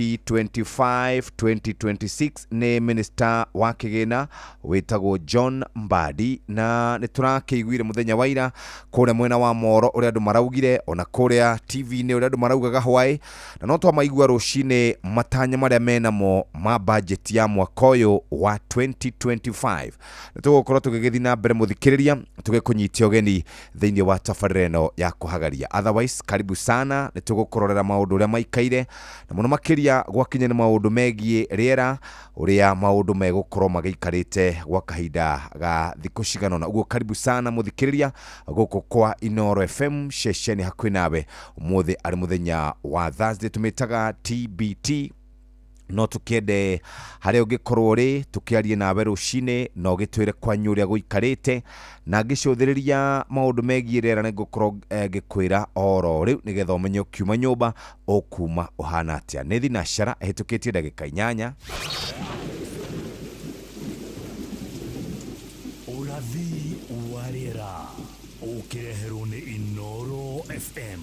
2025-2026 ni minister wa kigina witagwo John Mbadi, na niturakiiguire muthenya wa ira kuria mwena wa Moro uria andu maraugire ona kuria TV-ini uria andu maraugaga hwai, na no twamaigua rucini matanya maria menamo ma budget ya mwaka uyu wa 2025. Nitugukorwo tugigithi na mbere muthikiriria tugikunyitia ugeni thiini wa tafareno ya kuhagaria. Otherwise, karibu sana, nitugukororera maundu uria maikaire na muno makiria gwakinya ni maundu megie riera uria maundu megukorwo magiikarite gwa kahinda ga thiku ciganona. Uguo karibu sana muthikiriria guku kwa Inoro FM shesheni hakwi nawe. Umuthi ari muthenya wa Thursday tumitaga TBT, no tukiende haria ungikorwo ri tukiarie nawe rucini no gitwire kwanyu uria guikarite na ngicuthiriria maundu megie riera nigukorwo ngikwira oro riu nigetha umenye ukiuma nyumba ukuma uhana atia. Ni thinacara ihitukitie ndagika 8 urathi wa riera ukireherwo ni Inoro FM.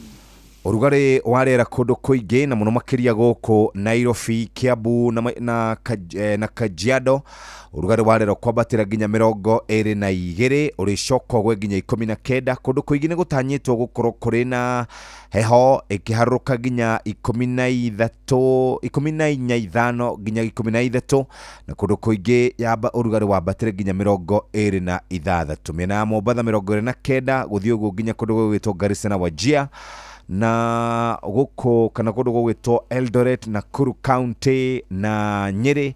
Urugari wa riera kundu kuingi na muno makiria guku Nairobi, Kiambu na Kajiado. Urugari wa riera kwambatira nginya 22 uricoka gwe nginya 19. Kundu kuingi ni gutanyitwo gukorwo kuri na heho ikiharuka nginya 14 nginya 13, na kundu kuingi yamba urugari wambatire nginya 26. Miena ya Mombasa 29 guthii uguo nginya kundu gwitwo Garissa na Wajir, na guko kana kundu gwitwo Eldoret na Nakuru County na Nyeri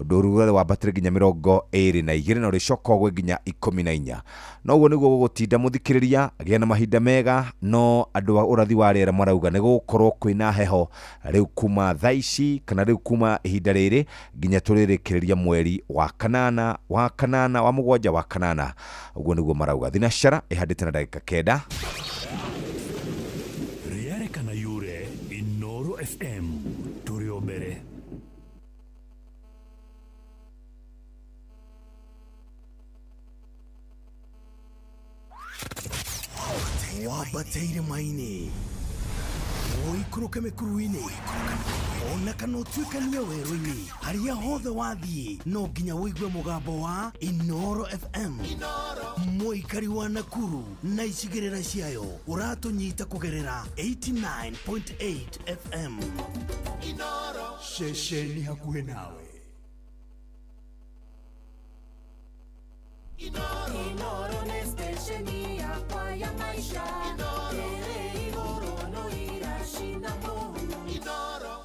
urugari wambatire nginya 22 na uricoka gwe nginya 14. No uguo niguo gugutinda muthikiriria agia na mahinda mega, no andu wa urathi wa riera marauga ni gukorwo kwina heho riu kuma thaici kana riu kuma ihinda riri nginya turirikiriria mweri wa kanana wa 7 wa kanana. Uguo niguo marauga. Thinacara ihadite na ndagika 9 kana yure Inoro FM turio mbere. Wabateire maini oikuruke mekuruini ona kana utuikania weru-ini haria hothe wathie no nginya wigue mugambo wa Inoro FM. Muikari wa Nakuru na icigirira ciayo uratunyita kugerera 89.8 FM. Inoro shesheni hakuhe nawe. Inoro ni stesheni yakwa ya maisha. Igoro no irashinda Mungu. Inoro.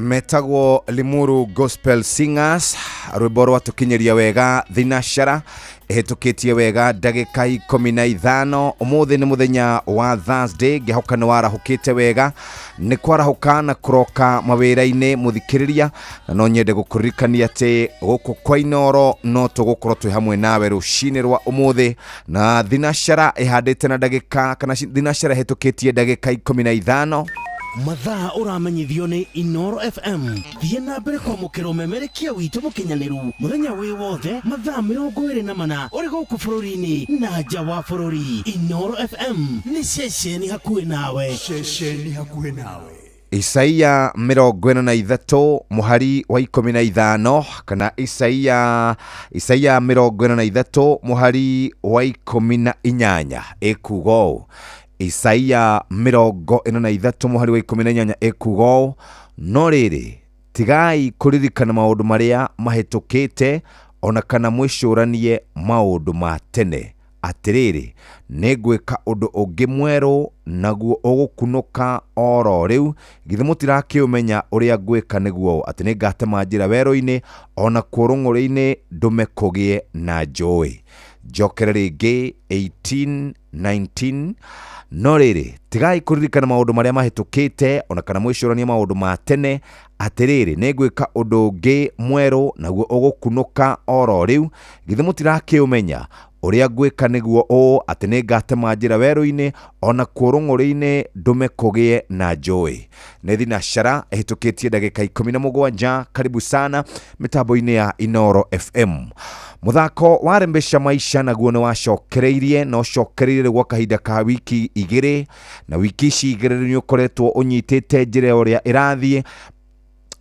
metagwo Limuru Gospel Singers rwimbo rwatukinyeria wega thinashara ehitukitie wega ndagika 15 umuthi ni muthenya wa Thursday ngihoka ni warahukite wega ni kwarahuka na kuroka mawira-ini muthikiriria na no nyende gukuririkania ati guku kwa Inoro no tugukorwo twi hamwe nawe rucini rwa umuthi na thinashara ihandite na ndagika kana thinashara ehitukitie ndagika 15 mathaa uramenyithio ni Inoro FM thie na mbere kwa mukiro memerekia witu mukinyaniru muthenya wi wothe mathaa 24 uri guku bururi-ini na nja wa bururi. Inoro FM ni ceceni hakuhi nawe, Isaia 43 muhari wa 15 kana Isaia 43 muhari wa 18 ekugo Isaia 43 muhari wa 18 ekugo no riri tigai kuririkana maundu maria mahetukite ona kana mwicuranie maundu ma tene atiriri negwika undu ungi mweru naguo ugukunuka oro riu githe mutirakiumenya uria ngwika niguo ati ningatema njira wero-ini ona kurunguri-ini ndume kugie na njui njokere ringi 18:19 no riri tigai kuririkana maundu maria mahetukite ona kana mwicuranie maundu ma tene atiriri negwika undu ungi mweru naguo ugukunuka oro riu githe mutirakiumenya uria ngwika niguo o ati ningatema njira wero-ini ona kurunguri-ini ndume kugie na njui ni thinashara ehitukitie ndagika 17. Karibu sana mitambo-ini ya Inoro FM. Muthako warembesha maisha naguo ni wacokereirie no cokereire gwa kahinda ka wiki 2 na wiki ici 2 ni ukoretwo unyitite njira uria irathie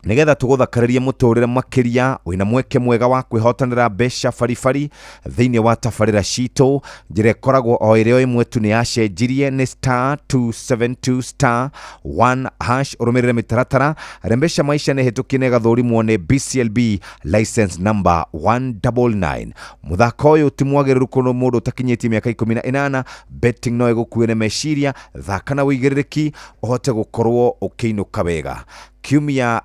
nigetha tuguthakaririe muturire makiria wina mweke mwega wa kwihotanira besha farifari thiini wa tafarira cito njira ikoragwo o irio imwe tu ni yacenjirie ni *272*1# urumirire mitaratara rembesha maisha ni hitukine gathurimwo ni BCLB license number 199. muthako uyu timwagiriru kuno mundu utakinyitie miaka 18 betting no igukuire meciria thakana wigiririki uhote gukorwo ukiinuka wega. Kiumia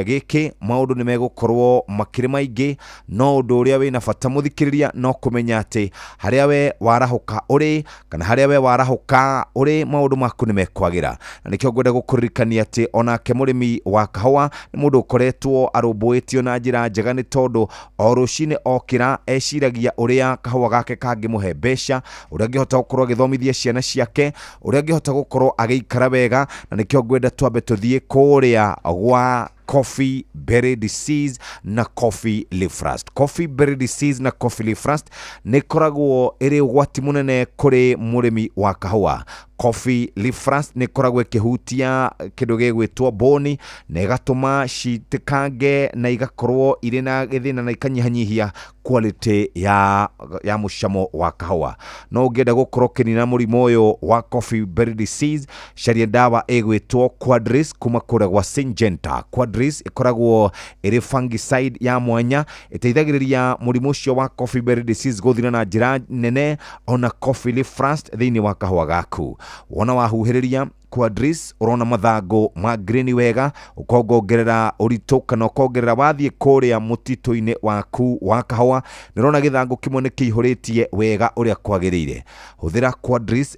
giki maundu ni megukorwo makiri maingi no undu uria wina bata muthikiriria no kumenya ati haria we warahuka uri kana haria we warahuka uri maundu maku ni mekwagira na nikyo ngwenda gukuririkania ati onake murimi wa kahawa ni mundu ukoretwo arumbuitio na njira njega ni tondu o rucini okira eciragia uria kahawa gake kangimuhe besha uria ngihota gukorwo agithomithia ciana ciake uria ngihota gukorwo agiikara wega na nikyo ngwenda twambe tuthie kuria gwa coffee berry disease na coffee leaf rust. Coffee berry disease na coffee leaf rust ni koragwo iri gwati munene kuri murimi wa kahawa. Coffee leaf rust ni koragwo ikihutia kindu gigwitwo boni na igatuma citikange na igakorwo iri na githina na ikanyihanyihia quality ya mucamo wa kahawa. No ngenda gukorwo kinina murimo uyu wa coffee berry disease caria ndawa igwitwo Quadris kuma kura gwa Syngenta. Quadris ikoragwo iri fungicide ya mwanya iteithagiriria murimo ucio wa coffee berry disease guthira na njira nene ona coffee leaf rust thiini wa kahawa gaku. Wona wahuhiriria Quadris urona mathango ma green wega ukongerera uritu kana ukongerera wathie kuria mutito-ini waku wa kahawa nirona githango kimwe ni kihuritie wega uria kwagirire. Huthira Quadris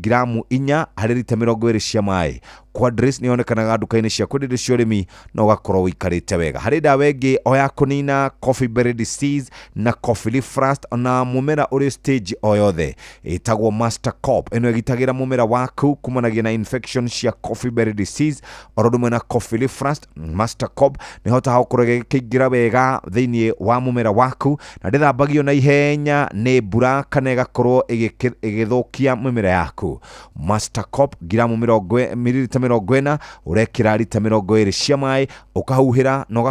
gramu 4 harĩ lita 20 cia mai. Quadris ni onekanaga nduka-ini cia kwenderia cia urimi no gakorwo wikarite wega. Hari ndawa ingi o ya kunina coffee berry disease na coffee leaf rust na mumera uri stage o yothe itagwo Master Cop. Eno igitagira mumera waku kumanagia na infection cia coffee berry disease orodumwe na coffee leaf rust. Master Cop ni hota hakorwo gikingira wega thiini wa mumera waku na ndithambagio na ihenya ni mbura kana igakorwo igithukia mumera yaku. Master Cop gramu 40 urekira lita 20 cia mai ukahuhira no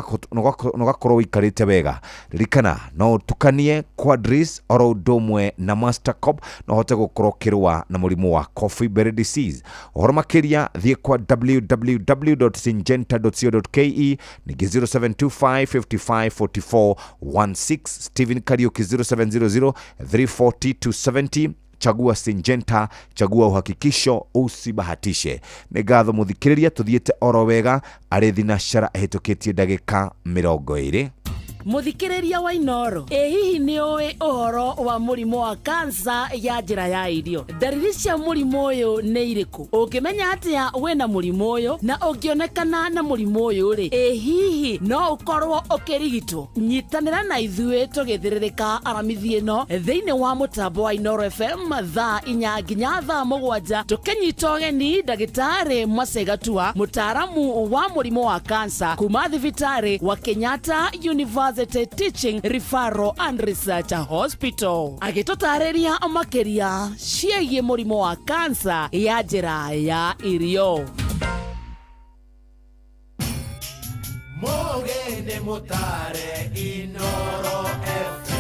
gakorwo wikarite wega. Ririkana no tukanie Quadris oro ndomwe na Master Cop no hote gukorwo kirwa na murimu wa coffee berry disease. Uhoro makiria thie kwa www.syngenta.co.ke nigi 0725554416 Steven Kariuki 0700 340 270 chagua Syngenta, chagua uhakikisho, usibahatishe. Nĩ ngatho mũthikĩrĩria, tuthiĩte oro wega arĩ thinacara ĩhĩtũkĩtie ndagĩka 20. Muthikiriria wa Inoro, hihi ni uwi uhoro wa murimu wa kansa ya njira ya irio? Ndariri cia murimu uyu ni iriku? Ukimenya atia wina murimu uyu na ungionekana na murimu uyu ri, hihi no ukorwo ukirigitwo? Nyitanira na ithuĩ tugithiririka aramithi ino thiini wa mutambo wa Inoro FM thaa 4 nginya thaa 7 tukinyita ũgeni ndagĩtarĩ Masegatua, mutaaramu wa murimu wa kansa kuma thibitarĩ wa Kenyatta University Teaching Referral and Research Hospital, agitutariria makiria ciĩgiĩ mũrimũ wa kansa ya njĩra ya irio. Mogene motare Inoro FM.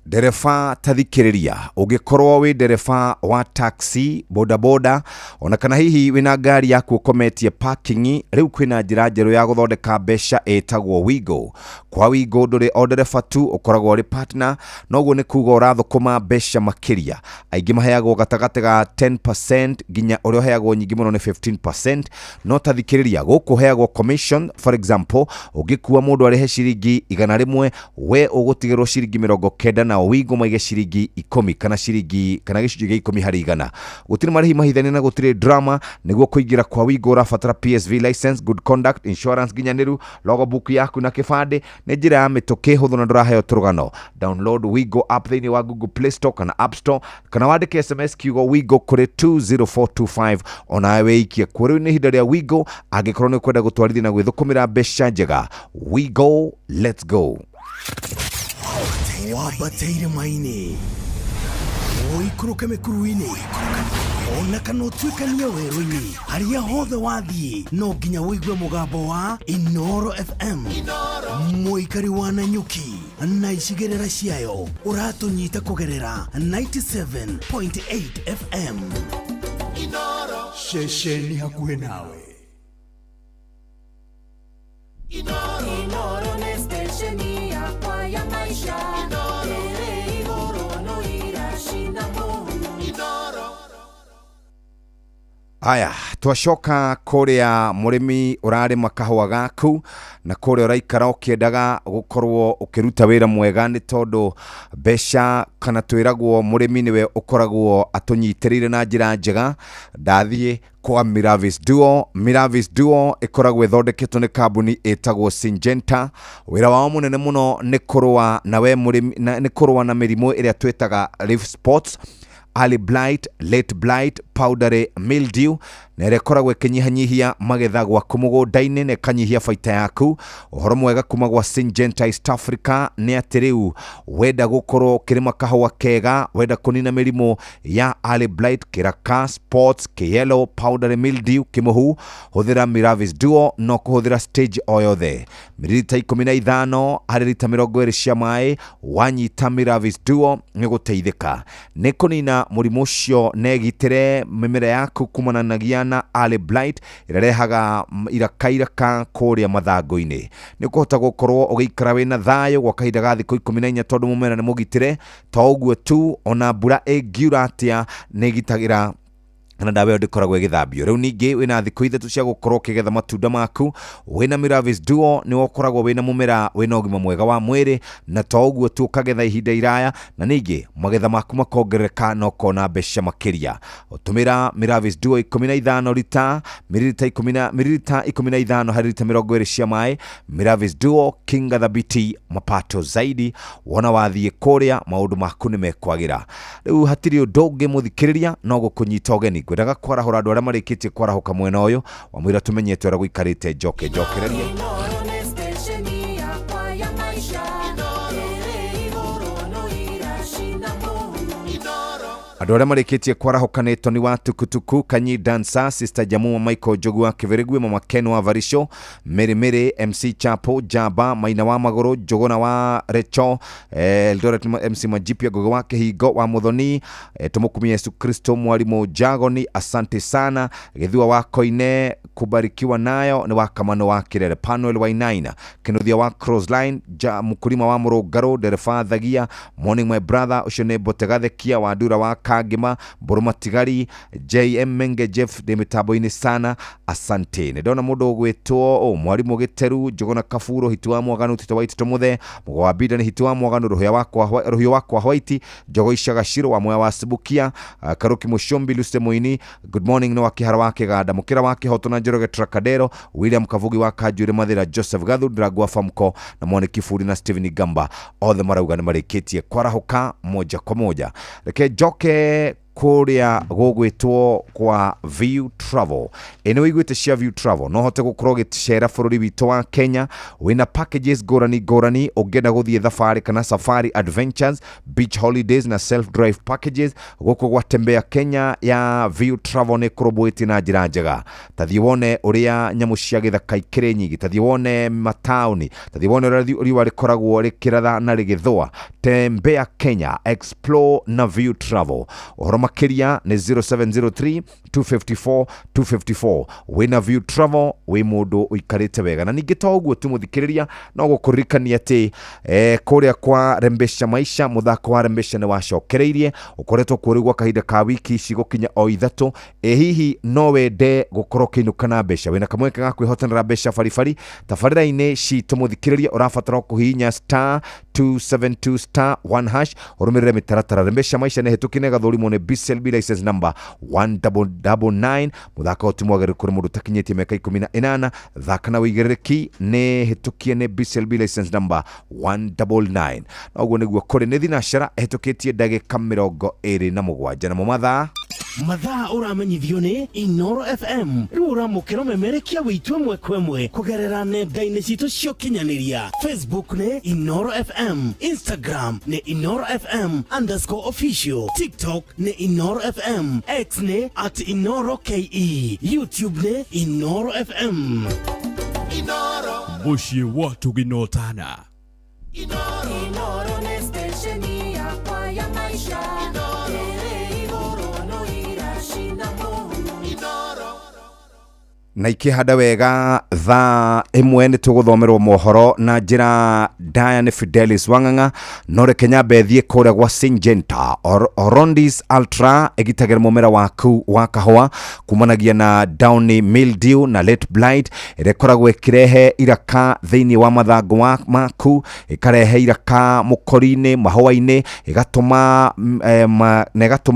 Ndereba tathikĩrĩria, ũngĩkorwo wĩ ndereba wa taxi, bodaboda, ona kana hihi wĩna ngari yaku ũkometie parking, rĩu kwĩna njĩra njerũ ya gũthondeka mbeca ĩtagwo Wigo. Kwa Wigo ndũrĩ o ndereba tu, ũkoragwo ũrĩ partner, noguo nĩ kuga ũrathũkũma mbeca makĩria. Aingĩ maheagwo gatagatĩ ga 10% nginya ũrĩa ũheagwo nyingĩ mũno nĩ 15%, no tathikĩrĩria, gũkũ ũheagwo commission. For example, ũngĩkua mũndũ arĩhe ciringi 100, we ũgũtigĩrwo ciringi 90 na Wigo maige ciringi 10 kana ciringi kana gĩcunjĩ gĩa 10 harĩ 100. Gũtirĩ marĩhi mahithania na gũtirĩ drama. Nĩguo kũingĩra kwa Wigo ũrabatara PSV license, good conduct, insurance nginyanĩru, logbook yaku na kĩbandĩ. Nĩ njĩra ya mĩtũkĩ hũthũ na ndũraheo tũrũgano. Download Wigo app thĩinĩ wa Google Play Store kana App Store, kana wandĩke SMS kiugo Wigo kũrĩ 20425. Ona wĩikie kuo. Rĩu nĩ ihinda rĩa Wigo angĩkorwo nĩ ũkwenda gũtwarithia na gwĩthũkũmĩra mbeca njega. Wigo, let's go. Wabateire maini oikuruke mikuruini ona kana utuikania werũ-inĩ harĩa hothe wathiĩ no nginya wĩigue mũgambo wa Inoro FM. Mũikari wa Nanyuki na icigĩrĩra ciayo ũratũnyita kũgerera 97.8 FM. Inoro, Shesheni hakuhĩ nawe. Inoro ni stesheni yakwa ya maisha. Tere igũrũ no irashinda mũno. Inoro. Aya, twacoka kũrĩa mũrĩmi ũrarĩma kahũa gaku na kũrĩa ũraikara ũkĩendaga gũkorwo ũkĩruta wĩra mwega, nĩ tondũ mbeca kana twĩragwo mũrĩmi nĩwe ũkoragwo atũnyitĩrĩire na njĩra njega. Ndathiĩ kwa Miravis Duo. Miravis Duo ĩkoragwo ĩthondeketwo nĩ kambuni ĩtagwo Syngenta. Wĩra wao mũnene mũno nĩ kũrũa na we mũrĩmi, nĩ kũrũa na mĩrimũ ĩrĩa twĩtaga leaf spots, early blight, late blight, powdery mildew, na ĩrĩa ĩkoragwo ĩkĩnyihanyihia magetha gwaku mũgũnda-inĩ na ĩkanyihia baita yaku. Ũhoro mwega kuma gwa Syngenta East Africa nĩ atĩ rĩu wenda gũkorwo ũkĩrĩma kahũa kega, wenda kũnina mĩrimũ ya early blight, kĩraka, spots, kĩyellow, powdery mildew, kĩmũhu, hũthĩra Miravis Duo. No kũhũthĩra stage o yothe, mililita 15 harĩ lita 20 cia maĩ. Wanyita Miravis Duo nĩ gũteithĩka, nĩ kũnina mũrimũ ũcio na ĩgitĩre mĩmera yaku kumananagia na early blight ĩrĩa rehaga iraka kũrĩa mathangũ-inĩ. Nĩ kũhota gũkorwo ũgĩikara wĩna thayũ gwa kahinda ga thikũ 14 tondũ mũmera nĩ mũgitĩre. To ũguo tu, ona mbura ĩngiura atĩa nĩ ĩgitagĩra kana ndawa ĩyo ndĩkoragwo ĩgĩthambio. Rĩu ningĩ wĩna thikũ 3 cia gũkorwo ũkĩgetha matunda maku. Wĩna Miravis Duo nĩ ũkoragwo wĩna mũmera wĩna ũgima mwega wa mwĩrĩ, na to ũguo tu ũkagetha ihinda iraya, na ningĩ magetha maku makongerereka na ũkona mbeca makĩria. Ũtũmĩra Miravis Duo 15 lita, mililita 15 harĩ lita 20 cia maĩ. Miravis Duo, kinga thabiti, mapato zaidi. Wona wathiĩ kũrĩa maũndũ maku nĩ mekwagĩra. Rĩu hatirĩ ũndũ ũngĩ mũthikĩrĩria no gũkũnyita ũgeni. Ngwendaga kwarahũra andũ arĩa marĩkĩtie kwarahũka mwena ũyũ, wamwĩra tũmenyete ũrĩa gũikarĩte njokererie. Inoro ni stesheni yakwa ya maisha. Tere igũrũ no irashinda mũno. Inoro. Andũ arĩa marĩkĩtie kwarahokanĩtwo nĩ wa Tukutuku, Kanyi Dansa, Sister Jamuma, Michael Jogua, Kĩverigwe, Mama Ken wa Varisho, Mary MC Chapo, Jaba, Maina wa Magũrũ, Jogona wa Recho, Eldoret MC Majipia, Gogo wa Kĩhingo wa Muthoni, tumukumia Yesu Kristo, Mwalimu Jagoni, asante sana, Githua wa Koine, kubarikiwa nayo, ni wa Kamano wa Kirere, Panuel wa Inaina, Kinuthia wa Crossline, Mukulima wa Murugaro, Derefa Thagia, Morning my brother, Ushone Botegathe Kia wa Dura wa Kagima, Buruma Tigari, JM Menge Jeff de mitaboini sana, asante. Nedona mudo gwetwo Mwalimu Giteru, Jogona Kafuro, Hitua Mwaganu Tito White Tomuthe, Mwabida ni Hitua Mwaganu, Ruhio wako White, Jogo Ishagashiro wa Mwa Wasibukia, Karuki Mushombi Luste Moini, good morning no wakihara wake Gada, Mukira wake Hotona Njoroge Trakadero, William Kavugi wa Kajure Mathira, Joseph Gathu Dragwa Famko na Mwone Kifuri na Steven Gamba, all the marauga na mariketie kwarahoka moja kwa moja. Reke joke kuria gugwitwo kwa View Travel. Eno igwite cia View Travel no hote gukorwo gicera bururi witu wa Kenya wina packages gorani ogenda guthie thafari kana safari adventures, beach holidays na self drive packages guko gwatembea Kenya ya View Travel ne kurobwiti na njira njega. Tathie wone uria nyamu cia githaka ikire nyingi, tathie wone matauni, tathie wone uri wari koragwo rikiratha na rigithwa. Tembea Kenya, explore na View Travel. Makiria ni 0703 254 254. Wina View Travel wi mundu uikarite wega na ningita uguo tumuthikiriria no gukurikania ati kuria kwa Rembesha Maisha, muthako wa Rembesha ni wacokereirie ukoretwo kurigwa kahinda ka wiki ici gukinya o ithatu. Hihi no wende gukorwo kinukana mbeca wina kamweke ga kwihotanira mbeca farifari tafarira-ini citu muthikiriria urabatara kuhinya *272*1# urumirire mitaratara. Rembesha Maisha ne hetukine gathurimo ne BCLB license number 1999. Muthaka utimwagere kuri mundu takinyetie miaka 18 thaka na wigerereki ne hetukie ne BCLB license number 199. Na uguo niguo kuri ne thinashara hetukitie ndagika 27 na mumathaa uramenyithio ni Inoro FM. Riu uramukira memerekia witu mwe kwemwe kugerera nenda-ini citu cio kinyaniria. Facebook ne Inoro FM, Instagram ne Inoro FM _official, TikTok ne Inoro FM, X ne @InoroKE, YouTube ne Inoro FM. Inoro Mushi watu ginotana. Inoro ne station yakwa ya maisha. Na ikihanda wega thaa imwe ni tuguthomerwo mohoro na njira Diane Fidelis Wanganga no reke nyambe thie kuria gwa Syngenta. Orondis Ultra egitagera mumera waku wa kahua kumanagia na downy mildew na late blight irekoragwo ikirehe iraka thiini wa mathangu maku, ikarehe iraka mukori-ini mahua-ini, igatuma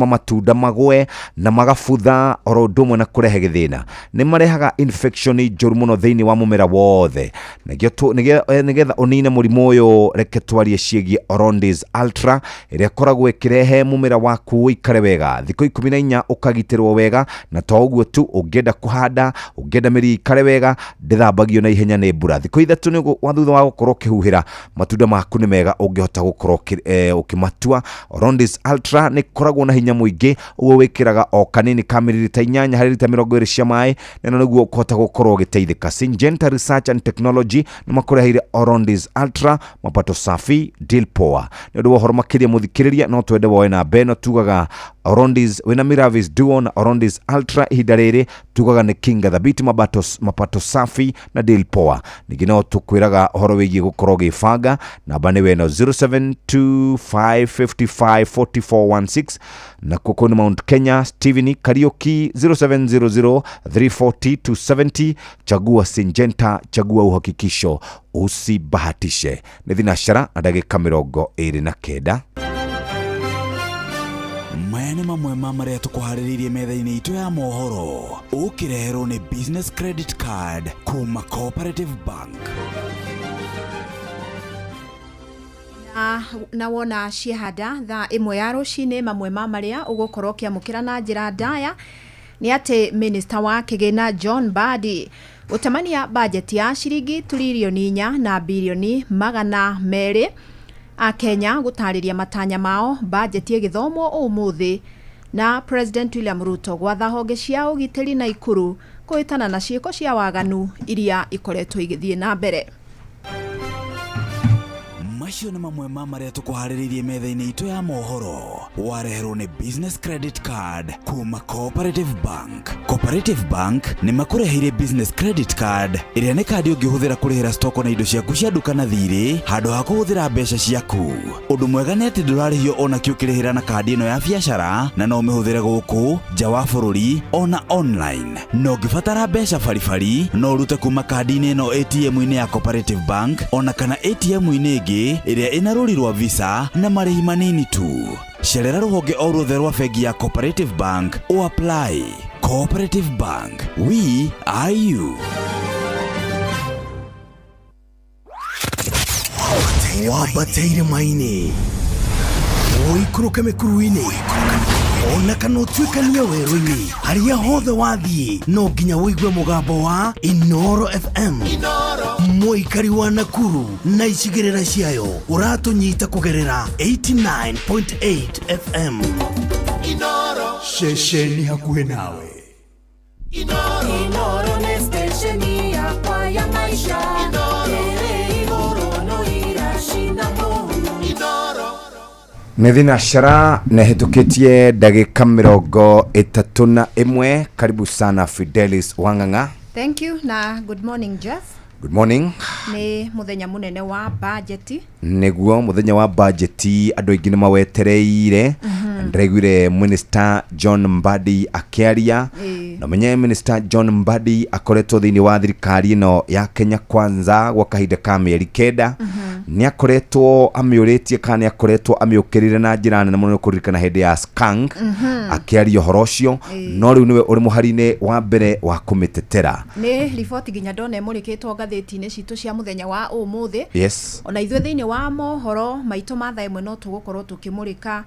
matunda magwe na magabutha oro ndumwe na kurehe githina. Ni marehaga infection njuru muno thiini wa mumera wothe. Nigetha unine murimu uyu reke twarie ciĩgie Orondis Ultra iria koragwo ikirehe mumera waku uikare wega thikũ 14 ukagitirwo wega, na to uguo tu ungienda kuhanda ungienda miri ikare wega ndithambagio na ihenya ni mbura. Thikũ 3 ni wathutha wa gukorwo kihuhira matunda maku ni mega ungihota gukorwo ukimatua. Orondis Ultra ni koragwo na hinya muingi uguo wikiraga o kanini ka mililita 8 harĩ lita 20 cia maĩ, na niguo ukota gukorwo giteithika. Syngenta Research and Technology na makureheire Orondis Ultra, mapato safi, deal poa. Ni ndu wohoro makiria muthikiriria no twende woe na beno tugaga Orondis wina Miravis Duo na Orondis Ultra ihinda riri tugaga ni Kinga Thabiti, mapato safi na deal poa. Ningi no tukwiraga uhoro wigie gukorwo gibanga namba ni wena 0725554416 na Kokoni Mount Kenya Steven Kariuki 0700340270. Chagua Syngenta, chagua uhakikisho, usibahatishe. Ni thinashara na ndagika 29. Maya nĩ mamwe ma marĩa tũkũharĩrĩirie metha-inĩ itũ ya mohoro. Ũkĩreherwo nĩ business credit card kuma Cooperative Bank. Na wona ciehanda thaa imwe ya rũcinĩ, mamwe ma marĩa ũgũkorwo ũkĩamũkĩra na njĩra ndaya nĩ atĩ Minister wa Kĩgĩna John Mbadi gũtemania bajeti ya ciringi trilioni 4 na bilioni 200 a Kenya gũtarĩria matanya mao bajeti ĩgĩthomwo ũmũthĩ na President William Ruto gwatha honge cia ũgitĩri na ikuru kũhĩtana na ciĩko cia waganu iria ikoretwo igĩthiĩ na mbere. Macio nĩ mamwe ma marĩa tũkũharĩrĩirie metha-inĩ itũ ya mohoro. Wareherwo nĩ Business Credit Card kuma Cooperative Bank. Cooperative Bank nĩ makũreheire Business Credit Card ĩrĩa nĩ kandi ũngĩhũthĩra kũrĩhĩra stoko na indo ciaku cia nduka na thirĩ handũ ha kũhũthĩra mbeca ciaku. Ũndũ mwega nĩ atĩ ndũrarĩhio ona kĩ ũkĩrĩhĩra na kandi ĩno ya biacara na no ũmĩhũthĩre gũkũ nja wa bũrũri ona online. No ũngĩbatara mbeca baribari no ũrute kuma kandi-inĩ ĩno ATM-inĩ ya Cooperative Bank ona kana ATM-inĩ ĩngĩ ĩrĩa ĩna rũri rwa Visa na marĩhi manini tu. Cerera rũhonge o ruothe rwa bengi ya Cooperative Bank o apply. Cooperative Bank, we are you. Wabateire maini oikũrũke mĩkuru-inĩ ona kana ũtuĩkania werũ-inĩ harĩa hothe wathiĩ no nginya wĩigue mũgambo wa Inoro FM. Mũikari wa Nakuru na icigĩrĩra ciayo ũratũnyita kũgerera 89.8 FM. Ceceni hakuhĩ nawe. Inoro nĩ stesheni yakwa ya maisha. Nĩ thinashara nehĩtũkĩtie ndagĩka 31. Karibu sana Fidelis Wang'ang'a. Thank you na good morning Jeff. Good morning. Nĩ mũthenya mũnene wa budget. Nĩguo mũthenya wa budget andũ aingĩ nĩ mawetereire. Ndĩraiguire Minister John Mbadi akĩaria. Na menye Minister John Mbadi akoretwo thĩinĩ wa thirikari ĩno ya Kenya Kwanza gwa kahinda ka mĩeri 9. Nĩ akoretwo amĩũrĩtie kana akoretwo amĩũkĩrĩire na njĩra nene mũno kũririkana hĩndĩ ya Skang akĩaria ũhoro ũcio, no rĩu nĩwe ũrĩ mũhari-inĩ wa mbere wa kũmĩtetera. Nĩ riboti nginya ndona ĩmũrĩkĩtwo ngathĩti-inĩ citũ cia mũthenya wa ũmũthĩ. Yes. Ona ithuĩ thĩinĩ wa mohoro maitũ ma thaa ĩmwe no tũgũkorwo tũkĩmũrĩka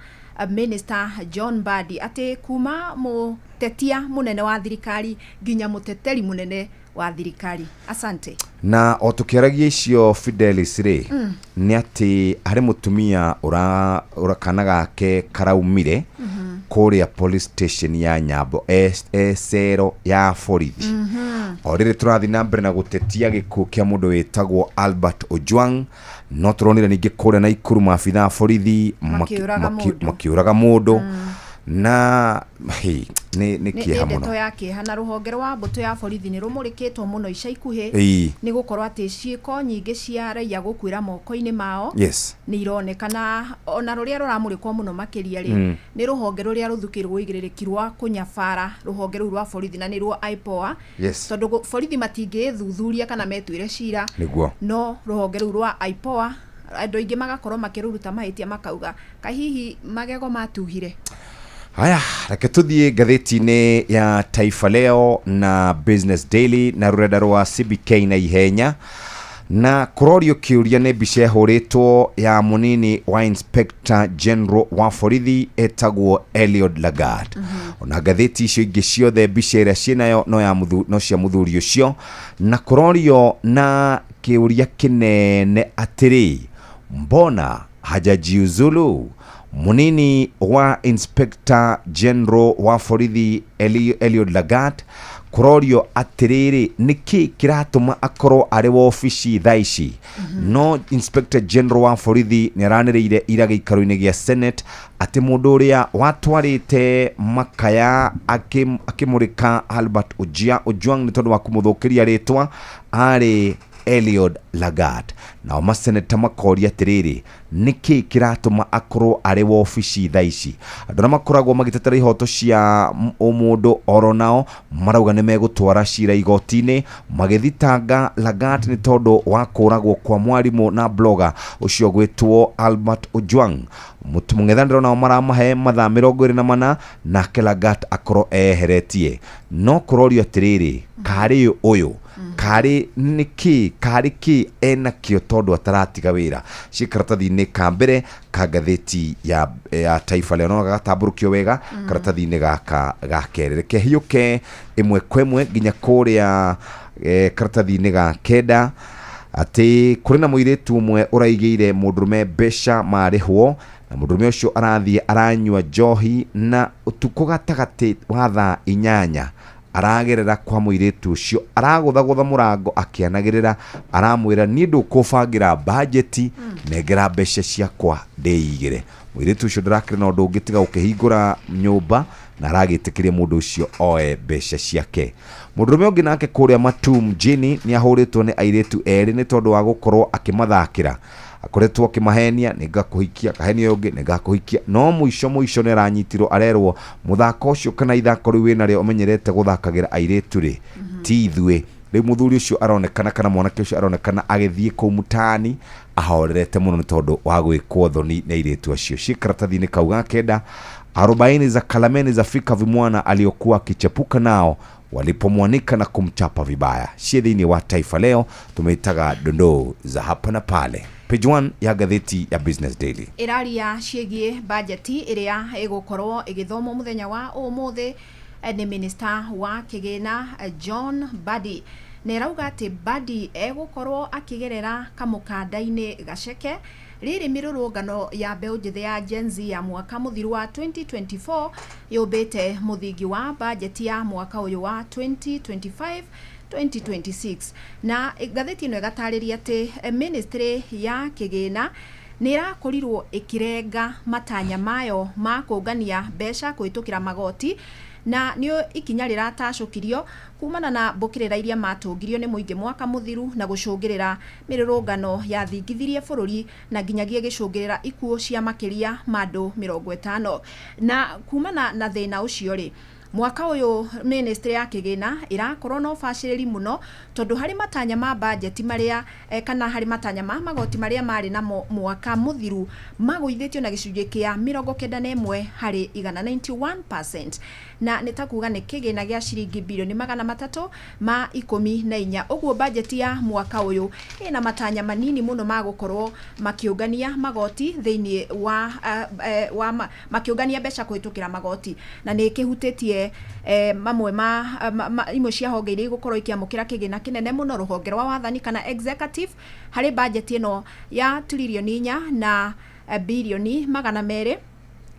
Minister John Mbadi atĩ kuma mũtetia mũnene wa thirikari nginya mũteteri mũnene wa thirikari. Asante. Na o tukĩaragia icio Fidelis rĩ nĩ atĩ harĩ mũtumia kana gake karaumire kũrĩa police station ya Nyambo cero ya borithi. O rĩrĩ tũrathiĩ na mbere na gũtetia gĩkuũ kĩa mũndũ wĩtagwo Albert Ojwang, no tũronire ningĩ kũrĩa na Ikuru maabitha borithi makiũraga mũndũ na nĩ kĩeha mũno. Ndeto yake hana rũhonge rwa mbũtũ ya borithi nĩ rũmũrĩkĩtwo mũno ica ikuhĩ nĩ gũkorwo atĩ ciĩko nyingĩ cia raia gũkuĩra moko-inĩ mao nĩ ironekana, ona rũrĩa rũramũrĩkwo mũno makĩria rĩ nĩ rũhonge rũrĩa rũthukĩirwo ũigĩrĩrĩki rwa kũnyabara rũhonge rũu rwa borithi na nĩ rwa IPOA, tondũ borithi matingĩthuthuria kana metuĩre cira, no rũhonge rũu rwa IPOA andũ aingĩ magakorwo makĩruruta mahĩtia makauga kahihi magego matuhire. Haya, reke tuthiĩ ngathĩti-inĩ ya Taifa Leo na Business Daily na rũrenda rwa CBK na ihenya, na kũrorio kĩũria nĩ mbica ĩhũrĩtwo ya mũnini wa Inspector General wa borithi etagwo Eliud Lagat. Ona ngathĩti icio ingĩ ciothe mbica ĩrĩa ciĩnayo no cia mũthuri ũcio, na kũrorio na kĩũria kĩnene atĩrĩ, mbona hajajiuzulu munini wa Inspector General wa borithi Eliud Lagat? Kũrorio atĩrĩrĩ nĩkĩ kĩratũma akorwo arĩ wa ofici thaa ici. No Inspector General wa borithi nĩ aranĩrĩire ira gĩikaro-inĩ gĩa Senate atĩ mũndũ ũrĩa watwarĩte makaya akĩmũrĩka Albert Ojwang nĩ tondũ wa kũmũthũkĩria rĩtwa arĩ Eliud Lagat. Na maseneta makoria atĩrĩrĩ nĩkĩ kĩratũma akorwo arĩ wa ofici thaa ici. Andũ arĩa makoragwo magĩtetera ihoto cia ũmũndũ oro nao marauga nĩ megũtwara cira igoti-inĩ magĩthitanga Lagat nĩ tondũ wa kũragwo kwa mwarimũ na blogger ũcio gwĩtwo Albert Ojwang. Mũng'ethanĩro nao maramahe mathaa 24 nake Lagat akorwo eheretie. No kũrorio atĩrĩrĩ karĩ ũyũ karĩ nĩkĩ karĩ kĩ enakĩo tondũ ataratiga wĩra. Cikaratathi-inĩ ka mbere ka ngathĩti ya Taifa Leo no gagatambũrũkio wega karatathi-inĩ gaka ga kerĩ. Reke hiũke ĩmwe kwa ĩmwe nginya kũrĩa karatathi-inĩ ga kenda atĩ kũrĩ na mũirĩtu ũmwe ũraigĩire mũndũrũme mbeca marĩhwo na mũndũrũme ũcio arathiĩ aranyua njohi na ũtukũ gatagatĩ wa thaa 8 aragerera kwa mũirĩtu ũcio aragũthagũtha mũrango akĩanagĩrĩra aramwĩra niĩ ndũkũbangira bajeti nengera mbeca ciakwa ndĩigĩre. Mũirĩtu ũcio ndarakĩrĩ na ũndũ ũngĩ tiga gũkĩhingũra nyũmba na aragĩtĩkĩria mũndũ ũcio oe mbeca ciake. Mũndũrũme ũngĩ nake kũrĩa Matu mjini nĩ ahũrĩtwo nĩ airĩtu erĩ nĩ tondũ wa gũkorwo akĩmathakĩra. Akoretwo akĩmahenia nĩngakũhikia kahenia ũngĩ nĩngakũhikia no mũico nĩ aranyitirwo arerwo mũthako ũcio kana ithako rĩu wĩna rĩo ũmenyerete gũthakagĩra airĩtu rĩ ti ithuĩ. Rĩu mũthuri ũcio aronekana kana mwanake ũcio aronekana agĩthiĩ kũu mũtaani ahorerete mũno nĩ tondũ wa gwĩkwo thoni nĩ airĩtu acio. Cikaratathi-inĩ kau ga kenda 40 za Kalameni zafika vimwana aliokuwa akichepuka nao walipomwanika na kumchapa vibaya. Thĩinĩ wa Taifa Leo tumeitaga dondoo za hapa na pale. Page 1 ya gatheti ya Business Daily iraria ciĩgiĩ bajeti ĩrĩa ĩgũkorwo ĩgĩthomwo mũthenya wa ũmũthĩ nĩ minister wa kĩgĩna John Mbadi. Na ĩrauga atĩ Mbadi egũkorwo akĩgerera kamũkanda-inĩ gaceke rĩrĩ mĩrũrũngano ya mbeũ njĩthĩ ya Gen Z ya mwaka mũthiru wa 2024 yũmbĩte mũthingi wa bajeti ya mwaka ũyũ wa 2025-2026. Na gatheti ĩno ĩgatarĩria atĩ ministry ya kĩgĩna nĩ ĩrakorirwo ĩkĩrenga matanya mayo ma kũngania mbeca kũhĩtũkĩra magoti na nĩyo ikinya rĩratacũkirio kumana na mbũkĩrĩra iria matũngirio nĩ mũingĩ mwaka mũthiru na gũcũngĩrĩra mĩrũrũngano yathingithirie bũrũri na nginyagia gĩcũngĩrĩra ikuũ cia makĩria ma andũ 50. Na kumana na thĩna ũcio rĩ mwaka ũyũ ministry ya kĩgĩna ĩrakorwo na ũbacĩrĩri mũno tondũ harĩ matanya ma bajeti marĩa kana harĩ matanya ma magoti marĩa marĩ na mwaka mũthiru magũithĩtio na gĩcunjĩ kĩa 91 harĩ 91%. Na nĩ ta kuga nĩ kĩgĩna gĩa ciringi bilioni 314. Ũguo bajeti ya mwaka ũyũ ĩna matanya manini mũno ma gũkorwo makĩũngania magoti thĩinĩ wa makĩũngania mbeca kũhĩtũkĩra magoti na nĩ kĩhutĩtie mamwe ma imwe cia honge iria igũkorwo ikiamũkĩra kĩgĩna kĩnene mũno rũhonge rwa wathani kana executive harĩ bajeti ĩno ya trilioni 4 na bilioni 200.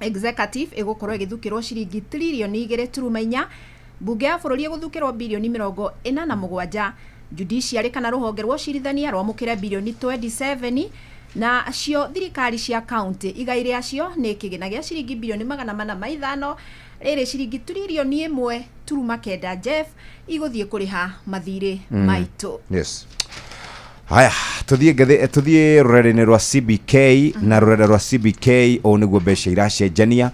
Executive ĩgũkorwo ĩgĩthukĩrwo ciringi trilioni 2.4, bunge ya bũrũri ĩgũthukĩrwo bilioni 47, judiciary kana rũhonge rwa ũcirithania rwamũkĩre bilioni 27 na cio thirikari cia county igaire acio nĩ kĩgĩna gĩa ciringi bilioni 405 rĩrĩ ciringi trilioni 1.9 Jeff igũthiĩ kũrĩha mathirĩ maitũ. Yes. Haya, tuthie rurere-inĩ rwa CBK na rurere rwa CBK o nĩguo mbeca iracenjania.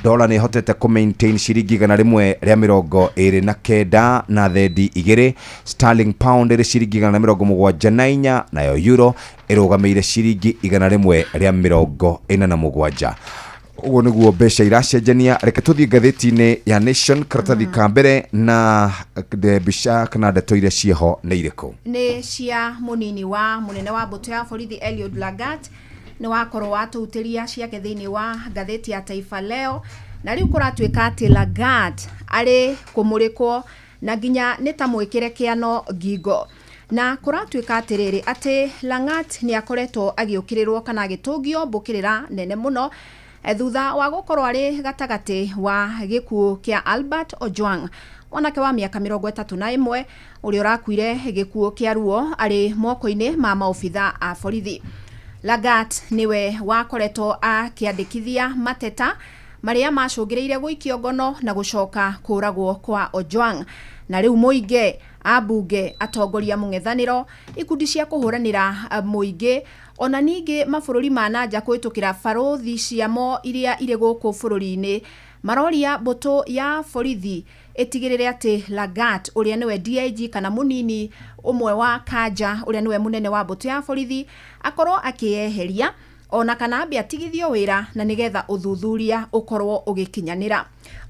Dola nĩ hotete ku maintain ciringi 129 na thendi 2. Sterling pound ĩrĩ ciringi 174 nayo euro ĩrũgamĩire ciringi 147. Ugo nĩguo mbeca iracenjania. Reke tuthie ngatheti-inĩ ya Nation karatathi ka mbere na mbica kana ndeto iria ciho nĩ irĩkũ. Nĩ cia munini wa munene wa mbũtũ ya borithi Eliud Lagat nĩ wakorwo watũtĩria ciake thĩinĩ wa ngatheti ya Taifa Leo na rĩu kũratuĩka atĩ Lagat arĩ kũmũrĩkwo na nginya nĩ ta mwĩkĩre kĩano ngingo. Na kũratuĩka atĩrĩrĩ atĩ Lagat nĩ akoretwo agĩũkĩrĩrwo kana agĩtũngio mbũkĩrĩra nene mũno thutha wa gũkorwo arĩ gatagatĩ wa gĩkuũ kĩa Albert Ojwang, mwanake wa mĩaka 31 ũrĩa ũrakuire gĩkuũ kĩa ruo arĩ moko-inĩ ma maobitha a borithi. Lagat niwe wakoretwo akĩandĩkithia mateta marĩa macũngĩrĩire gũikio ngono na gũcoka kũragwo kwa Ojwang. Na rĩu mũingĩ, ambunge, atongoria mũng'ethanĩro, ikundi cia kũhũranĩra mũingĩ ona ningĩ mabũrũri ma nanja kũhĩtũkĩra barothi ciamo iria irĩ gũkũ bũrũri-inĩ maroria mbũtũ ya borithi ĩtigĩrĩre atĩ Lagat ũrĩa nĩwe DIG kana mũnini ũmwe wa Kanja ũrĩa nĩwe mũnene wa mbũtũ ya borithi akorwo akĩyeheria ona kana ambe atigithio wĩra na nĩgetha ũthuthuria ũkorwo ũgĩkinyanĩra.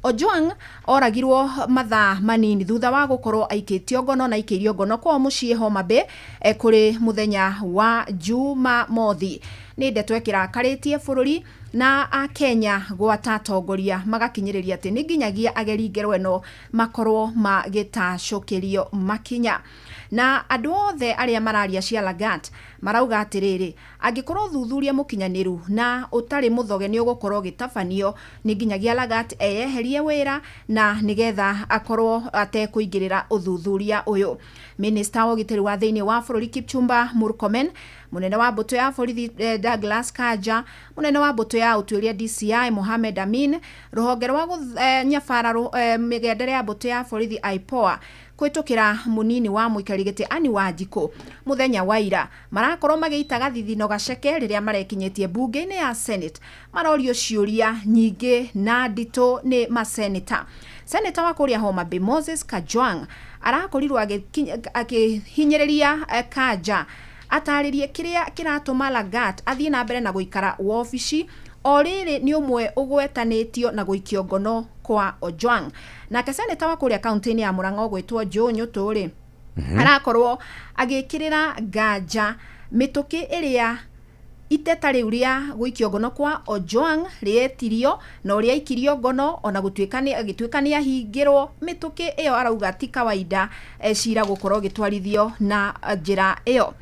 Ojwang oragirwo mathaa manini thutha wa gũkorwo aikĩtio ngono na ikĩirio ngono kwa mũciĩ Homa Bay kũrĩ mũthenya wa Jumamothi. Nĩ ndeto ĩkĩrakarĩtie bũrũri na a Kenya gwata atongoria magakinyiriria ati ni nginyagia ageri ngero eno makorwo magitacokerio makinya na andu othe aria mararia cia Lagat marauga atiriri angikorwo thuthuria mukinyaniru na utari muthoge ni ugukorwo gitabanio ni nginyagia Lagat eyeherie wira na nigetha akorwo atekuingirira uthuthuria uyu. Minister wa ugitiri wa thiini wa bururi Kipchumba Murkomen, munene wa mbuto ya borithi Douglas Kanja, munene wa mbuto ya utuiria DCI Mohamed Amin, ruhonge rwa nyabara migendere ya mbuto ya borithi IPOA kwitukira munini wa muikarigite Ani Wanjiku muthenya wa ira marakorwo magiitaga thithino gaceke riria marekinyetie bunge-ini ya Senate marorio ciuria nyingi na ndito ni maseneta. Seneta wa kuria Homa Bay Moses Kajwang arakorirwo akihinyiriria Kanja ataririe kiria kiratuma Lagat athie na mbere na guikara wobici oriri ni umwe ugwetanitio na guikio ngono kwa Ojwang. Na seneta wa kuria kaunti-ini ya Murang'a gwetwo Joe Nyuturi arakorwo agikirira Nganja mituki iria iteta riu ria guikio ngono kwa Ojwang rietirio na uria ikirio ngono ona gituikania hingirwo mituki iyo arauga ti kawaida cira gukorwo gitwarithio na njira iyo.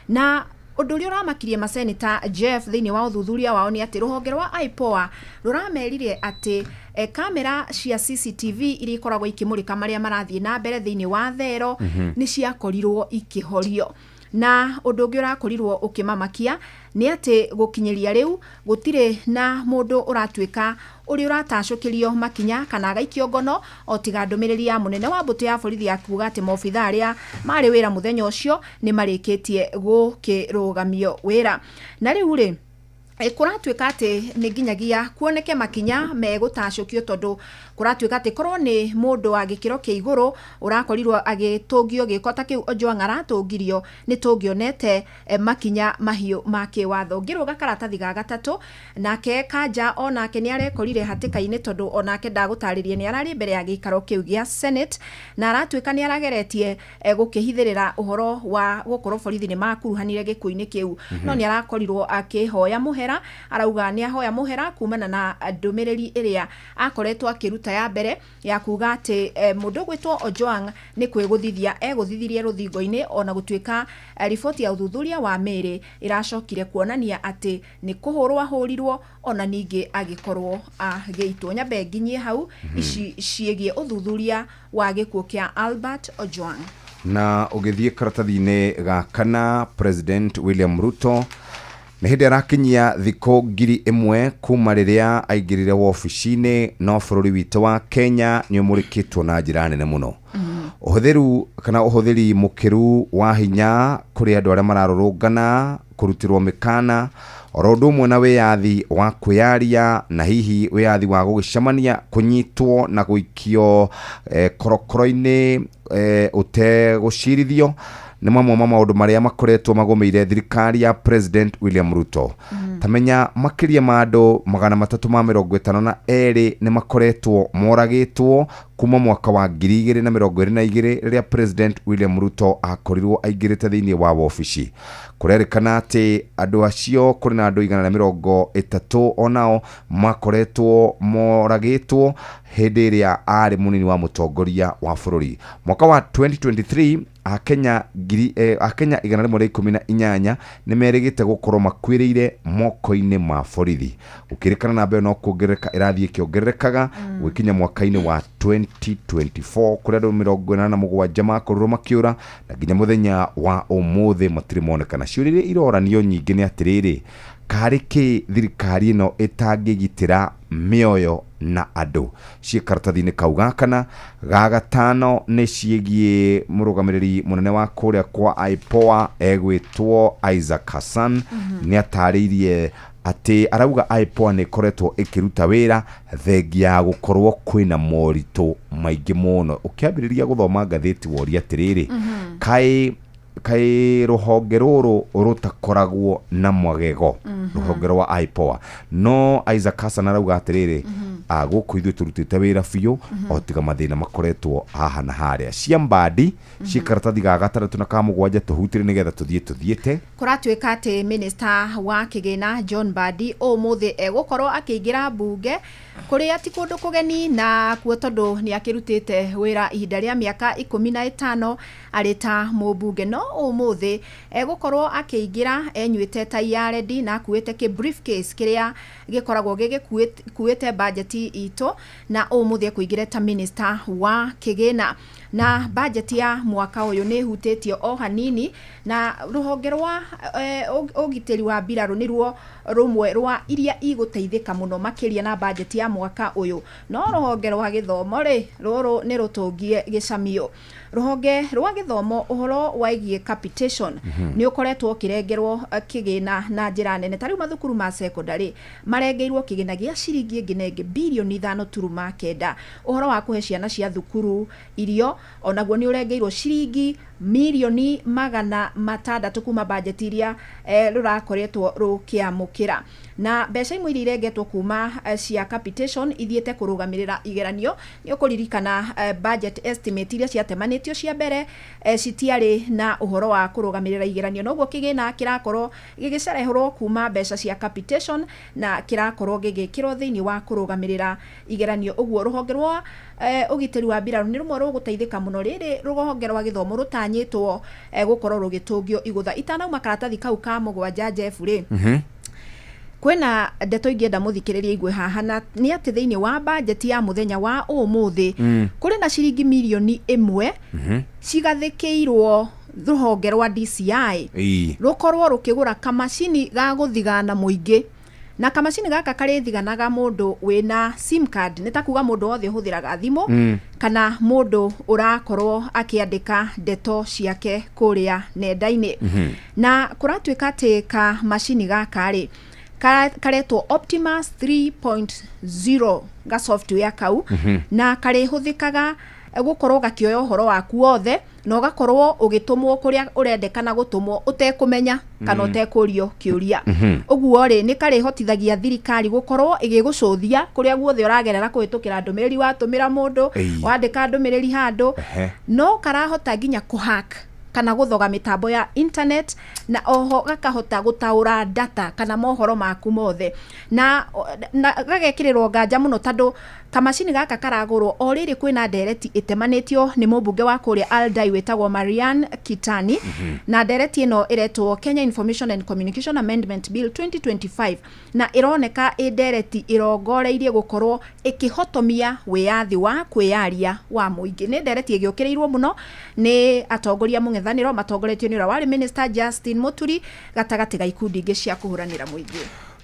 Na undu uria uramakirie maseneta Jeff thiini wa uthuthuria wao ni ati ruhonge rwa IPOA ruramerire ati kamera cia CCTV iria ikoragwo ikimurika maria marathie na mbere thiini wa thero ni ciakorirwo ikihorio. Na undu ungi urakorirwo ukimamakia ni ati gukinyiria riu gutire na mundu uratuika uri uratacokirio makinya kana agaikio ngono o tiga ndumiriri ya munene wa mbuto ya borithi akuga ati maobitha aria mari wira muthenya ucio ni marikitie gukirugamio wira. Na riu ri kuratuika ati ni nginyagia kuoneke makinya megutacukio tondu kuratuika ati korwo ni mundu wa gikiro kia iguru urakorirwo agitungio gikota kiu Ojwang aratungirio ni tungionete makinya mahiu make watho. Ngiruga karatathi ga gatatu nake Kanja onake ni arekorire hatika-ini tondu onake ndagutaririe ni arari mbere ya gikaro kiu gia Senate na aratuika ni arageretie gukihithirira uhoro wa gukorwo borithi ni makuruhanire gikuini kiu no ni arakorirwo akihoya muhera. Arauga ni ahoya muhera kumana na ndumiriri iria akoretwo akiruta ya mbere ya kuga ati mundu gwitwo Ojwang ni kwiguthithia eguthithirie ruthingo-ini ona gutuika riboti ya uthuthuria wa meri iracokire kuonania ati ni kuhurwo ahurirwo ona ningi agikorwo ageitwo. Nyambe nginyie hau ici ciegie uthuthuria wa gikuo kia Albert Ojwang. Na ugithie karatathi-ini gakana President William Ruto ni hindi arakinyia thiko 1,000 kuma riria aingirire wobici-ini no bururi witu wa Kenya ni umurikitwo na njira nene muno. Uhuthiru kana uhuthiri mukiru wa hinya kuri andu aria mararurungana kurutirwo mikana orondo umwe na wiyathi wa kwiyaria na hihi wiyathi wa gugicemania kunyitwo na guikio korokoro-ini utegucirithio ni mamwe ma maundu maria makoretwo magomeire thirikari ya President William Ruto. Tamenya makiria ma andu 352 ni makoretwo moragitwo kuma mwaka wa 2022 riria President William Ruto akorirwo aingirite thiini wa wobici. Kurerikana ati andu acio kuri na andu 130 onao makoretwo moragitwo hindi iria ari munini wa mutongoria wa bururi. Mwaka wa 2023 Akenya 118 ni merigite gukorwo makwiriire moko-ini ma borithi. Ukirikana na mbere no kuongerereka irathie kiongererekaga gwikinya mwaka-ini wa 2024 kuri andu 47 makorwo makiura na nginya muthenya wa umuthi matire monekana. Ciurire iroranio nyingi ni atiriri kariki thirikari ino itangigitira mioyo na andu. Cie karatathi-ini kau gakana ga gatano ni ciegie murugamiriri munene wa kuria kwa IPOA egwitwo Isaac Hassan ni ataririe ati arauga IPOA ni koretwo ikiruta wira thengia gukorwo kwina moritu maingi muno. Ukiambiriria guthoma ngatheti wori atiriri kai kai ruhonge ruru rutakoragwo na mwagego ruhonge rwa IPOA no Isaac Hassan arauga atiriri guku ithu turutite wira biu o tiga mathina makoretwo haha na haria cia Mbadi cikaratathi ga gataratu na ka mugwanja tuhutire nigetha tuthiete kuratuika ati minister wa kigina John Mbadi umuthi egukorwo akiingira bunge kuria ti kundu kugeni na kuo tondu ni akirutite wira ihinda ria miaka 15 arita mubunge no umuthi egukorwo akiingira enyuite tai ya ready na kuite ki briefcase kiria gikoragwo gigikuite budget ito na umuthi kuingira ta minister wa kigina na budget ya mwaka uyu ni hutitio o hanini na ruhonge rwa ugiteri wa mbiraru niruo rumwe rwa iria iguteithika muno makiria na budget ya mwaka uyu no ruhonge rwa githomo ri ruru ni rutungie gicamio ruhonge rwa githomo uhoro waigie capitation ni ukoretwo kirengerwo kigina na njira nene tari mathukuru ma secondary marengeirwo kigina gia ciringi nginenge bilioni 5.9 uhoro wa kuhe ciana cia thukuru irio onaguo ni urengeirwo ciringi milioni 600 kuma budget iria rurakoretwo rukiamukira na mbeca imwe irengetwo kuma cia capitation ithiete kurugamirira igeranio ni ukuririkana budget estimate iria ciatemanitio cia mbere citiari na uhoro wa kurugamirira igeranio noguo kigina kirakorwo gigicerehorwo kuma mbeca cia capitation na kirakorwo gigikirwo thiini wa kurugamirira igeranio uguo ruhonge rwa ugiteri wa mbiraru ni rumwe ruguteithika muno riri ruhonge rwa githomo rutanyitwo gukorwo rugitungio igutha itanauma karatathi kau ka mugwanja Jefu ri kwena ndeto ingienda muthikiriria igwe haha na ni ati thiini wa budget ya muthenya wa umuthi kuri na ciringi milioni 1 cigathikiirwo ruhonge rwa DCI rukorwo rukigura kamacini ga guthigana muingi na kamacini gaka karithiganaga mundu wina sim card nitakuga mundu othe huthiraga thimu kana mundu urakorwo akiandika ndeto ciake kuria nenda-ini na kuratuika ati ka macini gaka ri karetwo Optimus 3.0 ga software kau na kare huthikaga gukorwo gakioya uhoro waku wothe no gakorwo ugitumwo kuria urendekana gutumwo utekumenya kana utekurio kiuria uguo ri ni kare hotithagia thirikari gukorwo igigucuthia kuria guothe uragerera kuhitukira ndumiriri watumira mundu wandika ndumiriri handu no karahota nginya kuhack kana guthoga mitambo ya internet na oho gakahota gutaura data kana mohoro maku mothe na gagekirirwo nganja muno tondu kamacini gaka karagurwo o riri kwina ndereti itemanitio ni mubunge wa kuria Aldai wetagwo Marian Kitani na ndereti ino iretwo Kenya Information and Communication Amendment Bill 2025 na ironeka ndereti irongoreirie gukorwo ikihotomia wiyathi wa kwiyaria wa muingi ni ndereti igiukirirwo muno ni atongoria mung'ethaniro matongoretio ni wari Minister Justin Muturi gatagati ga ikundi ingi cia kuhuranira muingi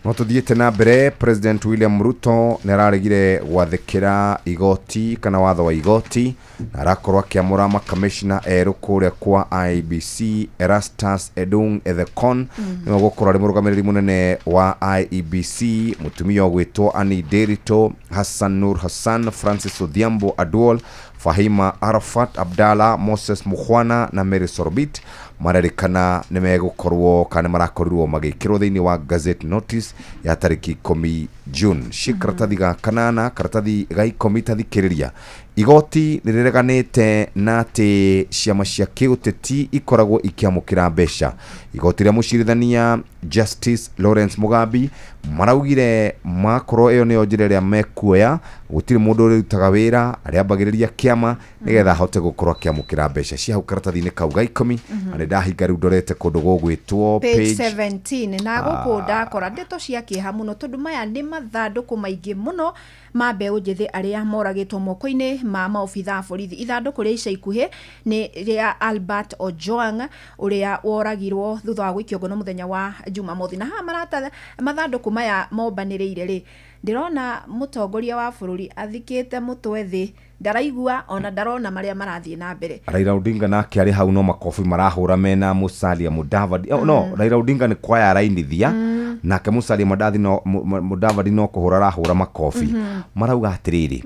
no tuthiete na mbere President William Ruto neraregire gwathikira igoti kana watho wa igoti na arakorwo akiamura makamishna eru kuria kwa IEBC Erastus Edung Ethekon no gukora ri murugamiriri munene wa IEBC mutumia ogwitwo Ani Derito Hassan Nur Hassan Francis Odhiambo Adwol Fahima Arafat Abdalla Moses Mukhwana na Mary Sorbit marerikana nimegukorwo kana marakorirwo magikirwo thiini wa gazette notice ya tariki 10 June shikaratathi ga kanana karatathi ga 10 tathikiriria igoti nirireganite na ati ciama cia kiuteti ikoragwo ikiamukira mbeca igoti ria mucirithania Justice Lawrence Mugambi maraugire makoro eyo niyo njira ria mekuoya gutiri mundu urutaga wira aria ambagiriria kiama nigetha hote gukorwo kiamukira mbeca cia hau karatathi-ini kau ga 10 ane ndahinga riu ndorete kundu gugwitwo page 17 na guku ndakora ndeto cia kieha muno tondu maya ni mathanduku maingi muno ma mbeũ njithi aria moragitwo moko-ini ma maobitha borithi ithanduku ria ica ikuhi ni ria Albert Ojwang uria woragirwo thutha wa gwikio ngono muthenya wa Jumamothi na ha marata mathanduku maya mombaniriire ri ndirona mutongoria wa bururi athikite mutwe thi ndaraigua ona ndarona maria marathie na mbere Raila Odinga nake ari hau no makofi marahura mena Musalia Mudavadi no Raila Odinga ni kwaya rainithia nake Musalia Mudavadi no kuhura rahura makofi marauga atiriri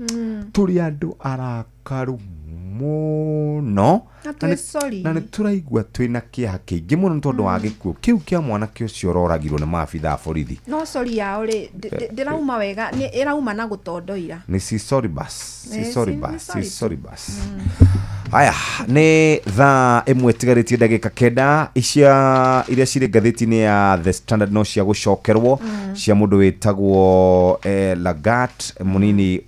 turi andu arakaru muno na nä tå raigua twä na kä aha kä ingä må no tondå wa gä kuo kä u kä a mwanake å cio roragirwo nä maabitha a borithi no sori yao rä ndä rauma wega ä rauma na gå tondoira nä cisoribas aya nä thaa ĩmwe tigarĩtie ndagĩka kenda iria cirĩ ngathĩti-inĩ ya The Standard no cia gũcokerwo cia mũndũ wĩtagwo Lagat munini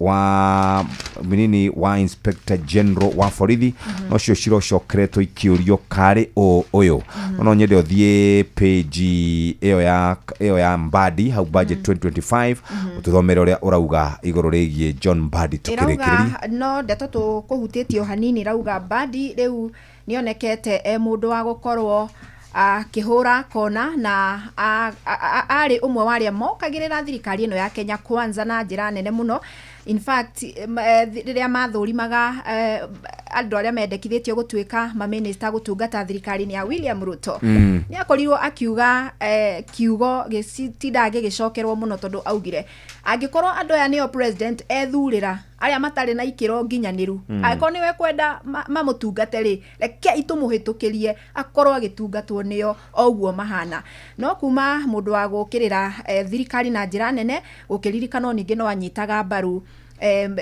wa Inspector General wa borithi no cio cirocokeretwo ikĩũrio karĩ ũyũ no nyende ũthiĩ page ĩyo ya Mbadi hau budget 2025 ũtũthomere ũrĩa ũrauga igũrũ rĩgiĩ John Mbadi tũkĩrĩkĩrĩria no ndeto tũkũhutĩtio hanini rauga Mbadi rĩu nĩonekete mũndũ wa gũkorwo akĩhũra kona na arĩ ũmwe wa arĩa mokagĩrĩra thirikari ĩno ya Kenya Kwanza na njĩra nene mũno. In fact rĩrĩa mathũrimaga andũ arĩa mendekithĩtio gũtuĩka maminista gũtungata thirikari-inĩ ya William Ruto nĩ akorirwo akiuga kiugo gĩtindaga gĩgĩcokerwo mũno tondũ augire angĩkorwo andũ aya nĩo president ethurĩra arĩa matarĩ na ikĩro nginyanĩru angĩkorwo nĩwe kwenda mamũtungate rĩ reke itũmũhĩtũkĩrie akorwo agĩtungatwo nĩo oguo mahana no kuma mũndũ wa gũkĩrĩra thirikari na njĩra nene gũkĩririkanwo ningĩ no anyitaga mbaru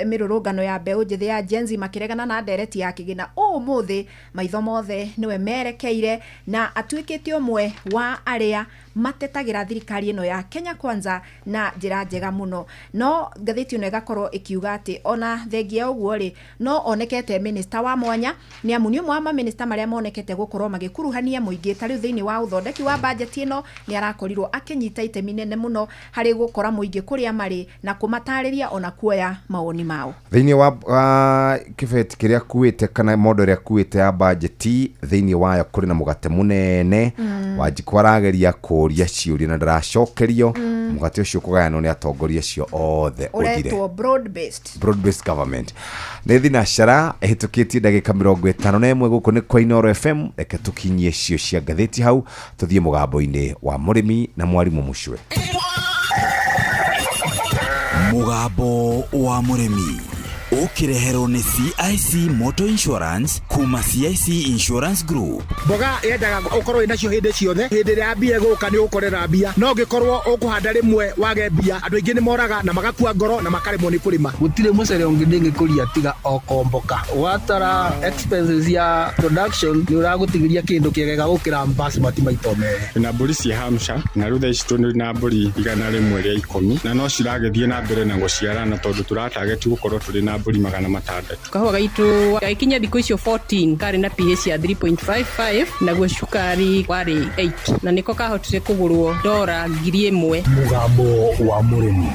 mirurungano ya mbeũ njĩthĩ ya Gen Z makĩregana na ndereti ya kĩgĩna ũmũthĩ maitho mothe nĩwe merekeire na atuĩkĩte ũmwe wa arĩa matetagĩra thirikari ĩno ya Kenya Kwanza na njĩra njega mũno no ngathĩti ĩno ĩgakorwo ĩkiuga atĩ ona thengia ũguo rĩ no onekete minista wa mwanya nĩ amu nĩ ũmwe wa maminista marĩa monekete gũkorwo magĩkuruhania mũingĩ tarĩ thĩinĩ wa ũthondeki wa budget ĩno nĩ arakorirwo akĩnyita itemi nene mũno harĩ gũkora mũingĩ kũrĩa marĩ na kũmatarĩria ona kuoya mawoni mao thĩinĩ wa kĩbeti kĩrĩa kuĩte kana mondo ĩrĩa kuĩte ya budget thĩinĩ wayo kũrĩ na mũgate mũnene Wanjiku arageria kũria ciũria na ndaracokerio mũgate ũcio kũgayanwo nĩ atongoria acio othe ũretwo broad based government nĩ thinacara ĩhĩtũkĩtie ndagĩka 51 gũkũ nĩ kwa Inooro FM reke tũkinyie cio cia ngathĩti hau tũthiĩ mũgambo-inĩ wa mũrĩmi na mwarimũ Mucwe Mugambo wa mũrĩmi ukireherwo nĩ CIC Motor Insurance kuma CIC Insurance Group. Mboga yendaga ukorwo inacio hindi ciothe hindi ria mbia guka ni ukorera mbia no ngikorwo ukuhanda rimwe wage mbia andu aingi ni moraga na magakua ngoro na makaremwo ni kurima gutire mucere ungi ndingikuria tiga okomboka watara expenses ya production ni uragutigiria kindu kiegega gukira basmati maito mere na mburi cia Hampshire na rutha ici ni na mburi igana rimwe ria 10 na no ciragethie na mbere na guciarana tondu turatarget gukorwo turi na mburi 600 kahua gaitu gaikinya thikũ icio 14 kari na pH ya 3.55 naguo cukari warĩ 8 na niko kahotire kũgũrwo $1,000 Mugambo wa mũrĩmi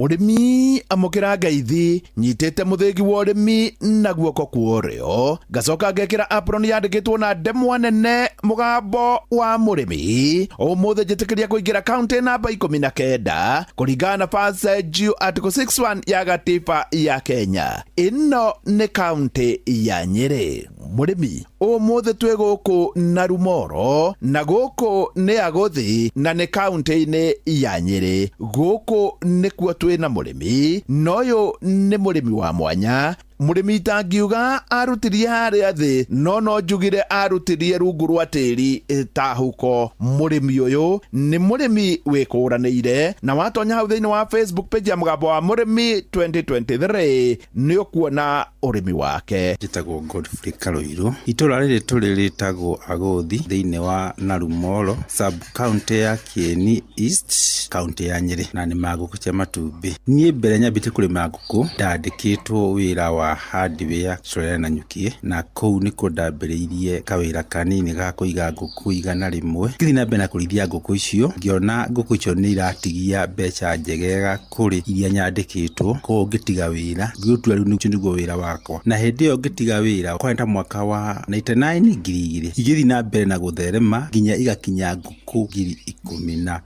Mũrĩmi amũkĩra ngeithi nyitĩte mũthĩgi wa ũrĩmi na guoko kuorio ngacoka ngekĩra apron yandĩkĩtwo na ndemwa nene mũgambo wa mũrĩmi ũmũthĩ njĩtĩkĩria kũingĩra kaunti namba 19 kũringana na Passenger Article 61 ya gatiba ya Kenya ĩno nĩ kaunti ya Nyĩrĩ mũrĩmi ũmũthĩ twĩ gũkũ na Rumoro na gũkũ nĩ Agũthi na nĩ kaunti-inĩ ya Nyĩrĩ gũkũ nĩkuo twĩ na mũrĩmi noyo nĩ mũrĩmi wa mwanya mũrĩmi tangiuga arutirie harĩa thĩ no njugire arutirie rungu rwa tĩri ta huko mũrĩmi ũyũ nĩ mũrĩmi wĩkũranĩire na watonya hau thĩinĩ wa Facebook page ya Mugambo wa Mũrĩmi 2023 nĩ ũkuona ũrĩmi wake njĩtagwo Godfrey Karoiro itũra rĩrĩ tũrĩ rĩtagwo Agũthi thĩinĩ wa Narumoro sub county ya Kieni East county ya Nyĩrĩ na nĩ magũkũ cia matumbĩ niĩ mbere nyambĩte kũrĩma ngũkũ ndandĩkĩtwo wĩra wa hardware Soraya na Nyukie na kũu nĩ kũndambĩrĩirie kawĩra kanini ga kũiga ngũkũ igana rĩmwe ngĩthiĩ na mbere na kũrĩithia ngũkũ icio ngĩona ngũkũ icio nĩ iratigia mbeca njegega kũrĩ iria nyandĩkĩtwo koguo ngĩtiga wĩra ngĩũtua rĩu nĩguo wĩra wakwa na hĩndĩ ĩyo ngĩtiga wĩra kwenda mwaka wa 99 igĩthiĩ na mbere na gũtherema nginya igakinya ngũkũ 13,000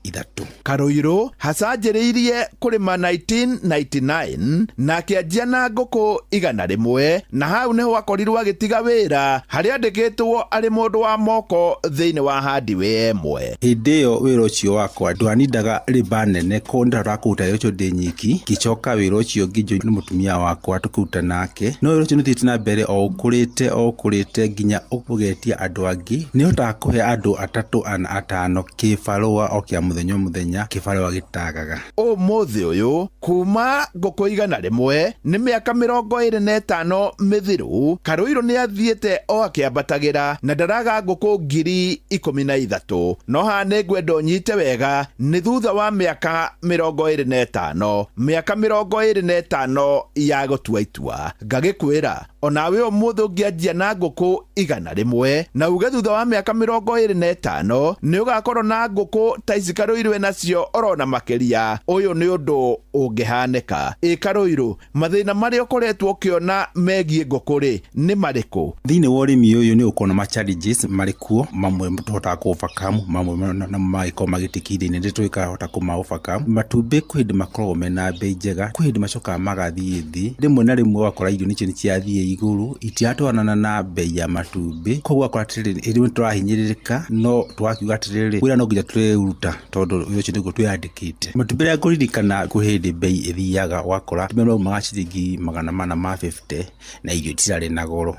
Karoiro hacanjĩrĩirie kũrĩma 1999 na akĩanjia na ngũkũ igana 100 na hau niho akorirwo agitiga wira haria andikitwo ari mundu wa moko thiini wa hardware emwe. Hindi iyo wira ucio wakwa ndwanindaga riba nene ko ndarakuta yo ndi nyiki gicoka wira ucio ngijo ni mutumia wakwa tukuta nake no wira ucio nuthite na mbere o ukurite nginya ugetia andu angi ni hotaga kuhe andu 3 ana 5 kibarua o kia muthenya kibarua gitagaga umuthi uyu kuma nguku 100 ni miaka 25 mithiru Karuiro ni athiete o akiambatagira na ndaraga nguku 13,000 no ha ni ngwenda nyite wega ni thutha wa miaka 25 ya gutua itua ngagikwira onawe umuthi ungianjia na nguku 100 na uge thutha wa miaka 25 ni ugakorwo na nguku ta ici Karuiro nacio orona makiria uyu ni undu ungihaneka Karuiro mathina mari ukoretwo ukiona megie nguku ri ni mariku thiini wa urimi uyu ni ukona ma challenges marikuo mamwe mutota ku overcome mamwe na maiko magitikiri ni nditwika hota ku ma overcome matumbi kwindi makorwo mena bei njega kwindi macoka magathie thi rimwe na rimwe wakora irio nicio ciathie iguru itiatwanana na bei ya matumbi koguo akora tiriri iri turahinyiririka no twakiuga tiriri wira no nginya tureruta tondu ucio niguo twiyandikite matumbi ya kuririkana kuhindi bei ithiaga wakora tumero magaciringi 450 na irio tirari na goro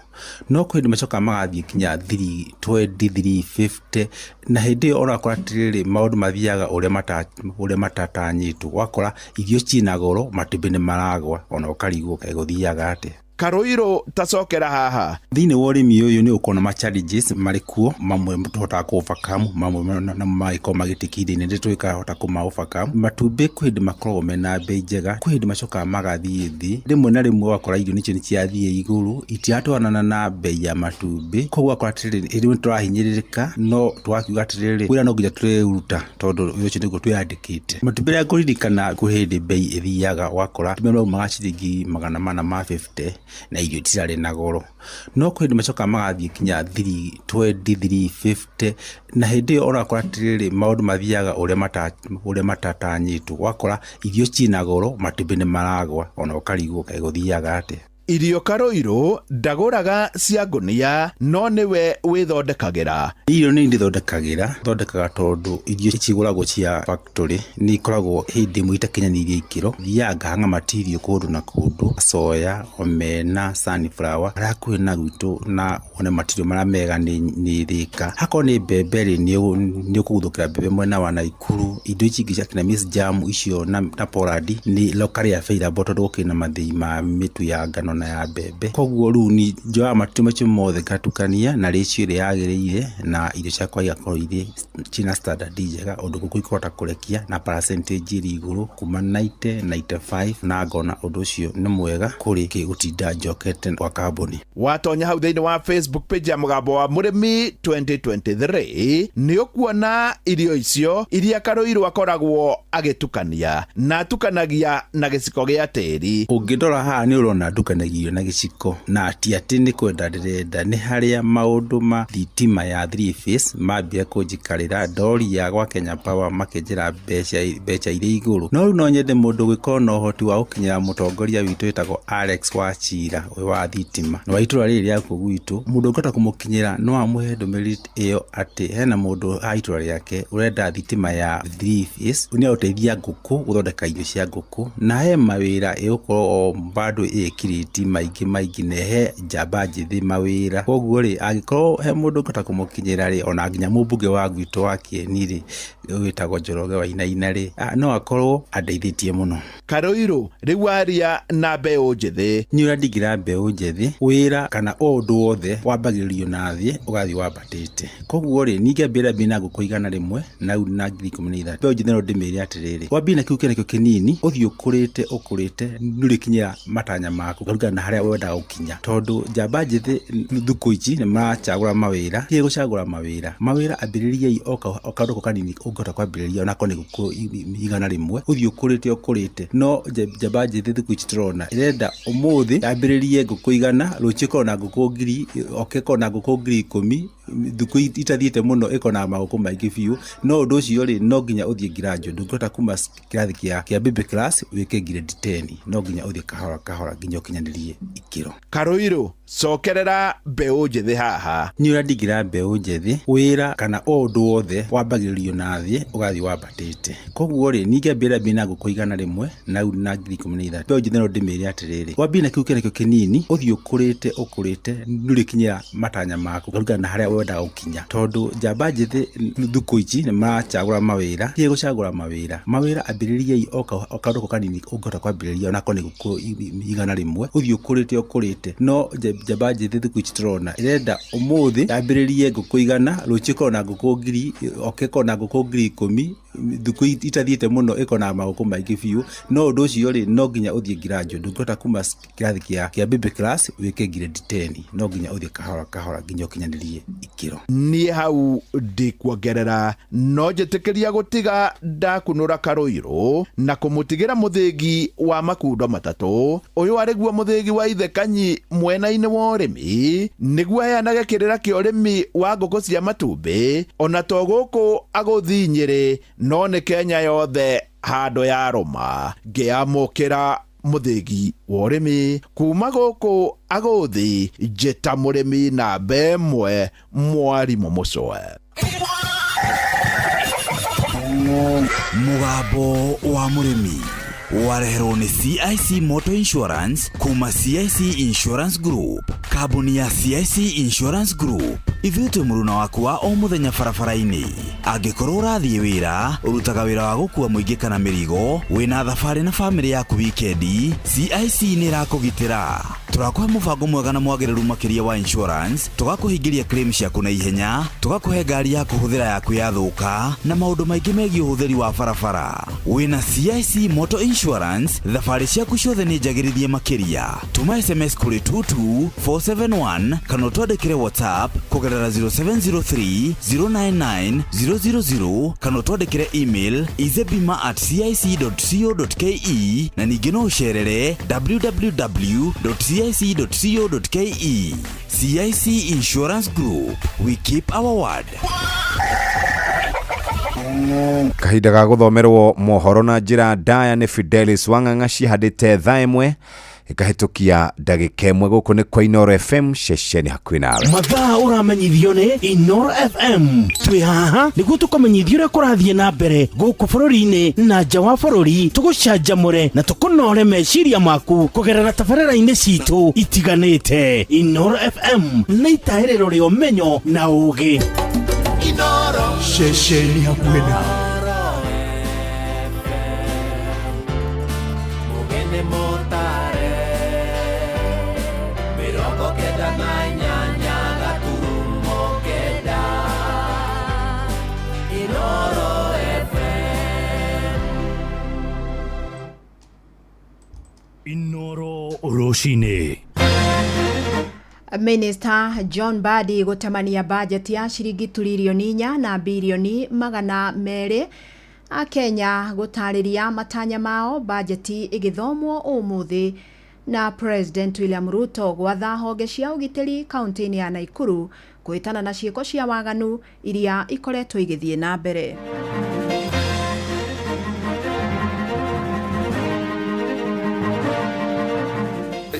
no kwindi macoka magathie kinya 320-350 na hindi orakora tiriri maundu mathiaga uria matatanyitwo wakora irio cina goro matumbi ni maragwa ona ukarigwo kaiguthiaga ate Karuiro tacokera haha thiini wa urimi uyu ni ukona ma challenges marikuo mamwe mutota ku overcome mamwe na maiko magitikiri ni nditwika hota ku ma overcome matumbi kwindi makorwo mena bei njega kwindi macoka magathie thi rimwe na rimwe wakora irio nicio ciathie iguru itiatwanana na bei ya matumbi koguo akora tiriri iri turahinyiririka no twakiuga tiriri wira no nginya tureruta tondu ucio niguo twiyandikite matumbi ya kuririkana kuhindi bei ithiaga wakora tumero magaciringi 450 na irio tirari na goro no kwindi macoka magathie kinya 320-350 na hindi orakora tiriri maundu mathiaga uria matatanyitwo wakora irio cina goro matumbi ni maragwa ona ukarigwo kaiguthiaga ate irio Karuiro ndaguraga cia ngunia no niwe withondekagira irio ni ndithondekagira tondu irio ciguragwo cia factory ni ikoragwo hindi muita kinyanirie ikiro thianga hanga material kundu na kundu soya omena sunflower arakuhe na gwitu na one material mara mega ni thika hako ni mbemberi ni ukuguthukira mbembe mwena wa Naikuru indo ici nginya kina Miss Jam icio na Poland ni locally available tondu kina mathii ma mitu ya ngano na ya mbembe koguo ru ni njoa matuma macio mothe katukania na ratio ire yagiriire na irio ciakwa igakorwo iri China standard njega undu guku ikota kurekia na percentage iri iguru kuma 90-95 na ngona undu ucio ni mwega kuri kigutinda njokete kwa kambuni watonya hau thiini wa Facebook page ya Mugambo wa Murimi 2023 ni ukuona irio icio iria Karuiro akoragwo agitukania na atukanagia na giciko gia tiri ungindora haha ni urona ndukanagia na giciko na ti ati ni kwenda ndirenda ni haria maundu ma thitima ya 3 phase mambia kunjikarira ndori ya gwa Kenya Power makenjira becha ire iguru no no nyende mundu gwikona uhoti wa ukinyira mutongoria witu witagwo Alex Wachira we wa thitima no waitura riri ya kugwitu mundu ngota kumukinyira no amuhe ndumiriri iyo ati hena mundu aitura yake urenda thitima ya 3 phase unia uteithia nguku guthondeka irio cia nguku na he mawira igukorwo bado ikiriti maigi nehe njamba njithi mawira koguo ri agikorwo he mundu ngota kumukinyira ri ona nginya mubunge wa gwitu wa Kieni ri witagwo Njoroge wa Inaina ri no akorwo andeithitie muno Karuiro riu aria na mbeu njithi ni urandigira mbeu njithi wira kana undu wothe wambagiririo na thie ugathi wambatite koguo ri ningembira bina gukuigana rimwe na na 2013 mbeu njithi no ndimiri atiriri wambina kiu kene kinini uthio ukurite nurikinyira matanya maku garuga na haria wenda gukinya tondu njamba njithi thuku ici ni marachagura mawira ye gucagura mawira ambiririe okandu kanini ungota kwambiriria ona kone guku igana rimwe uthio ukurite no njamba njithi thuku ici turona irenda umuthi ambiririe guku igana ruchiko na guku ngiri okeko na guku ngiri 10 thuku itathiete muno ikona maguku maingi biu no undu ucio ri no nginya uthie graduate ndungota kuma kirathi kia baby class wike grade 10 no nginya uthie kahora nginya ukinyanirie ikiro. Karuiro cokerera mbeu njethi haha. Ni urandigira mbeu njethi wira kana undu wothe wambagiririo na thie ugathi wambatite koguo ri ninge mbira bina gukuigana rimwe na 2013 mbeu njethi no ndimiri atiriri wambina kiu kene kinini uthie ukurite nurikinyira matanya maku garuga na haria wenda gukinya tondu njamba njethi thuku ici ni marachagura mawira ye gucagura mawira ambiririe okaruko kanini ungota kwambiriria ona kone gukuigana rimwe uthie ukurite no njamba njethi thuku ici turona irenda umuthi ambiririe gukuigana ruchiko na gukungiri okeko na gukungiri 10 thuku itathiete muno ikona maguku maingi biu no undu ucio ri no nginya uthie graduate ndungota kuma kirathi kia baby class wike grade 10 no nginya uthie kahora nginya ukinyanirie ikiro. Nie hau ndikuongerera no njitikiria gutiga ndakunura Karuiro na kumutigira muthingi wa makundo matatu uyu ariguo muthingi wa ithe Kanyi mwena-ini wa urimi niguo heanage kirira kia urimi wa nguku cia matumbi ona to guku aguthi Nyeri no ni Kenya yothe hando ya roma ngiamukira muthingi wa urimi kuma guku aguthi njita murimi na bemwe Mwarimu Mucoe. Mugambo wa murimi wareherwo ni CIC Motor Insurance kuma CIC Insurance Group. Kabuni ya CIC Insurance Group ithuite muruna waku wa o muthenya barabara-ini angikorwo urathie wira urutaga wira wa gukua muingi kana mirigo wina thabari na family yaku wikendi CIC ni rakugitira. Turakwa mubango mwega na mwagiriru makiria wa insurance tugakuhingiria claim ciaku na ihenya tugakuhe ngari ya kuhuthira yaku yathuka na maundu maingi megie uhuthiri wa barabara. Wina CIC Motor Insurance thabari ciaku ciothe ni njagirithie makiria. Tuma SMS kuri 22471 kana twandikire WhatsApp kugerera 0703 099 000 kana twandikire email izebima@cic.co.ke na ningi no ucerere www.cic.co.ke. CIC Insurance Group, we keep our word. Kahinda ga guthomerwo mohoro na njira ndaya ni Fidelis Wang'ang'a cihandite thaa imwe ikahitukia ndagika imwe guku ni kwa Inoro FM ceceni hakuhi nawe. Mathaa uramenyithio ni Inoro FM twi haha niguo tukomenyithio uria kurathie na mbere guku bururi-ini na nja wa bururi tugucanjamure na tukunore meciria maku kugerera tabarĩra-inĩ citu itiganite. Inoro FM na itaĩrĩro rĩa ũmenyo na ũũgĩ. Inoro ceceni hakuhi nawe. Inoro Roshine. Minister John Mbadi gutamania budget ya ciringi trilioni 4 na bilioni 200 a Kenya gutariria matanya mao budget igithomwo umuthi na President William Ruto gwatha honge cia ugitiri kaunti-ini ya Naikuru kuitana na ciiko cia waganu iria ikoretwo igithie na mbere.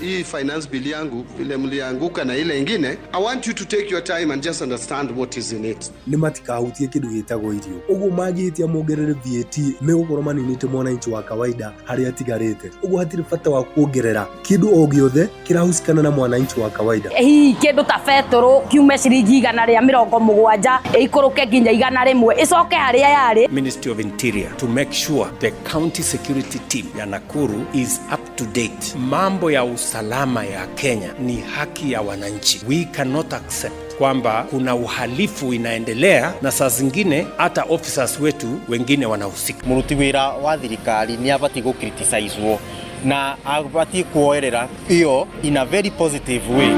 Hii finance bill yangu vile mlianguka na ile ingine, I want you to take your time and just understand what is in it. Ni matikahutie kindu gitagwo irio uguo magitia mongerere VAT megukoro maninite mwananchi wa kawaida haria tigarite uguo hatiri bata wa kuongerera kindu o giothe kirahusikana na mwananchi wa kawaida. Hii kindu ta betoro kiume ciringi 170 ikuruke nginya 100 icoke haria yari. Ministry of Interior to make sure the county security team ya Nakuru is up to date. Mambo ya usalama ya Kenya ni haki ya wananchi. We cannot accept kwamba kuna uhalifu inaendelea na saa zingine hata officers wetu wengine wanahusika. Muruti wira wa thirikari ni abati go criticizewo na abati kuoerera hiyo in a very positive way.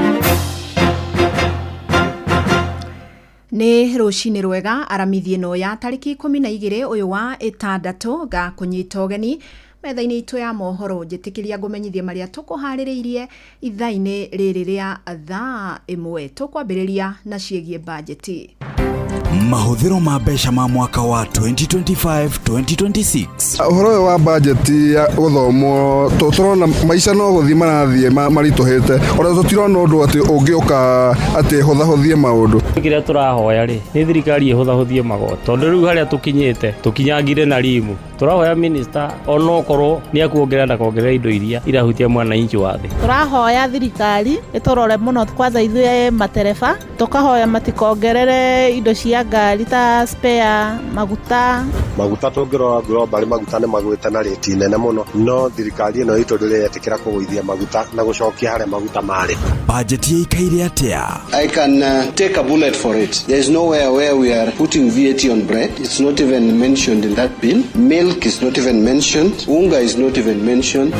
Ni rucini rwega aramithie no ya tariki 12 uyu wa 6 ga kunyita ugeni metha-inĩ itũ ya mohoro njĩtĩkĩria ngũmenyithie marĩa tũkũharĩrĩirie ithaa-inĩ rĩrĩ rĩa thaa 1. Tũkwambĩrĩria na ciĩgiĩ bajeti. Mahũthĩro ma mbeca ma mwaka wa 2025-2026. Ũhoro ũyũ wa bajeti ya gũthomwo tũrona maica no gũthiĩ marathiĩ maritũhĩte. Ona tũtirona ũndũ atĩ ũngĩũka atĩ hũthahũthie maũndũ. Kĩrĩa tũrahoya rĩ nĩ thirikari ĩhũthahũthie magoto. Tondũ rĩu harĩa tũkinyĩte tũkinyangire na rimu. Tũrahoya minister onokorwo nĩ akuongerera na kuongerera indo iria irahutia mwananchi wa thĩ. Tũrahoya thirikari ĩtũrore mũno kwanza ithuĩ matereba, tũkahoya matikongerere indo cia ngari ta spare maguta tũngĩrora global maguta nĩ magwĩte na rate nene mũno, no thirikari ĩno itũ ndĩretĩkĩra kũgũithia maguta na gũcokia harĩa maguta marĩ. Bajeti ĩikaire atĩa? I can take a bullet for it. There is nowhere where we are putting VAT on bread. It's not even mentioned in that bill. Milk is not even mentioned. Unga is not even mentioned.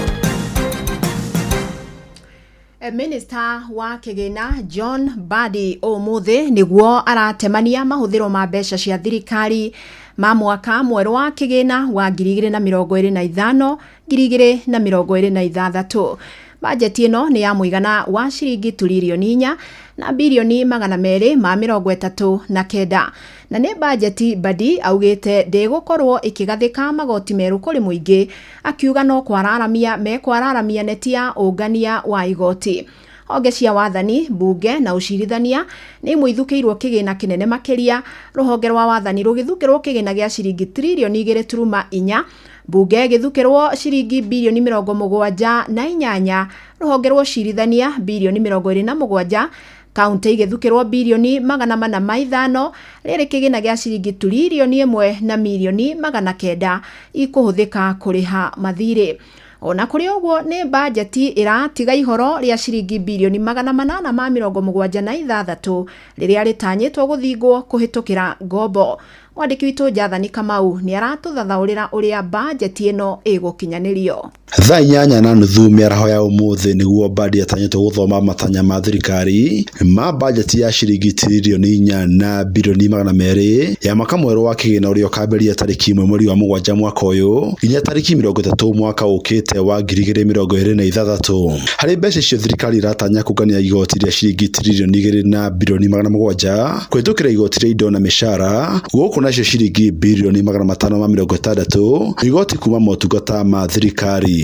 Minister wa Kigina John Mbadi ũmũthĩ nĩguo aratemania mahũthĩro ma mbeca cia thirikari ma mwaka mwerũ wa kĩgĩna wa 2025 2026. Bajeti ĩno nĩ ya mũigana wa ciringi tirilioni 4 na bilioni 239 na nĩ bajeti Mbadi augĩte ndĩgũkorwo ĩkĩgathĩka magoti merũ kũrĩ mũingĩ, akiuga no kwararamia neti ya ũngania wa igoti. Honge cia wathani, bunge na ucirithania nĩ mũithukĩirwo kĩgĩna kĩnene makĩria, rũhonge rwa wathani rũgĩthukĩrwo kĩgĩna gĩa ciringi tirilioni 2.4, bunge gĩthukĩrwo ciringi bilioni 78, rũhonge rwa ucirithania bilioni 27, kaunti igĩthukĩrwo bilioni 405, rĩrĩ kĩgĩna gĩa ciringi tirilioni 1 na milioni 900 ikũhũthĩka kũrĩha mathirĩ. Ona kũrĩ ũguo nĩ bajeti ĩratiga ihoro rĩa ciringi bilioni 876 rĩrĩa rĩtanyĩtwo gũthingwo kũhĩtũkĩra ngombo. Mwandĩki witũ Jathani Kamau nĩ aratũthathaũrĩra ũrĩa bajeti ĩno ĩgũkinyanĩrio. Thaa 8:30 mĩaraho ya ũmũthĩ nĩguo Mbadi atanyĩtwo gũthoma matanya ma thirikari ma bajeti ya ciringi tirilioni 4 na bilioni 200 ya mwaka mwerũ wa kĩgĩna ũrĩa ũkambĩrĩria tarĩki 1 mweri wa 7 mwaka ũyũ nginya tarĩki 30 mwaka ũkĩte wa 2026. Harĩ mbeca icio thirikari iratanya kũngania igoti rĩa ciringi tirilioni 2 na bilioni 700 kũhĩtũkĩra igoti rĩa indo na mĩcara, gũkũ nacio ciringi bilioni 560 igoti kuma motungata ma thirikari.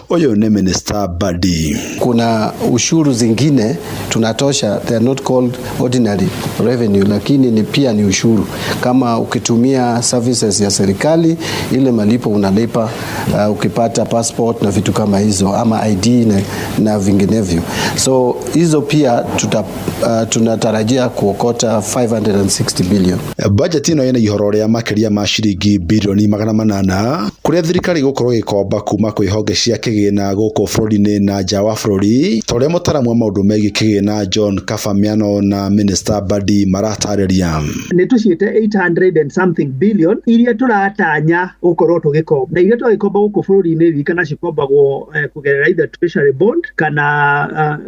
Oyo ni Minister Mbadi. Kuna ushuru zingine tunatosha, they are not called ordinary revenue, lakini ni pia ni ushuru. Kama ukitumia services ya serikali, ile malipo unalipa ukipata passport na vitu kama hizo ama ID na vinginevyo. So hizo pia tunatarajia kuokota 560 billion. Budget ino yana ihoro rĩa makĩria ma ciringi bilioni 800 kũrĩa thirikari gũkorwo gĩkomba kuma kwĩ honge cia kĩgĩna gũkũ bũrũri-inĩ na nja wa bũrũri, torĩa mũtaramu wa maũndũ megiĩ kĩgĩna John Kafamiano na Minister Mbadi maratarĩria. Nĩ tũciĩte 800 and something billion iria tũratanya gũkorwo tũgĩkomba, na iria tũgĩkomba gũkũ bũrũri-inĩ wika na cikombagwo kũgerera either treasury bond kana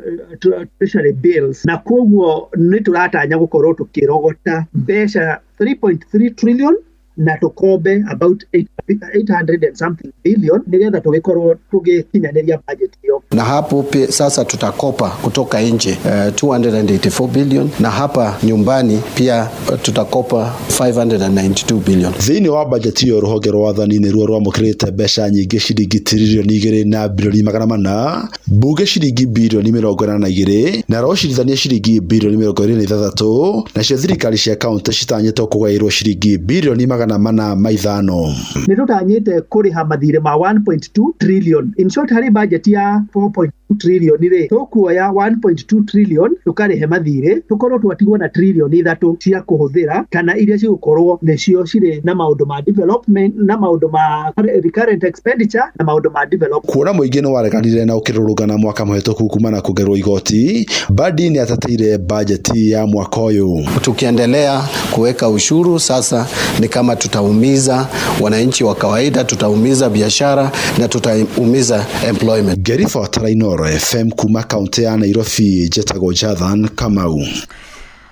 treasury bills, na kwoguo nĩ tũratanya gũkorwo tũkĩrogota mbeca 3.3 trillion na tukombe about 800 and something billion nigetha tugikorwo tugikinyanĩria budget hiyo. Na hapo sasa tutakopa kutoka nje 284 billion na hapa nyumbani pia tutakopa 592 billion. Thĩinĩ wa budget hiyo rũhonge rwa wathani nĩ ruo rwamũkĩrĩte mbeca nyingĩ ciringi tirilioni 2 na bilioni 400, bunge ciringi bilioni 42 na rũcirithania ciringi bilioni 26, nacio thirikari cia kaunti citanyĩtwo kũgaĩrwo ciringi bilioni 405. Nĩ tũtanyĩte kũrĩha mathirĩ ma 1.2 trillion. In short, harĩ budget ya 4.2 trillion rĩ tũkuoya 1.2 trillion tũkarĩhe mathirĩ, tũkorwo twatigwo na trillion 3 cia kũhũthĩra kana iria cigũkorwo nĩcio cirĩ na maũndũ ma development na maũndũ ma recurrent expenditure na maũndũ ma development. Kuona mũingĩ nĩ wareganire na ũkĩrũrũngana mwaka mũhetũku kuma na kũgerwo igoti, Mbadi nĩ atateire budget ya mwaka ũyũ. Tukiendelea kuweka ushuru sasa ni kama tutaumiza wananchi wa kawaida, tutaumiza biashara na tutaumiza employment. Gerifa Tarainoro FM kuma kaunti ya Nairobi, Jetago Jathan Kamau.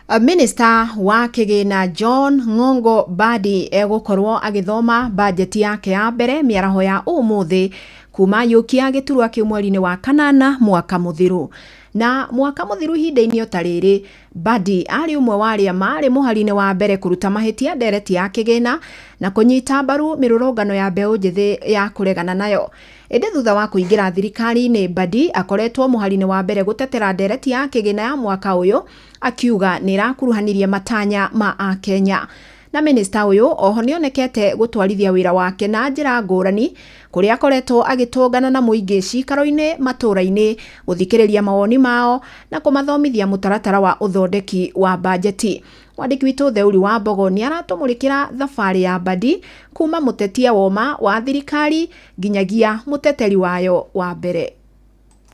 Minister wa Kigina John Ng'ongo Mbadi egukorwo agithoma bajeti yake ya mbere miaraho ya umuthi kuma yukia giturwa kiumweri-ini wa kanana mwaka muthiru. Na mwaka muthiru hinda-ini otariri Mbadi ari umwe wa aria mari muhari-ini wa mbere kuruta mahitia ndereti ya Kigina na kunyita mbaru mirurungano ya mbeu njithi ya kuregana nayo. Indi thutha wa kuingira thirikari-ini Mbadi akoretwo muhari-ini wa mbere gutetera ndereti ya Kigina ya mwaka uyu akiuga nirakuruhanirie matanya ma Akenya. Na minister uyu oho nionekete gutwarithia wira wake na njira ngurani kuria akoretwo agitungana na muingi cikaro-ini matura-ini guthikiriria mawoni mao na kumathomithia mutaratara wa uthondeki wa bajeti. Mwandiki witu Theuri wa Mbogo ni aratumurikira thabari ya Mbadi kuma mutetia woma wa thirikari nginyagia muteteri wayo wa mbere.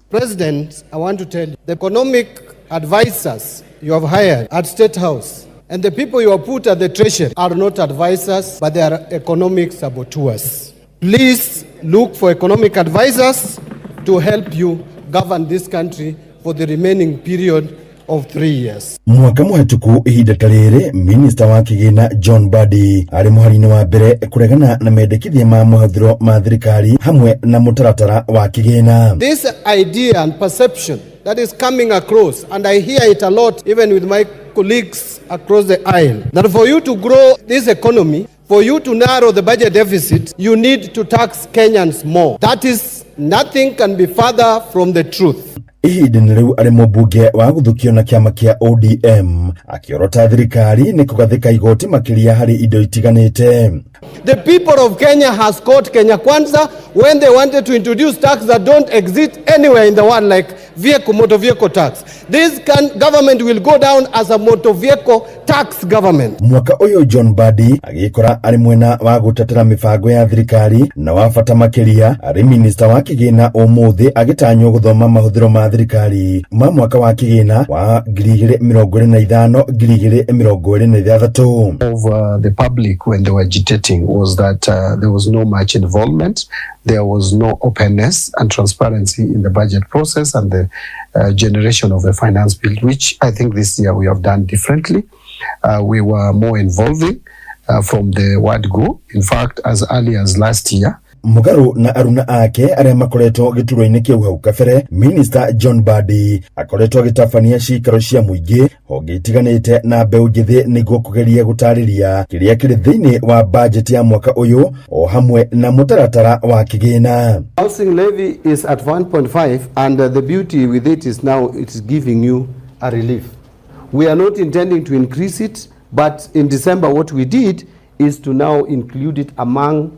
President, I want to tell you, the economic advisors you have hired at State House and the people you have put at the Treasury are not advisors, but they are economic saboteurs. Please look for economic advisors to help you govern this country for the remaining period of 3 years. Mwaka muhatuku ihinda tariri Minister wa Kigina John Mbadi ari muhari-ini wa mbere kuregana na mendekithia ma muhathiro ma thirikari hamwe na mutaratara wa Kigina. This idea and perception that is coming across, and I hear it a lot even with my colleagues across the aisle, that for you to grow this economy, for you to narrow the budget deficit, you need to tax Kenyans more. That is, nothing can be further from the truth. Ihinda-ini riu ari mubunge wa guthukio na kiama kia ODM akiorota thirikari ni kugathika igoti makiria hari indo itiganite. The people of Kenya has caught Kenya Kwanza when they wanted to introduce tax that don't exist anywhere in the world, like motor vehicle tax. This government will go down as a motor vehicle tax government. Mwaka uyu John Mbadi agikora ari mwena wa gutetera mibango ya thirikari na wafata makiria ari minister wa Kigina umuthi agitanywo guthoma mahuthiro ma thirikari ma mwaka wa Kigina wa 2025-2026. Of the public when they were agitating was that there was no much involvement, there was no openness and transparency in the budget process and the generation of the finance bill, which I think this year we have done differently. We were more involving from the word go. In fact, as early as last year, mugaru na aruna ake aria makoretwo gituro-ini kiu hau kabere, Minister John Mbadi akoretwo agitafania cikaro cia muingi honge itiganite na mbeu njithi niguo kugeria gutariria kiria kiri thiini wa budget ya mwaka uyu o hamwe na mutaratara wa Kigina. housing levy is at 1.5 and the beauty with it is now it is giving you a relief. We are not intending to increase it, but in December what we did is to now include it among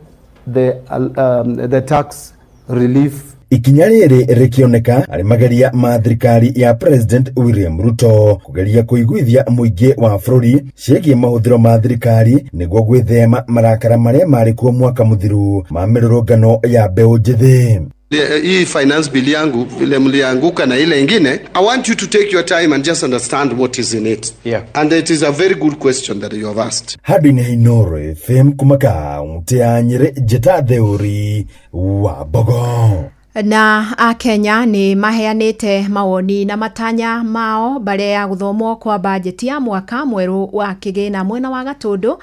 the tax relief. Ikinya riri rikioneka ari mageria ma thirikari ya President William Ruto kugeria kuiguithia muingi wa bururi ciĩgiĩ mahuthiro ma thirikari niguo gwithema marakara maria mari kuo mwaka muthiru ma mirurungano ya mbeu njithi. Hii finance bill yangu vile mlianguka na ile ingine, I want you to take your time and just understand what is in it. Yeah. And it is a very good question that you have asked. Hadine Hinoro FM kumaka umutea Nyeri Jeta Theuri wa Mbogo. Na Akenya ni maheanite mawoni na matanya mao bare ya guthomwo kwa bajeti ya mwaka mweru wa Kigina mwena wa Gatundu.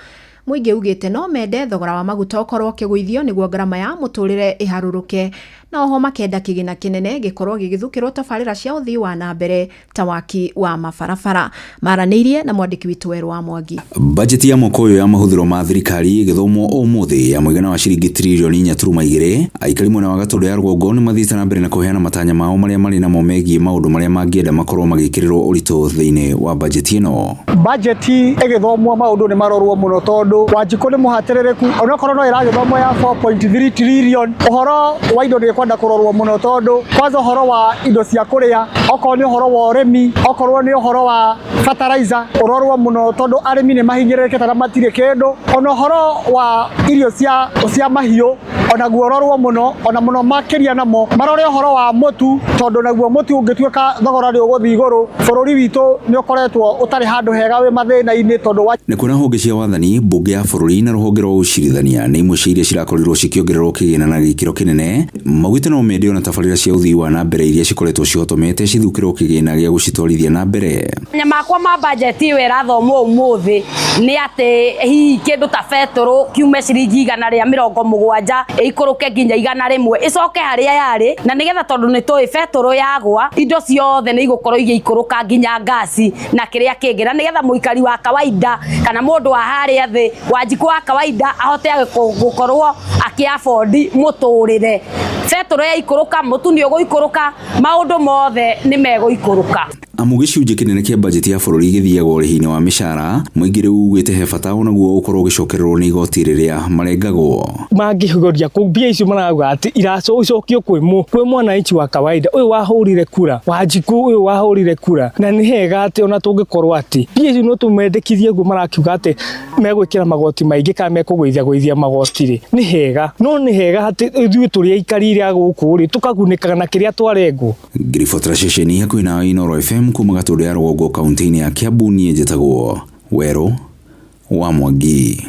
Muingi ugite no mende thogora wa maguta ukorwo kiguithio niguo ngarama ya muturire iharuruke na oho makenda Kigina kinene gikorwo gigithukirwo tabarira cia uthii wa na mbere ta waki wa mabarabara. Maranirie na mwandiki witu Weru wa Mwangi. Bajeti ya mwaka uyu ya mahuthiro ma thirikari igithomwo umuthi ya muigana wa ciringi trilioni 4.2. Aikari mwena wa Gatundu ya rũgongo ni mathiĩte na mbere na kuheana matanya mao maria mari na megiĩ maundu maria mangienda makorwo magikirirwo ũritũ thiini wa bajeti ino. Bajeti igithomwo maundu ni marorwo muno tondu Wanjiku ni muhatirireku onakorwo no iragithomwo ya 4.3 trillion. Uhoro wa indo ni kwenda kurorwo muno tondu kwanza uhoro wa indo cia kuria, okorwo ni uhoro wa urimi, okorwo ni uhoro wa fertilizer urorwo muno tondu arimi ni mahinyĩrĩrĩkĩte na matirĩ kĩndũ. Ona uhoro wa irio cia mahiũ ona guo rorwo muno ona muno makiria namo marore horo wa mutu tondu naguo mutu ungituika thogora ri uguthi iguru bururi witu ni ukoretwo utari handu hega wi mathina-ini tondu wa ni kuna honge cia wathani mbunge ya bururi na ruhonge rwa ucirithania ni imwe cia iria cirakorirwo cikiongererwo kigina na gikiro kinene maugite no mendio na tabarira cia uthii wa na mbere iria cikoretwo cihotomete cithukirwo kigina gia gucitwarithia na mbere nyamakwa ma budget iyo irathomwo umuthi ni ati hihi kindu ta betoro kiume ciringi 170 ikuruke nginya 100 icoke haria yari na nigetha tondu ni toi betoro yagwa indo ciothe ni igukorwo igikuruka nginya gasi na kiria kingi na nigetha muikari wa kawaida kana mundu wa haria thi Wanjiku wa kawaida ahote gukorwo akiafford muturire betoro ya ikuruka mutu ni uguikuruka maundu mothe ni meguikuruka amugicunje kinene kia budget ya bururi githiaga urihini wa mishara muingi riu ugite he bata onaguo ukorwo ugicokererwo ni igoti riria marengagwo mangihugoria kumbia icio marauga ati iracocokio kwi mwananchi wa kawaida uyu wahurire kura Wanjiku uyu wahurire kura na ni hega ati ona tungikorwo ati bia icio no tumendekithie guo marakiuga ati megwikira magoti maingi kana mekugwithia magoti ri ni hega no ni hega ati ithuĩ turi aikarire aguku ri tukagunikaga na kiria twarengwo Grifotra Shesheni hakuina Inoro FM kuma Gatundu ya Rũgongo kaunti-inĩ ya Kiambu niĩ njĩtagwo Werũ wa Mwangi.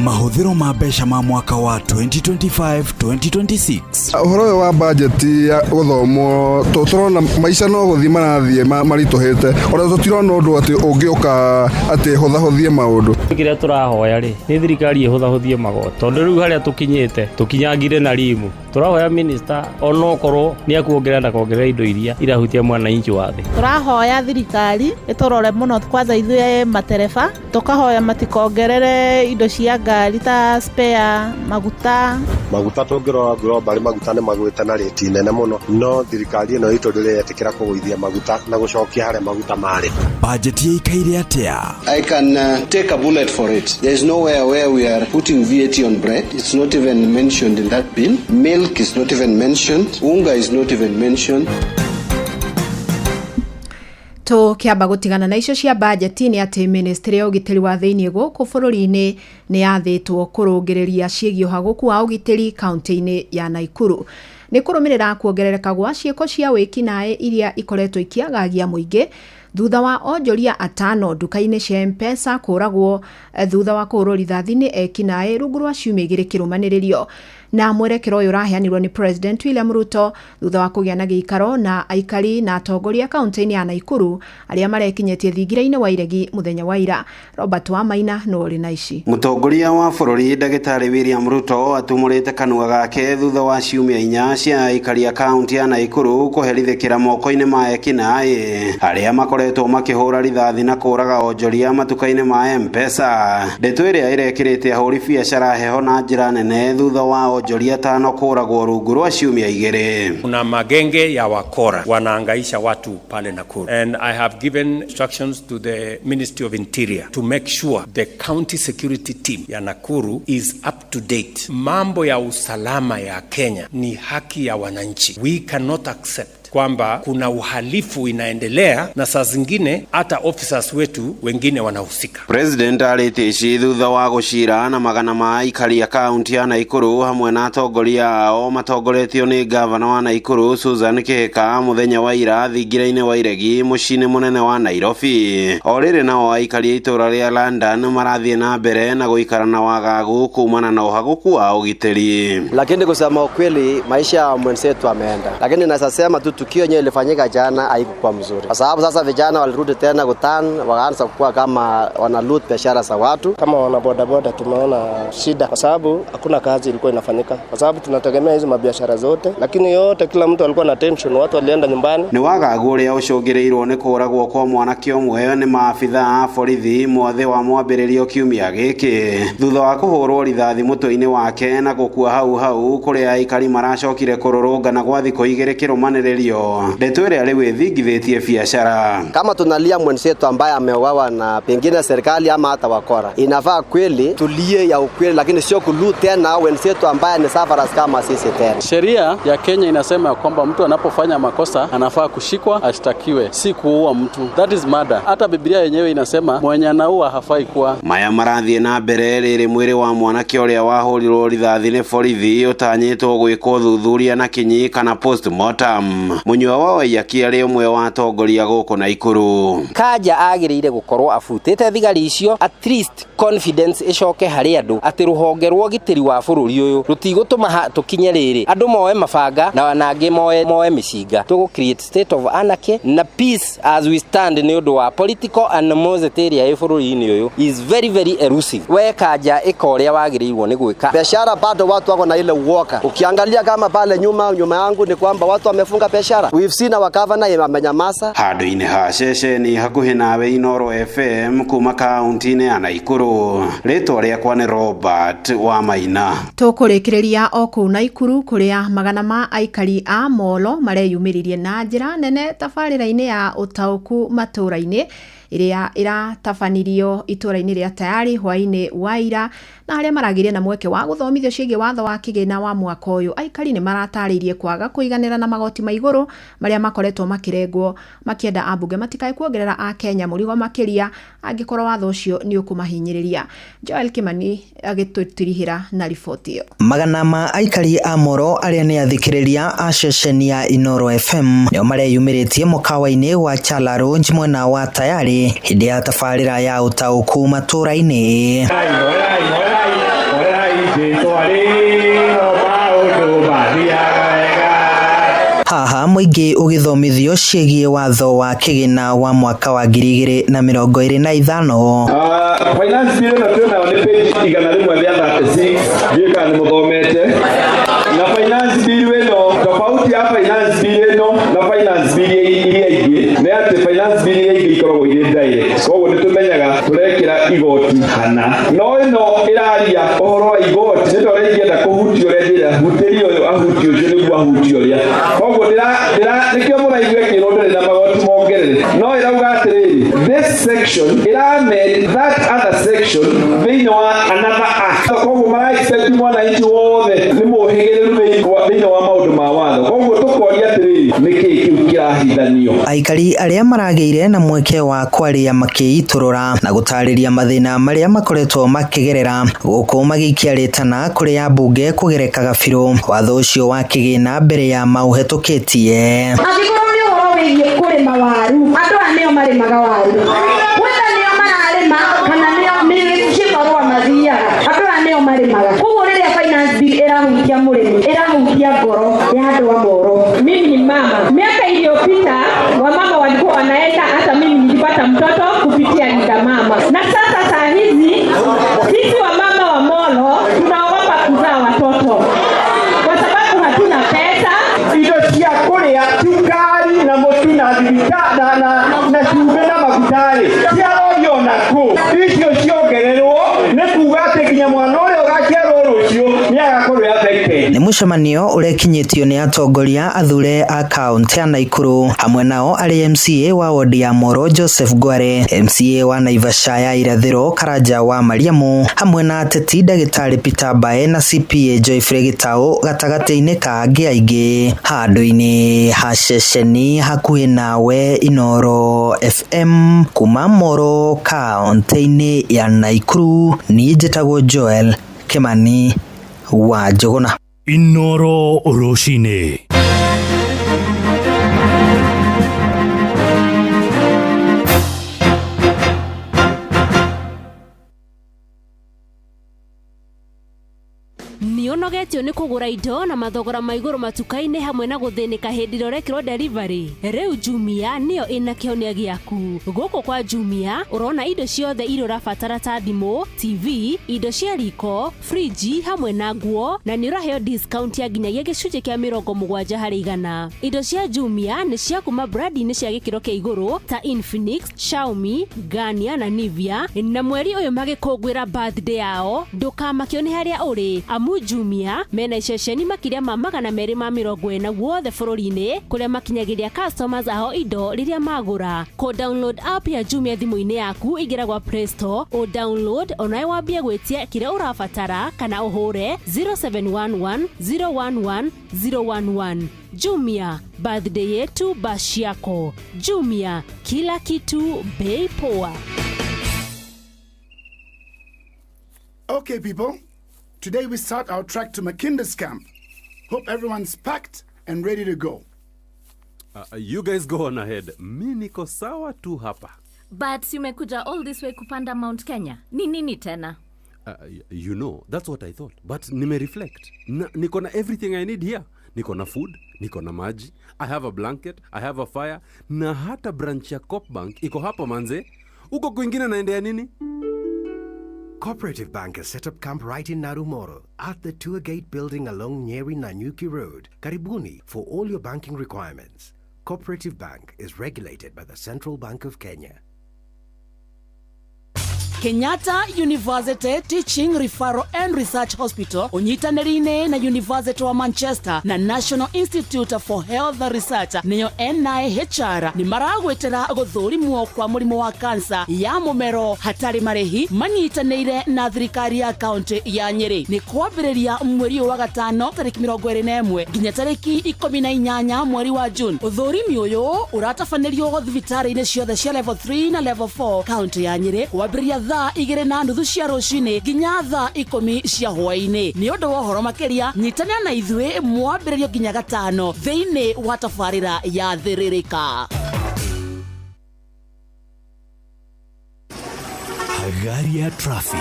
Mahũthĩro ma mbeca ma mwaka wa 2025-2026 uhoro uyu wa budget ya guthomo turona maica no guthii marathie marituhite ora tutirona undu ati ungioka ati huthahuthie maundu kiria turahoya ri ni thirikari ihuthahuthie magoti tondu riu haria tukinyite tukinyangire na rimu turahoya minister onokorwo ni akuongerera na kuongerera indo iria irahutia mwananchi wa thi turahoya thirikari iturore muno kwanza ithuĩ matereba tukahoya matikongerere indo cia ngari ta spare maguta tungirora global maguta ni magwite na rate nene muno no thirikari ino itu ndiretikira kugwithia maguta na gucokia haria maguta mari budget ikaire atia I can take a bullet for it. There is nowhere where we are putting VAT on bread. It's not even mentioned in that bill. Milk is not even mentioned. Unga is not even mentioned. Tukiamba gutigana na icio cia budget ni ati ministry ya ugitiri wa thiini guku bururi-ini ni yathitwo kurungireria ciĩgiĩ ũhagũku wa ugitiri kaunti-ini ya Naikuru ni kurumirira kuongerereka gwa ciĩko cia wĩkinaĩ iria ikoretwo ikiagagia muingi thutha wa onjoria atano nduka-inĩ cia M-Pesa kũragwo thutha wa kũhũrwo rithathi nĩ ekinaĩ rungu rwa ciumia 2 kĩrũmanĩrĩrio na mwerekero ũyũ ũraheanirwo ni President William Ruto thutha wa kũgĩa na gĩikaro na aikari na atongoria kaunti-inĩ ya Naikuru arĩa marekinyĩtie thingira-inĩ wa iregi muthenya wa ira. Robert Wamaina no ri na ici. Mũtongoria wa bũrũri Ndagĩtarĩ William Ruto atumũrĩte kanua gake thutha wa ciumia 4 cia aikari a kaunti ya Naikuru kũherithĩkĩra moko-inĩ ma ekinaĩ arĩa makoretwo makĩhũra rithathi na kũraga onjoria matuka-inĩ ma M-Pesa. Ndeto ĩrĩa ĩrekĩrĩte ahũri biacara heho na njĩra nene thutha wa onjoria tano kũragwo rungu rwa ciumia 2. Kuna magenge ya wakora wanaangaisha watu pale Nakuru, and I have given instructions to the Ministry of Interior to make sure the county security team ya Nakuru is up to date. Mambo ya usalama ya Kenya ni haki ya wananchi. We cannot accept kwamba kuna uhalifu inaendelea na saa zingine hata officers wetu wengine wanahusika. President arĩtĩci thutha wa gũcira na magana ma aikari ya kaunti ya Naikuru hamwe na atongoria ao matongoretio nĩ gavana wa Naikuru Susan Kĩhĩka mũthenya wa ira thingira-inĩ wa iregi mũciĩ mũnene wa Nairobi. O rĩrĩ nao aikari a itũra rĩa London marathiĩ na mbere na gũikara na wagagu kumana na ũhagũku wa ũgitĩri. Lakini kusema ukweli maisha ya mwenzetu ameenda, lakini nasema tu tukio yenyewe ilifanyika jana haikuwa mzuri, kwa sababu sasa vijana walirudi tena kutan wakaanza kuwa kama wanalut biashara za watu. Kama wana bodaboda tumeona shida, kwa sababu hakuna kazi ilikuwa inafanyika, kwa sababu tunategemea hizo mabiashara zote, lakini yote kila mtu alikuwa na tension, watu walienda nyumbani. Ni wagagu ũrĩa ũcũngĩrĩirwo nĩ kũragwo kwa mwanake ũmwe nĩ maabitha a borithi mwathe wa mwambĩrĩrio kiumia gĩkĩ thutha wa kũhũrwo rithathi mũtwe-inĩ wake na gũkua hau kũrĩa aikari maracokire kũrũrũngana gwa thikũ 2 kĩrũmanĩrĩrio cio ndeto ĩrĩa rĩu ĩthingithĩtie biacara. Kama tunalia mwenzetu ambaye ameuawa na pengine serikali ama hata wakora, inafaa kweli tulie ya ukweli, lakini sio kulu tena wenzetu ambaye ni sufferers kama sisi tena. Sheria ya Kenya inasema kwamba mtu anapofanya makosa anafaa kushikwa, ashtakiwe, si kuua mtu. That is murder. Hata Biblia yenyewe inasema mwenye anaua hafai kuwa. Maya marathie na mbere rĩrĩ mwĩrĩ wa mwanake ũrĩa wahũrirwo rithathi nĩ borithi ũtanyĩtwo gwĩkwo ũthuthuria na kinyi kana postmortem. Mũnyua wa Waiyaki arĩ ũmwe wa atongoria gũkũ Naikuru. Kanja agĩrĩire gũkorwo abutĩte thigari icio, at least confidence ĩcoke harĩ andũ atĩ rũhonge rwa ũgitĩri wa bũrũri ũyũ rũtigũtũma tũkinye rĩrĩ andũ moe mabanga na wanangĩ moe mĩcinga. Tũgũ create state of anarchy na peace as we stand nĩ ũndũ wa political animosity ĩrĩa ĩ bũrũri-inĩ ũyũ is very very elusive. We Kanja ĩka ũrĩa wagĩrĩirwo nĩ gwĩka. Biashara bado watu wako na ile uoga. Ukiangalia kama pale nyuma yangu ni kwamba watu wamefunga biashara. We've seen our governor amenyamaza. Handũ-inĩ ha ceceni hakuhĩ nawe Inoro FM kuma kaunti-inĩ ya Naikuru. Rĩtwa rĩakwa nĩ Robert wa Maina. Tũkũrĩkĩrĩria o kũu Naikuru kũrĩa magana ma aikari a Molo mareyumĩririe na njĩra nene tabarĩra-inĩ ya ũtaũku matũũra-inĩ ĩrĩa ĩratabanirio itũũra-inĩ rĩa Tayari hwaĩ-inĩ wa ira, na harĩa maragiria na mweke wa gũthomithio ciĩgiĩ watho wa kĩgĩna wa mwaka ũyũ. Aikari nĩ maratarĩirie kwaga kũiganĩra na magoti ma igũrũ marĩa makoretwo makĩrengwo, makĩenda ambunge matikae kuongerera a Kenya mũrigo makĩria angĩkorwo watho ũcio nĩ ũkũmahinyĩrĩria. Joel Kimani agĩtũtirihĩra na riboti ĩyo. Magana ma aikari a Moro arĩa nĩ athikĩrĩria a ceceni ya Inoro FM nĩo mareyumĩrĩtie mũkawa-inĩ wa Chalaro mwena wa Tayari hĩndĩ ya tabarĩra ya ũtaũku matũũra-inĩ. Haha mũingĩ ũgĩthomithio ciĩgiĩ watho wa kĩgĩna wa mwaka wa 2025. Finance bill na tuona on page igana rimwe rĩa 36 gĩka nĩ mũthomete. Na finance bill weno tofauti ya finance bill eno na finance bill iria ingĩ nĩ atĩ finance bill iria ingĩ ikoragwo irĩ direct. Koguo nĩ tũmenyaga tũrekĩra igoti hana. No ĩno ĩraria ũhoro wa igoti nĩ tondũ ingĩenda kũhutia ũrĩa ndĩra hutĩrio ũyũ ahutia ũcio nĩguo ahutia ũrĩa. Koguo nĩkĩo mũraigua kĩrwo ndĩrĩ na magoti mongerere. No ĩrauga atĩrĩrĩ, this section ĩrameri that other section thĩinĩ wa another act. Koguo mara-expect mwananchi wothe nĩ mũhĩgĩrĩru thĩinĩ wa maũndũ ma watho. Koguo tũkoria atĩrĩrĩ, nĩkĩĩ kĩu kĩrahithanio. Aikari arĩa maragĩire na mweke wa kwaria makĩitũrũra na gũtarĩria mathĩna marĩa makoretwo makĩgerera gũkũ magĩikia rĩtana kũrĩ ambunge kũgerekaga biũ watho ũcio wa kĩgĩna mbere ya maũhetũkĩtie. Angĩkorwo nĩ ũhoro wĩgiĩ kũrĩma waru, andũ aya nĩo marĩmaga waru. Whether nĩo mararĩma kana nĩ kĩbarũa mathiaga, andũ aya nĩo marĩmaga. Koguo rĩrĩa finance bill ĩrahutia mũrĩmi, ĩrahutia ngoro ya andũ a Moro. Mimi ni mama. Miaka iliyopita wamama walikuwa wanaenda, hata mimi nilipata mtoto kupitia Linda Mama. Na sasa saa hizi sisi wamama wa Molo tunaogopa kuzaa watoto kwa sababu hatuna pesa. Indo cia kũrĩa cukari na mũtu na thibitari na cumbĩ na magutari ciarorio nakũ. Icio ciongererwo nĩ kuga atĩ nginya mwana ũrĩa ũgaciarwo rũciũ nĩ agakorwo affected. Nĩ mũcemanio ũrekinyĩtio nĩ atongoria athure a kaunti ya Naikuru, hamwe nao arĩ MCA wa wodi ya Moro Joseph Gware, MCA wa Naivasha ya irathĩro Karanja wa Mariamu, hamwe na ateti Ndagĩtarĩ Peter Mbae na CPA Joyfrey Gitau gatagatĩ-inĩ ka angĩ aingĩ. Handũ-inĩ ha ceceni hakuhĩ nawe Inoro FM kuma Moro kaunti-inĩ ya Naikuru, niĩ njĩtagwo Joel Kimani wa Njũgũna. Inoro rũcinĩ. Nĩũnogetio nĩ kũgũra indo na mathogora ma igũrũ matuka-inĩ hamwe na gũthĩnĩka hĩndĩ ĩrĩa ũrekĩrwo delivery. Rĩu Jumia nĩyo ĩna kĩhonia gĩaku. Gũkũ kwa Jumia ũrona indo ciothe iria ũrabatara ta thimũ, TV, indo cia riko, friji hamwe na nguo, na nĩ ũraheo discount ya nginyagia gĩcunjĩ kĩa 70%. Indo cia Jumia nĩ cia kuma brandi-inĩ cia gĩkĩro kĩa igũrũ ta Infinix, Xiaomi, Garnier na Nivea. Na mweri ũyũ magĩkũngũĩra birthday yao, ndũkamakio nĩ harĩa ũrĩ, amu Jumia Jumia mena iceceni makiria ma 240 wothe bũrũri-inĩ kũrĩa makinyagiria customers ao indo rĩrĩa magũra. Ko download app ya Jumia thimũ-inĩ yaku ingĩra gwa Play Store o download onawe wambie gwĩtia kĩrĩa ũrabatara kana ũhũre 0711 011 011. Jumia, birthday yetu bashi yako. Jumia, kila kitu bei poa. Okay, people. Today we start our trek to Makinda's camp. Hope everyone's packed and ready to go. You guys go on ahead. Mi niko sawa tu hapa. But umekuja all this way kupanda Mount Kenya. Ni nini tena? You know, that's what I thought. But nime-reflect. Niko na everything I need here. Niko na food, niko na maji, I have a blanket, I have a fire, na hata branch ya Coop Bank iko hapa manze. Uko kwingine naendea nini? Cooperative Bank has set up camp right in Narumoro at the tour gate building along Nyeri Nanyuki Road. Karibuni for all your banking requirements. Cooperative Bank is regulated by the Central Bank of Kenya. Kenyatta University Teaching Referral and Research Hospital unyitanĩri-inĩ na University wa Manchester na National Institute for Health Research niyo NIHR ni maragwetera gũthũrimwo kwa mũrimũ wa kansa ya mũmero hatarĩ marĩhi manyitanĩire na thirikari ya kaunti ya Nyeri. Ni kwambĩrĩria mweri wa gatano tarĩki 21 nginya tarĩki 18 mweri wa June. Ũthũrimi ũyũ uratabanĩrio thibitarĩ-inĩ ciothe cia level 3 na level 4 kaunti ya Nyeri kwambĩrĩria thaa 2:30 cia rũcinĩ nginya thaa 10 cia hwaĩ-inĩ. Nĩ ũndũ wa ũhoro makĩria nyitanĩra na ithuĩ mwambĩrĩrio nginya gatano thĩinĩ wa tabarĩra ya Thĩrĩrĩka. Hagari ya traffic.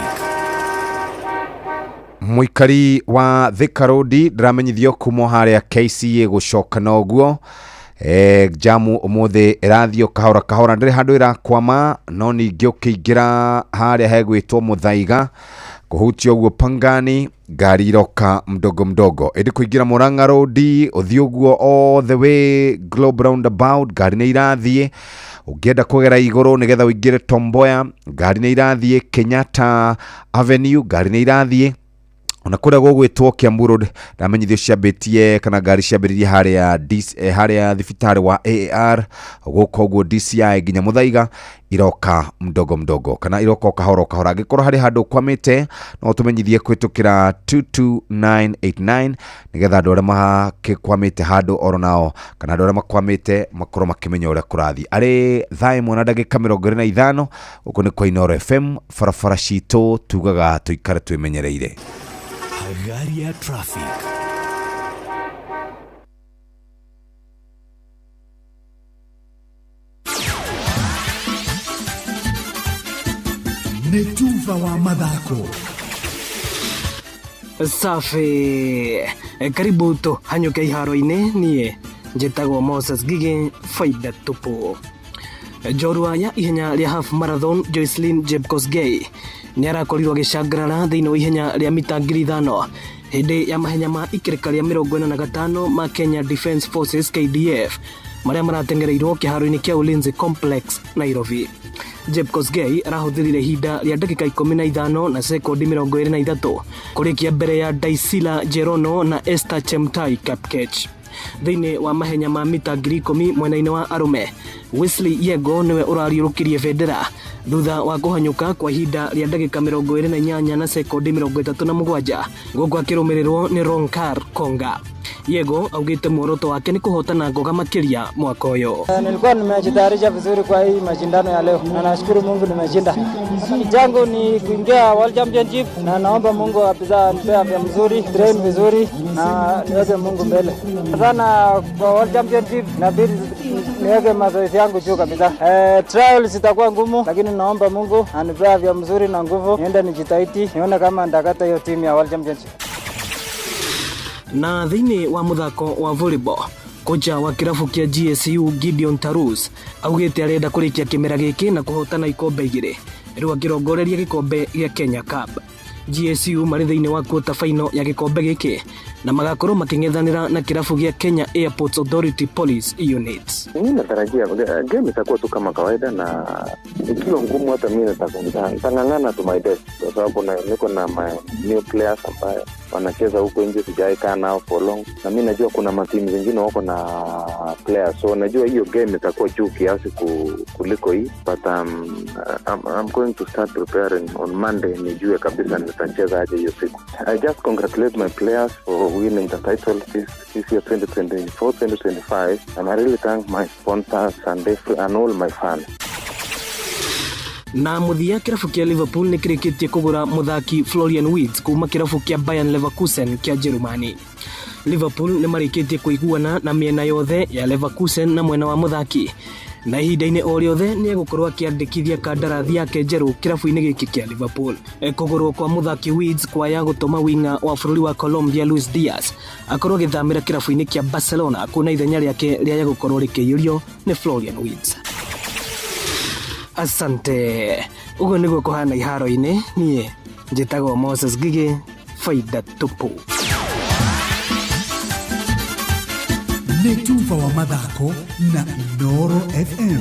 Mũikari wa Thika Road ndiramenyithio kuma harĩa KCA gũcoka na ũguo. Jamu umuthi irathio kahora ndire handu irakwama no ningĩ ũkĩingĩra harĩa hegwĩtwo Muthaiga kuhutia ũguo Pangani ngari iroka mdogo ĩndĩ kũingĩra Murang'a Road ũthiĩ ũguo all the way Globe Roundabout ngari nĩ irathiĩ ũngĩenda kũgera igũrũ nĩgetha ũingĩre Tom Mboya ngari nĩ irathiĩ Kenyatta Avenue ngari nĩ irathiĩ ona kũrĩa gũgwĩtwo Kiambu Road ndamenyithio ciambĩtie kana ngari ciambĩrĩrie harĩa thibitarĩ wa AAR gũkũ ũguo DCI nginya Muthaiga iroka mdogo kana iroka kahora angĩkorwo harĩ handũ kwamĩte no tumenyithie kwĩtũkĩra 22989 nĩgetha andũ arĩa makwamĩte handũ oro nao kana andũ arĩa makwamĩte makorwo makĩmenya ũrĩa kũrathiĩ arĩ thaa 1:25 gũkũ nĩ kwa Inooro FM barabara citũ tugaga tũikare twĩmenyereire. Hagari ya traffic. Netuva wa mathako. Safi. Karibu tu hanyuke iharo-inĩ nie njĩtagwo Moses Gigi faida tupu. Jorua ya ihenya rĩa half marathon Joycelyn Jepkosgei nĩ arakorirwo gĩcangarara thĩinĩ wa ihenya rĩa mita 5,000 hĩndĩ ya mahenya ma ikereka rĩa 45 ma Kenya Defence Forces KDF marĩa maratengereirwo kĩharo-inĩ kĩa Ulinzi Complex Nairobi. Jepkosgei arahũthĩrire ihinda rĩa dakika 15 na sekondi 23 kũrĩkia mbere ya Daisila Jerono na Esther Chemtai Kapkech. Thĩinĩ wa mahenya ma mita 10,000 mwena-inĩ wa arume Wesley Yego niwe ũrariũrũkirie bendera thutha wa kũhanyũka kwa ihinda rĩa dakika 28 na sekondi 37 gũkũ akĩrũmĩrĩrwo nĩ Ronkar Konga. Yego augĩte muoroto wake ni kuhotana ngoga makiria mwaka ũyũ. Nilikuwa nimejitayarisha vizuri kwa hii mashindano ya leo na nashukuru Mungu nimeshinda. Jangu ni kuingia World Championship na naomba Mungu kabisa anipe afya mzuri, train vizuri na niweke Mungu mbele. Sana kwa World Championship na bidi niweke mazoezi yangu juu kabisa. Trials zitakuwa ngumu lakini naomba Mungu anipe afya mzuri na nguvu. Niende nijitahidi nione kama ndakata hiyo timu ya World Championship. Na thĩinĩ wa muthako wa volleyball kocha wa kirabu kia GSU Gideon Tarus augĩte arenda kũrĩkia kĩmera gĩkĩ na kũhotana ikombe igĩrĩ rĩu akĩrongoreria gĩkombe gĩa Kenya Cup. GSU marĩ thĩinĩ wa quarter final ya gĩkombe gĩkĩ na magakorwo making'ethanira na kirafu gia Kenya Airports Authority Police Unit. Mimi natarajia game itakuwa tu kama kawaida, na ikiwa ngumu hata mimi nitang'ang'ana to my best, kwa sababu niko na my new players ambao wanacheza huko nje, sijaikaa nao for long, na mimi najua kuna matimu zingine wako na players, so najua hiyo game itakuwa juu kiasi kuliko hii, but I'm going to start preparing on Monday, nijue kabisa nitacheza aje hiyo siku. I just congratulate my players for winning the title this year 2024-2025, and I really thank my sponsors and all my fans. Na muthia kirafu kia Liverpool ni kirikitie kugura muthaki Florian Wirtz kuma kirafu kia Bayern Leverkusen kia Jerumani. Liverpool ni marikitie kuiguana na miena yothe ya Leverkusen na mwena wa muthaki, na ihinda-inĩ o rĩothe nĩ egũkorwo akĩandĩkithia kandarathi yake njerũ kĩrabu-inĩ gĩkĩ kĩa Liverpool. Kũgũrwo kwa mũthaki Wirtz kwaya gũtũma winga wa bũrũri wa Colombia Luis Diaz akorwo agĩthamĩra kĩrabu-inĩ kĩa Barcelona, kuna ithenya rĩake rĩaya gũkorwo rĩkĩiyũrio nĩ Florian Wirtz. Asante. Ugo niguo kuhana iharo-inĩ, niĩ njĩtagwo Moses Gigi, faida tupu. Nĩ Tuva wa mathako na Inooro FM.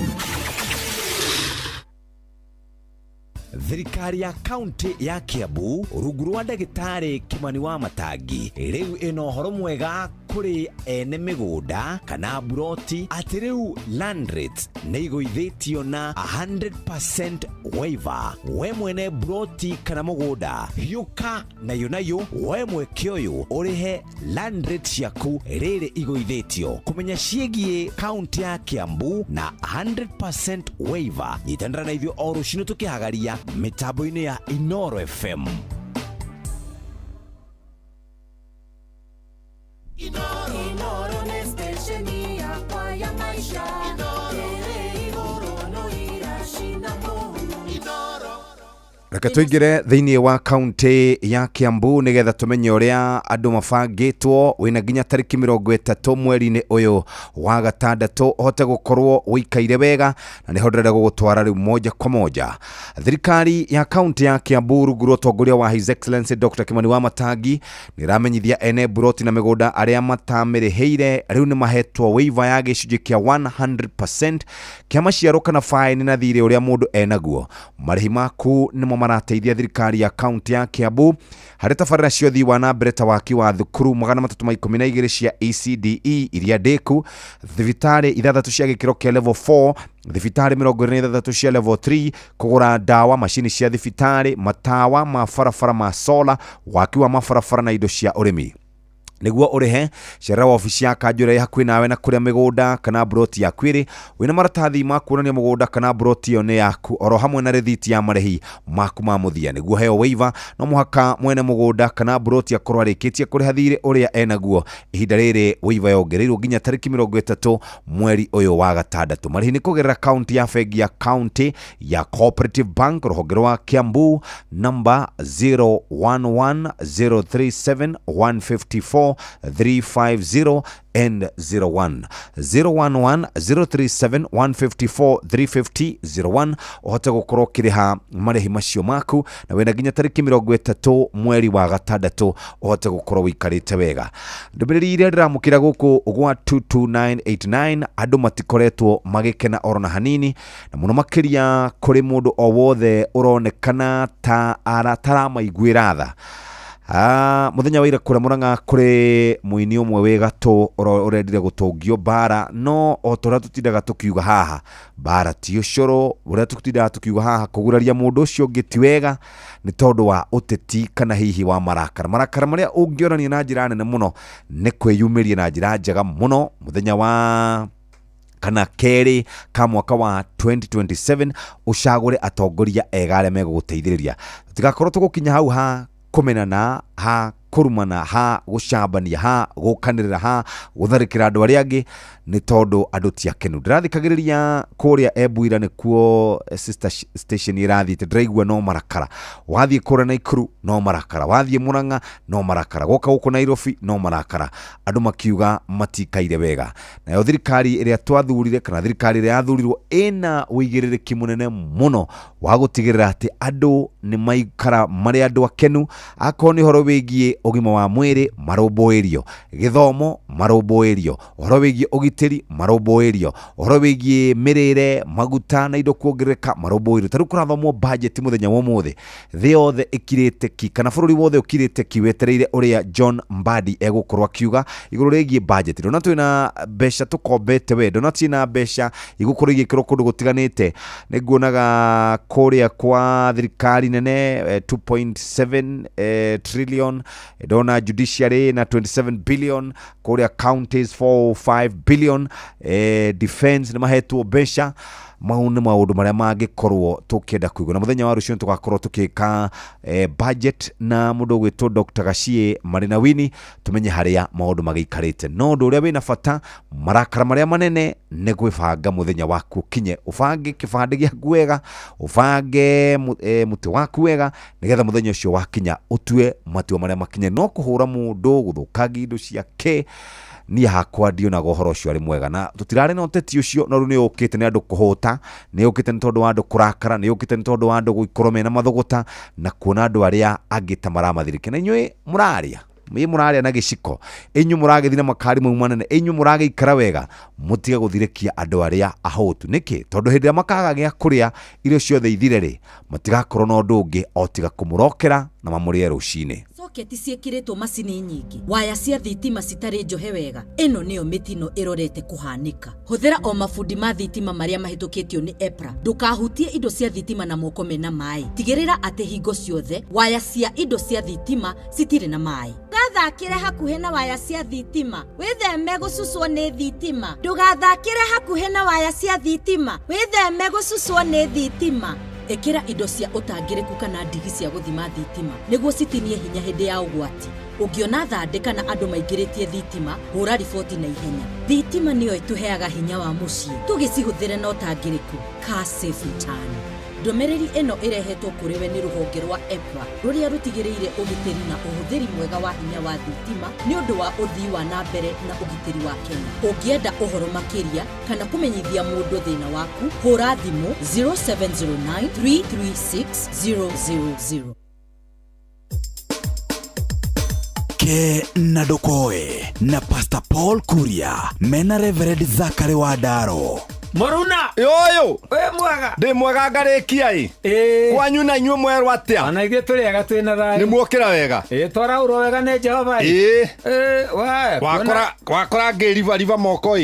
Thirikari ya kaunti ya Kiambu rungu rwa ndagĩtarĩ Kimani wa Matangi rĩu ĩno ũhoro mwega kũrĩ ene mĩgũnda kana buroti atĩ rĩu land rates nĩ igũithĩtio na 100% waiver. We mwene buroti kana mũgũnda hiũka nayo we mweke ũyũ ũrĩhe land rate ciaku rĩrĩ igũithĩtio. Kũmenya ciĩgiĩ kaunti ya Kiambu na 100% waiver, nyitanĩra na ithuĩ o rũciinĩ tũkĩhagaria mitambo-inĩ ya Inooro FM. Inooro nĩ station yakwa ya maisha. Reke tuingire thĩinĩ wa kaunti ya Kiambu nĩgetha tumenye ũrĩa andũ mabangĩtwo wĩna nginya tarĩki 30 mweri-inĩ ũyũ wa gatandatũ hote gũkorwo wĩikaire wega, na nĩho ndĩrenda gũgũtwara rĩu moja kwa moja. Thirikari ya kaunti ya Kiambu rungu rwa ũtongoria wa His Excellency Dr. Kimani wa Matangi nĩramenyithia ene buroti na mĩgũnda arĩa matamĩrĩhĩire rĩu nĩ mahetwo waiver ya gĩcunjĩ kĩa 100% kĩa maciaro kana fine na thirĩ ũrĩa mũndũ enaguo. Marĩhi maku nĩmo marateithia thirikari ya kaunti ya Kiambu harĩ tabarĩra cia ũthii wa na mbere ta waki wa thukuru 312 cia ECDE iria ndĩku, thibitarĩ 6 cia gĩkĩro kĩa level 4, thibitarĩ 23 cia level 3, kũgũra ndawa, macini cia thibitarĩ, matawa, mabarabara ma solar, waki wa mabarabara na indo cia ũrĩmi. Niguo ũrĩhe cerera ofisi ya kanjũra hakuhĩ nawe na kũrĩa mĩgũnda kana buroti yaku ĩrĩ, wĩna maratathi ma kuonania mũgũnda kana buroti ĩyo nĩ yaku, oro hamwe na rĩthiti ya marĩhi maku ma mũthia. Niguo heo waiver no mũhaka mwene mũgũnda kana buroti akorwo arĩkĩtie kũrĩha thirĩ ũrĩa enaguo. Ihinda rĩrĩ waiver yongereirwo nginya tarĩki 30 mweri ũyũ wa gatandatũ. Marĩhi nĩ kũgerera kaunti ya bengi ya kaunti ya Cooperative Bank rũhonge rwa Kiambu, namba 011037154 350 and 01 011 037 154 350 01. Uhote gũkorwo kĩrĩha marĩhi macio maku na wĩna nginya tarĩki 30 mweri wa gatandatũ uhote gũkorwo wĩikarĩte wega. Ndũmĩrĩri iria ndĩramũkĩra gũkũ gwa 22989 andũ matikoretwo magĩkena oro na hanini, na mũno makĩria kũrĩ mũndũ o wothe ũronekana ta ataramaiguĩra tha. Muthenya wa ira kũrĩa Mũrang'a kũrĩ mũini ũmwe wĩ gatũ ũrendire gũtũngio bara, no o tũrĩa tũtindaga tũkiuga haha bara ti ũcũrũ, ũrĩa tũtindaga tũkiuga haha kũguraria mũndũ ũcio ũngĩ ti wega nĩ tondũ wa ũteti kana hihi wa marakara marĩa ũngĩonania na njĩra nene mũno nĩ kwĩyumĩria na njĩra njega mũno. Muthenya wa kana kerĩ ka mwaka wa 2027 ũcagũre atongoria ega arĩa megũgũteithĩrĩria. Tũtigakorwo tũgũkinya hau ha kumenana, ha kurumana, ha gucambania, ha gukanirira, ha gutharikira andu aria angi ni tondu andu ti akenu. Ndirathikagiriria kuria Ebuira nikuo sister station irathite, ndiraigua no marakara. Wathie kuria Naikuru no marakara, wathie Murang'a no marakara, goka guku Nairobi no marakara. Andu makiuga matikaire wega. Nayo thirikari iria twathurire kana thirikari iria yathurirwo ina uigiririki munene muno wa gutigirira ati andu ni maikara mari andu akenu. Akoni horo wigie ũgima wa mwĩrĩ marũmbũĩrio, gĩthomo marũmbũĩrio, ũhoro wĩgiĩ ũgitĩri marũmbũĩrio, ũhoro wĩgiĩ mĩrĩre, maguta na indo kuongerereka marũmbũĩrio. Tarĩu kũrathomwo budget mũthenya wa ũmũthĩ, thĩ yothe ĩkirĩte ki, kana bũrũri wothe ũkirĩte ki wetereire ũrĩa John Mbadi egũkorwo akiuga igũrũ rĩgiĩ budget. Ndona twĩna mbeca tũkombete we, ndona twĩna mbeca igũkorwo igĩkĩrwo kũndũ gũtiganĩte. Nĩnguonaga kũrĩa kwa thirikari nene 2.7 trillion, ndona judiciary na 27 billion, kũrĩa counties 4.5 billion, defense nĩ mahetwo mbeca. Mau nĩ maũndũ marĩa mangĩkorwo tũkĩenda kũigua, na mũthenya wa rũciũ tũgakorwo tũkĩka budget na mũndũ gwĩtwo Dr. Gachie Marina Wini, tumenye harĩa maũndũ magĩikarĩte. No ũndũ ũrĩa wĩna bata, marakara marĩa manene nĩ gwĩbanga mũthenya waku ũkinye, ũbange kĩbandĩ gĩaku wega, ũbange mũtĩ waku wega, nĩgetha mũthenya ũcio wakinya ũtue matua marĩa makinye. No kũhũra mũndũ, gũthũkangia indo ciake, niĩ hakwa ndionaga ũhoro ũcio arĩ mwega, na tũtirarĩ na ũteti ũcio. No rĩu nĩ ũkĩte nĩ andũ kũhũta, nĩ ũkĩte nĩ tondũ wa andũ kũrakara, nĩ ũkĩte nĩ tondũ wa andũ gũikorwo mena mathũgũta na kuona andũ arĩa angĩ ta maramathirĩke. Na inyuĩ mũraria na gĩciko, inyuĩ mũragĩthiĩ na makari mau manene, inyuĩ mũragĩikara wega, mũtige gũthirĩkia andũ arĩa ahũtu. Nĩkĩ? Tondũ hĩndĩ ĩrĩa makaga gĩa kũrĩa, irio ciothe ithire-rĩ, matigakorwo na ũndũ ũngĩ o tiga kũmũrokera na mamũrĩe rũcinĩ. Soketi ciĩkĩrĩtwo macini nyingĩ, waya cia thitima citarĩ njohe wega. Ĩno nĩyo mĩtino ĩrorete kũhanĩka. Hũthĩra o mabundi ma thitima marĩa mahĩtũkĩtio nĩ EPRA. Ndũkahutie indo cia thitima na moko mena maĩ. Tigĩrĩra atĩ hingo ciothe waya cia indo cia thitima citirĩ na maĩ. Ndũgathakĩre hakuhĩ na waya cia thitima, wĩtheme gũcucwo nĩ thitima. Ndũgathakĩre hakuhĩ na waya cia thitima, wĩtheme gũcucwo nĩ thitima. Ekĩra indo cia ũtangĩrĩku kana ndigi cia gũthima thitima nĩguo citinie hinya hĩndĩ ya ũgwati. Ũngĩona thandĩ na andũ maingĩrĩtie thitima, hũra riboti na ihenya. Thitima nĩyo ĩtũheaga hinya wa mũciĩ, tũgĩcihũthĩre na ũtangĩrĩku. Car safe return. Ndũmĩrĩri ĩno ĩrehetwo kũrĩ we nĩ rũhonge rwa EPRA rũrĩa rũtigĩrĩire ũgitĩri na ũhũthĩri mwega wa hinya wa thitima nĩ ũndũ wa ũthii wa na mbere na ũgitĩri wa Kenya. Ũngĩenda ũhoro makĩria kana kũmenyithia mũndũ thĩna waku, hũra thimũ 0709 336 000. Ke na Ndokoe na Pastor Paul Kuria mena Reverend Zachary Wadaro. Moruna yoyo we mwega ndi mwega ngarikia kwanyu na inyuĩ mwerwo atĩa? Ana ithuĩ tũrĩ ega twĩna thayũ. Nĩ muokĩra wega? Twaraurwo wega nĩ Jehova. Wakora ngĩribariba moko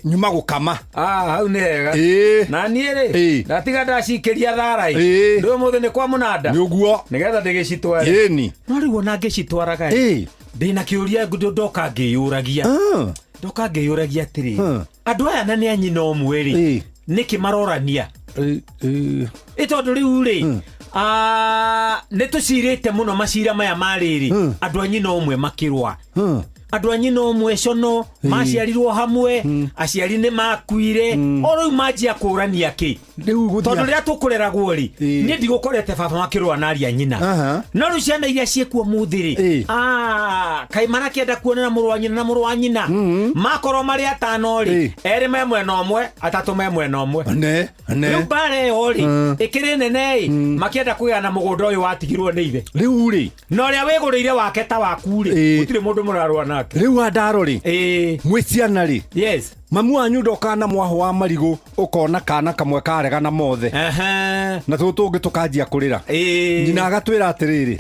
nyuma gũkama. Hau nĩ hega. Na niĩ rĩ ndatiga ndacikĩria thara ndĩ ũmũthĩ nĩ kwa mũnanda nĩ ũguo nĩgetha ndĩgĩcitware. No rĩu ona ngĩcitwaraga ndĩna kĩũria ndoka ngĩyũragia atĩrĩ, andũ aya na nĩ anyina ũmwe rĩ nĩkĩ marorania? Tondũ rĩu rĩ nĩ tũcirĩte mũno macira maya marĩrĩ andũ anyina ũmwe makĩrũa. Andũ anyina ũmwe cono maciarirwo hamwe, aciari nĩ makuire, o rĩu manjia kũrania kĩ? Tondũ rĩrĩa tũkũreragwo rĩ niĩ ndigũkorete baba makĩrũa na ariũ a nyina, no rĩu ciana iria ciĩkuo mũthĩ rĩ kaĩ marakĩenda kuonana mũrũ wa nyina na mũrũ wa nyina, makorwo marĩ atano rĩ erĩ me mwena ũmwe atatũ me mwena ũmwe. Rĩu mbara ĩyo rĩ ĩkĩrĩ nene makĩenda kũgĩana mũgũnda ũyũ watigirwo nĩ ithe. Rĩu rĩ na ũrĩa wĩgũrĩire wake ta waku rĩ gũtirĩ mũndũ mũrarũa nake. Rĩu Wadaro rĩ mwĩ ciana rĩ mamu wanyu ndoka na mwaho wa marigũ ũkona kana kamwe karegana mothe na tũtũ tũngĩ tũkanjia kũrĩra, nyina agatwĩra atĩrĩrĩ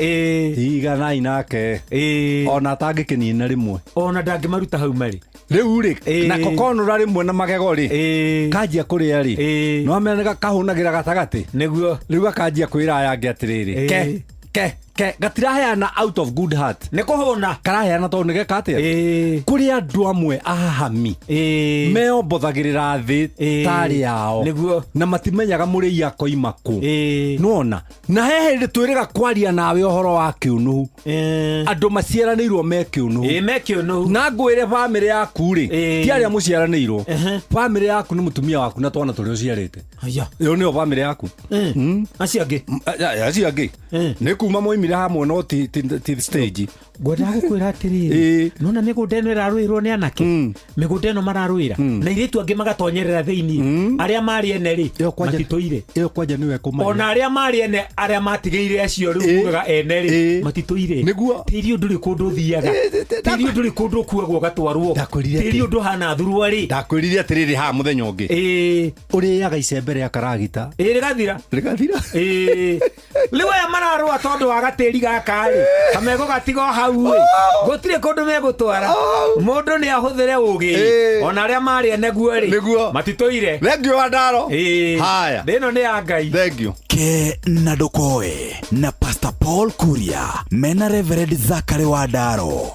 iganai nake ona atangĩkĩnina rĩmwe ona ndangĩmaruta hau marĩ. Rĩu rĩ na kokonũra rĩmwe na magego rĩ kanjia kũrĩa rĩ no amenaga kahũnagĩra gatagatĩ nĩguo rĩu akanjia kwĩra aya angĩ atĩrĩrĩ ke gatiraheana out of good heart nĩ kũhũna karaheana tondũ nĩgeka atĩa kũrĩ andũ amwe ahami meombothagĩrĩra thĩ tarĩ yao na matimenyaga mũrĩi akoima kũ. Nona na he hĩndĩ twĩrĩga kwaria nawe ũhoro wa kĩũnũhu, andũ maciaranĩirwo me kĩũnũhu na ngwĩre bamĩrĩ yaku rĩ ti arĩa mũciaranĩirwo, bamĩrĩ yaku nĩ mũtumia waku na twana tũrĩa ũciarĩte. Ĩyo nĩyo bamĩrĩ yaku. Acio angĩ nĩ kuma moimire twaumire hamwe no ti stage ngwenda gukwira atiriri nona migunda ino iraruirwo ni anake migunda ino mararwira na iritu angi magatonyerera thiini aria mari ene ri matituire iyo kwanja niwe kumanya ona aria mari ene aria matigeire acio riu kugaga ene ri matituire tiri undu ri kundu thiaga tiri undu ri kundu kuagwo gatwarwo tiri undu hana thurwa ri ndakwirire atiriri ha muthenya ungi uriaga icembe ria karagita rigathira riu aya mararwa tondu wa gatiri gaka ri kamego gatigo hau gutire kundu megutwara mundu ni ahuthire ugi ona aria mari ene guo ri matituire thengio wa ndaro haya thino ni ya Ngai thengio ke na ndokoe na Pastor Paul Kuria mena Reverend Zakari wa ndaro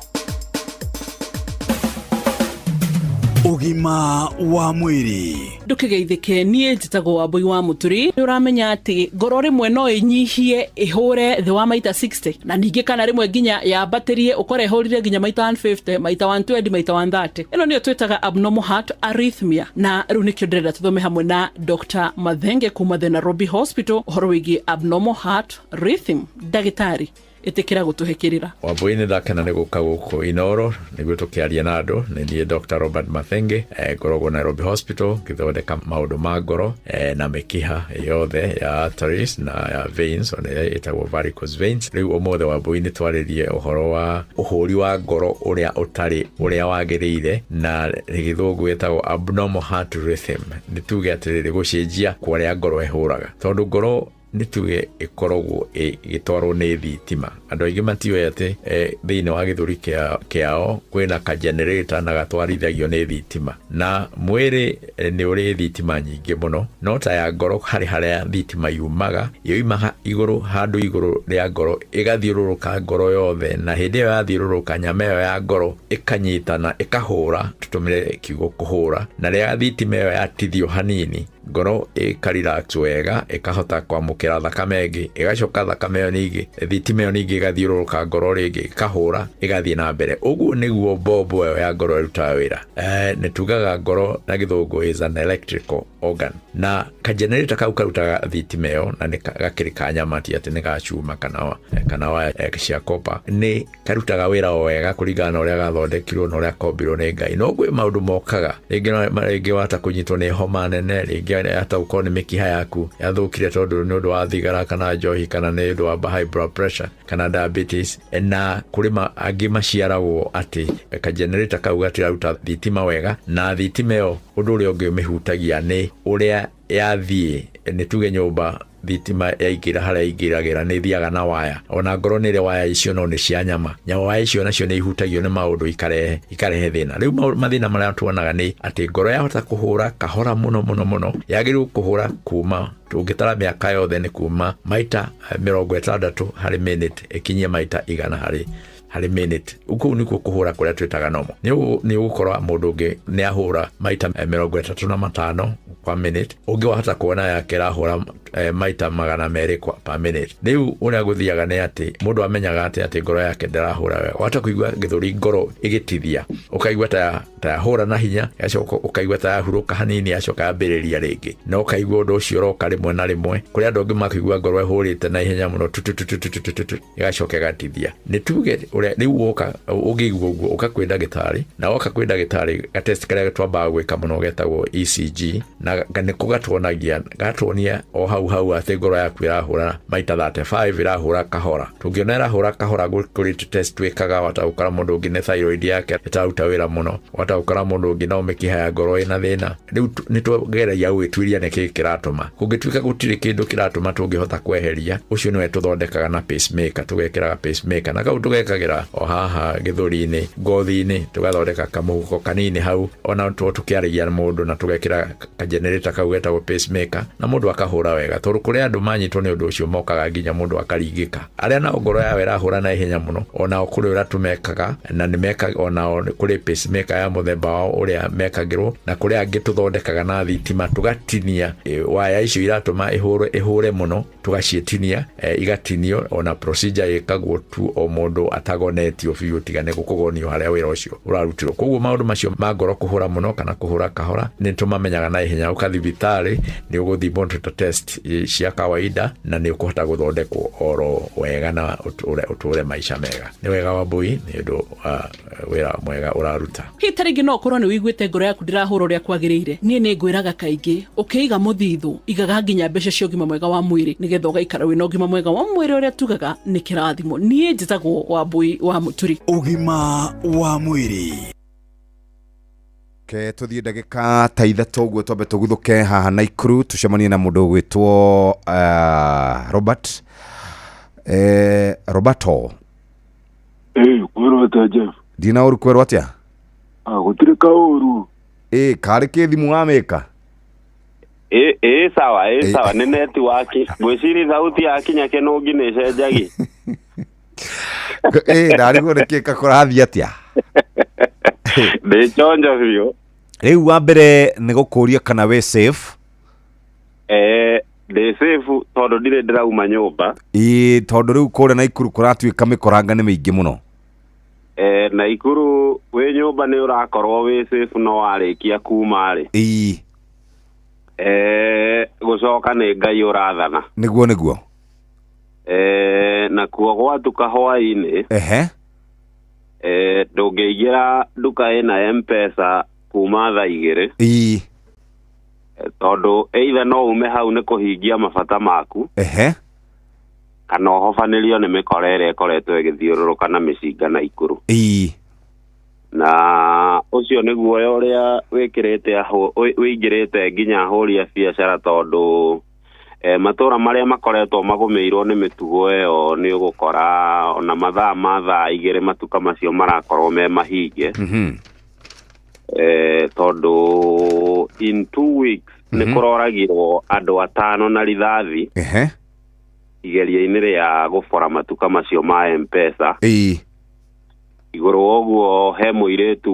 ugima wa mwiri ndukigeithike nie njitagwo Wambui wa Muturi ni uramenya ati ngoro rimwe no inyihie ihure the wa maita 60 na ningi kana rimwe nginya ya battery ukore ihurire nginya maita 150 maita 120 maita 130 ino niyo twitaga abnormal heart arrhythmia na riu nikyo ndirenda tuthome hamwe na Dr. Mathenge kuma the Nairobi Hospital uhoro wigi abnormal heart rhythm ndagitari itikira gutuhekirira Wambui ni ndakena ni guka guku Inoro niguo tukiaria na andu ni nie Dr. Robert Mathenge ngoragwo Nairobi Hospital ngithondeka maundu ma ngoro na mikiha yothe ya arteries na ya veins ona itagwo varicose veins riu umothe Wambui ni twaririe uhoro wa uhuri wa ngoro uria utari uria wagirire na githungu itagwo abnormal heart rhythm ni tuge atiriri gucenjia kwa uria ngoro ihuraga tondu ngoro ni tuge ikoragwo igitwarwo ni thitima andu aingi matiwe ati thiini wa githuri kiao kwina ka generator na gatwarithagio ni thitima na mwiri ni uri thitima nyingi muno no ta ya ngoro haria thitima yumaga yoimaga iguru handu iguru ria ngoro igathiururuka ngoro yothe na hindi iyo yathiururuka nyama iyo ya ngoro ikanyitana ikahura tutumire kiugo kuhura na ria thitima iyo yatithio hanini ngoro ikarelax wega ikahota kwamukira thakame ingi igacoka thakame iyo ningi thitima iyo ningi igathiururuka ngoro ringi ikahura igathie na mbere uguo niguo bombo iyo ya ngoro irutaga wira ni tugaga ngoro na githungu is an electrical organ na ka generator kau karutaga thitima iyo na ni gakirika nyamati ati ni gacuma kana wa cia copper ni karutaga wira wega kuringana na uria gathondekirwo na uria kombirwo ni Ngai no gwe maundu mokaga ringi wata kunyitwo ni homa nene ringi hata ukorwo ni mikiha yaku yathukire tondu ni undu wa thigara kana njohi kana ni undu wa high blood pressure kana diabetes na kurima angi maciaragwo ati ka generator kau gatiraruta thitima wega na thitima iyo undu uria ungi mihutagia ni uria yathie ni tuge nyumba thitima yaingira haria ingiragira ni thiaga na waya ona ngoro ni waya icio no ni cia nyama waya icio nacio ni ihutagio ni maundu ikarehe thina riu mathina maria tuonaga ni ati ngoro yahota kuhura kahora muno yagiru kuhura kuma tungitara miaka yothe ni kuma maita 60 hari minute ikinyia maita 100 hari minute uku niko kuhura kuria twitaga nomo ni ugukorwa mundu ungi ni ahura maita 35 kwa minute ungi wahota kuona yake rahura maita 200 per minute riu uria guthiaga ni ati mundu amenyaga ati ngoro yake ndarahura wega wata kuigua githuri ngoro igitithia ukaigua ta hura na hinya yacoka ukaigua ta huruka hanini yacoka yambiriria ringi no ukaigua undu ucio roka rimwe na rimwe kuria andu angi makigua ngoro ihurite na ihenya muno igacoka igatithia ni tuge uria riu uka ugigua uguo ukakwenda ndagitari na woka kwenda ndagitari gatest karia twambaga gwika muno getagwo ECG na niko gatuonia o hau ati ngoro yaku irahura maita 35 irahura kahora tungiona irahura kahora kuri test twikaga wata ukara mundu ungi ne thyroid yake itaruta wira muno wata ukara mundu ungi no mikiha ya ngoro ina thina riu nitwageragia gwitwiria niki kiratuma kungitwika gutiri kindu kiratuma tungihota kweheria ucio niwe tuthondekaga na pacemaker tugekiraga pacemaker na kau tugekagira o haha githuri-ini ngothi-ini tugathondeka kamuhuko kanini hau ona tukiaragia mundu na tugekira ka generator kau getagwo pacemaker na mundu akahura wega tondu kuria andu manyitwo ni undu ucio mokaga nginya mundu akaringika aria na ngoro yawe irahura na ihenya muno ona okuri ura tumekaga na ni mekaga ona kuri pacemaker ya muthemba wao uria mekagirwo na kuria angi tuthondekaga na thitima tugatinia waya icio iratuma ihure muno tugacietinia igatinio ona procedure ikagwo tu o mundu atagonetio biu tigane gukugonio haria wira ucio urarutirwo koguo maundu macio ma ngoro kuhura muno kana kuhura kahora ni tumamenyaga na ihenya ukathibitari ni uguthimwo test cia kawaida na nĩ ũkũhota gũthondekwo oro wega na ũtũre maisha mega. Nĩ wega Wambui nĩ ũndũ wĩra mwega ũraruta. Hihi tarĩngĩ no ũkorwo nĩ wĩiguĩte ngoro yaku ndĩrahũra ũrĩa kwagĩrĩire. Niĩ nĩ ngwĩraga kaingĩ ũkĩiga mũthithũ igaga nginya mbeca cia ũgima mwega wa mwĩrĩ nĩgetha ũgaikara wĩna ũgima mwega wa mwĩrĩ ũrĩa tugaga nĩ kĩrathimo. Niĩ njĩtagwo Wambui wa Mũturi. Ũgima wa mwĩrĩ. Ke tuthie ndagika ta ithatũ ũguo twambe tũguthũke haha Naikuru tucemanie na mũndũ ũgwĩtwo Robert Roberto. Kwĩrwo atĩa Jeff? Ndina ũru kwĩrwo atĩa? Gũtirĩ kaũru. Karĩ kĩthimo wamĩka? Sawa, sawa, nĩ netiwaki. Gwĩciri thauti yakinya kĩnũngi nĩ cenjagi. Ndarigwo nĩ kĩka kũrathiĩ atĩa? Ndĩ chonjo biũ. Rĩu wa mbere nĩ gũkũria kana we safe? Ndĩ safe tondũ ndirĩ ndĩrauma nyũmba. Tondũ rĩu kũrĩa Naikuru kũratuĩka mĩkoranga nĩ mĩingĩ mũno. Naikuru wĩ nyũmba nĩ ũrakorwo wĩ safe no warĩkia kuma rĩ. Gũcoka nĩ Ngai ũrathana. Nĩguo. Na kuo gwatuka hwaĩ-inĩ. Ndũngĩingĩra nduka ĩna M-Pesa kuma thaa 2. Tondũ either no ume hau nĩ kũhingia mabata maku. Kana ũhobanĩrio nĩ mĩkora ĩrĩa ĩkoretwo ĩgĩthiũrũrũka na mĩcinga Naikuru. Na ũcio nĩ guoya ũrĩa wĩingĩrĩte nginya ahũri a biacara tondũ matũra marĩa makoretwo magũmĩirwo nĩ mĩtugo ĩyo nĩ ũgũkora ona mathaa ma thaa 2 matuka macio marakorwo me mahinge. Tondũ in 2 weeks nĩ kũroragirwo andũ 5 na rithathi igeria-inĩ rĩa gũbora matuka macio ma M-Pesa. Igũrũ ũguo he mũirĩtu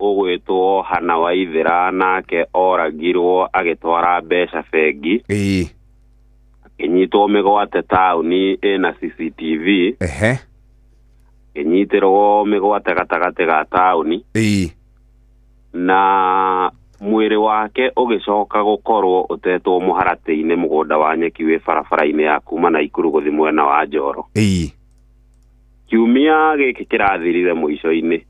ũgwĩtwo Hana Waithĩra nake oragirwo agĩtwara mbeca bengi. Akĩnyitwo mĩgwate taũni ĩna CCTV. Akĩnyitĩrwo mĩgwate gatagatĩ ga taũni. Na mwĩrĩ wake ũgĩcoka gũkorwo ũtetwo mũharatĩ-inĩ mũgũnda wa nyeki wĩ barabara-inĩ ya kuma Naikuru gũthiĩ mwena wa Njoro. Kiumia gĩkĩ kĩrathirire mũico-inĩ.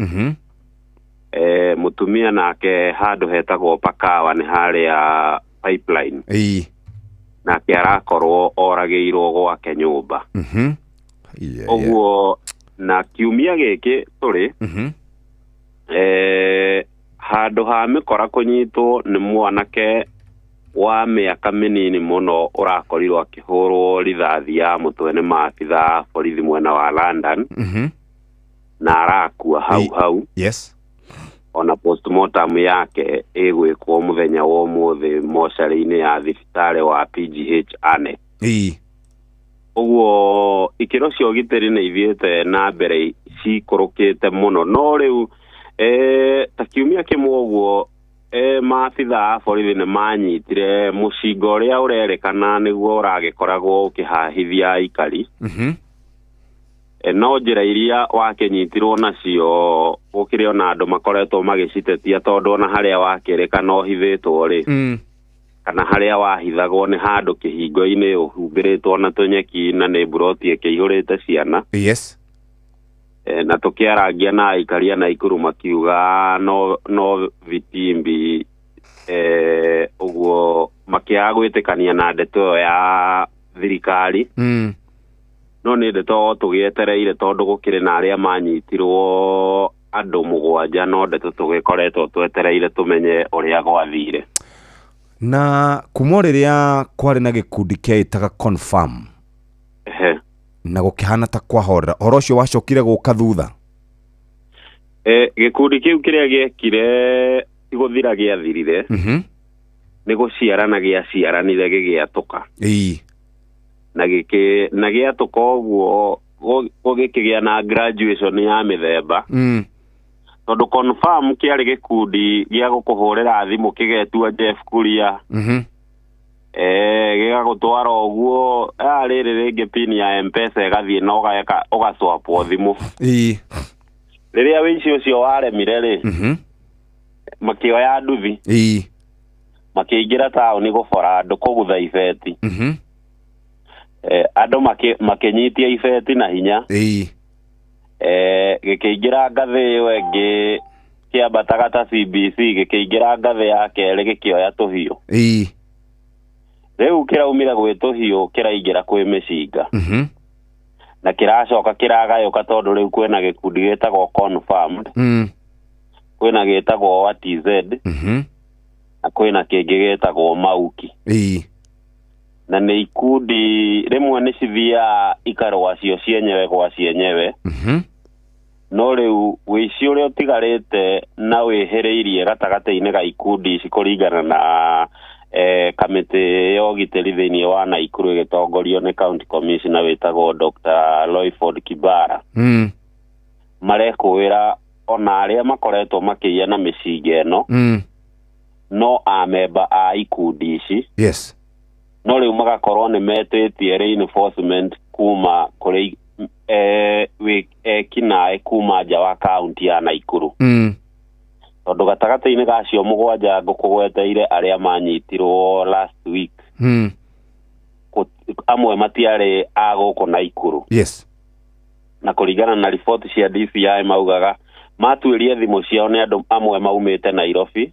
Mũtumia nake handũ hetagwo Pakawa nĩ harĩa Pipeline. Nake arakorwo oragĩirwo gwake nyũmba. Ũguo na kiumia gĩkĩ tũrĩ handũ ha mĩkora kũnyitwo nĩ mwanake wa mĩaka mĩnini mũno ũrakorirwo akĩhũrwo rithathi ya mũtwe nĩ maabitha borithi mwena wa London. Na arakua hau. Ona postmortem yake ĩgwĩkwo mũthenya wa ũmũthĩ mocarĩ-inĩ ya thibitarĩ wa PGH Ane. Ũguo ikĩro cia ũgitĩri nĩ ithiĩte na mbere cikũrũkĩte mũno no rĩu ta kiumia kĩmwe ũguo maabitha a borithi nĩ manyitire mũcinga ũrĩa ũrerĩkana nĩguo ũragĩkoragwo ũkĩhahithia aikari. No njĩra iria wakĩnyitirwo nacio gũkĩrĩ ona andũ makoretwo magĩcitetia tondũ ona harĩa wakĩrĩkana ũhithĩtwo rĩ kana harĩa wahithagwo nĩ handũ kĩhingo-inĩ ũhumbĩrĩtwo na tũnyeki na nĩ mburoti ĩkĩihũrĩte ciana. Na tũkĩarangia na aikari a Naikuru makiuga no vitimbi ũguo makĩaga gwĩtĩkania na ndeto ĩyo ya thirikari. No nĩ ndeto tũgĩetereire tondũ gũkĩrĩ na arĩa manyitirwo andũ 7 no ndeto tũgĩkoretwo twetereire tũmenye ũrĩa gwathire. Na kuma rĩrĩa kwarĩ na gĩkundi kĩetaga Confirm na gũkĩhana ta kwahorera ũhoro ũcio wacokire gũka thutha? Gĩkundi kĩu kĩrĩa gĩekire gũthira gĩathirire nĩ gũciarana gĩaciaranire gĩgĩatũka. Na gĩatũka ũguo gũgĩkĩgĩa na graduation ya mĩthemba. Tondũ Confirm kĩarĩ gĩkundi gĩa gũkũhũrĩra thimũ kĩgetua Jeff Kuria. Gĩgagũtwara ũguo rĩrĩ rĩngĩ pin ya M-Pesa ĩgathiĩ na ũgacwapwo thimũ. Rĩrĩa wĩici ũcio waremire rĩ makĩoya nduthi makĩingĩra taũni gũbora andũ kũgutha ibeti andũ makĩnyitia ibeti na hinya gĩkĩingĩra ngathĩ ĩyo ĩngĩ kĩambataga ta CBC gĩkĩingĩra ngathĩ ya kerĩ gĩkĩoya tũhiũ rĩu kĩraumire gwĩ tũhiũ kĩraingĩra kwĩ mĩcinga na kĩracoka kĩragayũka tondũ rĩu kwĩna gĩkundi gĩtagwo confirmed kwĩna gĩtagwo wa TZ na kwĩna kĩngĩ gĩtagwo mauki na nĩ ikundi rĩmwe nĩ cithiaga ikarũa cio cienyewe gwa cienyewe no rĩu wĩici ũrĩa ũtigarĩte na wĩhĩrĩirie gatagatĩ-inĩ ga ikundi ici kũringana na kamĩtĩ ya ũgitĩri thĩinĩ wa Naikuru ĩgĩtongorio nĩ county commissioner wĩtagwo Dr. Loyford Kibara marekũĩra ona arĩa makoretwo makĩiya na mĩcinga ĩno no amemba a ikundi ici no rĩu magakorwo nĩ metĩtie reinforcement kuma kũrĩ kinae kuma nja wa kaunti ya Naikuru tondũ gatagatĩ-inĩ gacio mũgwanja ngũkũgweteire arĩa manyitirwo last week amwe matiarĩ a gũkũ Naikuru na kũringana na riboti cia DCI maugaga matuĩrie thimũ ciao nĩ andũ amwe maumĩte Nairobi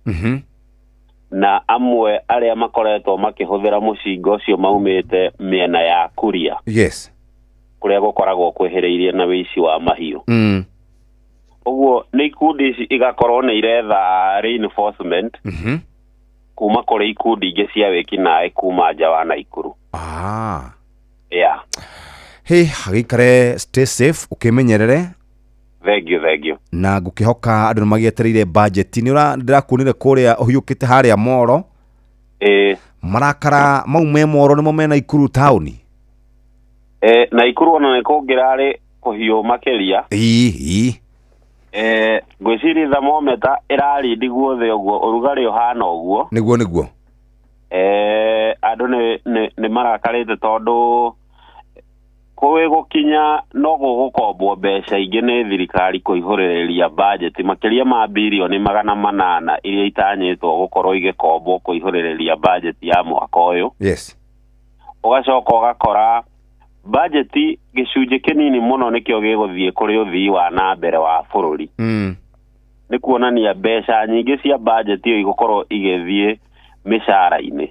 na amwe arĩa makoretwo makĩhũthĩra mũcinga ũcio maumĩte mĩena ya Kuria kũrĩa gũkoragwo kwĩhĩrĩirie na wĩici wa mahiũ ũguo nĩ ikundi ici igakorwo nĩ iretha reinforcement kuma kũrĩ ikundi ingĩ cia wĩkinaĩ kuma nja wa Naikuru hagĩikare stay safe ũkĩmenyerere Thank you. Na ngũkĩhoka andũ nĩmagĩetereire budget ndĩrakuonire kũrĩa ũhiũkĩte harĩa Moro marakara mau me Moro nĩmo me Naikuru taũni Naikuru ona nĩ kũngĩrarĩ kũhiũ makĩria ngwĩciria thermometer ĩrarindi guothe ũguo ũrugarĩ ũhana ũguo nĩguo andũ nĩ marakarĩte tondũ kũwĩ gũkinya no gũgũkombwo mbeca ingĩ nĩ thirikari kũihũrĩrĩria budget makĩria ma bilioni 800 iria itanyĩtwo gũkorwo igĩkombwo kũihũrĩrĩria budget ya mwaka ũyũ ũgacoka ũgakora budget gĩcunjĩ kĩnini mũno nĩkĩo gĩgũthiĩ kũrĩ ũthii wa na mbere wa bũrũri nĩ kuonania mbeca nyingĩ cia budget ĩyo igũkorwo igĩthiĩ mĩcara-inĩ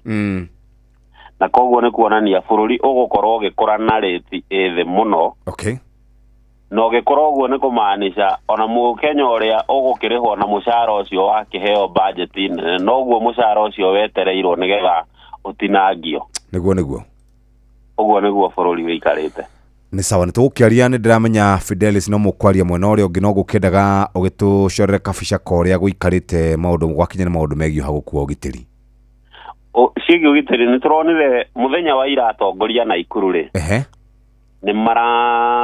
na koguo nĩ kuonania bũrũri ũgũkorwo ũgĩkũra na rate ĩthĩ mũno na ũgĩkorwo ũguo nĩ kũmaanisha ona mũkenya ũrĩa ũgũkĩrĩhwo na mũcara ũcio wakĩheo budget nene noguo mũcara ũcio wetereirwo nĩgetha ũtinangio nĩguo ũguo nĩguo bũrũri wĩikarĩte nĩ sawa nĩ tũgũkĩaria nĩ ndĩramenya Fidelis no mũkwaria mwena ũrĩa ũngĩ no gũkĩendaga ũgĩtũcorere kabica korĩa gũikarĩte maũndũ gwakinya nĩ maũndũ megiĩ hagũkua ũgitĩri ciĩgiĩ ũgitĩri nĩ tũronire mũthenya wa ira atongoria Naikuru nĩ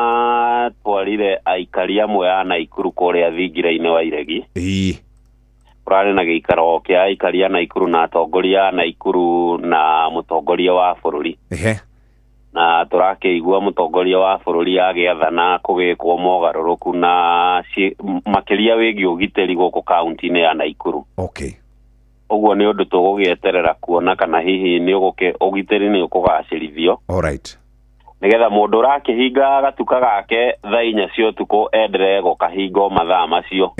maratwarire aikari amwe a Naikuru kũrĩa thingira-inĩ wa iregi kũrarĩ na gĩikaro kĩa aikari a Naikuru na atongoria a Naikuru na mũtongoria wa bũrũri na tũrakĩigua mũtongoria wa bũrũri agĩathana kũgĩkwo mogarũrũku na makĩria wĩgiĩ ũgitĩri gũkũ kaunti-inĩ ya Naikuru ũguo nĩ ũndũ tũgũgĩeterera kuona kana hihi ũgitĩri nĩ ũkũgacĩrithio nĩgetha mũndũ ũrakĩhinga gatuka gake thaa 4 cia ũtukũ endere gũkahinga mathaa macio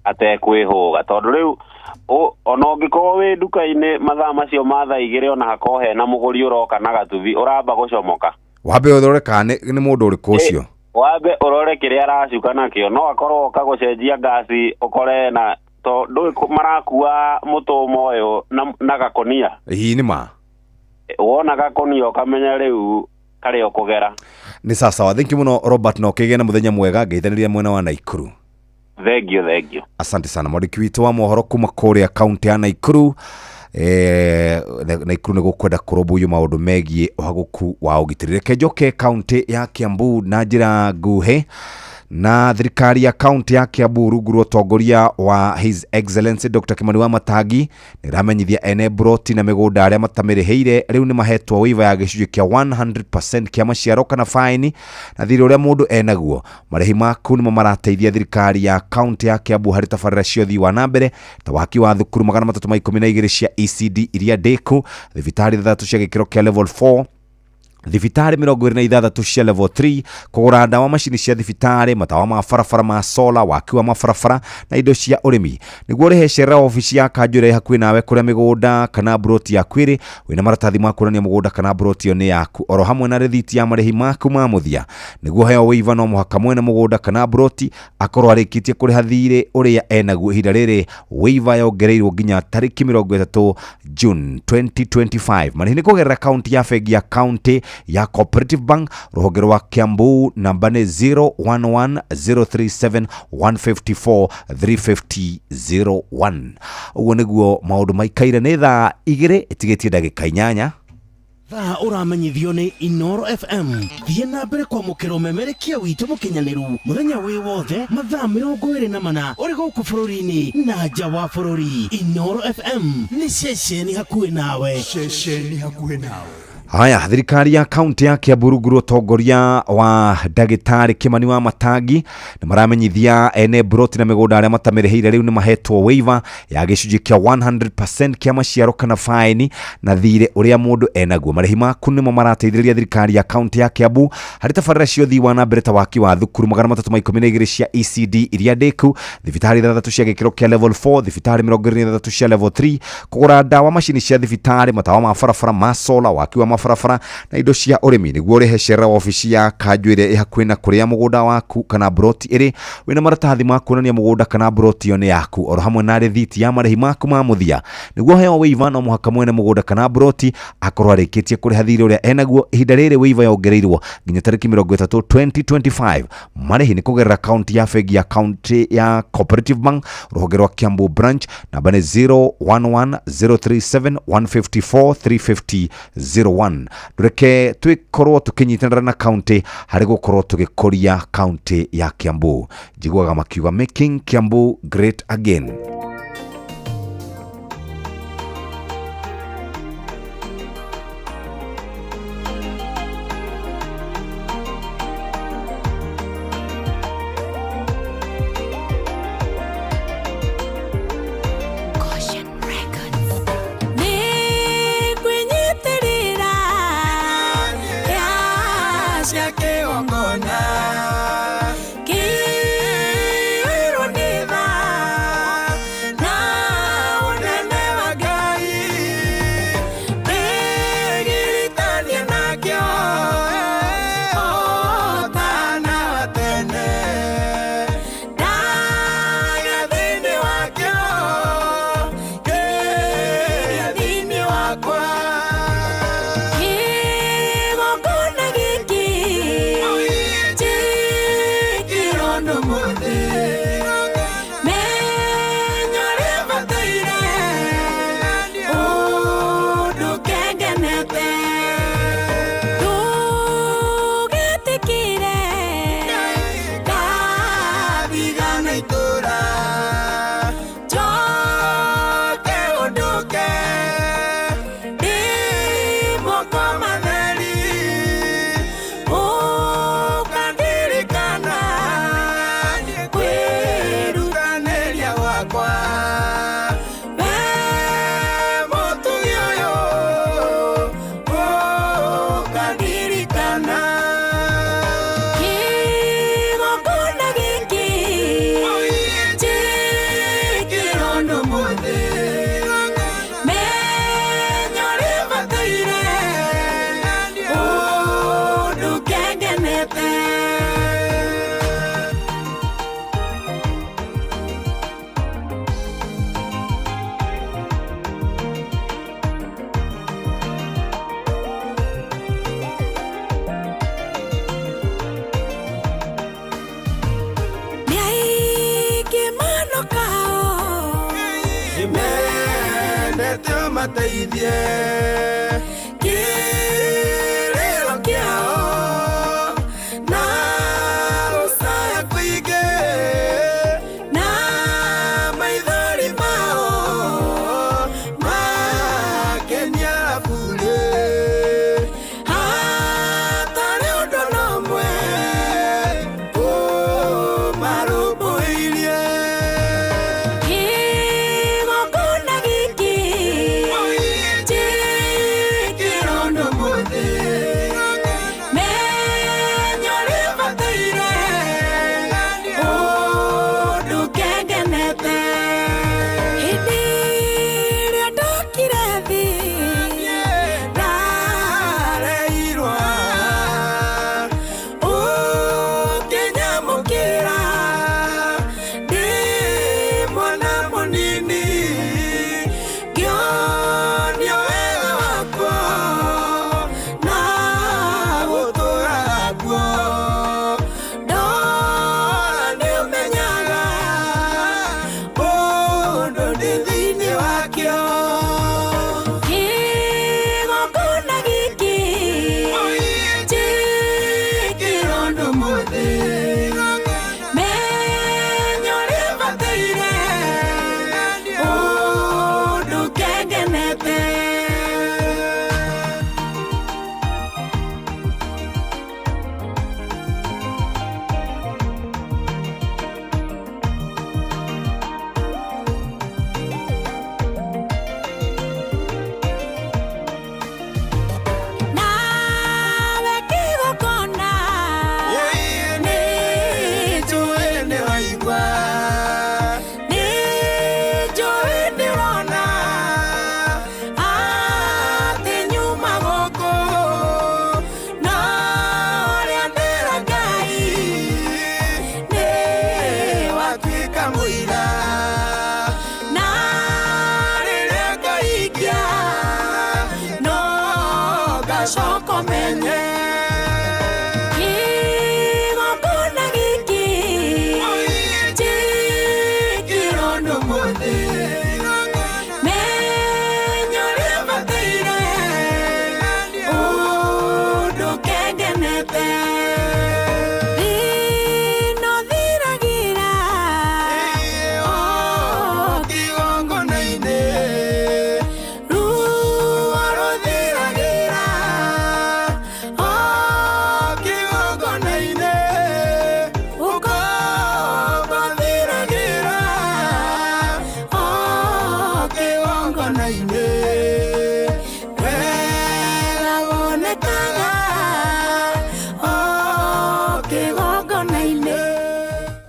atekwĩhũga tondũ rĩu ona ũngĩkorwo wĩ nduka-inĩ mathaa macio ma thaa 2 ona hakorwo hena mũgũri ũroka na gatuthi ũramba gũcomoka wambe ũrore kana nĩ mũndũ ũrĩkũ ũcio wambe ũrore kĩrĩa aracuka nakĩo no akorwo ũkagũcenjia ngasi ũkore na tondũ marakua mũtũmũ ũyũ na gakonia nĩ ma wona gakonia ũkamenya rĩu karĩ ũkũgera nĩ sawa thank you mũno Robert no kĩgĩe na mũthenya mwega ngĩithanĩria mwena wa Naikuru thank you asante sana mwandĩki witũ wa mohoro kuma kũrĩa kaunti ya Naikuru Naikuru nĩ gũkwenda kũrũmbũiyo maũndũ megiĩ ũhagũku wa ũgitĩri reke njoke kaunti ya Kiambu na njĩra nguhĩ na thirikari ya kaunti ya Kiambu rungu rwa utongoria wa His Excellency Dr. Kimani Wamatangi niramenyithia ene broti na migunda aria matamirĩhĩire riu ni mahetwo waiver ya gĩcunjĩ kĩa 100% kĩa maciaro kana fine na thirĩ ũrĩa mũndũ enaguo. Marĩhi maku nĩmo marateithia thirikari ya kaunti ya Kiambu harĩ tabarĩra cia ũthii wa nambere ta waki wa thukuru 312 cia ECD iria ndĩku, thibitarĩ 3 cia gĩkĩro kĩa level 4, thibitarĩ 26 cia level 3, kũgũra ndawa macini cia thibitarĩ, matawa ma barabara ma sola, waki wa mabarabara na indo cia ũrĩmi. Nĩguo ũrĩhe cerera ofici ya kanjũ ĩrĩa hakuhĩ nawe kũrĩa mĩgũnda kana broti yaku ĩrĩ, wĩna maratathi ma kuonania mũgũnda kana broti ĩyo nĩ yaku, oro hamwe na rĩthiti ya marĩhi maku ma mũthia. Nĩguo heo waiver no mũhaka mwene mũgũnda kana broti akorwo arĩkĩtie kũrĩha thirĩ ũrĩa enaguo. Ihinda rĩrĩ waiver yongereirwo nginya tarĩki 30 June 2025. Marĩhi nĩ kũgerera akaunti ya bengi ya kaunti ya Cooperative Bank, rũhonge rwa Kiambu, namba nĩ 011037154350 ũguo nĩguo maũndũ maikaire. Nĩ thaa 2 ĩtigĩtie ndagĩka 8. Thaa ũramenyithio nĩ Inoro FM. Thiĩ na mbere kwamũkĩra ũmemerekia witũ mũkinyanĩru mũthenya wĩ wothe mathaa 24 ũrĩ gũkũ bũrũri-inĩ na nja wa bũrũri. Inoro FM nĩ ceceni hakuhĩ nawe. Ceceni hakuhĩ nawe. Haya, thirikari ya kaunti ya Kiambu rungu rwa utongoria wa Ndagĩtarĩ Kimani Wamatangi nĩ maramenyithia ene broti na mĩgũnda arĩa matamirĩhĩire riu nĩ mahetwo waiver ya gĩcunjĩ kĩa 100% kĩa maciaro kana fine na thirĩ ũrĩa mũndũ enaguo. Marĩhi maku nĩmo marateithĩrĩria thirikari ya kaunti ya Kiambu harĩ tabarĩra cia ũthii wa nambere ta waki wa thukuru 312 cia ECD iria ndĩku, thibitarĩ 3 cia gĩkĩro kĩa level 4, thibitarĩ 23 cia level 3, kũgũra ndawa macini cia thibitarĩ, matawa ma barabara ma sola, waki wa mabarabara na indo cia ũrĩmi. Nĩguo ũrĩhe cerera ofici ya kanjũ ĩrĩa ĩhakuhĩ na kũrĩa mũgũnda waku kana broti ĩrĩ, wĩna maratathi ma kuonania mũgũnda kana broti ĩyo nĩ yaku, oro hamwe na rĩthiti ya marĩhi maku ma mũthia. Nĩguo heo waiver no mũhaka mwene mũgũnda kana broti akorwo arĩkĩtie kũrĩha thirĩ ũrĩa enaguo. Ihinda rĩrĩ waiver yongereirwo nginya tarĩki 30 2025. Marĩhi nĩ kũgerera akaunti ya bengi ya kaunti ya Cooperative Bank, rũhonge rwa Kiambu branch, namba nĩ 011037154350 Ndũreke twĩkorwo tũkĩnyitanĩra na kaunti harĩ gũkorwo tũgĩkũria kaunti ya Kiambu. Njiguaga makiuga making Kiambu great again. Kirero kiao na rusaya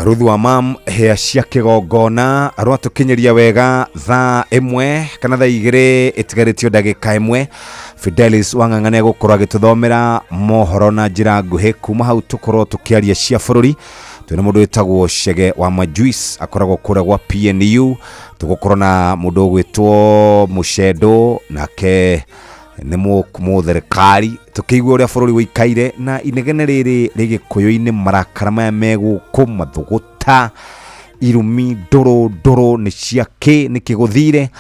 Ruthu wa mam hea cia kigongona rwatukinyeria wega thaa 1 kana thaa 2 itigaritio ndagika 1 Fidelis Wang'ang'ane gukorwo agituthomera mohoro na njira nguhi kuma hau tukorwo tukiaria cia bururi. Twina mundu witagwo Chege wa Majuice akoragwo kura gwa PNU, tugukorwo na mundu ugwitwo Mushendo nake ni muthirikari tukigwa uria bururi wikaire na inegene riri rigikuyu-ini marakara maya megukuma thuguta irumi ndoro ni ciake ni kiguthire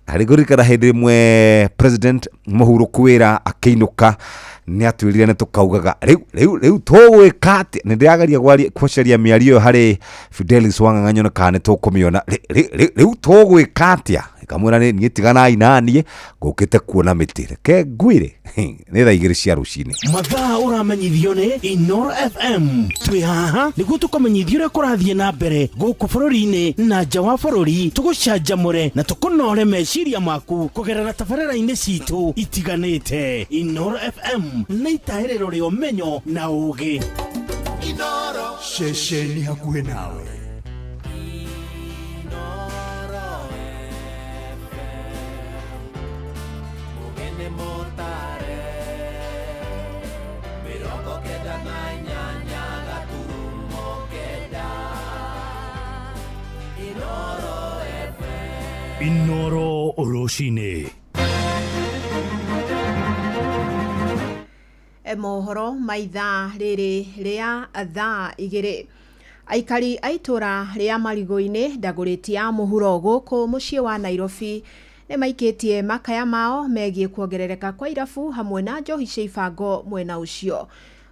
harigurikara hindi mwe president Muhuru Kwira akiinuka ni atwirire ni tukaugaga riu tugwika ati ni ndiagaria kwacaria miario hari Fidelis Wang'ang'anyo kana tukumiona riu tugwika atia kamwira ni ngitigana nani ngukite kuona mitire ke ngwire ni thaa 2 cia rucini mathaa uramenyithio ni Inoro FM twi haha niguo tukomenyithio ria kurathie na mbere guku bururi-ini na nja wa bururi tugucanjamure na tukunore meciria maku kugerera tabarĩra-inĩ citu itiganĩte. Inoro FM na itaĩrĩro rĩa ũmenyo na ũũgĩ. Inoro ceceni hakuhĩ nawe. Inoro Oroshine. Mohoro maitha riri ria thaa 2 aikari aitura ria Marigo-ini ndaguritia muhuro guku mucii wa Nairobi ni maikitie makaya mao megie kuongerereka kwa irabu hamwe na njohi cia ibango mwena ucio.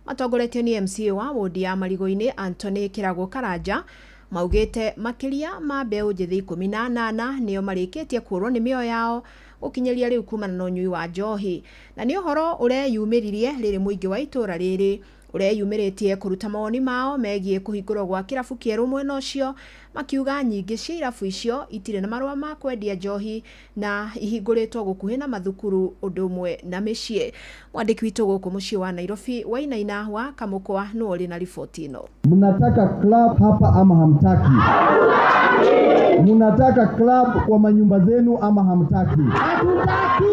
Matongoretio ni MCA wa wodi ya Marigo-ini Anthony Kirago Karanja maugite makiria ma mbeu njithi 18 niyo marikitie kurwo ni mioyo yao ukinyeria riu kumana na unyui wa njohi na ni uhoro ureyumiririe riri muingi wa itura riri ureyumiritie kuruta mawoni mao megie kuhingurwo gwa kirabu kieru mwena ucio makiuga nyingi cia irabu icio itire na marua ma kwendia njohi na ihinguritwo gukuhi na mathukuru undumwe na micii. Mwandiki witu guku mucii wa Nairobi Wainaina wa Kamukwa no uri na ripoti ino. Mnataka club hapa ama hamtaki? Mnataka club kwa manyumba zenu ama hamtaki? Hatutaki.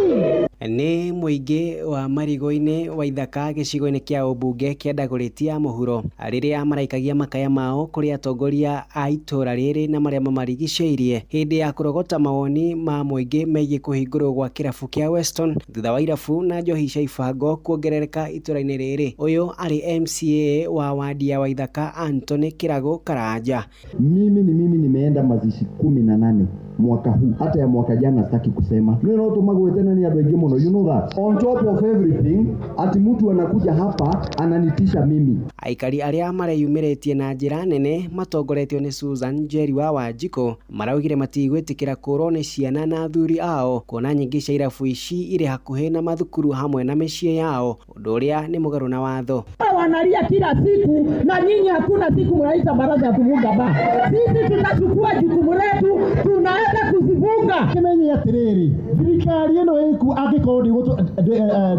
Ni muingi wa Marigo-ini wa ithaka gicigo-ini kia ubunge kia ndaguritia muhuro riria maraikagia makaya mao kuri atongoria a itura riri na maria mamarigiceirie hindi ya kurogota mawoni ma muingi megie kuhingurwo gwa kirabu kia Weston thutha wa irabu na njohi cia ibango kuongerereka itura-ini riri. Uyu ari MCA wa wadi ya Waithaka Anthony Kirago Karanja. Mimi nimeenda mazishi 18 mwaka huu, hata ya mwaka jana sitaki kusema. Ndio no tumagwe tena ni adwege mono, you know that. On top of everything, ati mtu anakuja hapa ananitisha mimi. Aikari aria mareyumiritie na njira nene matongoretio ni Susan Njeri wa Wanjiko maraugire matigwitikira kurwo ni ciana na athuri ao kuona nyingi cia irabu ici iri hakuhi na mathukuru hamwe na micii yao undu uria ni mugaru na watho. Wanalia kila siku na nyinyi hakuna siku mnaita baraza ya kufunga ba. Sisi tutachukua jukumu letu, tunaenda kuzifunga. Kimenye ya tiriri thirikari ino iku angikoro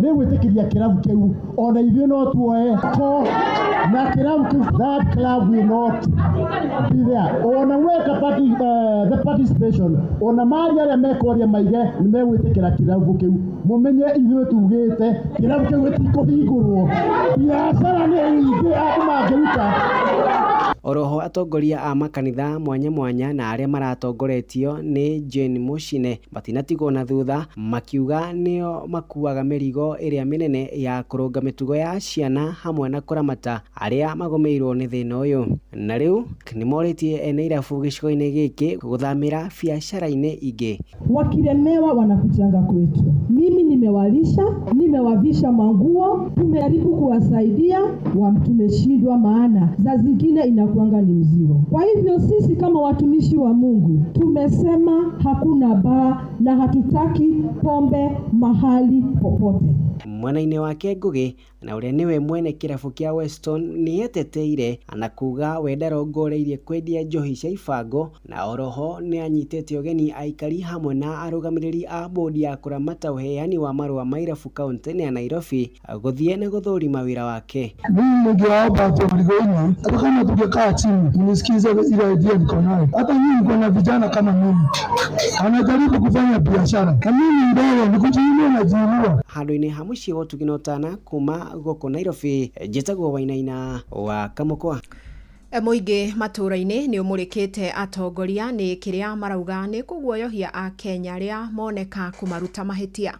ni gwitikiria kirabu kiu ona ithuĩ no tuoe ko na kirabu kiu, that club will not be there. Ona weka the participation ona mari aria mekoria maige ni megwitikira kirabu kiu, mumenye ithuĩ tugite kirabu kiu gitikuhingurwo. Biashara ni nyingi andũ mangĩruta. Oroho atongoria a makanitha mwanya na aria maratongoretio ni Jane Mushine batinatigwo na thutha makiuga nio makuaga mirigo iria minene ya kurunga mitugo ya ciana hamwe na kuramata aria magomeirwo ni thina uyu. Na riu ni moritie ene irabu gicigo-ini giki guthamira biashara-ini ingi. Wakilemewa wanakujanga kwetu. Mimi nimewalisha, nimewavisha manguo, tumejaribu kuwasaidia, tumeshindwa maana za zingine inakuanga ni mzigo. Kwa hivyo sisi kama watumishi wa Mungu tumesema hakuna baa na hatutaki pombe mahali popote. mwena-inĩ wake Ngugi na ũrĩa nĩwe mwene kĩrabu kĩa Weston nĩeteteire anakuga we ndarongoreirie kwendia njohi cia ibango na oroho nĩanyitĩte ũgeni aikari hamwe na arũgamĩrĩri a bodi ya kũramata uheani wa marũa ma irabu kaunti-inĩ ya Nairobi gũthiĩ na gũthũrima wĩra wake. Mimi ningewaomba watu wa Maligoini, hata kama tungekaa chini mnisikize ile idea niko nayo. Hata nyinyi kuna vijana kama mimi anajaribu kufanya biashara na mimi ndio nikujiinua na jiinua. Handũ-inĩ ha mũciĩ wa Tuginotana kuma gũkũ Nairobi, njĩtagwo Wainaina wa Kamũkwa. Mũingĩ matũra-inĩ nĩ ũmũrĩkĩte atongoria nĩ kĩrĩa marauga nĩ kũguoyohia a Kenya arĩa moneka kũmaruta mahĩtia.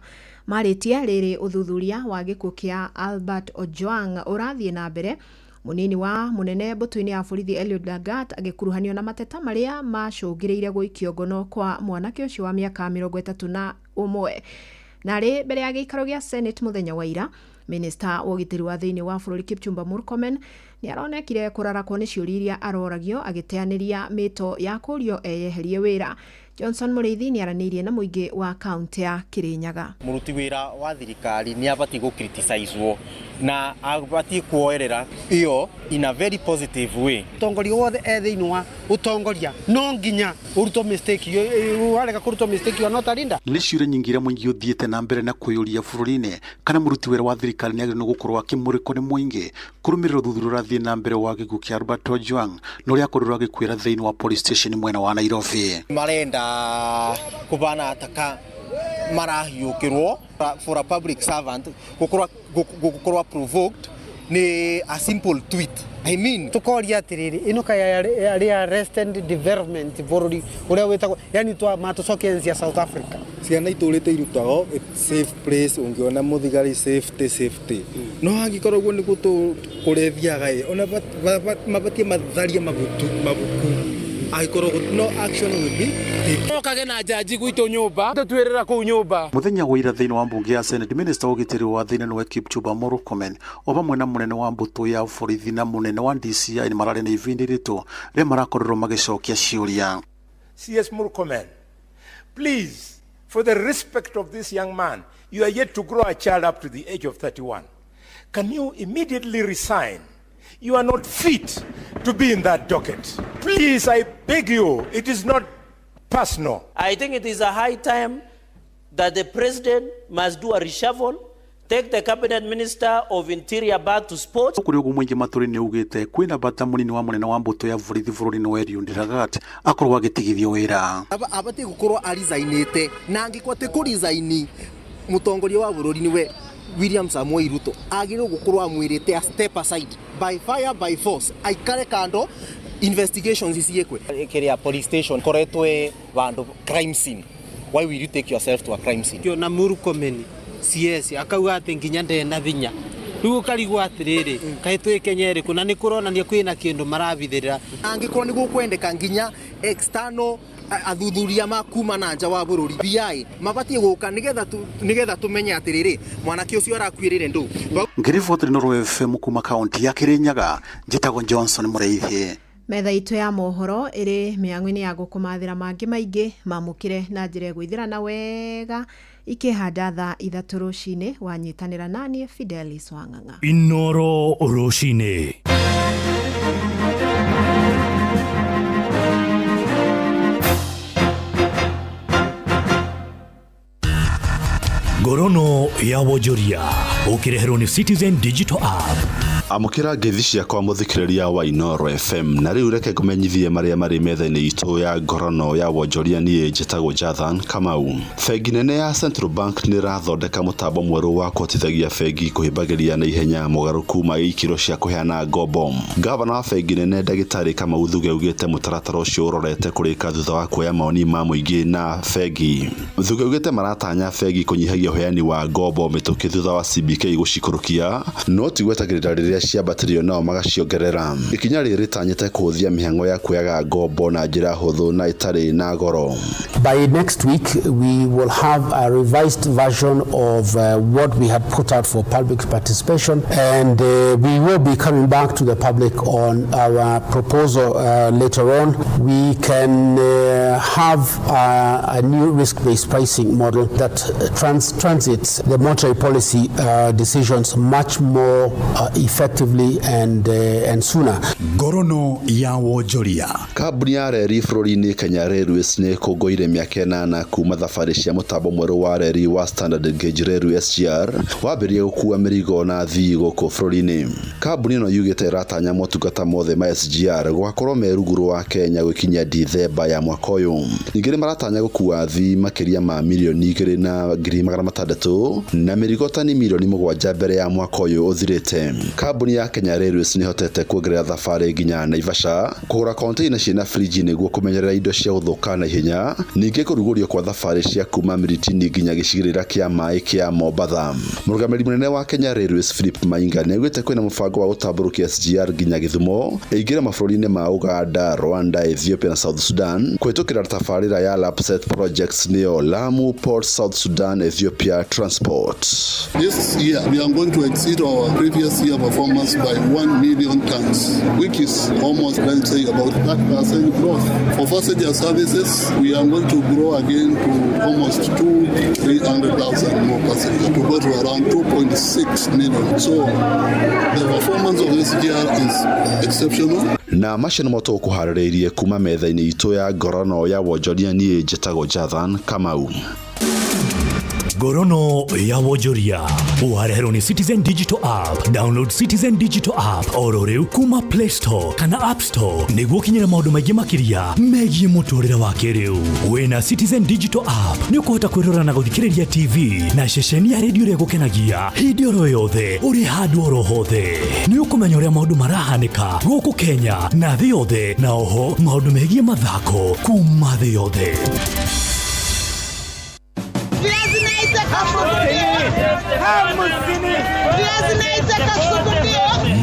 Marĩtia rĩrĩ ũthuthuria wa gĩkuũ kĩa Albert Ojwang ũrathiĩ na mbere, munini wa munene mbũtũ-inĩ ya borithi Eliud Lagat agĩkuruhanio na mateta marĩa macũngĩrĩire gũikio ngono kwa mwanake ũcio wa mĩaka 31. Narĩ mbere ya gĩikaro gĩa Senate mũthenya wa ira, Minister wa ũgitĩri wa thĩinĩ wa bũrũri Kipchumba Murkomen nĩ aronekire kũrarakwo nĩ ciũria iria aroragio agĩteanĩria mĩto ya kũrio eyeherie wĩra. Johnson Mũrĩithi nĩ aranĩirie na mũingĩ wa kaunti ya Kĩrĩnyaga. Mũruti wĩra wa thirikari nĩ abatiĩ gũ-criticize-wo na abatiĩ kuoerera iyo in a very positive way. Ũtongoria wothe thĩinĩ wa ũtongoria no nginya ũrutwo mistake warega kũrutwo mistake no tarinda. Nĩ ciũria nyingĩ iria mũingĩ ũthiĩte na mbere na kwĩyũria bũrũri-inĩ kana mũruti wĩra wa thirikari nĩ agĩrĩirwo gũkorwo akĩmũrĩkwo nĩ mũingĩ kũrũmĩrĩra ũthuthuria ũrathiĩ na mbere wa gĩkuũ kĩa Albert Ojwang na ũrĩa akorirwo agĩkuĩra thĩinĩ wa police station mwena wa Nairobi. Marenda kubana ataka marahiũkĩrwo for a public servant gũkorwo provoked ni a simple tweet. I mean tukoria atiriri ino kaya arrested development bũrũri ũrĩa wĩtagwo yani twa matucokensia South Africa. Ciana itũrĩte irutagwo safe place ungiona muthigari safety no angĩkorwo guo nĩ gũtũkũrethiaga ona mabatie matharia mabuku no action will be okage na jaji gwitũ nyũmba tutwirira kũu nyũmba. Muthenya wa ira thĩinĩ wa mbunge ya Senate, Minister wa ũgitĩri wa thĩinĩ nĩwe Kipchumba Murkomen o hamwe na mũnene wa mbũtũ ya borithi na mũnene wa DCI nĩ mararĩ na ivindi rĩtũ rĩa marakorerwo magĩcokia ciũria. CS Murkomen, please, for the respect of this young man, you are yet to grow a child up to the age of 31. Can you immediately resign? You are not fit to be in that docket. Please, I beg you, it is not personal. I think it is a high time that the president must do a reshuffle, take the cabinet minister of interior back to sports. Kuri ugu mwingi maturi ni ugite kwina bata munini wa munene wa mbuto ya borithi bũrũri-inĩ wa Eliud Lagat akorwo agĩtigithio wĩra. Abatiĩ gũkorwo arizainĩte na angĩkorwo ti kũrizaini mũtongoria wa bũrũri nĩwe William Samoei Ruto agĩrĩirwo gũkorwo amwĩrĩte a step aside by fire by force aikare kando investigations isiekwe. Kĩrĩa police station koretwe vandu crime scene. Why will you take yourself to a crime scene? Kĩo na Murkomen CS akauga atĩ nginya ndena vinya rĩu karigwo atirĩrĩ kaĩ twĩkenye rĩkũ na nĩ kũronania kwĩna kĩndũ marabithĩrĩra angĩkorwo nĩ gũkwendeka nginya external athuthuria makuma na nja wa bũrũri BI mabatiĩ gũka nĩgetha tũmenye atĩrĩrĩ mwanake ũcio arakuĩrĩre ndũ. Ngiriboti Nuru FM kuma kaunti ya Kĩrĩnyaga, njĩtagwo Johnson Mũrĩithi. Metha itũ ya mohoro ĩrĩ mĩang'o-inĩ ya gũkũmathĩra mangĩ maingĩ mamũkĩre na njĩra gwĩthĩrana wega ikĩhanda thaa 3 rũcinĩ wanyitanĩra naniĩ Fidelis Wang'ang'a. Inoro rũcinĩ. Ngorono ya wonjoria ũkĩreherwo nĩ Citizen Digital App. Amukira ngethi ciakwa muthikiriria wa Inoro FM na riu reke kumenyithie maria mari metha-ini itu ya ngorono ya wonjoria nie njitagwo Jathan Kamau. Bengi nene ya Central Bank ni rathondeka mutambo mweru wa kotithagia bengi kuhimbagiria na ihenya mugaruku ma ikiro cia kuheana ngombo. Gavana wa bengi nene Ndagĩtarĩ Kamau Thuge ugite mutaratara ucio urorete kurika thutha wa kuoya maoni ma muingi na bengi. Thuge ugite maratanya bengi kunyihagia uheani wa ngombo mituki thutha wa CBK gucikurukia no tigwetagirira riria ciambatĩrio nao magaciongerera. Ikinya rĩrĩ rĩtanyĩte kũhũthia mĩhang'o ya kuoyaga ngombo na njĩra hũthũ na itarĩ na goro. By next week, we will have a revised version of what we had put out for public participation, and we will be coming back to the public on our proposal later on. We can have a new risk-based pricing model that transits the monetary policy decisions much more effectively and sooner. Gorono ya wonjoria. Kambuni ya reri bũrũri-inĩ Kenya Railways nĩ kũngũire mĩaka 8 kuma thabarĩ cia mũtambo mwerũ wa reri wa Standard Gauge Railway SGR wambĩrĩria gũkua mĩrigo na athii gũkũ bũrũri-inĩ. Kambuni ĩno yugĩte ĩratanya motungata mothe ma SGR gũgakorwo me rungu rwa Kenya gũkinya Dithemba ya mwaka ũyũ. Ningĩ nĩ maratanya gũkua athii makĩria ma milioni 2.6 na mĩrigo tani milioni 7 mbere ya mwaka ũyũ ũthirĩte. Kambuni ya Kenya Railways nĩ hotete kuongerera thabarĩ nginya Naivasha, kũgũra container ciĩna friji nĩguo kũmenyerera indo cia gũthũka na ihenya, ningĩ kũrugũrio kwa thabarĩ cia kuma Miritini nginya gĩcigĩrĩra kĩa maĩ kĩa Mombatha. Mũrũgamĩrĩri mũnene wa Kenya Railways Philip Mainga nĩ augĩte kwĩna mũbango wa gũtambũrũkia SGR nginya Gĩthumo, ĩingĩre mabũrũri-inĩ ma Uganda, Rwanda, Ethiopia na South Sudan kũhĩtũkĩra tabarĩra ya LAPSSET projects nĩyo Lamu Port South Sudan Ethiopia Transport. This year we are going to exceed our previous year performance by 1 million tons, which is almost, let's say, about 30% growth. For passenger services, we are going to grow again to almost 300,000 more passengers, to go to around 2.6 million. So the performance of this year is exceptional. Na macio nĩmo tũkũharĩrĩirie kuma metha-inĩ itũ ya ngorono ya wonjoria. Niĩ njĩtagwo Jathan Kamau. Gorono ya wonjoria wareherwo nĩ Citizen Digital App. Download Citizen Digital App oro rĩu kuma Play Store kana App Store nĩguo kinyĩra maũndũ maingĩ makĩria megiĩ mũtũrĩre wa kĩrĩu. Wĩna Citizen Digital App nĩ ũkũhota kwĩrora na gũthikĩrĩria TV na ceceni ya redio ĩrĩa gũkenagia hĩndĩ oro yothe ũrĩ handũ oro hothe. Nĩ ũkũmenya ũrĩa maũndũ marahanĩka gũkũ Kenya na thĩ yothe, na oho maũndũ megiĩ mathako kuma thĩ yothe.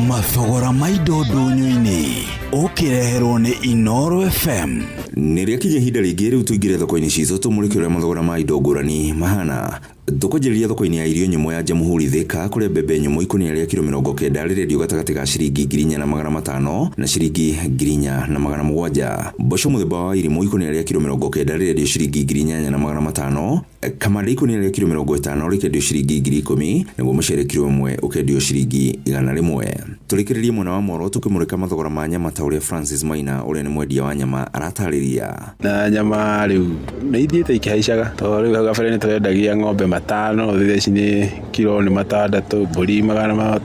Mathogora ma indo ndũnyũ-inĩ ũkĩreherwo nĩ Inoro FM. Nĩrĩo kinya ihinda rĩngĩ rĩu tũingĩre thoko-inĩ citũ tũmũrĩke ũrĩa mathogora ma indo ngũrani mahana. Tũkũnjĩrĩria thoko-inĩ ya irio nyũmũ ya Jamhuri Thika kũrĩa mbembe nyũmũ ikũnia rĩa kilo 90 rĩrendio gatagatĩ ka ciringi 4,500 na ciringi 4,700. Mboco mũthemba wa irimũ ikũnia rĩa kilo 90 rĩrendio ciringi 8,500. Kamande ikũnia rĩa kilo 50 rĩkendio ciringi 10,000, naguo mũcere kilo 1 ũkendio ciringi 100. Tũrĩkĩrĩrie mwena wa Moro tũkĩmũrĩka mathogora ma nyama ta ũrĩa Francis Maina ũrĩa nĩ mwendia wa nyama aratarĩria. Na nyama rĩu nĩ ithiĩte ikĩhaicaga, tondũ rĩu hau gabere nĩ tũrendagia ng'ombe 5, thutha ici nĩ kilo nĩ 6, mbũri 600,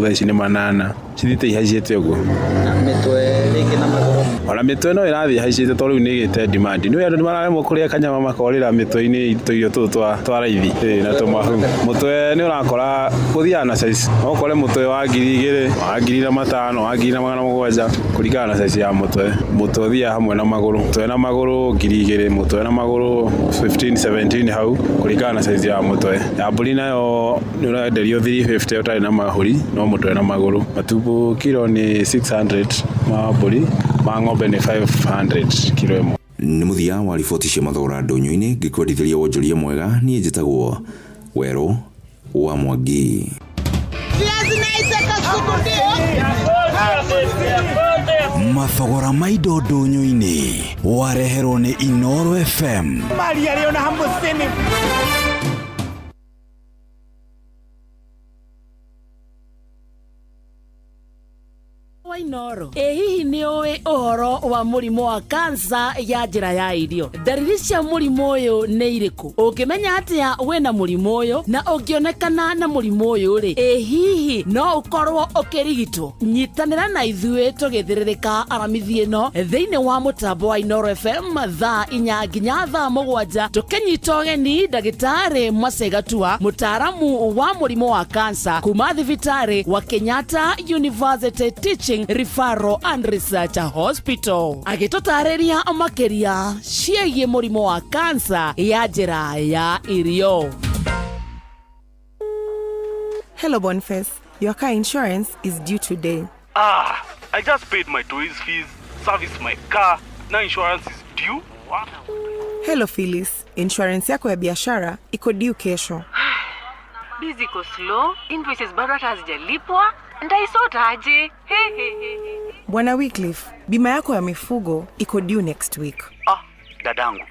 thaa ici nĩ 8. Cithiĩte ihaicĩte ũguo. Mĩtwe rĩngĩ na magũrũ. Ona mĩtwe no ĩrathiĩ ihaicĩte tondũ rĩu nĩ ĩgĩte demand. Nĩ andũ nĩ mararemwo kũrĩa kanyama makorĩra mĩtwe-inĩ tũirio tũtũ twa raithi na tũmahu. Mũtwe nĩ ũrakora gũthiaga na size. No ũkore mũtwe wa 2,000, wa 2,500, wa 2,700 kũringana na size ya mũtwe. Mũtwe ũthiaga hamwe na magũrũ. Mũtwe na magũrũ 2,000, mũtwe na magũrũ 15, 17 hau kũringana na size ya mũtwe. Ya mbũri nayo nĩ ũrenderio 350 ũtarĩ na mahũri, no mũtwe na magũrũ. Matumbũ kilo nĩ 600, ma mbũri ma ng'ombe nĩ 500 kilo ĩmwe. Nĩ mũthia wa riboti cia mathogora ndũnyũ-inĩ ngĩkwendithĩria wonjoria mwega. Niĩ njĩtagwo Werũ wa Mwangi. Mathogora ma indo ndũnyũ-inĩ wareherwo nĩ Inoro FM. Maria leo na hamsini. Inoro. Hihi nĩ ũĩ ũhoro wa mũrimũ wa kansa ya njĩra ya irio? Ndariri cia mũrimũ ũyũ nĩ irĩkũ? Ũngĩmenya atĩa wĩna mũrimũ ũyũ na ũngĩonekana na mũrimũ ũyũ rĩ, hihi no ũkorwo ũkĩrigitwo? Nyitanĩra na ithuĩ tũgĩthĩrĩrĩka aramithi ĩno thĩinĩ wa mũtambo wa Inoro FM thaa 4 nginya thaa 7 tũkĩnyita ũgeni ndagĩtarĩ Masegatua, mũtaaramu wa mũrimũ wa kansa kuma thibitarĩ wa Kenyatta University Teaching Referral and Research Hospital, agĩtũtarĩria makĩria ciĩgiĩ mũrimũ wa kansa ya njĩra ya irio. Hello Boniface. Your car insurance is due today. I just paid my toys fees, serviced my car. Now insurance is due? What? Hello Phyllis, insurance yako ya biashara iko due kesho. Busy ko slow, invoices bado hata hazijalipwa. Ndaisota aje? Bwana Wycliffe, bima yako ya mifugo iko due next week. Dadangu,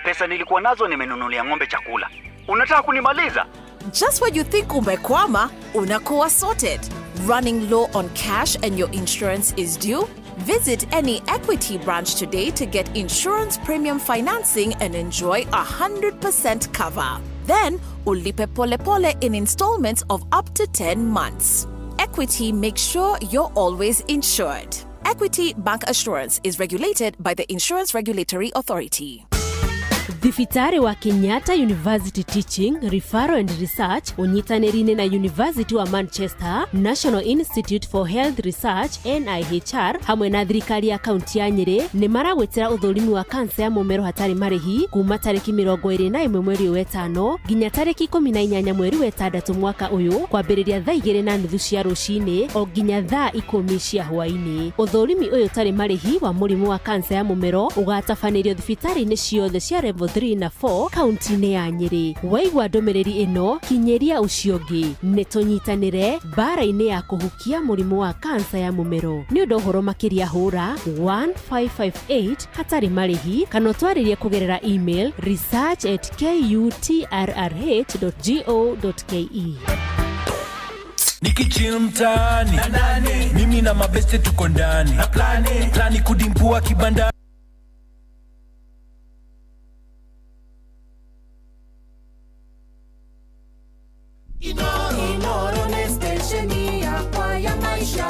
pesa nilikuwa nazo nimenunulia ng'ombe chakula. Unataka kunimaliza? Just when you think umekwama, unakuwa sorted. Running low on cash and your insurance is due? Visit any Equity branch today to get insurance premium financing and enjoy 100% cover. Then, ulipe pole pole in installments of up to 10 months. Equity makes sure you're always insured. Equity Bank Assurance is regulated by the Insurance Regulatory Authority. Thibitari wa Kenyatta University Teaching, Referral and Research unyitanĩri-inĩ na University wa Manchester, National Institute for Health Research NIHR hamwe na thirikari ya kaunti ya Nyeri nĩ maragwetera ũthũrimi wa kansa ya mũmero hatarĩ marĩhi kuma tarĩki 21 mweri wa 5 nginya tarĩki 18 mweri wa 6 mwaka ũyũ kwambĩrĩria thaa 2:30 cia rũcinĩ o nginya thaa 10 cia hwaĩ-inĩ. Ũthũrimi ũyũ tarĩ marĩhi wa mũrimũ wa kansa ya mũmero ũgatabanĩrio thibitari-inĩ ciothe cia level 3 na 4 kaunti-inĩ ya Nyeri. Waigua ndũmĩrĩri ĩno, kinyĩria ũcio ũngĩ. Nĩ tũnyitanĩre mbara-inĩ ya kũhukia mũrimũ wa kansa ya mũmero. Nĩ ũndũ ũhoro makĩria hũra 1558 hatarĩ marĩhi kana ũtwarĩrie kũgerera email research@kutrrh.go.ke. Nikichill mtaani mimi na mabeste tuko ndani na plani kudimpua kibanda. Inoro ni stesheni yakwa ya maisha.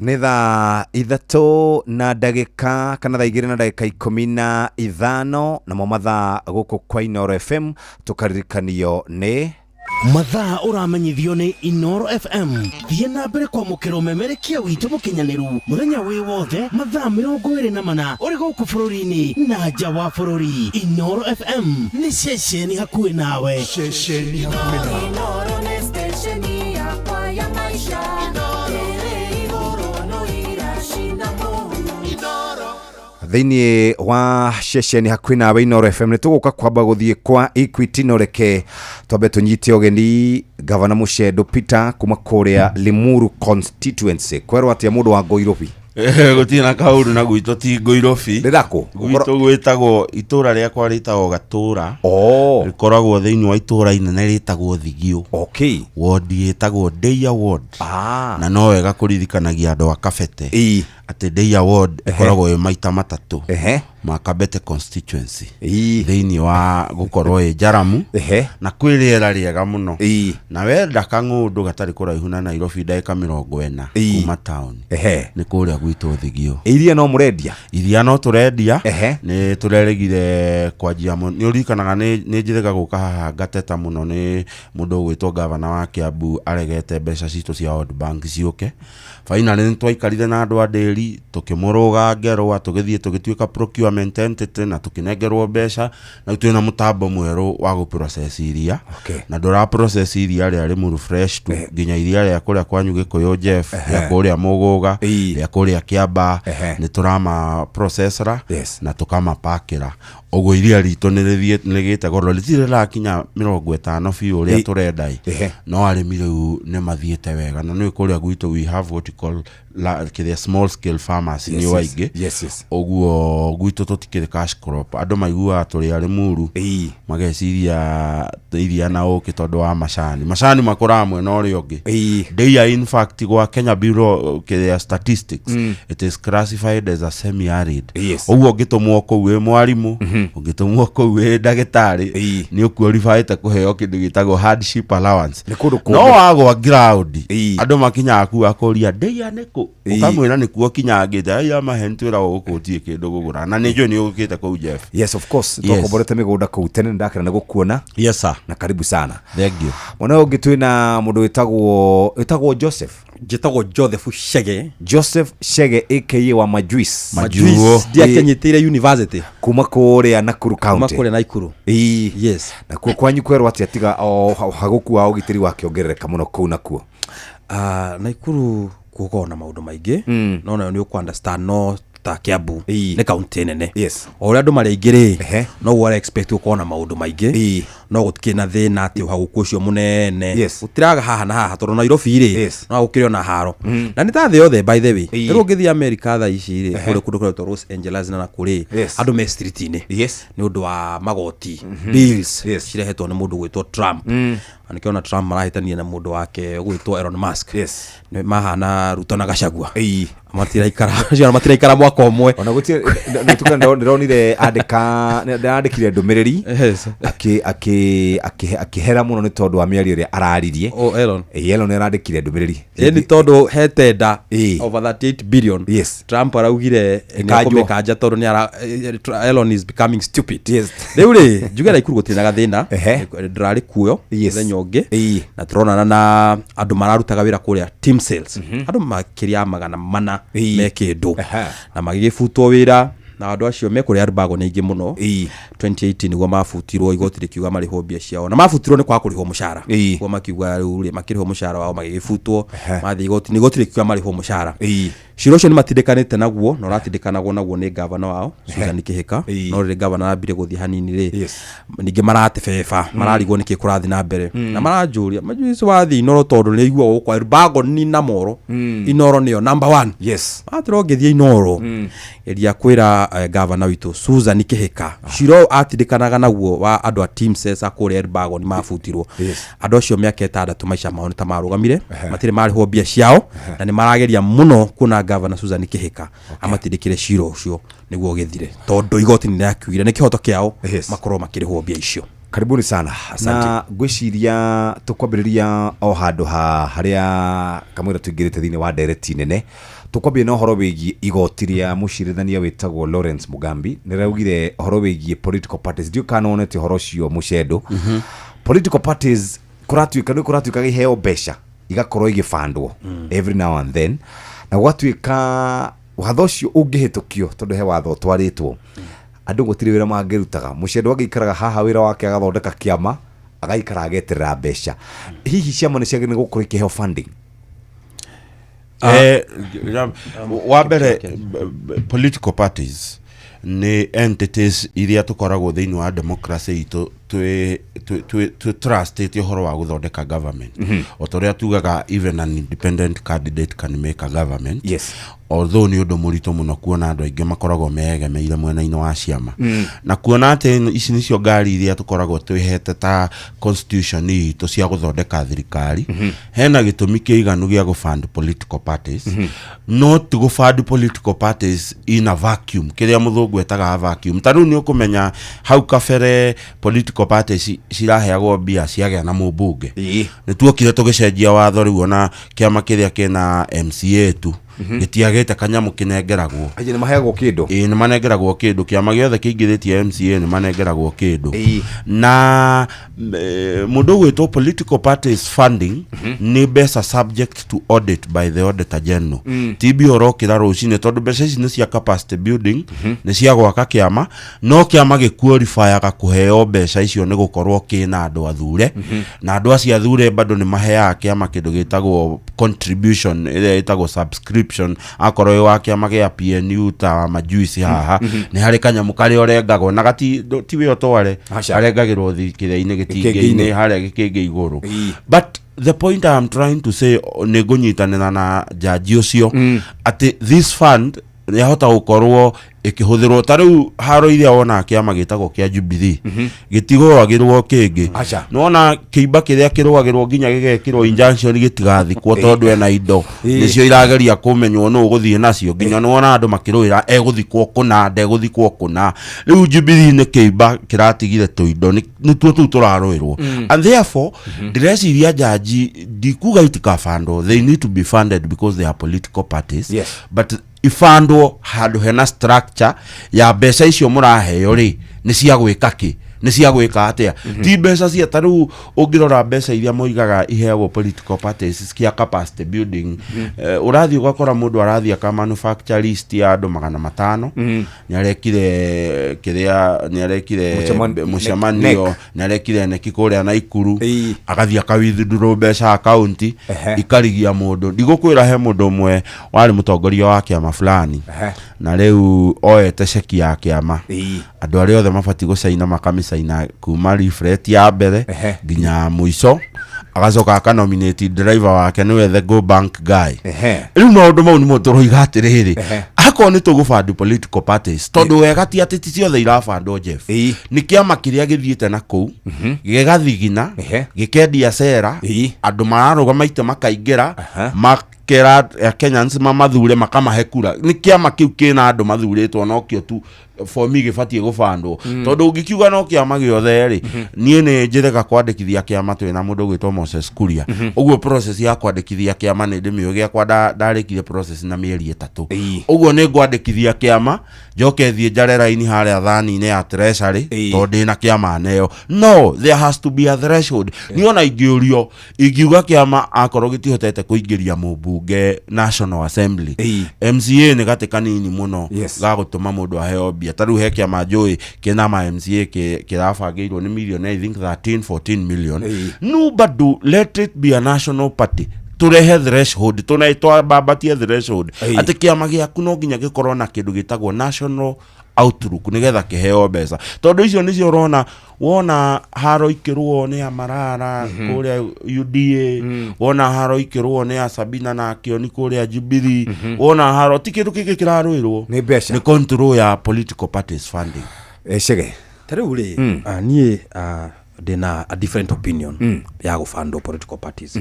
Nĩ thaa 3:00 kana thaa 2:15 namo mathaa gũkũ kwa Inoro FM tũkaririkanio nĩ mathaa ũramenyithio nĩ Inoro FM. Thiĩ na mbere kwamũkĩra ũmemerekia witũ mũkinyanĩru mũthenya wĩ wothe mathaa 24 ũrĩ gũkũ bũrũri-inĩ na nja wa bũrũri. Inoro FM nĩ ceceni hakuhĩ nawe. Ceceni hakuhĩ nawe. Inoro ni stesheni yakwa ya maisha. thĩinĩ wa ceceni hakuhĩ nawe Inoro FM nĩ tũgũka kwamba gũthiĩ kwa Equity no reke twambe tũnyite ũgeni Gavana Mũcendo Peter kuma kũrĩa Limuru constituency. Kwerwo atĩa mũndũ wa Ngoirobi? Gũtirĩ na kaũndũ na gwitũ ti Ngoirobi. Ndĩrakũ gwitũ gwĩtagwo itũra rĩakwa rĩtagwo Gatũra. Rĩkoragwo thĩinĩ wa itũra inene rĩtagwo Thigio. Okay. Ward ĩtagwo Deya Ward. Na no wega kũririkanagia andũ a Kabete atĩ Deya Ward ĩkoragwo maita matatũ ma Kabete constituency thĩinĩ wa gũkorwo ĩ Jaramu na kwĩ rĩera rĩega mũno na wenda kang'ũndũ gatarĩ kũraihu na Nairobi ndagĩka 40 kuma town nĩ kũrĩa gwitũ Thigio. Iria no mũrendia? Iria no tũrendia. Nĩ tũreregire kwanjia nĩ ũririkanaga nĩ njĩrĩga gũka haha ngateta mũno nĩ mũndũ ũgwĩtwo gavana wa Kiambu aregete mbeca citũ cia World Bank ciũke. Finally nĩ twaikarire na andũ a Ndĩri tũkĩmũrũga ngerwa tũgĩthiĩ tũgĩtuĩka procurement entity na tũkĩnengerwo mbeca na twĩ na mũtambo mwerũ wa gũprocess iria na ndũra process iria rĩa Limuru fresh tu nginya iria rĩa kũrĩa kwanyu Gĩkũyũ Jeff rĩa kũrĩa Mũgũga rĩa kũrĩa Kĩamba nĩ tũrama processora na tũkamapakĩra. Ũguo iria ritũ nĩ rĩgĩte goro rĩtirĩ rakinya 50 biũ ũrĩa tũrenda no arĩmi rĩu nĩ mathiĩte wega na nĩ kũrĩa gwitũ we have what you call small scale farmers ni waingĩ. Ũguo gwitũ tũtikĩrĩ cash crop. Andũ maiguaga tũrĩ arĩ Limuru mageciria iria na ũkĩ tondũ wa macani makũraga mwena ũrĩa ũngĩ. Deya in fact gwa Kenya Bureau of Statistics it is classified as a semi arid. Ũguo ũngĩtũmwo kũu wĩ mwarimũ ũngĩtũmwo kũu wĩ ndagĩtarĩ nĩ ũqualifyĩte kũheo kĩndũ gĩtagwo hardship allowance. No wagwa ground andũ makinyaga kuga kũria Deya nĩkũ ukamwĩra nĩkuo kinyangĩte ya maheni twĩra gũkũ tie kĩndũ gũgũra na nĩ njũĩ nĩ ũgĩkĩte kũu Jeff. Yes of course twakomborete mĩgũnda kũu tene ndakĩra nĩ gũkuona. Yes sir. Na karibu sana. Thank you. Mwana ũngĩ twĩna mũndũ wĩtagwo Joseph. Jitagwo Joseph Chege aka wa Majuice dia kenyitire university kuma kuria Nakuru County kuma kuria Nakuru yes na kuo kwanyu kwerwo ati atiga hagukua ugitiri wake ongerereka muno kuu nakuo Nakuru kuko na maundu maingi no ni uku understand no ta Kiambu ni county nene yes o ria andu mari aingiri no wore expect ukona maundu maingi no gutikina thina ati haguku ucio munene utiraga haha na haha tondu Nairobi ri no gukire ona haro na ni ta the other by the way ero ngithi America tha ici ri kuri kundu kwa Los Angeles na kuri andu me street ni ni undu wa magoti bills cirehetwo ni mundu gwitwo Trump anikiona Trump marahitania na mundu wake gwitwo Elon Musk ni mahana Ruto na Gachagua matiraikara mwaka umwe ona guti ndironire andikire ndumiriri akihera muno ni tondu wa miario ria araririe Elon arandikire ndumiriri ni tondu hetenda over 38 billion Trump araugire ni kanja tondu ni Elon is becoming stupid riu ri njugera ikuru gutinaga thina ndirari kuyo thenyo ngi na turona na andu mararutaga wira kuria team sales andu makiria magana mana mekindu na magigifutwo wira na andu acio mekuria Rubago ni ingi muno 2018 niguo mafutirwo igoti rikiuga mari hobia ciao na mafutirwo ni kwa kurihwo mushara kwa makiuga uri makirihwo mushara wao magigifutwo mathi igoti ni goti rikiuga mari ho mushara ciro cio ni matindikanite naguo no ratindikanaguo naguo ni governor wao Susan Kihika no ri governor ambire guthi hanini ri ningi marate beba mararigwo niki kurathi na mbere na marajuria Majuice wathi inoro tondu ni igua gukwa Rubago ni na moro inoro niyo number 1 atro ngithia inoro eria kwira governor witu Susan Kihika ciro atindikanaga naguo wa andu a team sales akure Rubago ni mafutirwo andu acio miaka 6 maisha mao ni ta marugamire matire mari ho bia ciao na ni marageria muno kuna governor Susan Kihika amatindikire ciro ucio niguo githire tondu igoti ni yakuire ni kihoto kiao makorwo makirihwo bia icio karibuni sana na gwiciria tukwambiriria o handu haria kamwira tuingirite thini wa direct nene tukwambia no horo wigi igoti ria mucirithania witagwo Lawrence Mugambi niraugire horo wigi political parties ndio kanone ti horo cio mucedo political parties kuratuika giheo besha igakorwo igifandwo every now and then na gwatuika watho cio ungihitukio tondu he watho twaritwo andu gutiri wira mangirutaga mucedo agikaraga haha wira wake agathondeka kiama agaikara ageterera besha hihi ciama ni ciagene gukora ikiheo funding wa mbere political parties ni entities iria tukoragwo thiini wa democracy itu to trust it horo wa guthondeka government otoria tugaga even an independent candidate can make a government although ni undu murito muno kuona andu aingi makoragwo meegemeire mwena-ini wa ciama na kuona ati ici nicio ngari iria tukoragwo twihete ta constitution itu cia guthondeka thirikari hena gitumi kiiganu gia gufund political parties not to gufund political parties in a vacuum kiria muthungu etaga vacuum tariu ni ukumenya hau kabere political parties ciraheagwo mbia ciagea na mubunge ni tuokire tugicenjia watho riu ona kiama kiria kina MCA tu gitiagete kanyamu kinengeragwo aje ni maheagwo kindu ni manengeragwo kindu kiama giothe kiingithitie MCA ni manengeragwo kindu na mundu gwitwo political parties funding ni besa subject to audit by the auditor general TB orokira rucine tondu besa ici ni cia capacity building ni cia gwaka kiama no kiama gikualify ga kuheo besa icio ni gukorwo kina andu athure na andu acio athure bado ni maheaga kiama kindu gitagwo contribution ile itagwo subscription akorwo wa kiama gia PNU ta Majuice haha ni hari kanyamu kari orengagwo na gati tiwe otware arengagirwo thikire-ini gitinge-ini hari gikinge iguru but the point I am trying to say ni gunyitanira na jaji ucio ati this fund yahota gukorwo ikihuthirwo tariu haro iria wona kiama gitagwo kia Jubilee gitigoragirwo kingi nona kiimba kiria kirwagirwo nginya gigekirwo injunction gitigathikwo tondu ena indo nicio irageria kumenywo no guthie nacio nginya nona andu makirwira eguthikwo kuna ndeguthikwo kuna riu Jubilee ni kiimba kiratigire tuindo ni tuo tu turarwirwo and therefore direciria jaji dikuga itikafando they need to be funded because they are political parties but ifandwo handu hena structure ya mbeca icio muraheo ri ni cia gwika ki nĩ cia gwĩka atia ti mbeca cia tarĩu ũngĩrora mbeca iria moigaga iheagwo political parties cia capacity building ũrathiĩ ũgakora mũndũ arathiĩ aka manufacture list ya andũ 500 nĩarekire mũcemanio nĩarekire neki kũrĩa Naikuru agathiĩ akawithdraw mbeca account ikarigia mũndũ ndigũkwĩra he mũndũ ũmwe warĩ mũtongoria wa kĩama fulani na rĩu oete ceki ya kĩama andũ arĩa othe mabati gũcaina makamicaina kuma refret ya mbere nginya mũico agacoka akanominate driver wake niwe the go bank guy rĩu maũndũ mau nĩmo tũroiga atĩrĩrĩ akorwo nĩ tũgũbandũ political parties tondũ wega ti atĩ ti ciothe irabandwo Jeff nĩ kĩama kĩrĩa gĩthiĩte na kũu gĩgathigina gĩkendia cera andũ mararũga maita makaingĩra makera Kenyans mamathure makamahe kura nĩ kĩama kĩu kĩna andũ mathurĩtwo nokĩo tu for me gĩbatie gũbandwo tondũ ũngĩkiuga no kĩama gĩothe rĩ niĩ nĩ njĩrega kwandĩkithia kĩama twĩna mũndũ gwĩtwo Moses Kuria ũguo process ya kwandĩkithia kĩama nĩ ndĩmĩũĩ gĩakwa ndarĩkire process na mĩeri 3 ũguo nĩ ngwandĩkithia kĩama njoke thiĩ njare raini harĩa thani-inĩ ya treasury tondũ ndĩna kĩama neo no there has to be a threshold niona ingĩũrio ingiuga kĩama akorwo gĩtihotete kũingĩria mũmbunge National Assembly MCA nĩ gatĩ kanini mũno ga gũtũma mũndũ aheo mbia tarĩu he kĩama njũĩ kĩna ma MCA kĩrabangĩirwo nĩ million I think 13-14 million no bado let it be a national party turehe threshold twambatie threshold atĩ kĩama gĩaku no nginya gĩkorwo na kĩndũ gĩtagwo national outlook nĩgetha kĩheo mbeca tondũ icio nĩcio ũrona wona haro ikĩrwo nĩ Amarara kũrĩa UDA wona haro ikĩrwo nĩ Sabina na Kioni kũrĩa Jubilee wona haro ti kĩndũ kĩngĩ kĩrarũĩrwo nĩ mbeca nĩ control ya political parties funding Chege tarĩu rĩ niĩ ndĩna a different opinion ya gũbandwo political parties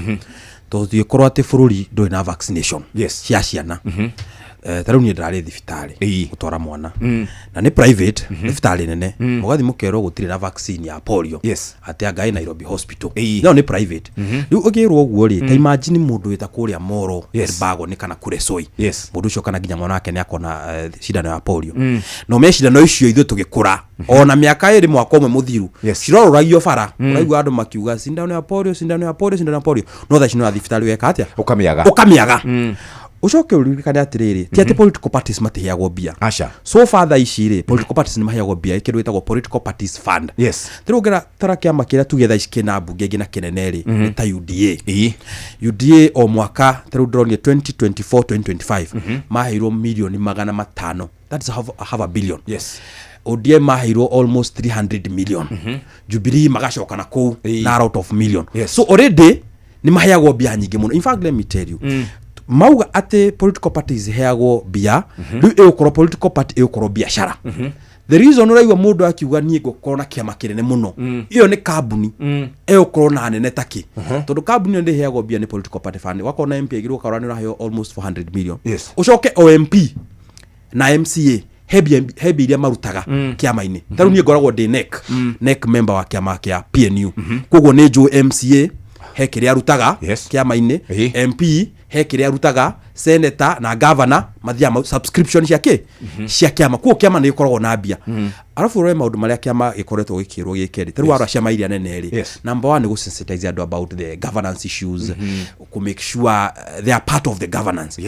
tondũ korwo atĩ bũrũri ndũrĩ na vaccination cia ciana tarĩu niĩ ndarĩ thibitarĩ gũtwara mwana na nĩ private thibitarĩ nene mũgathi mũkerwo gũtirĩ na vaccine ya polio atĩ anga Nairobi hospital no nĩ private rĩu ũgĩrwo ũguo rĩ ta imagine mũndũ wĩta kũrĩa Moro Elbago nĩ kana Kuresoi mũndũ ũcio kana nginya mwana wake nĩ akona cindano ya polio no mecindano icio ithuĩ tũgĩkũra ona mĩaka ĩrĩ mwaka ũmwe mũthiru cirororagio bara ũraigua andũ makiuga cindano ya polio no tha cino ya thibitarĩ weka atĩa ũkamĩaga ucoke uririkane atiriri ti ati political parties matiheagwo mbia so far ici ri political parties ni maheagwo mbia ikindu itagwo political parties fund tirugera tara kiama kiria tugetha ici kina mbunge ngina kinene ri ni ta UDA o mwaka tiru ndronie 2024-2025 maheirwo milioni 500 that's half a billion ODM maheirwo almost 300 million Jubilee magacoka na kou na out of million so already ni maheagwo mbia nyingi muno in fact let me tell you mauga ate political parties heagwo bia riu eukoro political party eukoro biashara the reason uraigwa mundu akiuga nie gukorwo na kiama kinene muno iyo ni kambuni eukoro na nene taki tondu kambuni ndi heagwo bia ni political party fund wako na MP igirwo karani uraheyo almost 400 million ucoke OMP na MCA hebi iria marutaga kiama-ini taru nie ngoragwo ndi NEC member wa kiama kia PNU koguo ni njũ MCA he kiria rutaga kiama-ini MP he kiria rutaga senator na governor mathia subscription cia kiama kuo kiama ni ikoragwo na mbia arafu rore maundu maria kiama gikoretwo gikirwo gikeri taru ara cia mairia nene ri number 1 ni gusensitize and about the governance issues to make sure they are part of the governance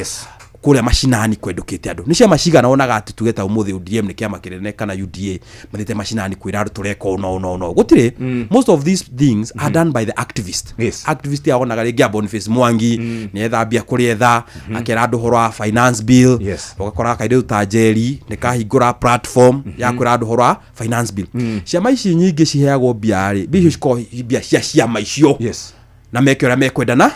kuria mashinani kwendukite andu ni cia maciga naonaga ati tugeta umuthi ODM ni kiama kinene kana UDA mathite mashinani kwira andu tureka no gutire most of these things are done by the activist activist ya onaga ringi Boniface Mwangi ni ethambia kurietha akera andu horo wa finance bill ugakora kaide utajeri ni kahingura platform ya kwira andu horo wa finance bill cia ici nyingi ciheagwo biari bicio bia cia ciama icio na mekera mekwendana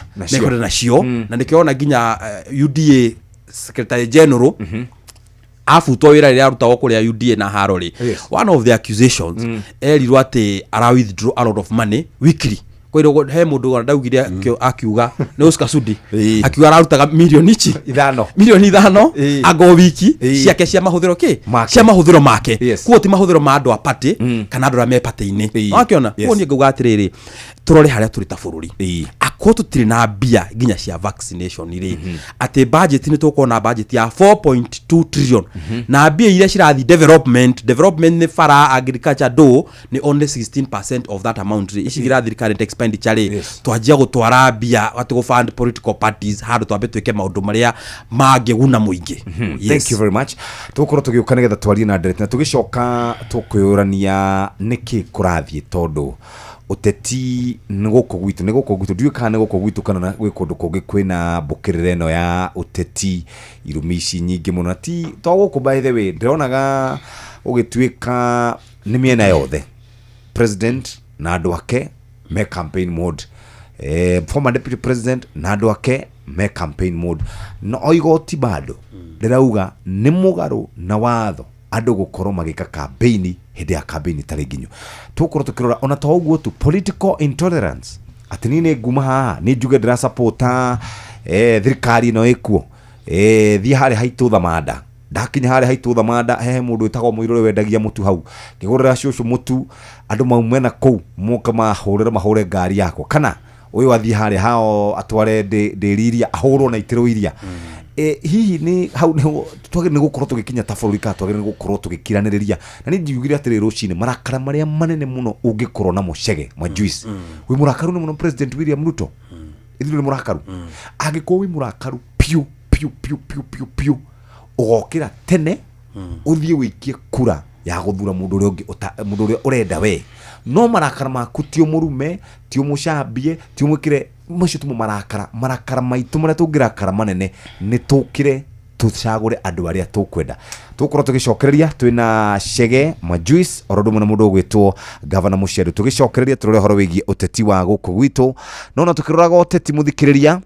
cio na nikiona ginya UDA Secretary General afutwo wira ria arutagwo kuria UDA na Harori one of the accusations erirwo ati ara withdraw a lot of money weekly kwa hiyo he mundu wana ndaugire akiuga ni Oscar Sudi akiuga ararutaga milioni 5 ago wiki ciake cia mahuthiro cia mahuthiro make kuo ti mahuthiro ma andu apati kana andu me pati-ini wakiona kuo ni nguga atiriri turore haria turi ta bururi akwo tutiri na bia ginya cia vaccination ri ati budget ni tukona budget ya 4.2 trillion na bia ile cirathi development ni fara agriculture do ni only 16% of that amount icigira thirikari expenditure twajia gutwara bia watu fund political parties handu twambe twike maundu maria mangeguna muingi. Thank you very much. Tukoro tugiukana getha twarie na direct na tugicoka tukuyurania niki kurathie tondu uteti niguko gwitu ndiwe kana niguko gwitu kana gwi kundu kungi kwina mbukirire no ya uteti irumici nyingi muno ti twaguku by the way ndironaga ugitwika ni miena yothe president na andu ake me campaign mode former deputy president na andu ake me campaign mode no oigoti bado ndirauga ni mugaru na watho andu gukorwo magika campaign hindi ya campaign tari nginyu tukoro tukirora ona to uguo tu political intolerance ati ni nguma haha ni njuge ndira supporta thirikari no ikuo thi hari haitu thamanda ndakinya hari haitu thamanda he mundu itagwo muirore wendagia mutu hau ngigurira cucu mutu andu maumena kou muka mahurire ngari yako kana uyu athi hari hao atware ndiriria ahurwo na itiro iria hihi ni hau twagire ni gukorwo tugikinya taburika twagire ni gukorwo tugikiraniriria na ni ndiugire atiri rucine marakara maria manene muno ungikorwo na mucege majuice wi murakaru ni muno president William Ruto ithire murakaru agiko wi murakaru piu ugokira tene uthie wikie kura ya guthura mundu uria urenda we no marakara maku tio murume tio mucambie tio mwikire macio tumu marakara maitu maria tungirakara manene ni tukire tucagure andu aria tukwenda tukorwo tugicokereria twina Chege Majuice orodo muna mundu gwitwo Governor Musheru tugicokereria turore horo wigie uteti wa guku gwitu no tukiroraga uteti muthikiriria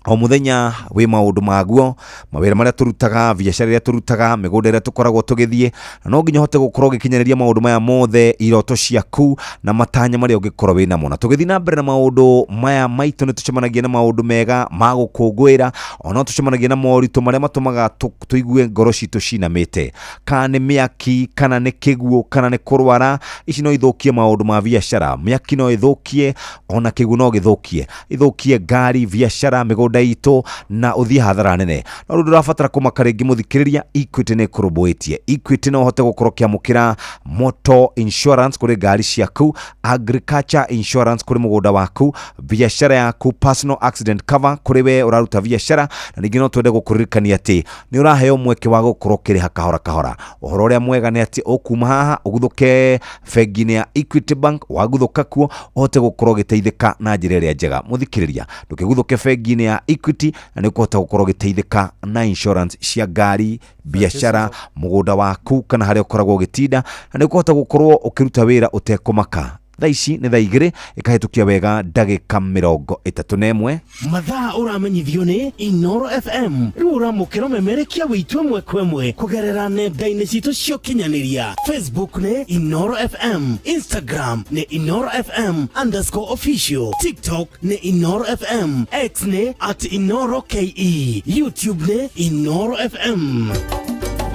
o muthenya wi maundu maguo mawira maria turutaga biashara iria turutaga migunda iria tukoragwo tugithie no nginya hote gukorwo gikinyereria maundu maya mothe iroto ciaku na matanya maria ungikorwo wina mo na tugithii na mbere na maundu maya maitu ni tucemanagia na maundu mega ma gukungwira ona tucemanagia na moritu maria matumaga tuigue ngoro citu cinamite kana ni miaki kana ni kiguo kana ni kurwara ici no ithukie maundu ma biashara miaki no ithukie ona kiguo no githukie ithukie ngari biashara migunda ito na uthie hathara nene no ndurabatara kumakarengi muthikiriria Equity ne kuroboetie Equity no hote gukorwo kiamukira motor insurance kuri ngari ciaku agriculture insurance kuri mugunda waku biashara yaku personal accident cover kuri we uraruta biashara na ningi no twende gukuririkania ati ni uraheo mweke wa gukorwo kiriha kahora uhoro uria mwega ni ati ukuma haha uguthuke bengi ya Equity Bank waguthuka kuo hote gukorwo giteithika na njira iria njega muthikiriria ndukiguthuke bengi ya Equity na ni kuhota gukorwo giteithika na insurance cia ngari biashara mugunda waku kana haria ukoragwo gitinda na ni kuhota gukorwo ukiruta wira utekumaka thaici ni thaigire ikahitukia wega ndagika 31 mathaa uramenyithio ni Inoro FM riu uramukira memerekia witu mwe kwemwe kugerera nenda-ini citu cio kinyaniria Facebook ni Inoro FM Instagram ni Inoro FM_official TikTok ni Inoro FM X ni @InoroKE YouTube ni Inoro FM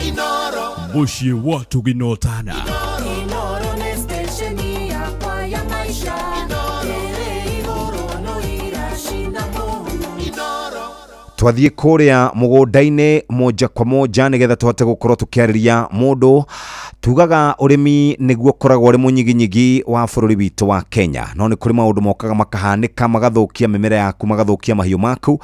Inoro Bushi watu ginotana Inoro ni station yakwa ya maisha twathie kuria mugunda-ini moja kwa moja nigetha tuhote gukorwo tukiariria mundu tugaga urimi niguo koragwo uri munyiginyigi wa bururi witu wa Kenya no ni kuri maundu mokaga makahanika magathukia mimera yaku magathukia mahiu maku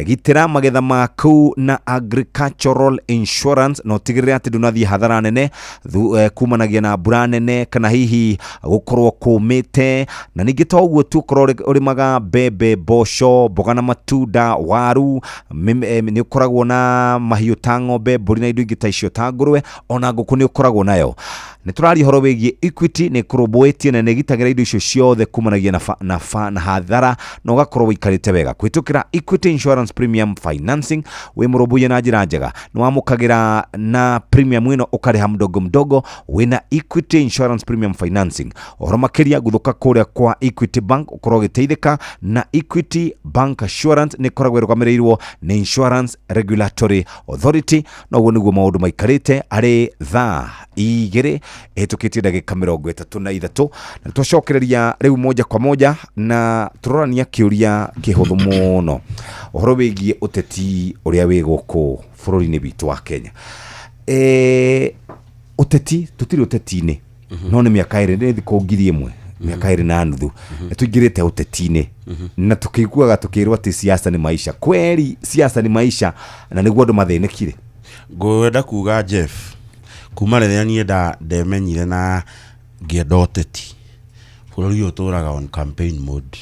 gitira magetha maku na agricultural insurance no tigirire ati ndunathie hathara nene kumanagia na mbura nene kana hihi gukorwo kumite na ningi to uguo tu korwo urimaga mbembe mboco mboga na matunda waru ni ukoragwo na mahiu ta ng'ombe mburi na indo ingi ta icio ta ngurwe ona nguku ni ukoragwo nayo nĩ tũraria horo wĩgiĩ Equity nĩ kũrũmbũĩtie na nĩgitagĩra indo icio ciothe kumanagia na hathara na ũgakorwo wĩikarĩte wega kũhĩtũkĩra Equity Insurance Premium Financing. Wĩ mũrũmbũiye na njĩra njega nĩ wamũkagĩra na premium ĩno ũkarĩha mdogo mdogo wĩna Equity Insurance Premium Financing. Ũhoro makĩria guthũka kũrĩa kwa Equity Bank ũkorwo ũgĩteithĩka na Equity Bank Assurance nĩ koragwo ĩrũgamĩrĩirwo nĩ Insurance Regulatory Authority. Na ũguo nĩguo maũndũ maikarĩte arĩ thaa igĩrĩ ĩhĩtũkĩtie ndagĩka 33 na tũcokereria rĩu moja kwa moja na tũrorania kĩũria kĩhũthũ mũno ũhoro wĩgiĩ ũteti ũrĩa wĩ gũkũ bũrũri-inĩ witũ wa Kenya. Ũteti tũtirĩ ũteti-inĩ no nĩ mĩaka ĩrĩ nĩ thikũ ngiri ĩmwe mĩaka ĩrĩ na nuthu tũingĩrĩte ũteti-inĩ na tũkĩiguaga tũkĩrwo atĩ siasa nĩ maisha. Kweli siasa nĩ maisha na nĩguo andũ mathĩnĩkire. Ngwenda kuga Jeff kuma rĩrĩa niĩ ndemenyire na ngĩenda ũteti bũrũri ũyũ tũraga on campaign mode.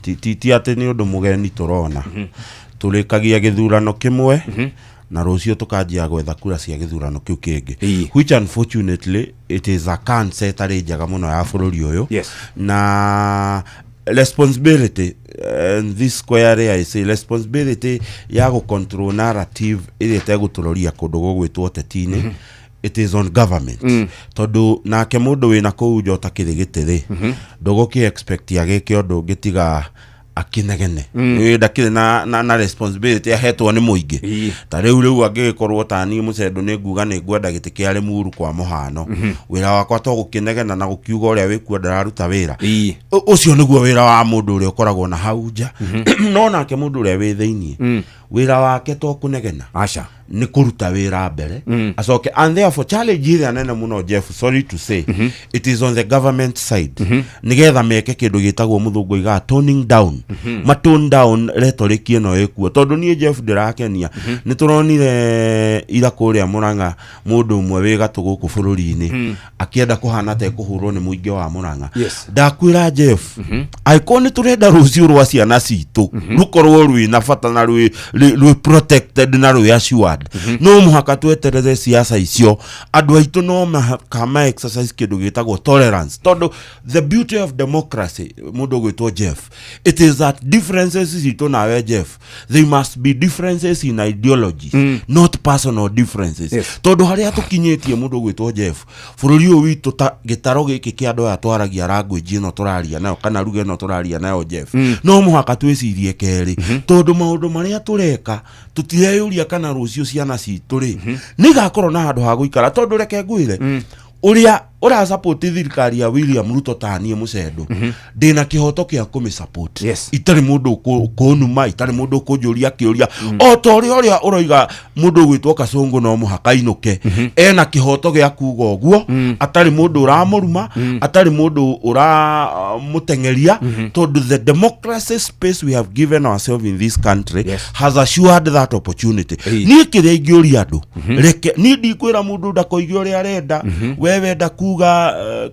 Ti atĩ nĩ ũndũ mũgeni tũrona tũrĩkagia gĩthurano kĩmwe na rũcio tukanjia gwetha kura cia gĩthurano kĩu kĩngĩ, which unfortunately it is a cancer tarĩ njega mũno ya bũrũri ũyũ. Na responsibility and this square I say responsibility ya control narrative ĩrĩa tegũtũroria kũndũ gũgwĩtwo ũteti-inĩ, it is on government. Tondu nake mũndũ wĩna kũu njota kĩrĩgĩtĩrĩ ndũgũkĩ expect yagĩke ũndũ ũngĩtiga akinegene ndakire na responsibility ahetwo nĩ mũingĩ. Ta rĩu angĩkorwo tani mũcendo nĩ nguga nĩ ngwenda gĩtĩ kĩa Limuru kwa mũhano, wĩra wakwa to gũkinegena na gũkiuga ũrĩa wĩkuo ndararuta wĩra. Ũcio nĩguo wĩra wa mũndũ ũrĩa ũkoragwo na hau nja. No nake mũndũ ũrĩa wĩ thĩinĩ wĩra wake to kũnegena, aca nĩ kũruta wĩra mbere acoke. And therefore challenge ĩrĩa nene mũno Jeff, sorry to say, it is on the government side nigetha meke kĩndũ gĩtagwo mũthũngũ iga toning down, tone down rhetoric ĩno ĩkuo. Tondu niĩ Jeff ndirakenia nĩ tũronire ira kũrĩa Mũrang'a mũndũ ũmwe wĩ gatũ gũkũ bũrũri-inĩ akĩenda kũhana ta kũhũrwo nĩ mũingĩ wa Mũrang'a. Ndakwĩra Jeff, aiko nĩ tũrenda rũciũ rwa ciana citũ rũkorwo rwĩna bata na rwĩ protected na rwĩ assured. No mũhaka tweterere siasa icio, andũ aitũ no makama exercise kĩndũ gĩtagwo tolerance. Tondu the beauty of democracy mũndũ gwĩtwo Jeff, it is that differences citũ nawe Jeff, they must be differences in ideologies, not personal differences. Tondu harĩa tũkinyĩtie mũndũ gwĩtwo Jeff, bũrũri ũyũ witũ ta gĩtaro gĩkĩ kĩa andũ aya twaragia language ĩno tũraria nayo kana lugha ĩno tũraria nayo Jeff, no mũhaka twĩcirie kerĩ. Tondu maũndũ marĩa tũreka tũtireyũria kana rũcio ciana citũ rĩ nĩ gakorwo na handũ ha gũikara. Tondu reke ngwĩre ũrĩa ura support thirikari ya William Ruto tani mũcendo ndina kĩhoto kĩa kũmĩ support. Itarĩ mũndũ kũnuma, itarĩ mũndũ kũnjũria kĩũria, o ta ũrĩa ũroiga mũndũ gwĩtwo Kasongo no mũhaka inuke ena kĩhoto gĩa kuga ũguo, atarĩ mũndũ ũramũruma, atarĩ mũndũ ũramũtengeria. Tondu the democracy space we have given ourselves in this country has assured that opportunity. Niĩ kĩrĩa ingĩũria andũ reke niĩ ndikwĩra mũndũ ndakoige ũrĩa arenda, wewe ndakuga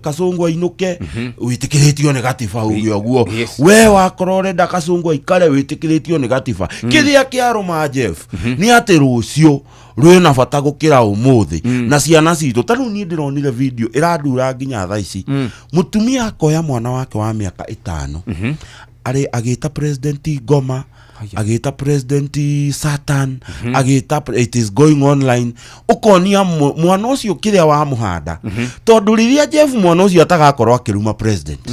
Kasongo inuke wĩtĩkĩrĩtio nĩ gatiba ũguo, we wakorwo ũrenda Kasongo ikare wĩtĩkĩrĩtio nĩ gatiba. Kĩrĩa kĩarũma Jeff nĩ atĩ rũcio rwĩna bata gũkĩra ũmũthĩ na ciana citũ. Tarĩu niĩ ndĩronire video ĩrandura nginya thaa ici, mũtumia akoya mwana wake wa mĩaka 5 arĩ agĩta President Ngoma, agĩta President Satan, agĩta it is going online. Ũkonia mwana ũcio kĩrĩa wa mũhanda. Tondu rĩrĩa Jeff mwana ũcio atagakorwo akĩruma president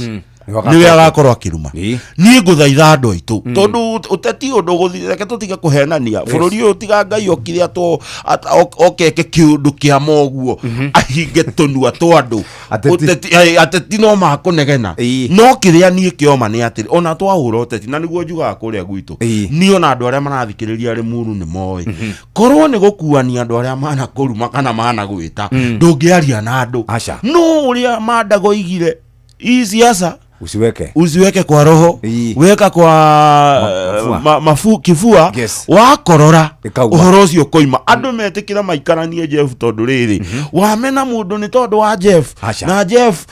niwe agakorwo akĩruma. Niĩ ngũthaitha andũ aitũ tondu ũteti ũndũ gũthireke tũtige kũhenania. Bũrũri ũyũ tiga Ngai okire okeke kĩũndũ kĩa moguo ahinge tũnua twa andũ. Ateti no makũnegena, no kĩrĩa niĩ kĩoma nĩ atĩ ona twahũra ũteti, na nĩguo njugaga kũrĩa gwitũ, niĩ ona andũ arĩa marathikĩrĩria Limuru nĩ moĩ korwo nĩ gũkuania andũ arĩa mana kũruma kana mana gwĩta ndũngĩaria na andũ. No ũrĩa Mandago igire siasa usiweke kwa roho, weka kwa kifua, wakorora uhoro ucio koima andu metikira maikaranie Jeff tondu riri wamena mundu ni tondu wa Jeff na Jeff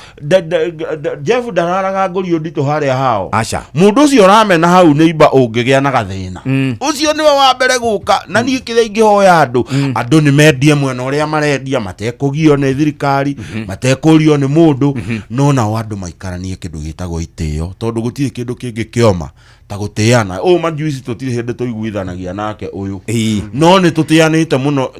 dararaga nguri ndito haria hao mundu ucio ramena hau neiba ungigia na gathina ucio niwe wa mbere guka na ni kire ingihoya andu ni mendie mwena uria marendia matekugio ni thirikari matekurio ni mundu no na andu maikaranie kindu gitagwo itio tondu gutire kindu kingi kioma ta guteana majuici tutire hende tuiguithanagia nake uyu no ni tutianite muno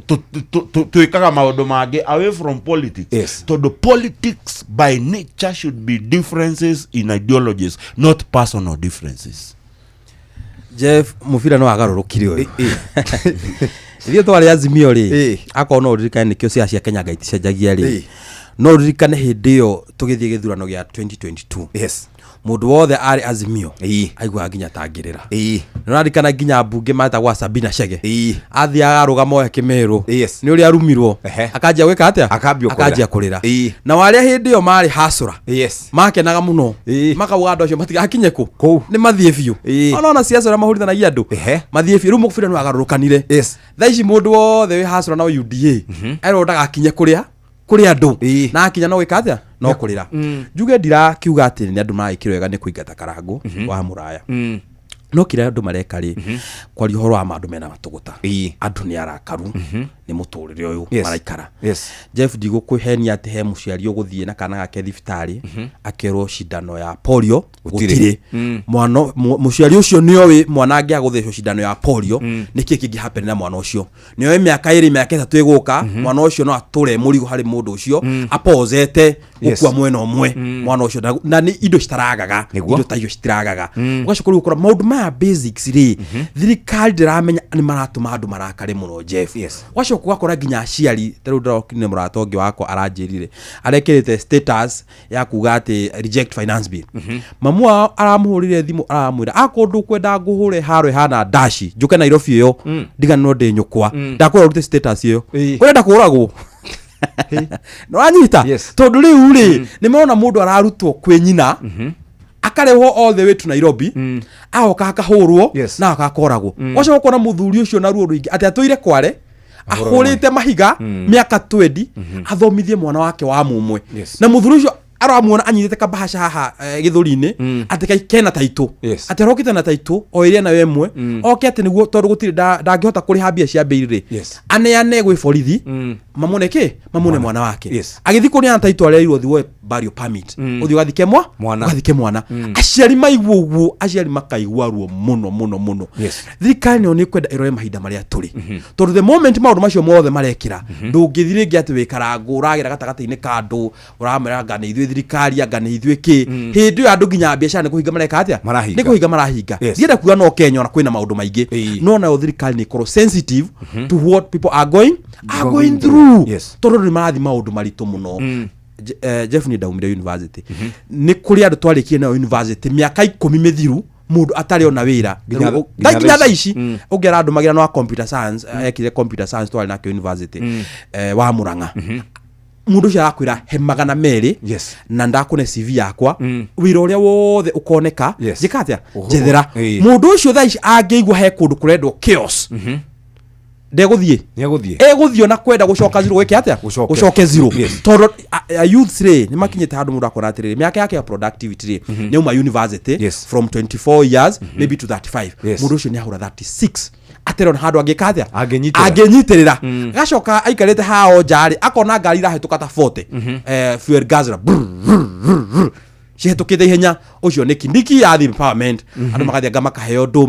twikaga maundu mangi away from politics tondu politics by nature should be differences in ideologies, not personal differences. Jeff mufira no agarurukire uyu ithio twari Azimio ri akona uririkane nikio cia Kenya gaiti cenjagia ri no uririkane hindi yo tugithie githurano gia 2022 mundu wothe ari Azimio aigua nginya tangirira nurarikana nginya mbunge matagwa Sabina Chege athia arugamo Kimeru ni uri arumirwo akajia gwika atia akajia kurira na waria hindi yo mari hasura makenaga muno makauga andu acio matigakinye ku ni mathie biu ona siasa mahuritanagia andu mathie biu rumu kubira no agarurukanire thaici mundu wothe wi hasura na UDA arondaga akinye kuri andu na akinya no gwika atia no kurira njuge ndira kiuga ati ni andu maikirwo wega ni kuingata karangu wa muraya no kira andu mareka ri kwari horo wa mandu mena matuguta andu ni arakaru ni muturire uyu maraikara Jeff ndigukwihenia ati he muciari uguthie na kana gake thibitari akerwo shindano ya polio gutire mwana muciari ucio niowe mwana angi aguthecwo shindano ya polio niki kingi happen na mwana ucio niowe miaka 3 iguka mwana ucio no ature murigo hari mundu ucio apozete ukwa mwena omwe mwana ucio na ni indo citaragaga indo ta iyo citiragaga ugacukuru ukora maundu ma basics ri thirikari ndiramenya ni maratuma andu marakare muno Jeff wacoka gakora nginya aciari taru ndokine muratongi wako aranjirire arekirite status ya kuga ati reject finance bill mamu aramuhurire thimu aramwira akondu kwenda nguhure haro hana dashi njuke Nairobi yo ndiga no ndi nyukwa ndakora rute status iyo kwenda kuragwo no anyita tondu riu ri ni mona mundu ararutwo kwi nyina akarehwo all the way to Nairobi aoka akahurwo na akakoragwo wacho gukona muthuri ucio na ruo ruingi ati atuire kware ahurite mahiga miaka 20 athomithie mwana wake wa mumwe na muthuri ucio aramuona anyitete kabahasha haha githuri-ini ati kaikena taito ati arokite na taito o iria na wemwe oke ati niguo tondu gutire ndangihota kuri habia cia beirire ane gwi borithi mamune mwana wake agithi kuri na taito areirwo thiwe burial permit uthi gathike mwana aciari maigwo uguo aciari makaigwa ruo muno thirikari ni kwenda irore mahinda maria turi tondu the moment maundu macio mothe marekira ndungithire ngi ati wikarangu uragira gatagati-ini kandu uramera ngane ithuĩ thirikari angane ithuĩ ki hindi andu nginya biacara ni kuhinga mareka atia ni kuhinga marahinga ndienda kuga no Kenya na kwina maundu maingi no na thirikari ni korwo sensitive to what people are going through tondu ni marathi maundu maritu muno Jeff ni daumire university ni kuri andu twarikie na university miaka 10 mithiru mundu atari ona wira nginya thaici ungera andu magira no computer science ekire computer science twari na university wa Murang'a mundu ucio arakwira he 200 na ndakune CV yakwa wira uria wothe ukoneka jikatia jethera mundu ucio thaici angeigwa he kundu kurendwo chaos ndeguthie eguthio na kwenda gucoka zero weke atia gucoke zero tondu youth ri ni makinyete handu mundu akona atiriri miaka yake ya productivity ri ni uma university from 24 years maybe to 35 mundu ucio ni ahura 36 atero handu angikathia agenyitirira gacoka aikarite hao njari akona ngari irahetuka ta 40 fuel gas cihetukite ihenya ucio ni kindiki ya the empowerment andu magathia makaheo ndu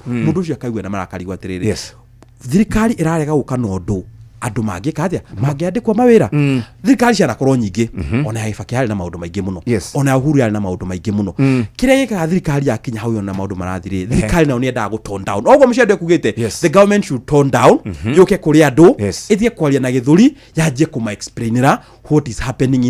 mundu ucio akaigua na marakarigwa atiriri thirikari irarega guka nondu andu mangikathia mangiandikwa mawira thirikari ciana korwo nyingi ona haifaki hari na maundu maingi muno ona uhuru yari na maundu maingi muno kiria gikaga thirikari yakinya hau na maundu marathire thirikari nayo ni endaga gu tone down ogo mucende kugite the government should tone down yuke kuri andu ithie kwaria na githuri yanjie kuma explainira what is happening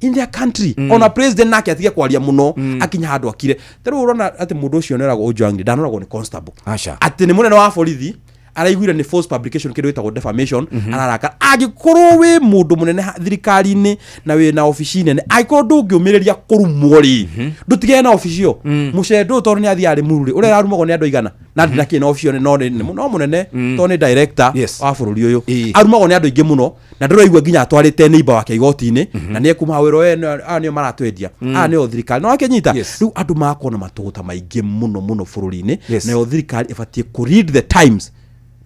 in their country ona president nake atige kwaria muno akinya handu akire teru urona ati mundu ucio neragwo Ojwang ndanaragwo ni constable ati ni munene wa borithi araiguira ni false publication kindu gitagwo defamation araraka agikorwo we mundu munene thirikari-ini na we na ofici nene agikorwo ndungiumiriria kurumwo ri ndutige na oficio mucendo tondu ni athi ari mururi ure arumagwo ni andu igana na ndaki na oficio no munene to ni director wa bururi uyu arumagwo ni andu ingi muno na ndiraigua nginya atwarite neighbor wake igoti-ini na ni ekuma wiro we anio maratwendia ni o thirikari no akenyita riu andu makona matuguta maingi muno bururi-ini na yo thirikari ibatie ku read the times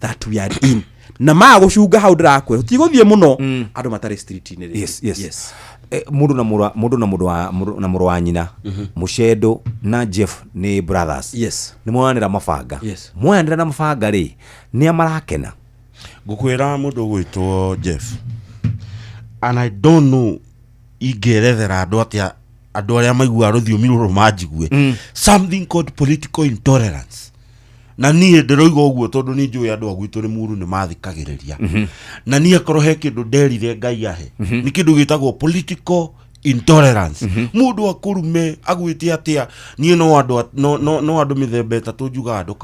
that we are in na magucunga hau ndirakwe tiguthie muno andu matari street-ini yes mundu na mundu wa nyina Muchedo na Jeff ni brothers ni mwanira mabanga mwanira na mabanga ri ni amarakena ngukwira mundu gwitwo Jeff and I don't know igerethera andu atia andu aria maigua ruthiomi ruru manjigue something called political intolerance na nie ndiroiga uguo tondu ni njui andu agwitu ni muru ni mathikagiriria na nie korwo he kindu nderire Ngai ahe ni kindu gitagwo political intolerance mundu akurume agwite atia nie no andu mithemba etatu njuga andu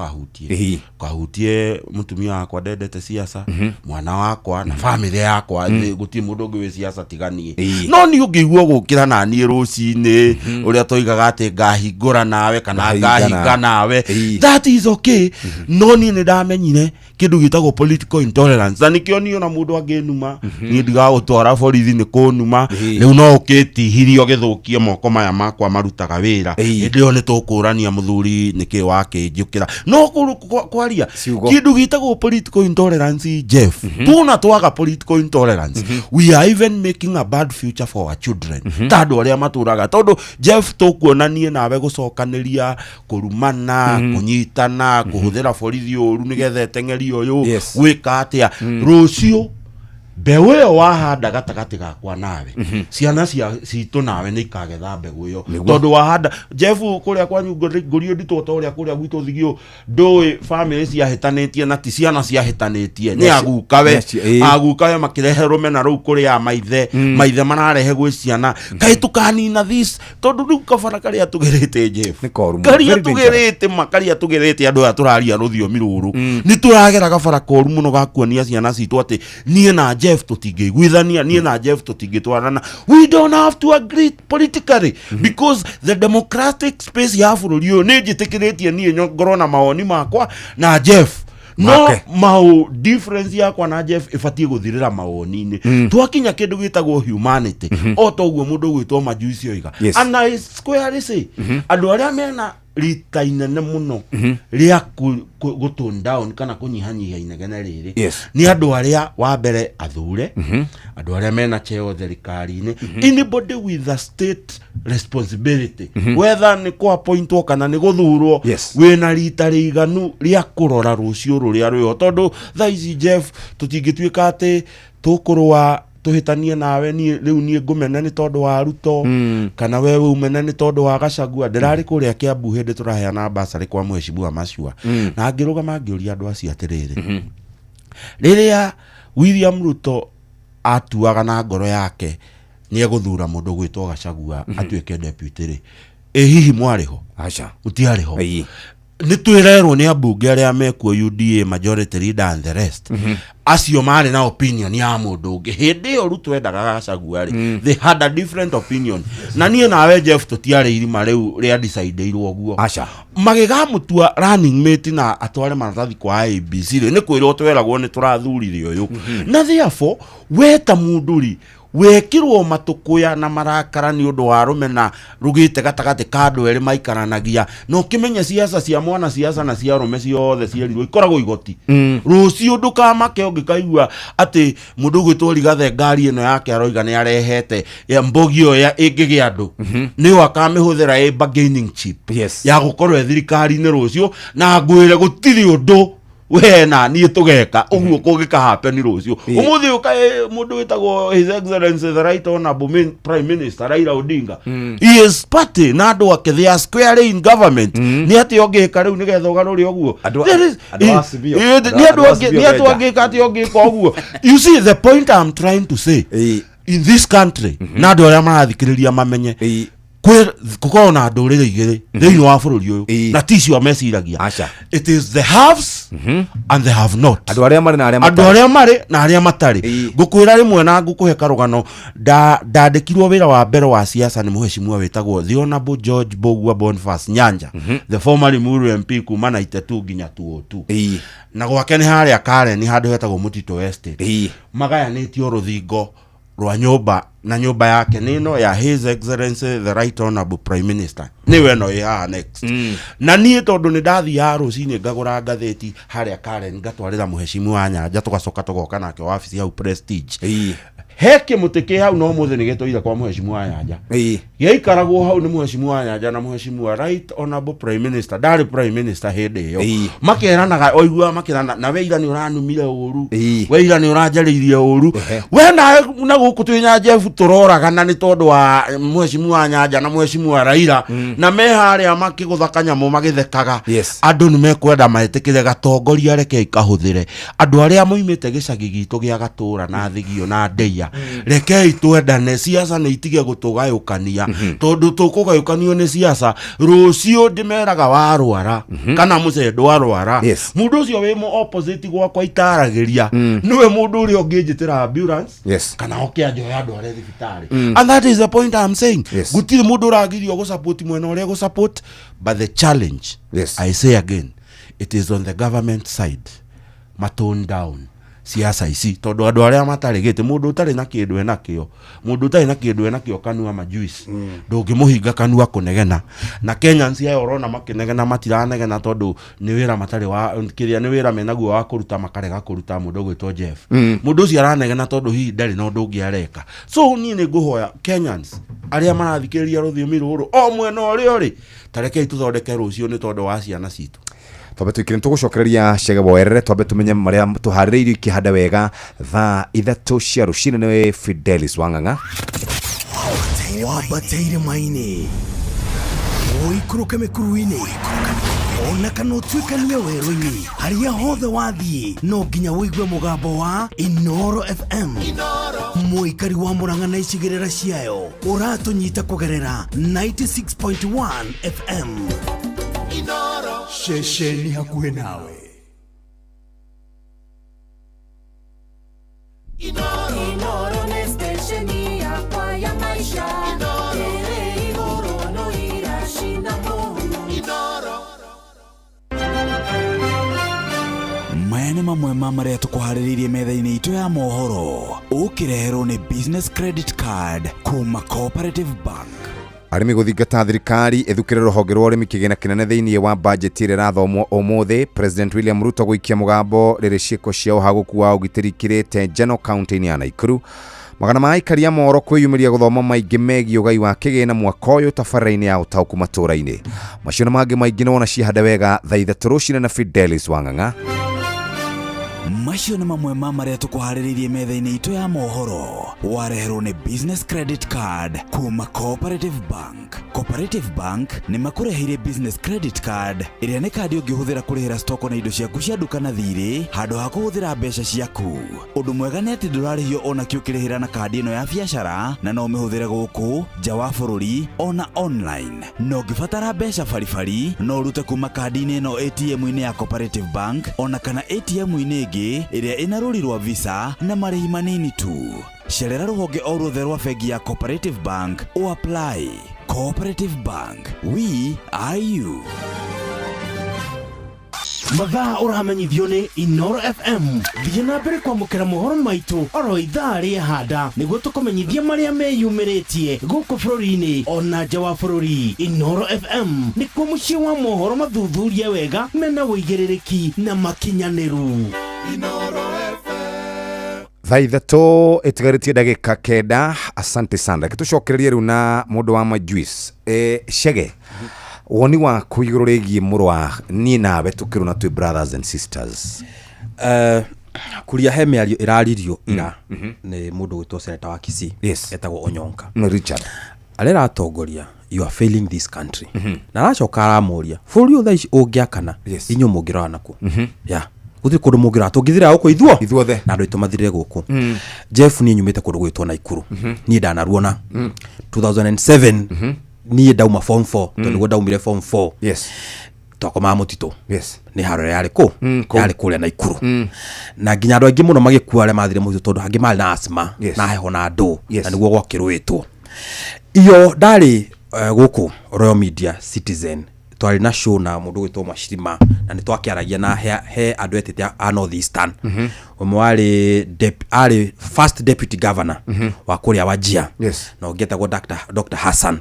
kahutie mutumia wakwa ndendete siasa mwana wakwa na family yakwa guti mundu ungi wi siasa tiganie no ni ungigua gukira na nie ruci-ini uria toigaga ati ngahingura nawe kana ngahinga nawe that is okay no ni ndamenyire kindu gitagwo political intolerance na nikio ni ona mundu anginuma ni ndiga gutwara borithi ni kunuma riu no ukitihirio githukie moko maya makwa marutaga wira ndio ni tukurania muthuri niki wake njukira no kwaria kindu gitagwo political intolerance Jeff tuna twaga political intolerance we are even making a bad future for our children tado aria maturaga tondu Jeff tukuonanie nawe gucokaniria kurumana kunyitana kuhuthira borithi uru nigethe tengeri uyu gwika atia rucio mbegu iyo wahanda gatagati gakwa nawe ciana citu nawe ni ikagetha mbegu iyo tondu wahanda Jeff kuria kwanyu ngurio ndito to uria kuria gwitu thigio ndui family ciahitanitie na ti ciana ciahitanitie ni agukawe makirehe rumena ru kuria maithe manarehe gwi ciana kai tukanina this tondu riu kabara karia tugerete Jeff karia tugerete makaria tugerete andu aturaria ruthiomi ruru ni turagera kabara koru muno gakuonia ciana citu ati nie na Jeff tutingigwithania nie na Jeff tutingitwarana we don't have to agree politically because the democratic space ya bururi uyu ni njitikiretie nie ngoro na maoni makwa na Jeff no mau difference yakwa na Jeff ifatie guthirira maoni-ini twakinya kindu gitagwo humanity o toguo mundu gwitwo majuici oiga and I square say andu aria mena rita inene muno ria gutone down kana kunyihanyihia inegene riri ni andu aria wa mbere athure andu aria mena cheo thirikari-ini anybody with a state responsibility whether ni kwa appoint kana ni guthurwo wina rita riganu ria kurora rucio ruria rwio tondu thaici Jeff tutingituika ati tukurwa tuhitanie nawe ni riu ni ngumena ni tondu wa Ruto kana wewe umena ni tondu wa Gachagua ndirari kuria Kiambu hindi turaheana basari kwa mheshimiwa Mashua na ngirugama ngiuria andu acio atiriri riria William Ruto atuaga na ngoro yake ni eguthura mundu gwitwo Gachagua atuike deputy ri hihi mwariho acha utiariho ni twirerwo ni ambunge aria mekuo UDA majority leader and the rest acio mari na opinion ya mundu ungi hindi yo Ruto endaga Gachagua ri they had a different opinion na nie nawe Jeff tutiari irima riu ria decideirwo guo acha magigamutua running mate na atware maratathi kwa ABC ri ni kwirwo tweragwo ni turathurire uyu na therefore weta munduri wekirwo matukuya na marakara ni undu wa rumena rugite gatagati kandu eri maikaranagia no kimenya siasa cia mwana siasa na cia rume ciothe cierirwo ikoragwo igoti rucio ndukamake ungikaigua ati mundu gwitwo Rigathi ngari ino yake aroiga ni arehete ya mbogio ya ingigia andu ni wakamihuthira a bargaining chip ya gukorwo thirikari-ini rucio na ngwire gutiri undu wena ni tugeka uguo kugika happen rucio umuthi ukae mundu witagwo his excellency the right honorable prime minister Raila Odinga he is party na andu ake they are square in government ni ati ongeka riu nigetha ugaruri uguo ni andu ongeka ati ongeka uguo you see the point I'm trying to say in this country na andu aria marathikiriria mamenye kuko na ndurire igiri thĩinĩ wa bũrũri ũyũ na ticio meciragia. It is the haves and the have not. Andũ arĩa marĩ na arĩa matarĩ. Ngũkwĩra rĩmwe na ngũkũhe karũgano, ndandĩkirwo wĩra wa mbere wa siasa nĩ mũheshimiwa wĩtagwo The Honorable George Mbũgua Boniface Nyanja, the former Limuru MP kuma 92 nginya 202. Na gwake nĩ harĩa Karen handũ hetagwo Mũtitũ Estate. Magayanĩtio rũthingo rwa nyũmba, na nyũmba yake nĩno ya His Excellency the Right Honorable Prime Minister. Niwe no ya next. Na niĩ tondũ nĩ ndathiaga rũcinĩ ngagũra ngathĩti harĩa Karen ngatwarĩra mũheshimiwa Nyanja, tũgacoka tũgoka nake wabici hau Prestige. Heke mũtĩ hau no mũthĩ nĩ gĩtũire kwa mũheshimiwa Nyanja. Gĩaikaragwo hau nĩ mũheshimiwa Nyanja na mũheshimiwa Right Honorable Prime Minister, ndarĩ Prime Minister hĩndĩ ĩyo. Makeranaga oigua makĩrana na we ira nĩ ũranumire ũru, we ira nĩ ũranjarĩirie ũru, we na gũkũ twĩ Nyanja tũroraga na nĩ tondũ wa mũheshimiwa Nyanja na mũheshimiwa Raila na me harĩa makĩgũtha kanyamũ magĩthekaga. Andũ nĩ mekwenda maĩtĩkĩre gatongoria reke ikahũthĩre andũ arĩa moimĩte gĩcagi gitũ gĩa Gatũra na Thigio na Ndeia. Rekei twendane, siasa nĩ itige gũtũgayũkania tondũ tũkũgayũkanio nĩ siasa rũciũ ndĩmeraga warwara kana mũcendo warwara, mũndũ ũcio wĩ mu opposite gwakwa itaragĩria nĩwe mũndũ ũrĩa ũngĩnjĩtĩra ambulance kana okĩanjoya andũ arĩa thibitarĩ. And that is the point I'm saying. Gũtirĩ mũndũ ũragirio gũsupport mwena ũrĩa gũsupport, but the challenge, I say again, it is on the government side. Matone down siasa ici tondu andu aria matarigite mundu utari na kindu enakio, mundu utari na kindu enakio kanua majuice ndungimuhinga kanua kunegena. Na Kenyans ya orona makinegena matiranegena tondu ni wira matari wa kiria ni wira menaguo wa kuruta makarega kuruta mundu gwitwo Jeff. Mundu ucio aranegena tondu hi ndari no ndungi areka. So ni nguhoya Kenyans aria marathikiriria ruthiumi ruru o mwena uria uri tarekei tuthondeke rucio ni tondu wa ciana citu. Twabe twikire tugucokereria Chege Boerere, twabe tumenye maria tuhaririirio ikihanda wega thaa ithatu cia rucini ni Fidelis Wang'ang'a wabateire maini oikuruke mikuruini ona kana utwikanie werũ-inĩ haria hothe wathiĩ no nginya wĩigue mũgambo wa Inoro FM. Mũikari wa Murang'a na icigĩrĩra ciayo ũratũnyita kũgerera 96.1 FM. Inoro shesheni hakuhĩ nawe. Inoro ni stesheni yakwa ya maisha. Tere igũrũ no irashinda mũno. Inoro. Maya nĩ mamwe ma marĩa tũkũharĩrĩirie metha-inĩ itũ ya mohoro. Ũkĩreherwo nĩ business credit card kuma Cooperative Bank. Arimi guthingata thirikari ethukire ruhonge rwa urimi kigina kinene thiini wa budget ire rathomwo umuthi. President William Ruto guikia mugambo riri ciiko cia uhaguku wa ugitiri kirite General County ya Naikuru. Magana ma aikaria moro kwiyumiria guthoma maingi megi ugai wa kigina mwaka uyu tabarĩra-inĩ ya utauku matũra-inĩ. Macio na mangĩ maingĩ nona cihanda wega thaa ithatu rucine na Fidelis Wang'ang'a. Macio nĩ mamwe ma marĩa tũkũharĩrĩirie metha-inĩ itũ ya mohoro. Wareherwo nĩ business credit card kuma Cooperative Bank. Cooperative Bank nĩ makũreheire business credit card ĩrĩa nĩ kandi ũngĩhũthĩra kũrĩhĩra stoko na indo ciaku cia duka na thirĩ handũ ha kũhũthĩra mbeca ciaku. Ũndũ mwega nĩ atĩ ndũrarĩhio ona kĩ ũkĩrĩhĩra na kandi ĩno ya biacara na no ũmĩhũthĩre gũkũ nja wa bũrũri ona online. No ũngĩbatara mbeca baribari no ũrute kuma kandi-inĩ ĩno ATM-inĩ ya Cooperative Bank ona kana ATM-inĩ ĩngĩ ĩrĩa ĩna rũri rwa Visa na marĩhi manini tu. Cerera rũhonge o ruothe rwa bengi ya Cooperative Bank o apply. Cooperative Bank, we are you. Mathaa ũramenyithio nĩ Inoro FM. Thiĩ na mbere kwamũkĩra mohoro maitũ oro ithaa rĩa handa nĩguo tũkũmenyithia marĩa meyumĩrĩtie gũkũ bũrũri-inĩ ona nja wa bũrũri. Inoro FM nĩkuo mũciĩ wa mohoro mathuthurie wega mena wũigĩrĩrĩki na makinyanĩru. Inoro FM. Thaa ithatu itigarĩtie ndagĩka kenda. Asante sana. Tucokererie rĩu na mũndũ wa majuice. Chege, woni wa kuigũrũ rĩgiĩ mũrũ wa niĩ nawe tũkĩrũ na twĩ brothers and sisters. Kuria he mĩario ĩraririo ira nĩ mũndũ gwĩtwo senator wa Kisii etagwo Onyonka Richard. Arera atongoria, you are failing this country. Na aracoka aramũria bũrũri ũthaa ici ũngĩakana inyuĩ mũngĩrora naku. Gũtirĩ kũndũ mũngĩrora tũngĩthira gũkũ ithuothe na andũ aitũ mathirire gũkũ. Jeff niĩ nyumĩte kũndũ gwĩtwo Naikuru. Niĩ ndanaruona 2007 niä ndauma form 4 tondå niguo ndaumire form 4 yes twakomaga mũtitũ yes nĩ haro yarĩ kũ yarĩ kũrĩa Naikuru na nginya andũ aingĩ mũno magĩkua arĩa mathire mũtitũ tondũ angĩ marĩ na asthma na heho na ndũ na nĩguo gwakĩrũĩtwo iyo ndarĩ gũkũ Royal Media Citizen twarĩ na show na mũndũ gwĩtwo Mashirima na nĩ twakĩaragia na he andũ etete a North Eastern ũmwe arĩ first deputy governor wa kũrĩa Wajir na ũngĩetagwo Dr. Hassan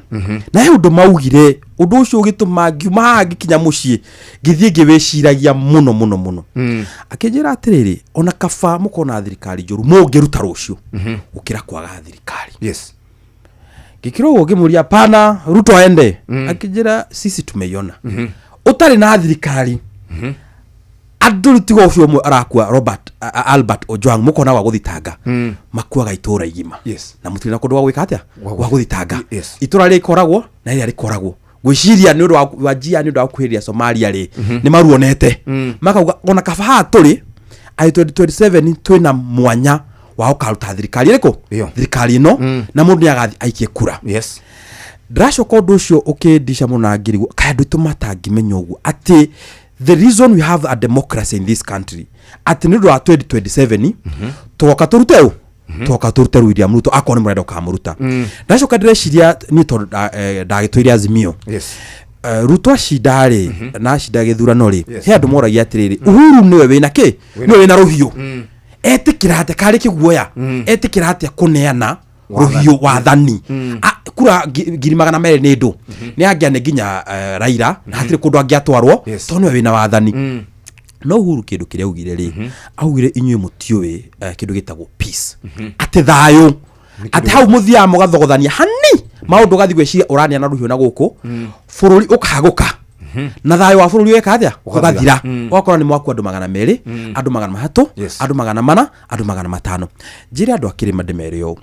na he ũndũ maugire ũndũ ũcio ũgĩtũma ngiuma ngĩkinya mũciĩ ngĩthiĩ ngĩwĩciragia mũno akĩnjĩra atĩrĩrĩ ona kaba mũkona thirikari njũru mũngĩruta rũciũ gũkĩra kwaga thirikari Gikiro ngimuria pana Ruto aende akijira sisi tumeiona utari na thirikari andũ tigo ũcio ũmwe arakua Albert Ojwang mukona wa guthitanga makuaga itura igima na mutirina kũndũ wa gwĩka atĩa wa guthitanga itura rĩkoragwo na rĩrĩa rĩkoragwo gwĩciria nĩ ũndũ wa Wajir nĩ ũndũ wa kuhĩria Somalia rĩ nĩ maruonete makauga ona kabaha tũrĩ ai 2027 twĩna mwanya wao karuta thirikari rĩko thirikari ino na mũndũ nĩagathi aikie kura ndĩracoka ũndũ ũcio ũkĩndisha mũno na ngĩrigwo kaĩ andũ tũmatangĩmenya ũguo atĩ the reason we have a democracy in this country atĩ nĩ ũndũ wa 2027 tũgoka tũrute tũgoka tũrute William Ruto akorwo nĩ mũrenda ũkamũruta ndĩracoka ndĩreciria nĩ tondũ ndagĩtũire Azimio Ruto acindarĩ na acinda gĩthurano rĩ he andũ moragia atĩrĩrĩ Uhuru nĩwe wĩna kĩ nĩwe wĩna rũhiũ etikira ate kari kiguoya etikira ate kuneana ruhiu wathani kura ngiri magana mere nĩ ndũ nĩ angiane nginya Raila na hatire kundu angiatwarwo to nĩwe wĩna wathani no Uhuru kindu kiria augire ri augire inyuĩ mũtiũĩ kindu gitagwo peace ate thayo ate hau muthia mugathogothania hani maundu gathi gwĩciria ũrania na ruhiu na gũkũ bũrũri ũkahaguka na thayo wa bũrũri weka atĩa ũgathira wakora nĩ mwaku andũ magana merĩ andũ magana matatũ andũ magana mana andũ magana matano njĩra andũ akĩrĩma ndĩmerĩo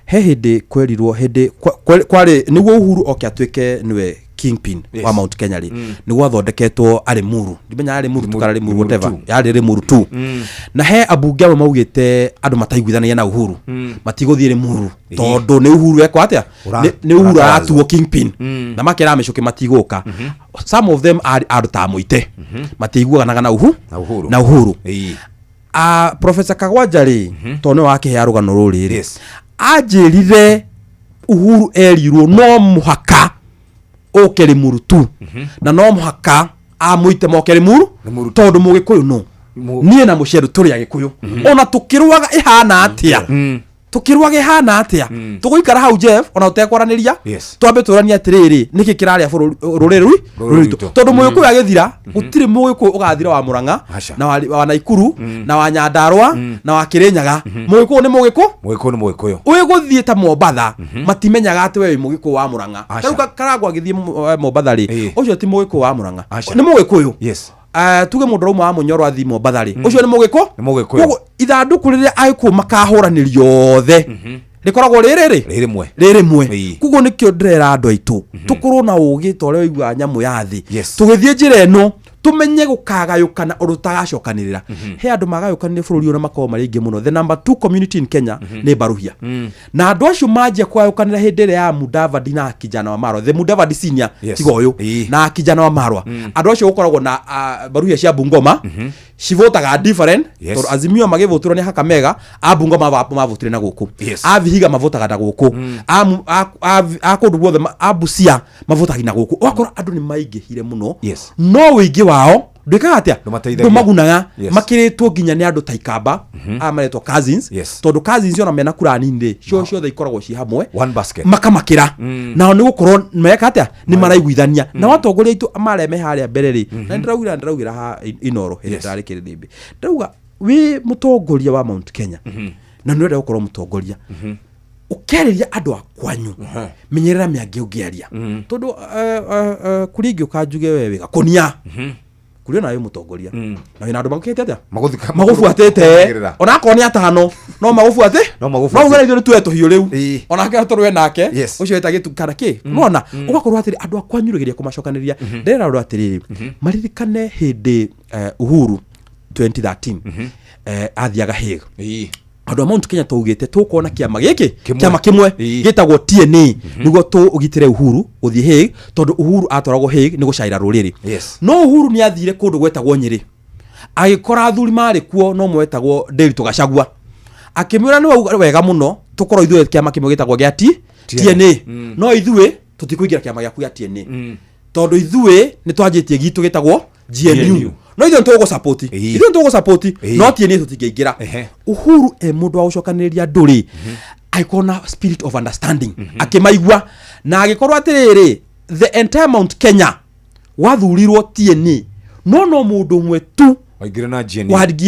he hĩndĩ kwerirwo hĩndĩ kwarĩ nĩguo Uhuru oke atuĩke nĩwe kingpin wa Mount Kenya rĩ nĩguo athondeketwo arĩ Muru ndimenya arĩ Muru tukara arĩ Muru whatever yarĩ Muru tu na he abunge amwe maugĩte andũ mataiguithanagia na Uhuru matigũthiĩ Muru tondũ nĩ Uhuru ekwa atĩa nĩ Uhuru aratuo kingpin na makera mĩcoke matigũka some of them are ta mũite matiguanaga na Uhuru Professor Kagwanja rĩ tondũ wake he arũgano rũrĩ anjĩrire Uhuru erirwo no muhaka okere Muru tu na no muhaka amũite mokere Muru tondũ mũgĩkũyũ no niĩ na mũceru tũrĩ agĩkũyũ ona tũkĩrũaga ihana atĩa tukirwage hana atia tuguikara hau Jeff ona utekwaranĩria twambe turania atiriri niki kiraria rũrĩrĩ tondu mũgĩkũyũ agĩthira gũtirĩ mũgĩkũyũ ũgathira wa Murang'a na wa Naikuru na wa Nyandarua na wa Kirinyaga mũgĩkũyũ nĩ mũgĩkũyũ ũgũthiĩ ta Mombatha matimenyaga atĩ wewe mũgĩkũyũ wa Murang'a rĩu Karangwa agĩthiĩ Mombatha rĩ ũcio ti mũgĩkũyũ wa Murang'a nĩ mũgĩkũyũ tuge mũndũ ũmwe wa Mũnyoro athi Mombatha rĩ ũcio nĩ mũgĩkũyũ ithandũkũ rĩrĩa agĩkũyũ makahũranĩrio othe rikoragwo rĩrĩmwe kuguo nĩkĩo ndĩrera andũ aitũ tũkorwo na ũgĩ ta ũrĩa waigua nyamũ ya thĩ tũgĩthiĩ njĩra ĩno tumenye gũkagayũkana ũndũ tagacokanĩrĩra he andũ magayũkanĩre bũrũri ona makorwo marĩ aingĩ mũno the number 2 community in Kenya nĩ Baruhia na andũ acio manjia kũgayũkanĩra hĩndĩ ĩrĩa ya Mudavadi na Kijana Wamalwa the Mudavadi senior tiga ũyũ na Kijana Wamalwa andũ acio gũkoragwo na Baruhia cia Bungoma civotaga different tondũ Azimio magĩvoturwo nĩ Kakamega a Bungoma mavotire na gũkũ a Vihiga mavotaga na gũkũ a kũndũ guothe a Busia mavotaga na gũkũ ũgakora andũ nĩ maingĩhire mũno no wĩingĩ wao ndwĩkaga atĩa ndũmagunaga makĩrĩtwo nginya nĩ andũ ta Ikamba maretwo cousins tondũ cousins ona mena kura nini cio ciothe ikoragwo ci hamwe makamakĩra nao nĩ gũkorwo meka atĩa nĩ maraiguithania na watongoria aitũ amareme harĩa mbere rĩ na ndĩraugĩra ha Inoro hĩndĩ ndarĩ kĩrĩmbĩ ndauga wĩ mũtongoria wa Mount Kenya na nĩ wenda gũkorwo mũtongoria ũkerĩria andũ akwanyu menyerera mĩangĩ ũngĩaria tondũ kuri ingĩũka njuge wewe gakonia kuri na mũtongoria na wĩna andũ magũkĩte atĩa magũbuatĩte ona akorwo nĩ atano no magũbuate no ngere ithuĩ tuwe tũhiũ rĩu ona ngere tũrwe nake ũcio wetagĩ tukana kĩ nona ũgakorwo atĩrĩ andũ akwanyu rĩgeria kũmacokanĩrĩria ndĩrera andũ atĩrĩ maririkane hĩndĩ Uhuru 2013 athiaga Hague andu Mount Kenya tugite tukona kiama giki kiama kimwe gitagwo TNA niguo tugitire Uhuru uthie Hague tondu Uhuru atwaragwo Hague ni gucaira ruriri no Uhuru ni athire kundu gwetagwo Nyeri agikora athuri mari kuo no mwetagwo Nderitu Gachagua akimwira ni wega muno tukorwo ithuĩ kiama kimwe gitagwo gia TNA no ithuĩ tutikuingira kiama giaku gia TNA tondu ithuĩ ni twanjitie gitu gitagwo GNU no ithuĩ tugo support ithuĩ tugo support no TNA tutingira Uhuru mundu wa gucokanĩrĩria ndũrĩ aikona spirit of understanding akimaigua na agikorwo atiriri the entire Mount Kenya wathurirwo TNA no mundu mwe tu waingire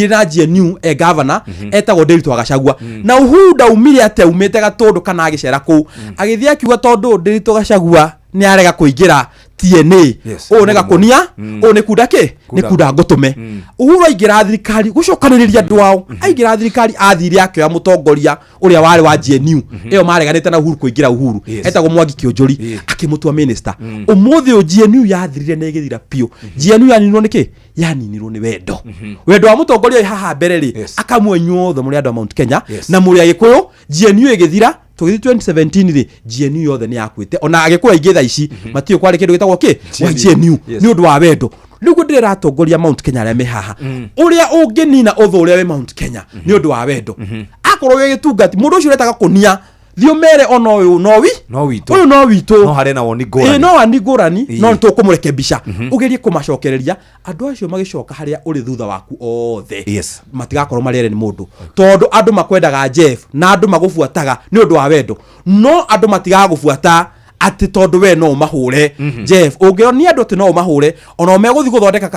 na GNU governor etagwo Nderitu Gachagua na Uhuru ndaumire ate umite gatundu kana agicera ku agithia akiuga tondu Nderitu Gachagua ni arega kuingira TNA o nega kunia o ne kudake ni kuda ngotume Uhuru aingira thirikari gucokaniriria andu ao aingira thirikari athire akioya mutongoria uria wari wa GNU iyo mareganite na Uhuru kuingira Uhuru etagwo Mwangi Kĩonjũri akimutua minister umuthi o GNU yathirire na igithira pio GNU yaninirwo niki yaninirwo ni wendo wendo wa mutongoria haha mbere ri akamwenywo thomuri andu Mount Kenya na muri agikuyu GNU igithira tugithi 2017 ri GNU yothe ni yakwite ona agikuyu aingĩ thaa ici matio kwari kindu gitagwo ki wa GNU ni undu wa wendo nigu ndira atongoria Mount Kenya aria me haha uria unginina utho uria we Mount Kenya ni undu wa wendo akorwo we gitungati mundu ucio retaga kunia thio mere ona uyu no witu no hare na woni ngorani no ani ngorani no tukumurekebisha ugerie kumacokereria andu acio magicoka haria uri thutha waku othe matigakorwo mariere ni mundu tondu andu makwendaga Jeff na andu magufuataga ni undu wa wendo no andu matigagufuata ati tondu we no mahure Jeff ungioni andu ati no mahure ona meguthi guthondeka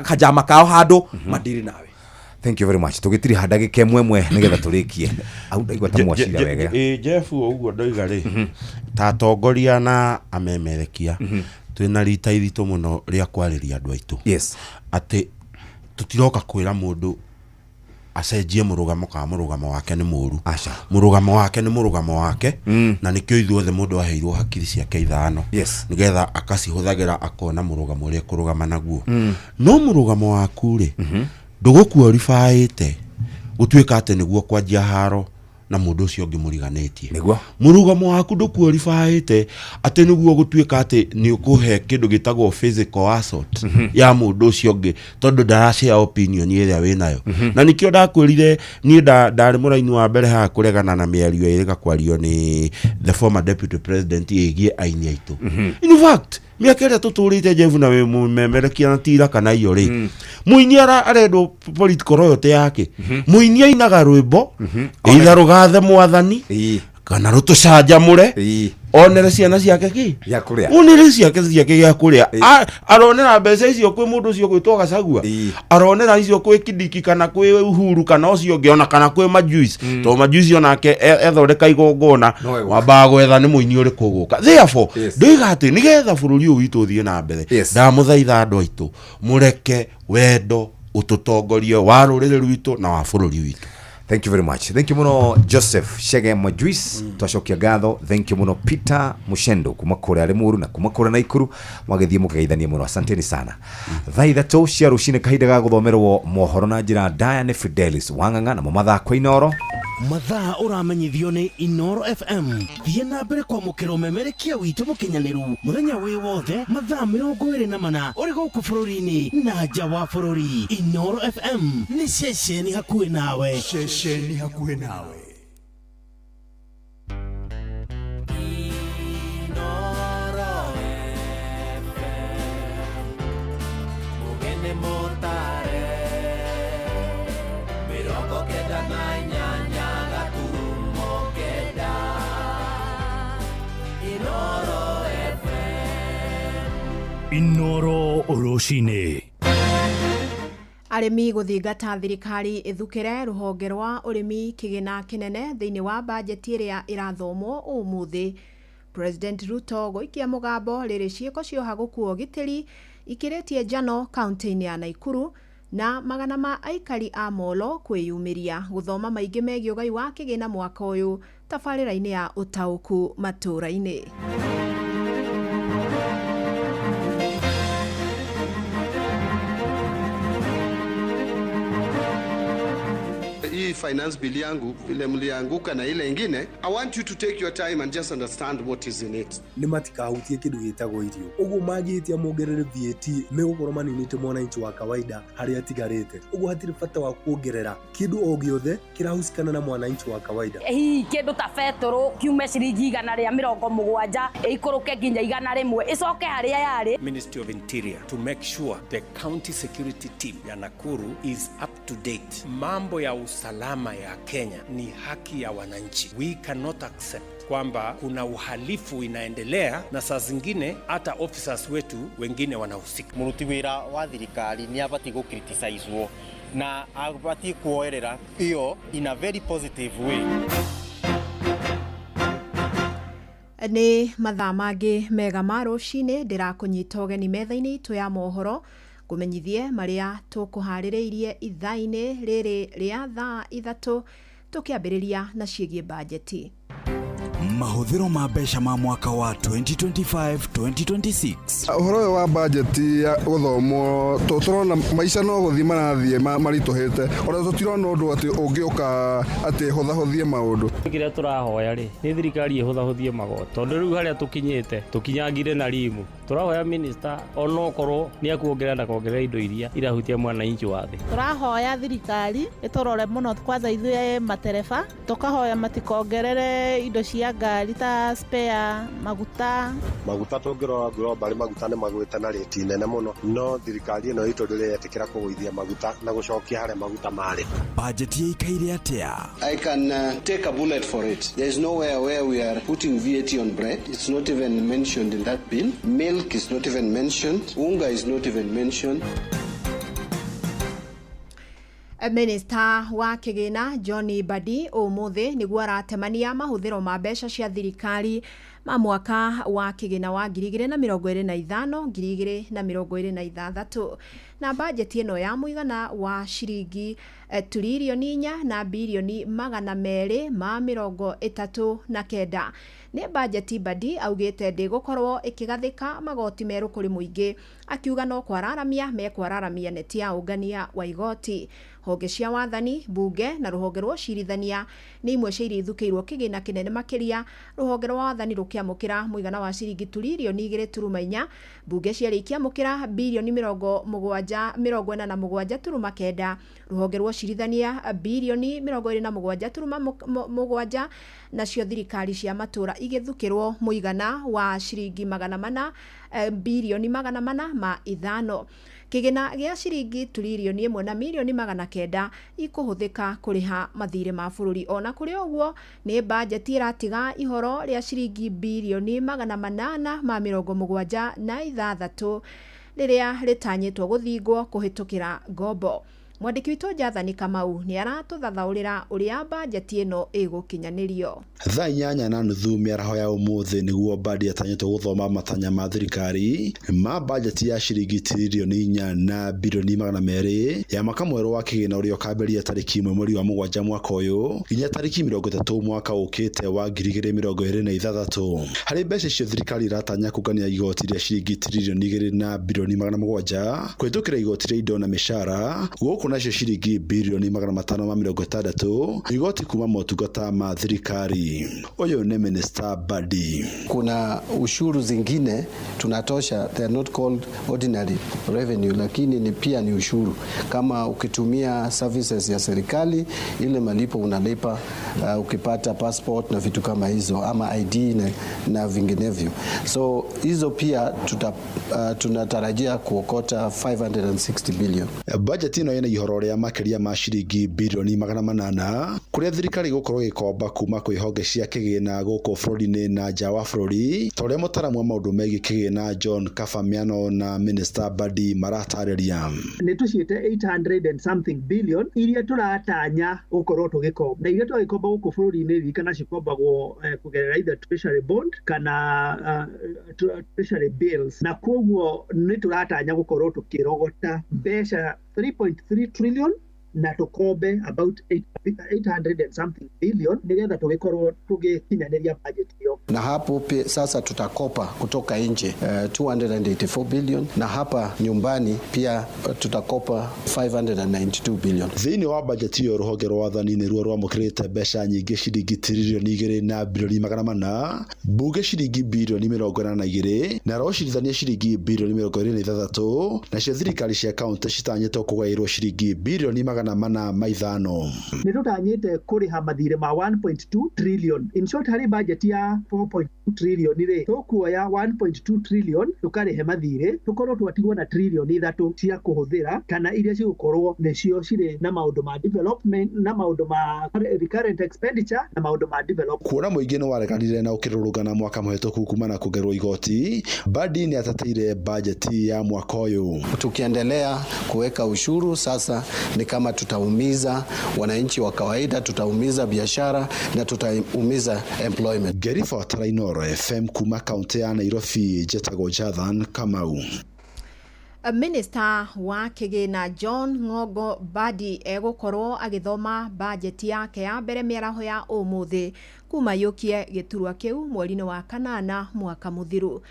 kajama kao handu madiri nawe. Thank you very much. Tugitiri handage kemwemwe nigetha turikie. Au ndaigwa ta mwacira wega. Jeff uguo ndoiga ri. Ta tongoria na amemerekia. Twina rita ithito muno ria kwariria andu aitu. Ati tutiroka kwira mundu acenjie murugamo ka murugamo wake ni muru. Murugamo wake ni murugamo wake na nikio ithuothe mundu aheirwo hakiri ciake ithano nigetha akacihuthagira akona murugamo ria kurugama naguo. No murugamo waku ri ndugukuorifaite utuika ate niguo kwanjia haro na mundu ucio ungi muriganitie niguo murugamo waku ndukuorifaite ate niguo gutuika ate ni ukuhe kindu gitagwo physical assault ya mundu ucio ungi tondu darashare opinion iria winayo na nikio ndakwirire ni ndari muraini wa mbere ha kuregana na miario iriga kwario ni the former deputy president igie aini aitu in fact miakere tuturite Jeff na we mumemerekia na tira kana iyo ri muini arendo political royalty yake muini ainaga rwimbo ila rugathe mwathani kana rutucanjamure onere ciana ciake ki ya kuria onere ciake ya kuria aronera mbeca icio kwi mundu ucio gwitwo Gachagua aronera icio kwi Kidiki kana kwi Uhuru kana ucio ngiona kana kwi Majuice to Majuice onake ethondeka igongona wamba gwetha ni muini uri kuguka therefore ndoiga ati nigetha bururi uyu witu thie na mbere ndamuthaitha andu aitu mureke wendo ututongorie wa rurire rwitu na wa bururi witu. Thank you very much. Thank you muno Joseph Shege Majuice. Twacokia gatho. Thank you muno Peter Mushendo kuma kure ari muru na kuma kure na ikuru mwagithie mukageithania muno. Asanteni sana. Thaa ithatu cia rucine kahinda ga guthomerwo mohoro na njira Diane Fidelis Wanganga na mamatha kwa Inoro. Mathaa uramenyithio ni Inoro FM. Thie na mbere kwa mukiro memerekia witu mukinyaniru muthenya wi wothe mathaa 24 uri guku bururi-ini na nja wa bururi. Inoro FM ni ceceni hakuhi nawe. Ceceni hakuhi nawe. Inoro FM mugene motare mirongo kenda na inyanya gaturumo kenda. Inoro FM. Inoro Oroshine. Arimi guthingata thirikari ithukire ruhonge rwa urimi kigina kinene thiini wa bajeti iria irathomwo umuthi. President Ruto goikia mugambo riri ciiko cioha gukuo gitiri ikiritie njano kaunti-ini ya Naikuru na magana ma aikari a Molo kwiyumiria guthoma maingi megie ugai wa kigina mwaka uyu tabarira-ini ya utauku matura-ini. hii finance bill yangu vile mlianguka na ile ingine, I want you to take your time and just understand what is in it. Ni matikahutie kindu gitagwo irio. Uguo magitia mongerere VAT me gukoro maninite mwananchi wa kawaida hari atigarite. Uguo hatiri bata wa kuongerera kindu o giothe kirahusikana na mwananchi wa kawaida. Hii kindu ta betoro kiume ciringi 170 ikuruke nginya 100 icoke haria yari. Ministry of Interior to make sure the county security team ya Nakuru is up to date. Mambo ya usalama ya Kenya ni haki ya wananchi. We cannot accept kwamba kuna uhalifu inaendelea na saa zingine hata officers wetu wengine wanahusika. Muruti wira wa thirikari ni abati go criticize na abati kuoerera hiyo in a very positive way. Ni mathaa mangĩ mega ma rũcinĩ ndĩrakũnyita ũgeni metha-inĩ itũ ya mohoro kũmenyithie marĩa tũkũharĩrĩirie ithaa-inĩ rĩrĩ rĩa thaa 3 tũkĩambĩrĩria na ciĩgiĩ bajeti. Mahũthĩro ma mbeca ma mwaka wa 2025-2026. Ũhoro wa bajeti ya gũthomwo tũrona maica no gũthiĩ marathiĩ maritũhĩte. Ona tũtirona ũndũ atĩ ũngĩũka atĩ hũthahũthie maũndũ. Kĩrĩa tũrahoya rĩ nĩ thirikari ĩhũthahũthie magoto. Tondũ rĩu harĩa tũkinyĩte tũkinyangire na rimu. Tũrahoya minister onokorwo nĩ akuongerera na kuongerera indo iria irahutia mwananchi wa thĩ. Tũrahoya thirikari ĩtũrore mũno kwanza ithuĩ matereba tũkahoya matikoongerere indo cia ngari ta spare maguta tũngĩrora global maguta nĩ magwĩte na rate nene mũno no thirikari ĩno itũ ndĩretĩkĩra kũgũithia maguta na gũcokia harĩa maguta marĩ. Budget ĩikaire atĩa? I can take a bullet for it. There is nowhere where we are putting VAT on bread. It's not even mentioned in that bill. Milk is not even mentioned. Unga is not even mentioned. Minister wa Kigina Johnny Badi umuthi niguo aratemania mahũthĩro ma mbeca cia thirikari ma mwaka wa Kigina wa 2025-2026 na bajeti ĩno ya mũigana wa ciringi trilioni 4 na bilioni 239 nĩ bajeti Badi augĩte ndĩgũkorwo ĩkĩgathĩka magoti merũ kũrĩ mũingĩ akiuga no kwararamia neti ya ũngania wa igoti. Honge cia wathani bunge na rũhonge rwa ũcirithania nĩ imwe cia iria ithukĩirwo kĩgĩna kĩnene makĩria. Rũhonge rwa wathani rũkĩamũkĩra mũigana wa ciringi trilioni 2.4, bunge ciarĩ ikiamũkĩra bilioni 47.9, rũhonge rwa ũcirithania bilioni 27.7, nacio thirikari cia matũra igĩthukĩrwo mũigana wa ciringi 400 bilioni 405. Kĩgĩna gĩa ciringi trilioni 1 na milioni 900 ikũhũthĩka kũrĩha mathirĩ ma bũrũri. Ona kũrĩ ũguo nĩ bajeti ĩratiga ihoro rĩa ciringi bilioni 876 rĩrĩa rĩtanyĩtwo gũthingwo kũhĩtũkĩra ngombo. Mwandĩki witũ Jathani Kamau nĩ aratũthathaũrĩra ũrĩa bajeti ĩno ĩgũkinyanĩrio. Thaa 8:30 mĩaraho ya ũmũthĩ nĩguo Badi atanyĩtwo gũthoma matanya ma thirikari ma bajeti ya ciringi trilioni 4 na bilioni 200 ya mwaka mwerũ wa kĩgĩna ũrĩa ũkambĩrĩria tarĩki 1 mweri wa 7 mwaka ũyũ nginya tarĩki 30 mwaka ũkĩte wa 2026. Harĩ mbeca icio thirikari iratanya kũngania igoti rĩa ciringi trilioni 2 na bilioni 700 kũhĩtũkĩra igoti rĩa indo na mĩcara, kuna ciringi bilioni 560 igoti kuma motungata ma thirikari. Oyo ni Minister Badi. Kuna ushuru zingine tunatosha, they are not called ordinary revenue, lakini ni pia ni ushuru. Kama ukitumia services ya serikali, ile malipo unalipa ukipata passport na vitu kama hizo ama ID na vinginevyo. So hizo pia tunatarajia kuokota 560 billion. Budget ino yana ihoro rĩa makĩria ma ciringi bilioni 800 kũrĩa thirikari gũkorwo gĩkomba kuma kwĩ honge cia kĩgĩna gũkũ bũrũri-inĩ na nja wa bũrũri. Torĩa mũtaramu wa maũndũ megiĩ kĩgĩna John Kafamiano na Minister Badi maratarĩria. Nĩ tũciĩte 800 and something billion iria tũratanya gũkorwo tũgĩkomba. Na iria tũgĩkomba gũkũ bũrũri-inĩ wika na cikombagwo kũgerera either treasury bond kana treasury bills. Na kwoguo nĩ tũratanya gũkorwo tũkĩrogota mbeca 3.3 trillion na tukombe about 800 and something billion nigetha tugikorwo tugikinyanĩria budget hiyo. Na hapo sasa tutakopa kutoka nje 284 billion na hapa nyumbani pia tutakopa 592 billion. Thĩinĩ wa bajeti iyo rũhonge rwa wathani nĩ ruo rwamũkĩrĩte mbeca nyingĩ ciringi tiririoni 2 na bilioni 400, mbunge ciringi bilioni 42 na roshirithania ciringi bilioni 26, nacio thirikari cia kaunti citanyĩtwo kũgaĩrwo ciringi bilioni 405. Nĩ tũtanyĩte kũrĩha mathirĩ ma 1.2 trillion. In short, harĩ budget ya 4.2 trillion rĩ tũkuoya 1.2 trillion tũkarĩhe mathirĩ, tũkorwo twatigwo na trillion 3 cia kũhũthĩra kana iria cigũkorwo nĩcio cirĩ na maũndũ ma development na maũndũ ma recurrent expenditure na maũndũ ma development. Kuona mũingĩ nĩ wareganire na ũkĩrũrũngana mwaka mũhetũku kuma na kũgerwo igoti, Badi nĩ atatĩire bajeti ya mwaka ũyũ. Tukiendelea kuweka ushuru sasa ni kama tutaumiza wananchi wa kawaida, tutaumiza biashara na tutaumiza employment. Gerifa Tarainoro FM kuma kaunti ya Nairobi, Jetago Jathan Kamau. Minister wa Kigina John Ng'ongo Badi egũkorwo agĩthoma bajeti yake ya mbere mĩaraho ya ũmũthĩ kuma yũkie gĩturwa kĩu mweri-inĩ wa kanana mwaka mũthiru.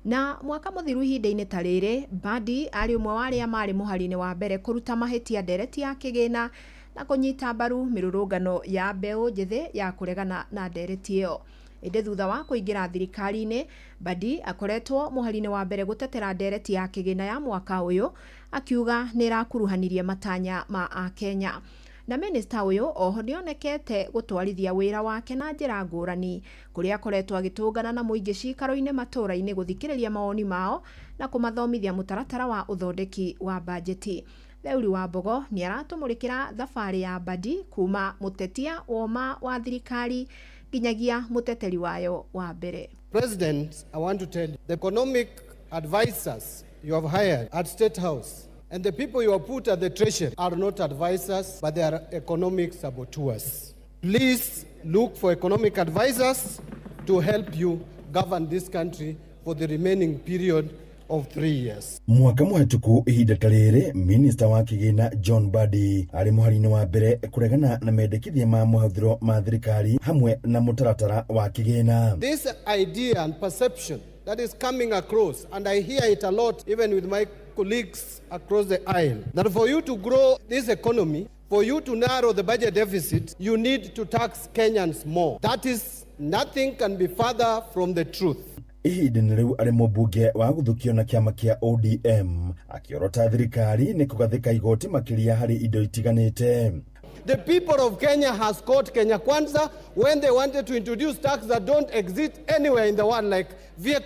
Na mwaka mũthiru ihinda-inĩ ta rĩrĩ, Badi arĩ ũmwe wa arĩa marĩ mũhari-inĩ wa mbere kũruta mahĩtia ndereti ya Kigina na kũnyita mbaru mĩrũrũngano ya mbeũ njĩthĩ ya kũregana na ndereti ĩyo. Ĩndĩ thutha wa kũingĩra thirikari-inĩ, Badi akoretwo mũhari-inĩ wa mbere gũtetera ndereti ya Kigina ya mwaka ũyũ, akiuga nĩ ĩrakuruhanirie matanya ma Akenya. Na minister ũyũ oho nĩonekete gũtwarithia wĩra wake na njĩra ngũrani, kũrĩa akoretwo agĩtũngana na mũingĩ cikaro-inĩ matũra-inĩ gũthikĩrĩria mawoni mao na kũmathomithia mũtaratara wa ũthondeki wa bajeti. Theuri wa Mbogo nĩ aratũmũrĩkĩra thabarĩ ya Badi kuma mũtetia woma wa thirikari kinyagia muteteri wayo wa mbere. President, I want to tell you, the economic advisors you have hired at State House and the people you have put at the Treasury are not advisors, but they are economic saboteurs. Please look for economic advisors to help you govern this country for the remaining period of 3 years. Mwaka mũhetũku ihinda ta rĩrĩ, Minister wa Kigina John Badi arĩ mũhari-inĩ wa mbere kũregana na mendekithia ma mahũthĩro ma thirikari hamwe na mũtaratara wa Kigina. This idea and perception that is coming across, and I hear it a lot even with my colleagues across the aisle, that for you to grow this economy, for you to narrow the budget deficit, you need to tax Kenyans more. That is, nothing can be further from the truth. Ihinda-inĩ rĩu arĩ mũmbunge wa gũthukio na kĩama kĩa ODM akĩorota thirikari nĩ kũgathĩka igoti makĩria harĩ indo itiganĩte. The people of Kenya has caught Kenya Kwanza when they wanted to introduce tax that don't exist anywhere in the world, like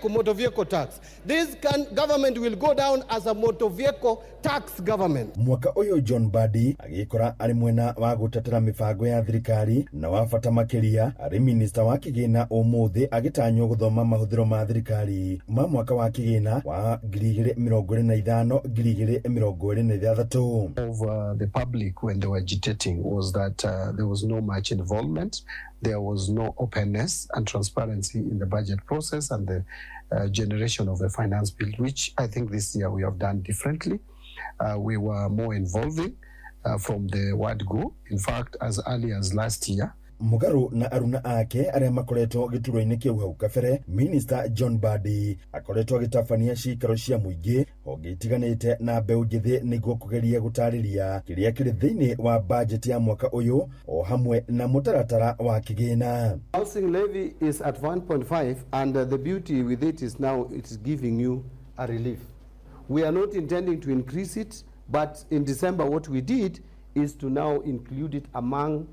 motor vehicle tax. This government will go down as a motor vehicle tax government. Mwaka ũyũ John Badi agĩkora arĩ mwena wa gũtetera mĩbango ya thirikari na wa bata makĩria arĩ minister wa Kigina ũmũthĩ agĩtanywo gũthoma mahũthĩro ma thirikari ma mwaka wa Kigina wa 2025-2026. Of the public when they were agitating was that there was no much involvement, there was no openness and transparency in the budget process and the generation of the finance bill, which I think this year we have done differently. We were more involving from the word go. In fact, as early as last year, Mugaru na aruna ake arĩa makoretwo gĩturwa-inĩ kĩu hau kabere, Minister John Badi akoretwo agĩtabania cikaro cia mũingĩ honge itiganĩte na mbeũ njĩthĩ nĩguo kũgeria gũtarĩria kĩrĩa kĩrĩ thĩinĩ wa budget ya mwaka ũyũ o hamwe na mũtaratara wa Kigina. Housing levy is at 1.5 and the beauty with it is now it is giving you a relief. We are not intending to increase it, but in December what we did is to now include it among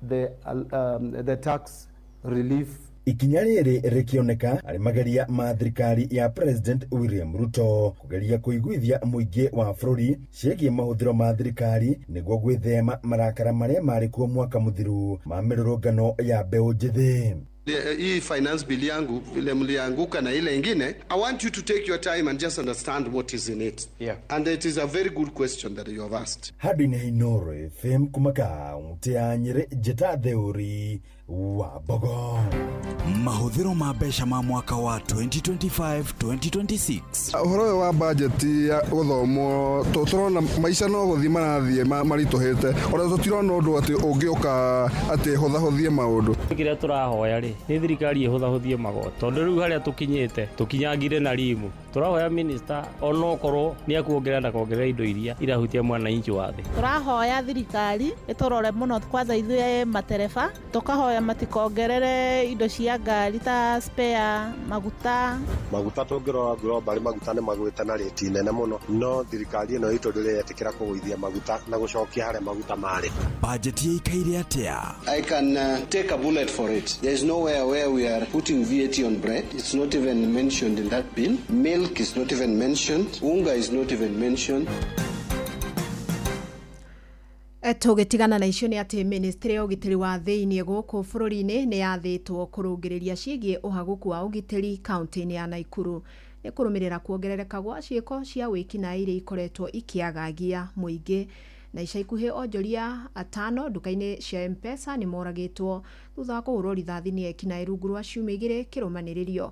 the tax relief. Ikinya rĩrĩ rĩkĩoneka arĩ mageria ma thirikari ya President William Ruto kũgeria kũiguithia mũingĩ wa bũrũri ciĩgiĩ mahũthĩro ma thirikari nĩguo gwĩthema marakara marĩa marĩ kuo mwaka mũthiru ma mĩrũrũngano ya mbeũ njĩthĩ. Hii finance bill yangu vile mlianguka na ile ingine, I want you to take your time and just understand what is in it. Yeah. And it is a very good question that you have asked. Hadi ni Inooro FM kumaka umutia Nyeri Jeta Theory wa Bogo. Mahũthĩro ma mbeca ma mwaka wa 2025-2026. Ũhoro wa budget ya gũthomwo tũrona maica no gũthiĩ marathiĩ maritũhĩte. Ona tũtirona ũndũ atĩ ũngĩũka atĩ hũthahũthie maũndũ. Kĩrĩa tũrahoya rĩ nĩ thirikari ĩhũthahũthie magoto. Tondũ rĩu harĩa tũkinyĩte tũkinyangire na rimu. Tũrahoya minister onokorwo nĩ akuongerera na kuongerera indo iria irahutia mwananchi wa thĩ. Tũrahoya thirikari ĩtũrore mũno kwanza ithuĩ matereba, tũkahoya matikogerere indo cia ngari ta spare, maguta tũngĩrora global maguta nĩ magwĩte na rate nene mũno, no thirikari ĩno itũ ndĩretĩkĩra kũgũithia maguta na gũcokia harĩa maguta marĩ. Budget ĩikaire atĩa? I can take a bullet for it. There is nowhere where we are putting VAT on bread. It's not even mentioned in that bill. Milk is not even mentioned. Unga is not even mentioned. Tũgĩtigana na icio nĩ atĩ ministry ya ũgitĩri wa thĩinĩ gũkũ bũrũri-inĩ nĩ yathĩtwo kũrũngĩrĩria ciĩgiĩ ũhagũku wa ũgitĩri kaunti-inĩ ya Nakuru. Nĩ kũrũmĩrĩra kuongerereka gwa ciĩko cia wĩkinaĩ iria ikoretwo ikiagagia mũingĩ. Na ica ikuhĩ onjoria 5 nduka-inĩ cia M-Pesa nĩ moragĩtwo thutha wa kũhũrwo rithathi nĩ ekinaĩ rungu rwa ciumia 2 kĩrũmanĩrĩrio.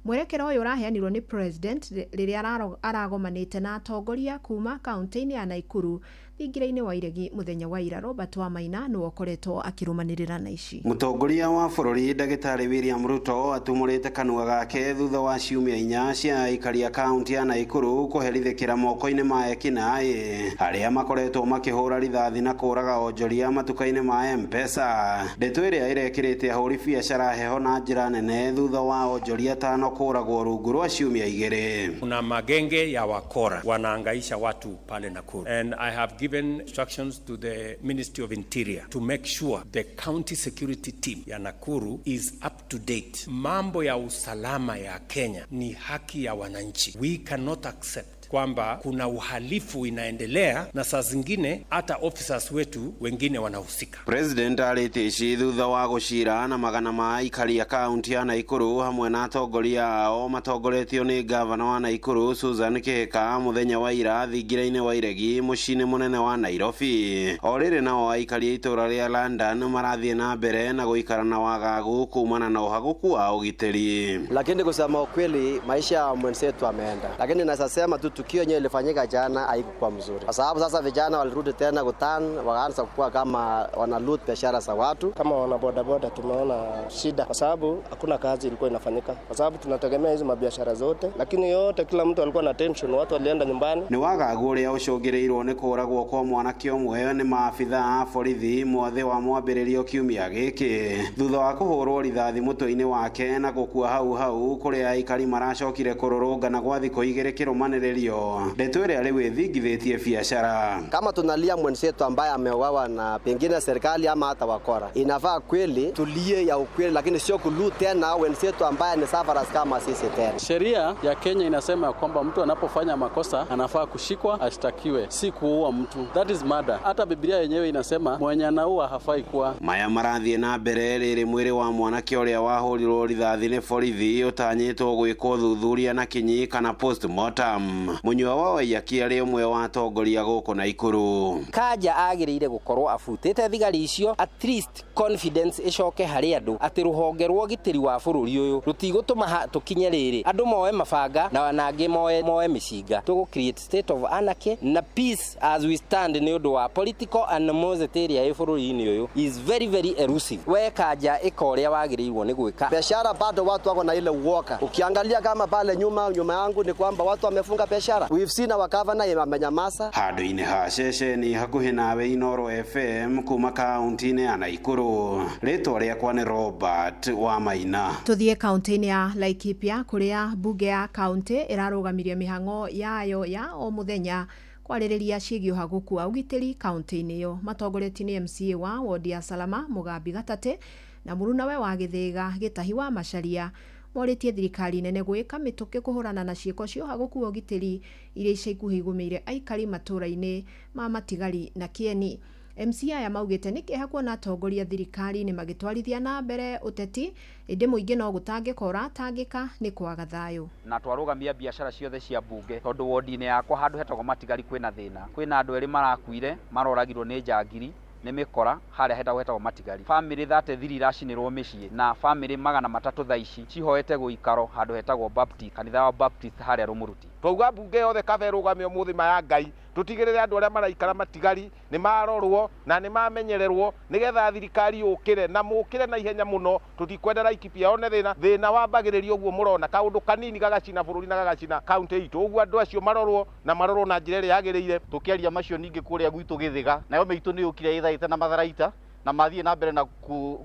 Mwerekero ũyũ ũraheanirwo nĩ president rĩrĩa aragomanĩte na atongoria kuma kaunti-inĩ ya Nakuru thingira-inĩ wa iregi muthenya wa ira. Robert Wamaina nĩ wokoretwo akĩrũmanĩrĩra na ici. Mũtongoria wa bũrũri Ndagĩtarĩ William Ruto atumũrĩte kanua gake thutha wa ciumia 4 cia aikari a kaunti ya Nakuru kũherithĩkĩra moko-inĩ ma ekinaĩ arĩa makoretwo makĩhũra rithathi na kũraga onjoria matuka-inĩ ma M-Pesa. Ndeto ĩrĩa ĩrekĩrĩte ahũri biacara heho na njĩra nene thutha wa onjoria 5 kũragwo rungu rwa ciumia 2. Kuna magenge ya wakora wanaangaisha watu pale Nakuru, and I have given instructions to the Ministry of Interior to make sure the county security team ya Nakuru is up to date. Mambo ya usalama ya Kenya ni haki ya wananchi. We cannot accept kwamba kuna uhalifu inaendelea na saa zingine hata officers wetu wengine wanahusika. President arĩtĩci thutha wa gũcira na magana ma aikari ya kaunti ya Nakuru hamwe na atongoria ao matongoretio nĩ gavana wa Nakuru Susan Kĩhĩka mũthenya wa ira thingira-inĩ wa iregi mũciĩ-inĩ mũnene wa Nairobi. O rĩrĩ nao aikari a itũra rĩa London marathiĩ na mbere na gũikara na wagagu kumana na ũhagũku wa ũgitĩri. Lakini kusema ukweli maisha ya mwenzetu ameenda. Lakini nasema tu tukio yenyewe ilifanyika jana haikuwa mzuri. Kwa sababu sasa vijana walirudi tena kutan wakaanza kuwa kama wanalut biashara za watu. Kama wana bodaboda tumeona shida kwa sababu hakuna kazi ilikuwa inafanyika. Kwa sababu tunategemea hizo mabiashara zote, lakini yote kila mtu alikuwa na tension, watu walienda nyumbani. Ni wagagu ũrĩa ũcũngĩrĩirwo nĩ kũragwo kwa mwanake ũmwe nĩ maabitha a borithi mwathe wa mwambĩrĩrio kiumia gĩkĩ thutha wa kũhũrwo rithathi mũtwe-inĩ wake na gũkua hau kũrĩa aikari maracokire kũrũrũngana gwa thikũ 2 kĩrũmanĩrĩrio. Ndeto ĩrĩa rĩu ĩthingithĩtie biacara. Kama tunalia mwenzetu ambaye ameuawa na pengine serikali ama hata wakora, inafaa kweli tulie ya ukweli, lakini sio kulu tena wenzetu ambaye ni safari kama sisi tena. Sheria ya Kenya inasema kwamba mtu anapofanya makosa anafaa kushikwa ashtakiwe, si kuua mtu. That is murder. Hata Biblia yenyewe inasema mwenye anaua hafai kuwa. Maya marathiĩ na mbere rĩrĩ mwĩrĩ wa mwanake ũrĩa wahũrirwo rithathi nĩ borithi ũtanyĩtwo gwĩkwo ũthuthuria na kinyi kana postmortem. Mũnyua wa Waiyaki arĩ ũmwe wa atongoria gũkũ Nakuru. Kaja agĩrĩire gũkorwo abutĩte thigari icio, at least confidence ĩcoke harĩ andũ atĩ rũhonge rwa ũgitĩri wa bũrũri ũyũ rũtigũtũma tũkinye rĩrĩ andũ moe mabanga na wanangĩ moe mĩcinga. Tũgũ create state of anarchy na peace as we stand nĩ ũndũ wa political animosity ĩrĩa ĩ bũrũri-inĩ ũyũ is very very elusive. We Kaja ĩka ũrĩa wagĩrĩirwo nĩ gwĩka. Biashara bado watu wako na ile uoga. Ukiangalia kama pale nyuma yangu ni kwamba watu wamefunga biashara. We've seen our governor amenyamaza. Handũ-inĩ ha ceceni hakuhĩ nawe Inoro FM kuma kaunti-inĩ ya Nakuru. Rĩtwa rĩakwa nĩ Robert Wamaina. Tuthiĩ kaunti-inĩ ya Laikipia kũrĩa mbunge ya kaunti ĩrarũgamirie mĩhang'o yayo ya o mũthenya kwarĩrĩria ciĩgiĩ ũhagũku wa ũgitĩri kaunti-inĩ ĩyo. Matongoretie nĩ MCA wa wodi ya Salama Mugambi Gatate na mũrunawe wa Gĩthĩga Gĩtahi wa Macharia morĩtie thirikari nene gwĩka mĩtũkĩ kũhũrana na ciĩko cia ũhagũku wa ũgitĩri iria ica ikuhĩ igũmĩire aikari matũra-inĩ ma Matigari na Kieni. MCA aya maugĩte nĩ kĩeha kuona atongoria thirikari nĩ magĩtwarithia na mbere ũteti ĩndĩ mũingĩ no gũtangĩka ũratangĩka nĩ kwaga thayũ. Na twarũgamia biacara ciothe cia mbunge tondũ wodi-inĩ yakwa handũ hetagwo Matigari kwĩna thĩna. Kwĩna andũ erĩ marakuire maroragirwo nĩ njangiri nĩ mĩkora harĩa hetagwo matigari. Family 33 iracinĩrwo mĩciĩ na family 300 thaa ici cihoete gũikaro handũ hetagwo Baptist, kanitha wa Baptist harĩa Rũmũruti. Twauga mbunge yothe kabe rũgamio mũthĩ maya Ngai tutigĩrĩre andũ arĩa maraikara matigari nĩ marorwo na nĩ mamenyererwo nĩgetha thirikari yũkĩre na mũkĩre na ihenya mũno. Tutikwenda Laikipia one thĩna wambagĩrĩrio ũguo mũrona kaũndũ kanini gagacina bũrũri na gagacina kaunti itũ. Ũguo andũ acio marorwo na njĩra ĩrĩa yagĩrĩire. Tũkĩaria macio ningĩ kũrĩa gwitũ Gĩthĩga, nayo mĩitũ nĩ yũkire ithaĩte na matharaita na mathiĩ na mbere na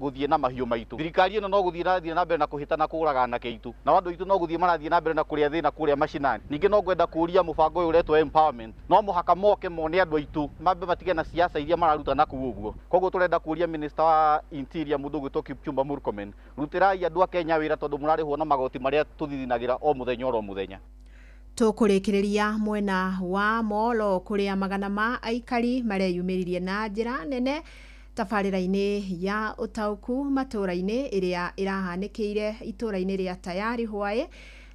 gũthiĩ na mahiũ maitũ. Thirikari ĩno no gũthiĩ na mbere na kũhĩta na kũraga na kĩitũ, na andũ aitũ no gũthiĩ marathiĩ na mbere na kũrĩa thĩna kũrĩa macinani. Ningĩ no gwenda kũria mũbango ũyũ ũretwo empowerment, no mũhaka moke mone andũ aitũ mambe matige na siasa iria mararuta na kũu ũguo. Koguo tũrenda kũria minister wa interior mũndũ gwĩtwo Kipchumba Murkomen, rutĩrai andũ a Kenya wĩra tondũ mũrarĩhwo na magoti marĩa tũthithinagĩra o mũthenya o mũthenya. Tũkũrĩkĩrĩria mwena wa Molo kũrĩa magana ma aikari mareyumĩririe na njĩra nene tabarĩra-inĩ ya ũtaũku matũra-inĩ ĩrĩa ĩrahanĩkĩire itũra-inĩ rĩa Tayari Hwaĩ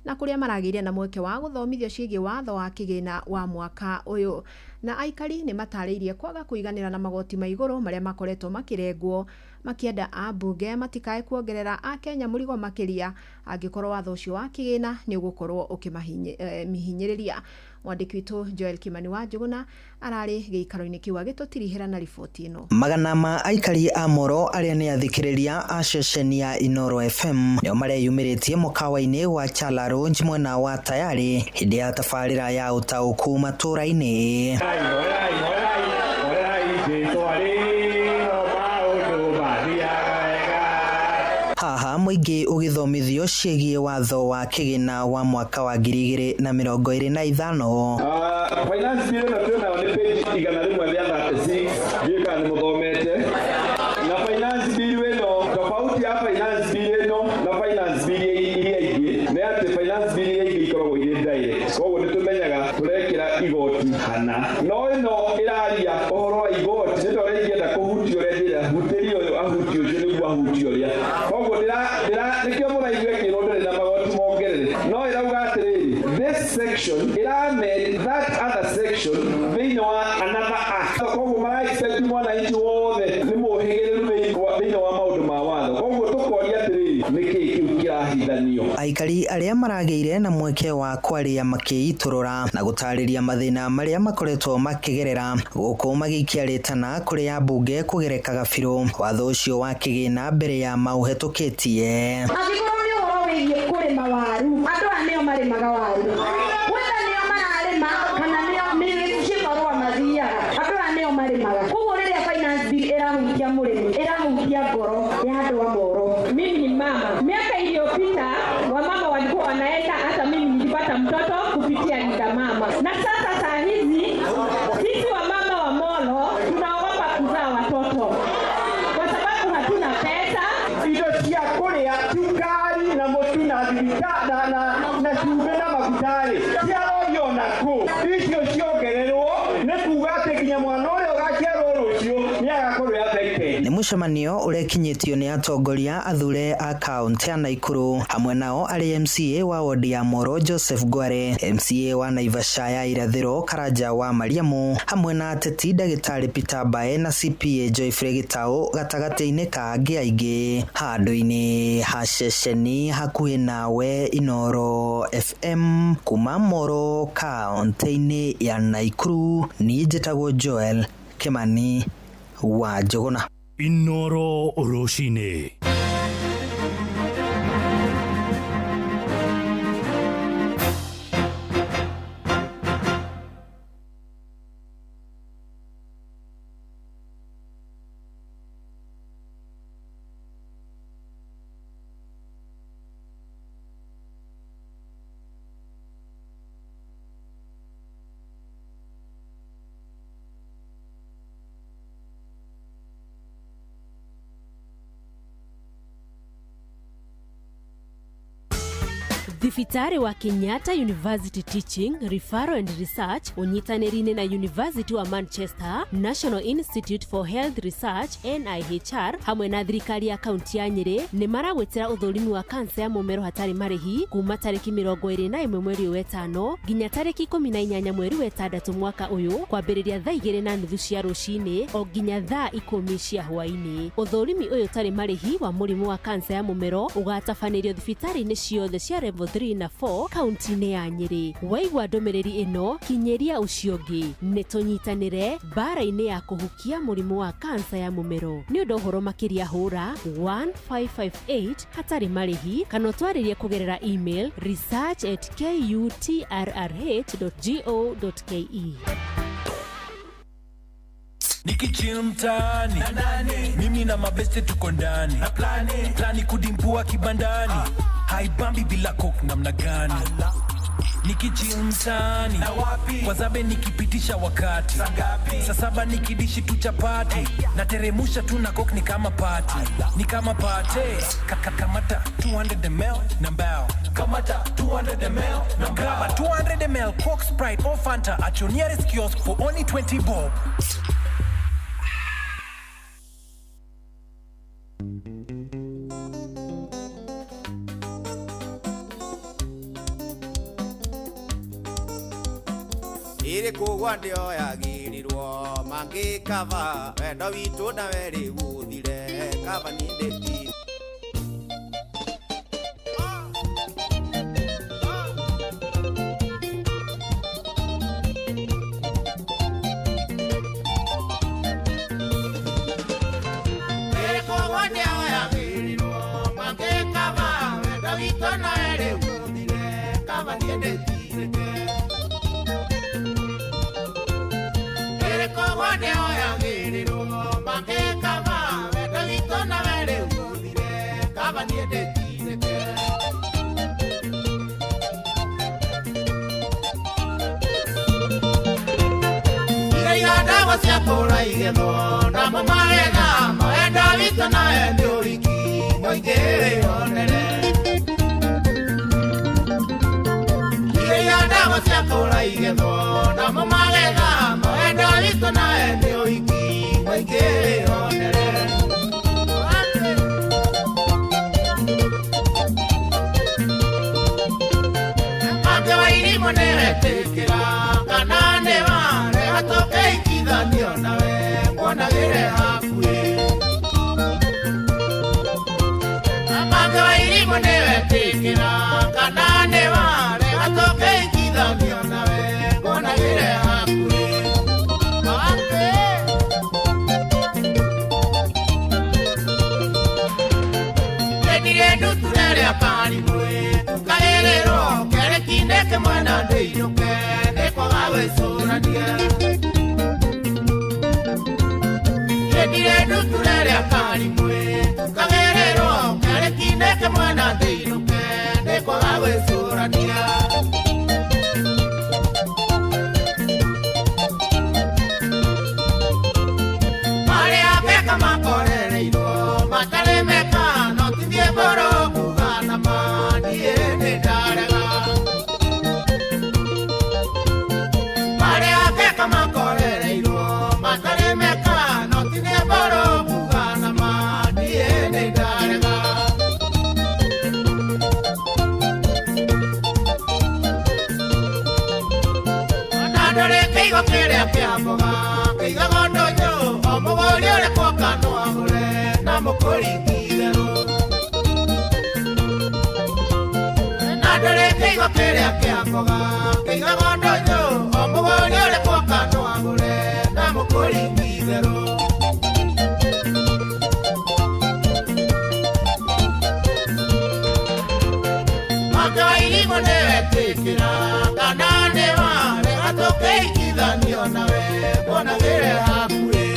na kũrĩa maragĩire na mweke wa gũthomithio ciĩgiĩ watho wa kĩgĩna wa mwaka ũyũ. Na aikari nĩ matarĩirie kwaga kũiganĩra na magoti ma igũrũ marĩa makoretwo makĩrengwo, makĩenda ambunge matikae kuongerera a Kenya mũrigo makĩria angĩkorwo watho ũcio wa kĩgĩna nĩ ũgũkorwo ũkĩmahinyĩrĩria. Mwandĩki witũ Joel Kimani wa Njuguna ararĩ gĩikaro-inĩ kĩu agĩtũtirihĩra na riboti ĩno. Magana ma aikari a Moro arĩa nĩ athikĩrĩria a ceceni ya Inoro FM nĩo mareyumĩrĩtie mũkawa-inĩ wa Chala Lounge mwena wa Tayari hĩndĩ ya tabarĩra ya ũtaũku matũra-inĩ. Haha mũingĩ ũgĩthomithio ciĩgiĩ watho wa kĩgĩna wa mwaka wa 2025. Finance bill na tunayo ni page 136 ndio kana muthomete na finance bill weno tofauti ya finance bill weno na finance bill iria ingĩ nĩ atĩ finance bill iria ingĩ ikoragwo irĩ direct, koguo nĩ tũmenyaga tũrekĩra igoti hana, no ĩno ĩraria ũhoro wa igoti nĩ tondũ ingĩenda kũhutia ũrĩa ndĩra hutĩrio ũyũ ahutia ũcio nĩguo ahutia ũrĩa, koguo nĩkĩo mũraigua kĩrwo ndĩrĩ na magoti mongerere, no ĩrauga atĩrĩrĩ this section ĩramend that other section thĩinĩ wa another act, koguo mara-expect mwananchi wothe nĩ mũhĩgĩrĩru thĩinĩ wa maũndũ ma watho, koguo tũkoria atĩrĩrĩ nĩkĩĩ kĩu kĩrahithanio. Aikari arĩa maragĩire na mweke wa kwaria makĩitũrũra na gũtarĩria mathĩna marĩa makoretwo makĩgerera gũkũ magĩikia rĩtana kũrĩ ambunge kũgereka gabirũ watho ũcio wa kĩgĩna mbere ya mauhetũkĩtie. Angĩkorwo nĩ ũhoro wĩgiĩ kũrĩma waru, andũ aya nĩo marĩmaga waru, whether nĩo mararĩma kana nĩ cibarũa mathiaga, andũ aya nĩo marĩmaga. Koguo rĩrĩa finance bill ĩrahutia mũrĩmi ĩrahutia ngoro ya andũ a Moro. Mimi ni mama, miaka iliyopita wamama walikuwa wanaenda, hata mimi nilipata mtoto kupitia Linda Mama, na sasa saa hizi sisi wamama wa Molo tunaogopa kuzaa watoto kwa sababu hatuna pesa. Indo cia kũrĩa cukari na mũtu na na cumbĩ na magutarĩ ciarorio nakũ, icio ciongererwo nĩ kuga atĩ nginya mwana ũrĩa ũgaciarwo rũciũ nĩ agakorwo affected. Nĩ mũcemanio ũrekinyĩtio nĩ atongoria athure a kaunti ya Naikuru, hamwe nao arĩ MCA wa wodi ya Moro Joseph Gware, MCA wa Naivasha ya irathĩro Karanja wa Mariamu, hamwe na ateti Ndagĩtarĩ Peter Mbae na CPA Joyfrey Gitau gatagatĩ-inĩ ka angĩ aingĩ. Handũ-inĩ ha ceceni hakuhĩ nawe Inoro FM kuma Moro kaunti-inĩ ya Naikuru, niĩ njĩtagwo Joel Kimani wa Njuguna. Inoro Rũcinĩ. Thibitari wa Kenyatta University Teaching, Referral and Research unyitanĩri-inĩ na University wa Manchester, National Institute for Health Research NIHR hamwe na thirikari ya kaunti ya Nyeri nĩ maragwetera ũthũrimi wa kansa ya mũmero hatarĩ marĩhi kuma tarĩki 21 mweri wa 5 nginya tarĩki 18 mweri wa 6 mwaka ũyũ kwambĩrĩria thaa 2:30 cia rũcinĩ o nginya thaa 10 cia hwaĩ-inĩ. Ũthũrimi ũyũ tarĩ marĩhi wa mũrimũ wa kansa ya mũmero ũgatabanĩrio thibitari-inĩ ciothe cia level 3 na 4 kaunti-inĩ ya Nyeri. Waigua ndũmĩrĩri ĩno kinyĩria ũcio ũngĩ nĩ tũnyitanĩre mbara-inĩ ya kũhukia mũrimũ wa kansa ya mũmero. Nĩ ũndũ ũhoro makĩria hũra 1558 hatarĩ marĩhi kana twarĩrie kũgerera email research@kutrrh.go.ke. Nikichill mtaani mimi na mabeste tuko ndani plani kudimpua kibandani haibambi bila coke namna gani Nikichill mtaani kwa zabe nikipitisha wakati saa 7 nikidishi tu chapati na teremusha tu na coke ni kama party kamata 200 ml na mbao kamata 200 ml na grab 200 ml Coke, Sprite or Fanta at your nearest kiosk for only 20 bob. Iri kugwa ndio yagirirwo mangikava wendo witu na weri guthire kava ni ndeti Iri kugwa ndio yagirirwo mangikava wendo witu na weri guthire kava ni ndeti Siapora igemo na mamarega maenda vita na enduriki moigere onere Yanda wa siapora igemo na mamarega maenda vita na enduriki moigere onere Ante wa irimo ne tekira kanane wa re hatoke Danio na we mwana gere hakue Amanga irimo ne wetikira kanane wale atoke kidanio na we mwana gere hakue Ake Edire nuturere akari mwe Tukalelero kere kindeke mwana ndeinuke Neko gawe sorania Edire nuturere akari mwe Tukagerero kare kineke mwana ndeinuke Neko gawe surania Mare apeka makorere ino Matale meka notindie boro kugana mani ene darega Mare apeka makorere ino Matale meka Baro bugana mani ene darega Anadore keigo kere apiamoga Keiga gondo yo Omogoli ore kwa kano amule Namokori kidero Anadore keigo kere apiamoga Keiga gondo yo Omogoli ore kwa kano amule Namokori kidero Tekira kanane wale atoke ikidhanio nawe bona gere hakure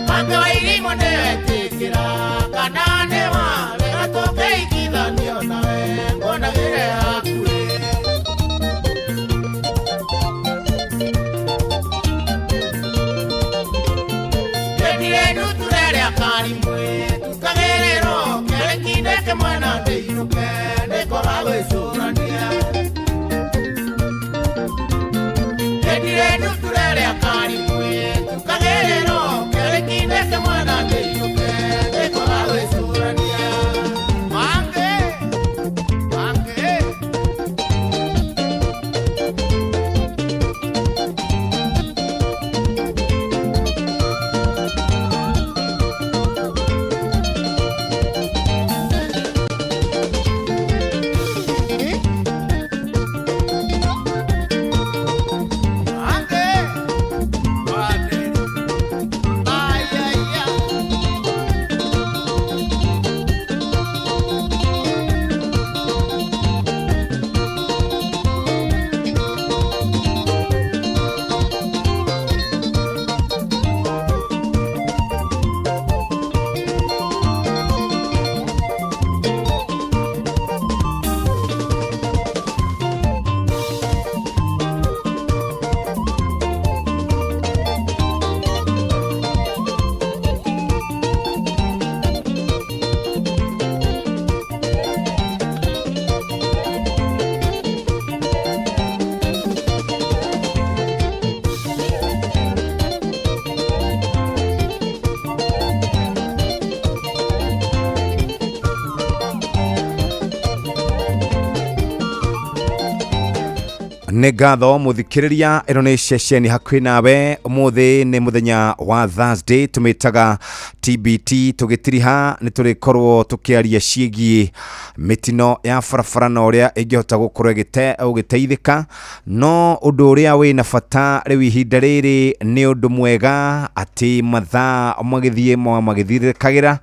Manga wa ilimo newe tekira kanane wale atoke ikidhanio nawe bona gere hakure Edire nuturere akari mwe tukagerero kere kinde ndeke mwana ndeinuke ndikoga gwicurania endirendu turere akari mwe tukagerero kereki ndeke mwana ndeinuke ndikoga gwicurania nĩ ngatho mũthikĩrĩria ĩno nĩ ceceni hakuhĩ nawe ũmũthĩ nĩ mũthenya wa Thursday tũmĩtaga TBT tũgĩtiriha nĩ tũrĩkorwo tũkĩaria ciĩgiĩ mĩtino ya barabara na ũrĩa ĩngĩhota gũkorwo ũgĩteithĩka no ũndũ ũrĩa wĩna bata rĩu ihinda rĩrĩ nĩ ũndũ mwega atĩ mathaa magĩthirĩkagĩra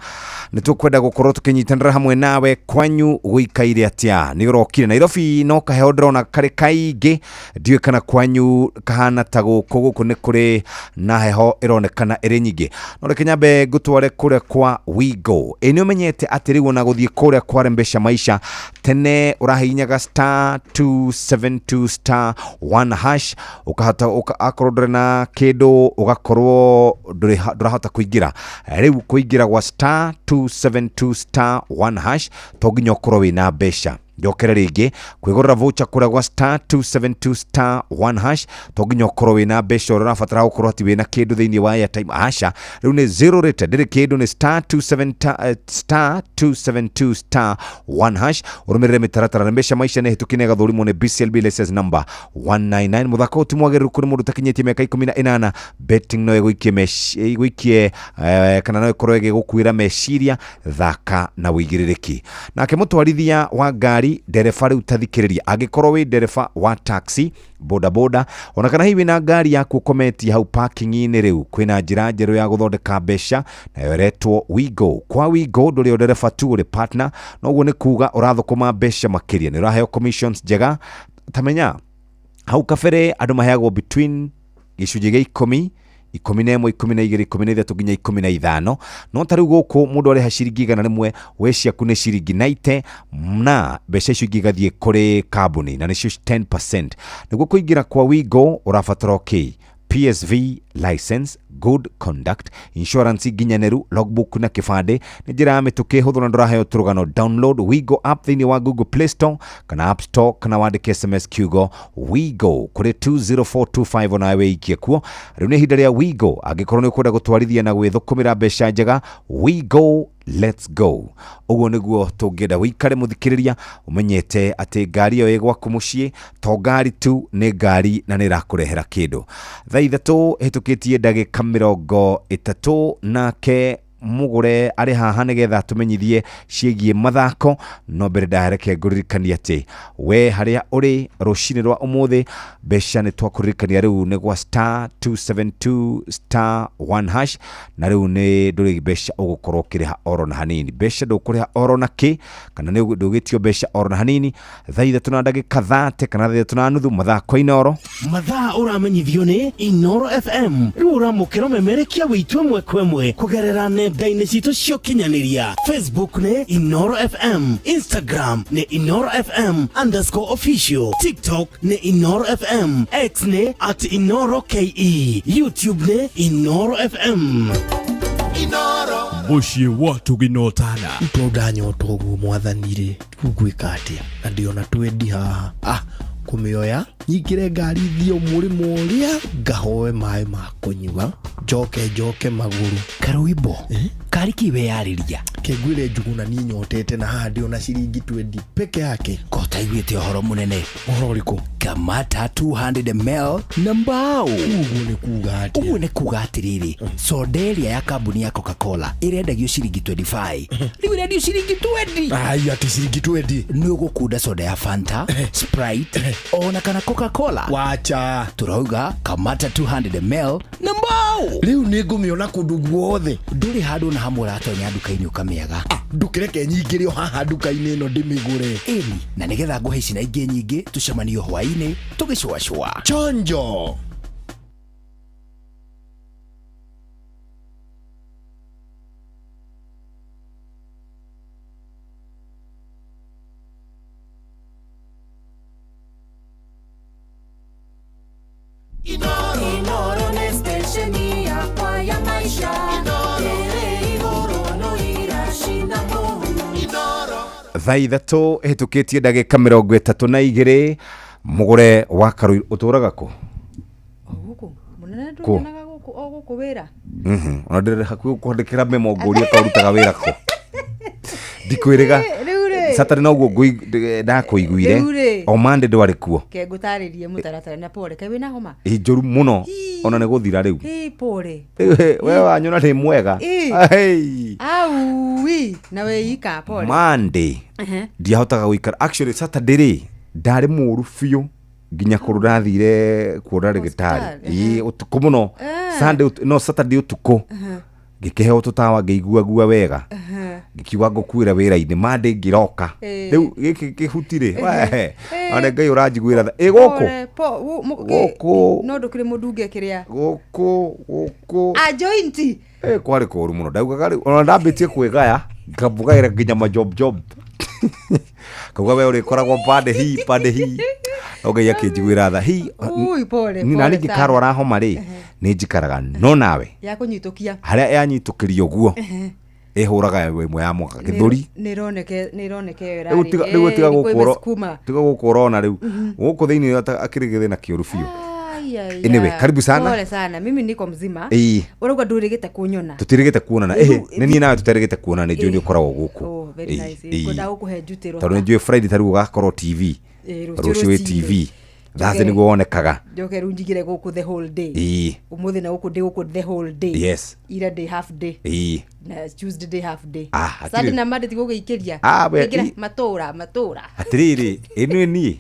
nĩ tũkwenda gũkorwo tũkĩnyitanĩra hamwe nawe kwanyu gũikaire atĩa nĩ ũrokire Nairobi no kaheo ndĩrona karĩ kaingĩ ndiũĩ kana kwanyu kahana ta gũkũ nĩ kũrĩ na heho ĩronekana ĩrĩ nyingĩ no reke nyambe ngũtware kũrĩa kwa WeGo nĩ ũmenyete atĩ rĩu ona gũthiĩ kũrĩa kwa Rembesha Maisha tene ũrahihinyaga *272*1# ũkahota akorwo ndũrĩ na kĩndũ ũgakorwo ndũrahota kũingĩra rĩu kũingĩra gwa *272*1# to nginya ũkorwo wĩna mbeca njokere rĩngĩ kwĩgũrĩra voucher kũrĩa gwa *272*1# to nginya ũkorwo wĩna mbeca ũrĩa ũrabatara gũkorwo atĩ wĩna kĩndũ thĩinĩ wa airtime aca rĩu nĩ zero rate ndĩrĩ kĩndũ nĩ *272*1# ũrũmĩrĩre mĩtaratara na Rembesha Maisha nĩ hĩtũkie gathũrimwo nĩ BCLB license number 199 mũthako ũti mwagĩrĩru kũrĩ mũndũ ũtakinyĩtie mĩaka 18 betting no ĩgũikie kana no ĩkorwo ĩgĩgũkuĩra meciria thaka na wĩigĩrĩrĩki nake mũtwarithia wa ngari ndereba rĩu tathikĩrĩria angĩkorwo wĩ ndereba wa taxi bodaboda ona kana hihi na ngari yaku kometi hau parking-inĩ rĩu kwĩna njĩra njerũ ya gũthondeka mbeca nayo ĩretwo WeGo kwa WeGo ndũrĩ ndereba tu ũrĩ partner noguo nĩ kuga ũrathũkũma mbeca makĩria nĩ ũraheo commissions njega tamenya hau kabere andũ maheagwo between gĩcunjĩ gĩa 10 11 12 13 nginya 15 no tarĩu gũkũ mũndũ arĩha ciringi 100 we ciaku nĩ ciringi 90 na mbeca icio igathiĩ kũrĩ kambuni na nĩcio 10% nĩguo kũingĩra kwa WeGo ũrabatara PSV license, good conduct, insurance ginyaneru, logbook na kifande. Ni njira mituke huthu na ndoraheo turugano. Download WeGo app thini wa Google Play Store kana App Store kana wandike SMS Kugo WeGo kuri 20425 onawe ikie kuo. Riu ni hinda ria WeGo angikorwo ni ukwenda gutwarithia na gwithukumira mbeca njega. WeGo, let's go. Uguo niguo tungenda wikare muthikiriria umenyete ati ngari yo igwaku mucii to ngari tu ni ngari na ni rakurehera kindu. Thaa ithatu hitukitie ndagika 30 nake mugure ari haha nigetha tumenyithie ciegie mathako no mbere ndahereke nguririkania ati we haria uri rucini rwa umuthi mbeca ni twakuririkania riu ni gwa *272*1# na riu ni nduri mbeca ugukorwo kiriha oro na hanini mbeca ndukuriha oro na ki kana ni ndugitio mbeca oro na hanini. Thaa ithatu na ndagika 30 kana thaa ithatu na nuthu mathako inoro mathaa uramenyithio ni Inoro FM riu uramukira memerekia witu mwe kwemwe kugerera nenda-inĩ citũ cio kinyanĩria. Facebook ni Inoro FM, Instagram ni Inoro FM_official, TikTok ni Inoro FM, X ni @InoroKE, YouTube ni Inoro FM. Inoro muciĩ wa tũginotana to ndanyota ũguo mwathanire kugwĩka atĩa na ndĩona twendi haha kumioya nyingire ngari thio mũrĩmo ũrĩa ngahoe maĩ ma kũnyua njoke magũrũ karwĩmbo kariki we yarĩria kengwire njuguna ni nyotete na haha ndĩona ciringi 20 peke yake kota iguĩte ũhoro mũnene ũhoro ũrĩkũ kamata 200ml na mbao ũguo nĩ kuga atĩrĩrĩ soda ĩrĩa ya kambuni ya Coca-Cola ĩrendagio ciringi 25 rĩu ĩrendio ciringi 20 ai ati ciringi 20 nĩ ũgũkunda soda ya Fanta Sprite ona kana Coca-Cola wacha turauga kamata 200ml na mbao rĩu nĩ ngũmĩona kũndũ guothe ndũrĩ handũ na hamwe ratonya nduka-inĩ ũkamĩaga ndũkĩreke nyingĩre haha nduka-inĩ ĩno ndĩmĩgũre ĩni na nĩgetha ngũhe ici na ingĩ nyingĩ tucemanio hwaĩ-inĩ tũgĩcũacũa chonjo Inoro nĩ station yakwa ya maisha ĩrĩ igũrũ no iracina mũhu Inoro thaa ithatũ hĩtũkĩtie ndagĩka 32 mũgũre wa Karũirũ ũtũraga kũ gũkũ mũnene ndũkenaga gũkũ o gũkũ wĩra ona ndĩrĩ hakuhĩ kwandĩkĩra memo ngũria kaũrutaga wĩra kũ ndikwĩrĩga Saturday no guo ndakũiguire o Monday ndwarĩ kuo ke ngũtarĩrie mũtaratara na pole kaĩ wĩna homa njũru mũno ona nĩ gũthira rĩu pole we wanyona nĩ mwega aui na weika pole Monday ndiahotaga gũikara actually Saturday ndarĩ mũru biũ nginya kũrũ ndathire kuona rĩgĩtarĩ ũtukũ mũno Sunday no Saturday ũtukũ ngĩkĩheo tũtawa ngĩigua wega ngikiuga ngũkuĩra wĩra-inĩ Monday ngĩroka rĩu gĩkĩ kĩhutirĩ ona Ngai ũranjiguĩra gũkũ no ndũkĩrĩ mũndũ ũngĩkĩrĩa gũkũ joint kwarĩ kũru mũno ndaugaga rĩu ona ndambĩtie kwĩgaya ngabũgaĩra nginya majob kauga we ũrĩkoragwo pande hii Ngai akĩnjiguĩra tha na ningĩ karwara homa rĩ nĩ njikaraga no nawe ya kũnyitũkia harĩa yanyitũkĩrio guo ehũraga ĩmwe ya mwaka gĩthũri nĩroneke rĩu tiga gũkũrona rĩu gũkũ thĩinĩ akĩrĩ gĩthĩna kĩũru biũ anyway karibu sana pole sana mimi niko mzima urauga ndũrĩgĩte kunyona tũtirĩgĩte kuonana nĩ niĩ nawe tũtarĩgĩte kuonana nĩ njũĩ nĩ ũkoragwo gũkũ very nice ngwenda gũkũhe njutĩro tondũ nĩ njũĩ Friday tarĩ ũgakorwo TV rũciũ wĩ TV That's nĩ guonekaga njoke rĩu njigire gũkũ the whole day ũmũthĩ na gũkũ ndĩ gũkũ the whole day yes ira day half day na Tuesday day half day Sunday na Monday tigũgĩikĩria ĩkĩra matũra atĩrĩrĩ ĩno niĩ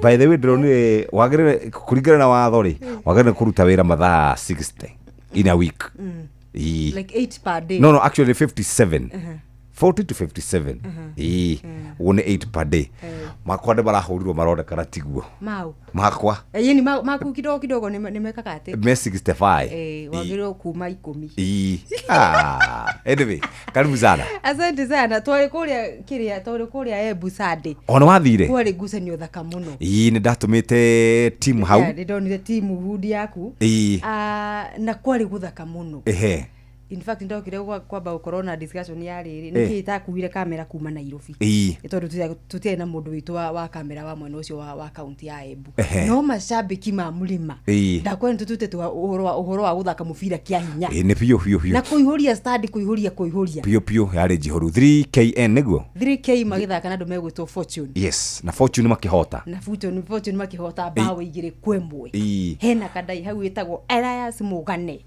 by the way ndĩronire wagĩrĩre kũringana na watho rĩ wagĩrĩre kũruta wĩra mathaa 60 in a week like 8 per day no actually 57 40 to 57 one 8 per day makwa marahũrirwo maronekana tiguo makwa ni maku kidogo nimekaka ate me 65 wagĩrĩrwo kuma 10 anyway karibu sana asante sana twari kũrĩa Embu Sunday ona wathire kwari ngucanio thaka mũno nĩ ndatumĩte team hau ndonire team hudi yaku na kwari gũthaka mũno in fact ndokire kwamba gũkorwo na discussion ya rĩrĩ nĩkĩ itakuire kamera kuma Nairobi tondũ tutiarĩ na mũndũ witũ wa kamera wa mwena ũcio wa kaunti ya Embu no macambĩki ma mũrĩma ndakwenda tutute ũhoro wa gũthaka mũbira kĩa hinya nĩ biũ na kũihũria stadi kũihũria biũ yarĩ jihoru 3KN nĩguo 3K magĩthaka na andũ megwĩtwo Fortune yes na Fortune makĩhota bao 2-1 hena kadai hau wĩtagwo Elias Mũgane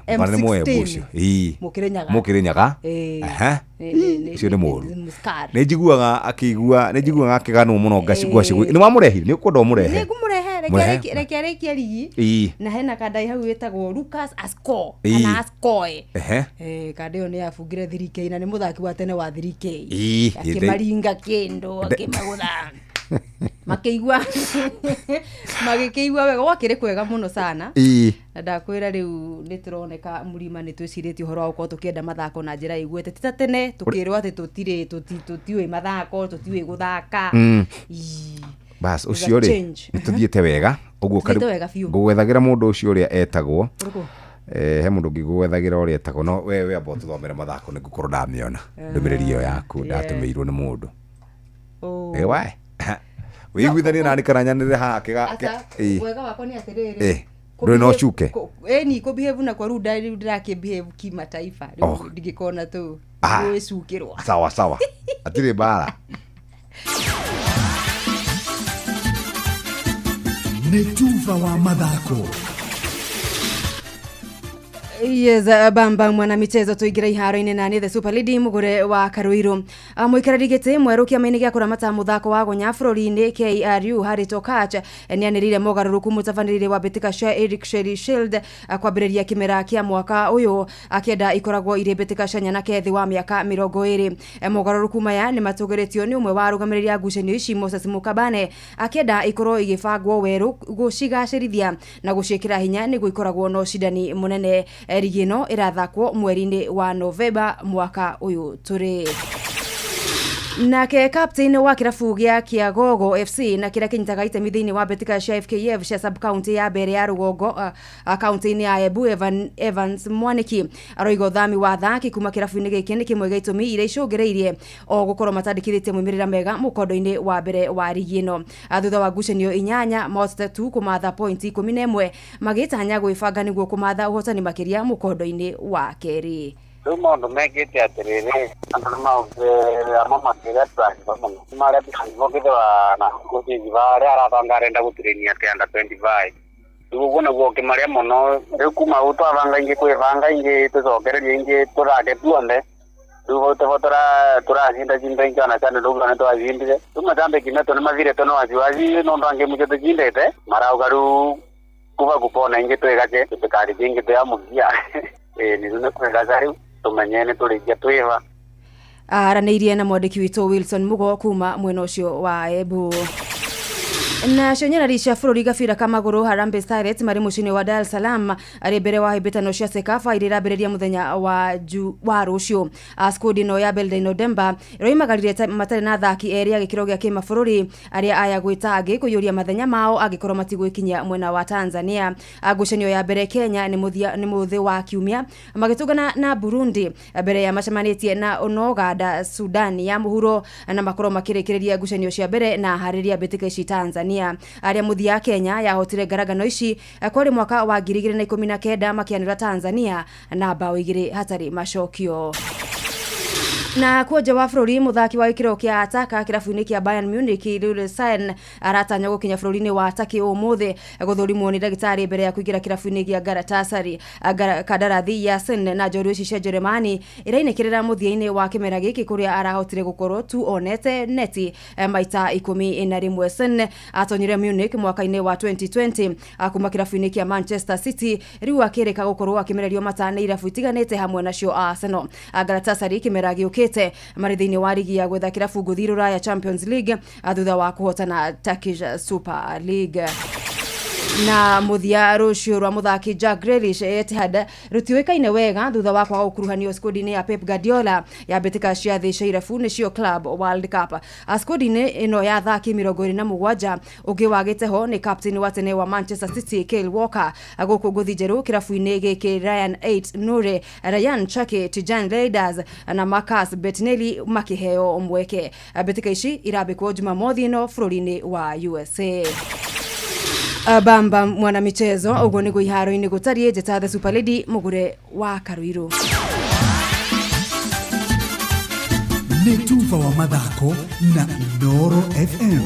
M16 Mũkĩrĩnyaga cio nĩ mũru nĩ njiguaga akĩganwo mũno ngacigua nĩ wamũrehire nĩ ũkwenda ũmũrehe reke arĩkie ligi na hena kadai hau wĩtagwo Lucas Asco kana Ascoe kadai ĩyo nĩ yabungire 3K na nĩ mũthaki wa tene wa 3K akĩmaringa kĩndũ akĩmagũtha magĩkĩigua wega wakĩrĩ kwega mũno sana na ndakwĩra rĩu nĩtũroneka mũrima nĩtwĩcirĩtie ũhoro wa gũkorwo tũkĩenda mathako na njĩra igwete ti ta tene tũkĩrwo atĩ tũtiũĩ mathako tũtiũĩ gũthaka bas ũcio rĩ nĩtũthiĩte wega ũguo ngũgwethagĩra mũndũ ũcio ũrĩa etagwo he mundu ngigwethagira uria tako no we abo tuthomera mathako ni gukorwo ndamiona ndumiriri iyo yaku ndatumirwo ni mundu wae wiguithania nani karanyanire hake wega wako ni atiriri ndio no chuke ni ko behave na kwa ruda ndake behave kimataifa ndigikona tu wecukirwa sawa atire bara Netuva wa mathako. Yes, bamba mwana michezo tuigira iharo-ini nani the Super League mugure wa Karuiru. Muikarari gite mweru kiamaini gya kuramata muthako wa gonya bururi-ini KRU Harry Tokach nianirire mogaruruku mutavanirire wa Betika Sha Eric Sherry Shield kwambiriria kimera kia mwaka uyu akienda ikoragwo ire Betika Sha nyana kethi wa miaka 20. Mogaruruku maya ni matugeretio ni umwe wa rugamiriria ngucanio ici Moses Mukabane akienda ikorwo igibangwo weru gucigacirithia na gucikira hinya ni guikoragwo no shidani munene. Rigino irathakwo mweri-ini wa Novemba mwaka uyu turi. Nake captain wa kirabu gya Kiagogo FC na kira kinyitaga itemi thiini wa Betika Sha FKF cia sub county ya Mbere ya Rugongo county-ini ya Embu Evans Mwaniki aroigo thami wa thaki kuma kirabu-ini giki ni kimwe gya itumi ire icungireirie o gukorwo matandikithite mumirira mega mukondo-ini wa mbere wa ligi ino thutha wa ngucanio 8 Most tu kumatha point 11 magitanya gwibanga niguo kumatha uhotani makiria mukondo-ini wa keri. Tumondo megete atiriri andama amamakira twangu mara bikho na kuzi vare arabangarenda gutirenia kenda 25 tuguna gwoke maria mono rekuma uto abanga inge kwevanga inge tuzogereria inge turage tuonde turahinda jinda ingana cyane rugana twazindire tumatambe kimeto na mavire tono waziwazi no ndange mugeto jindete mara ugaru kuba gupona inge twegaje tukari inge tyamugia nizune kwegazari tumenyene tuligia twiva araneirie na mwandiki wito Wilson Mugo kuma mwena ucio wa Embu. Na shonyera cia bururi gabira kamaguru Harambee Starlets mari mucini wa Dar es Salaam ari mbere wa hibitano cia Sekafa irirabereria muthenya wa rucio skodi no ya Belden Odemba roimagarire matare na thaki eri agikiro gya kimabũrũri aria aya gwitangi kuyuria mathenya mao agikorwo matigwikinya mwena wa Tanzania. Ngucanio ya mbere Kenya ni muthi wa kiumia magitungana na Burundi mbere ya macemanitie na Uganda Sudan ya muhuro na makorwo makirikiria ngucanio cia mbere na hariria Betika ici Tanzania. Aria muthia Kenya yahotire ngaragano ici kwari mwaka wa 2019 makianira Tanzania na bao 2 hatari macokio. Na kuoja wa bururi muthaki wa ikiro kia ataka kirabu-ini kia Bayern Munich Leroy Sane aratanya gukinya bururi-ini wa Turkey umuthi guthurimwo ni ndagitari mbere ya kuingira kirabu-ini kia Galatasaray. Kandarathi ya Sane na njorua ici cia Germany irainekirira muthia-ini wa kimera giki kuria arahotire gukorwo tu onete neti maita 11. Sane atonyire Munich mwaka-ini wa 2020 akuma kirabu-ini kia Manchester City riu akireka gukorwo akimererio matane irabu itiganite hamwe nacio Arsenal. Galatasaray kimera giukite marithiini wa ligi ya gwetha kirabu nguthirura ya Champions League thutha wa kuhotana Turkish Super League. Na muthia rucio rwa muthaki Jack Grealish Etihad rutiwekaine wega thutha wa kwaga ukuruhanio skodi-ini ya Pep Guardiola ya Betika cia thi cia irabu nicio Club World Cup. Skodi-ini ino ya thaki 27 ugi wagite ho ni captain wa tene wa Manchester City Kyle Walker aguku nguthi njeru kirabu-ini giki Ryan 8 Nure Ryan Chake Tijan Raiders na Marcus Bettinelli makiheo mweke. Betika ici irabikwo Jumamothi ino bururi-ini wa USA. Bamba mwana michezo ugo ni guiharo-ini gutarie jeta the Super League mugure wa Karuiru. Netuva wa mathako na Inoro FM.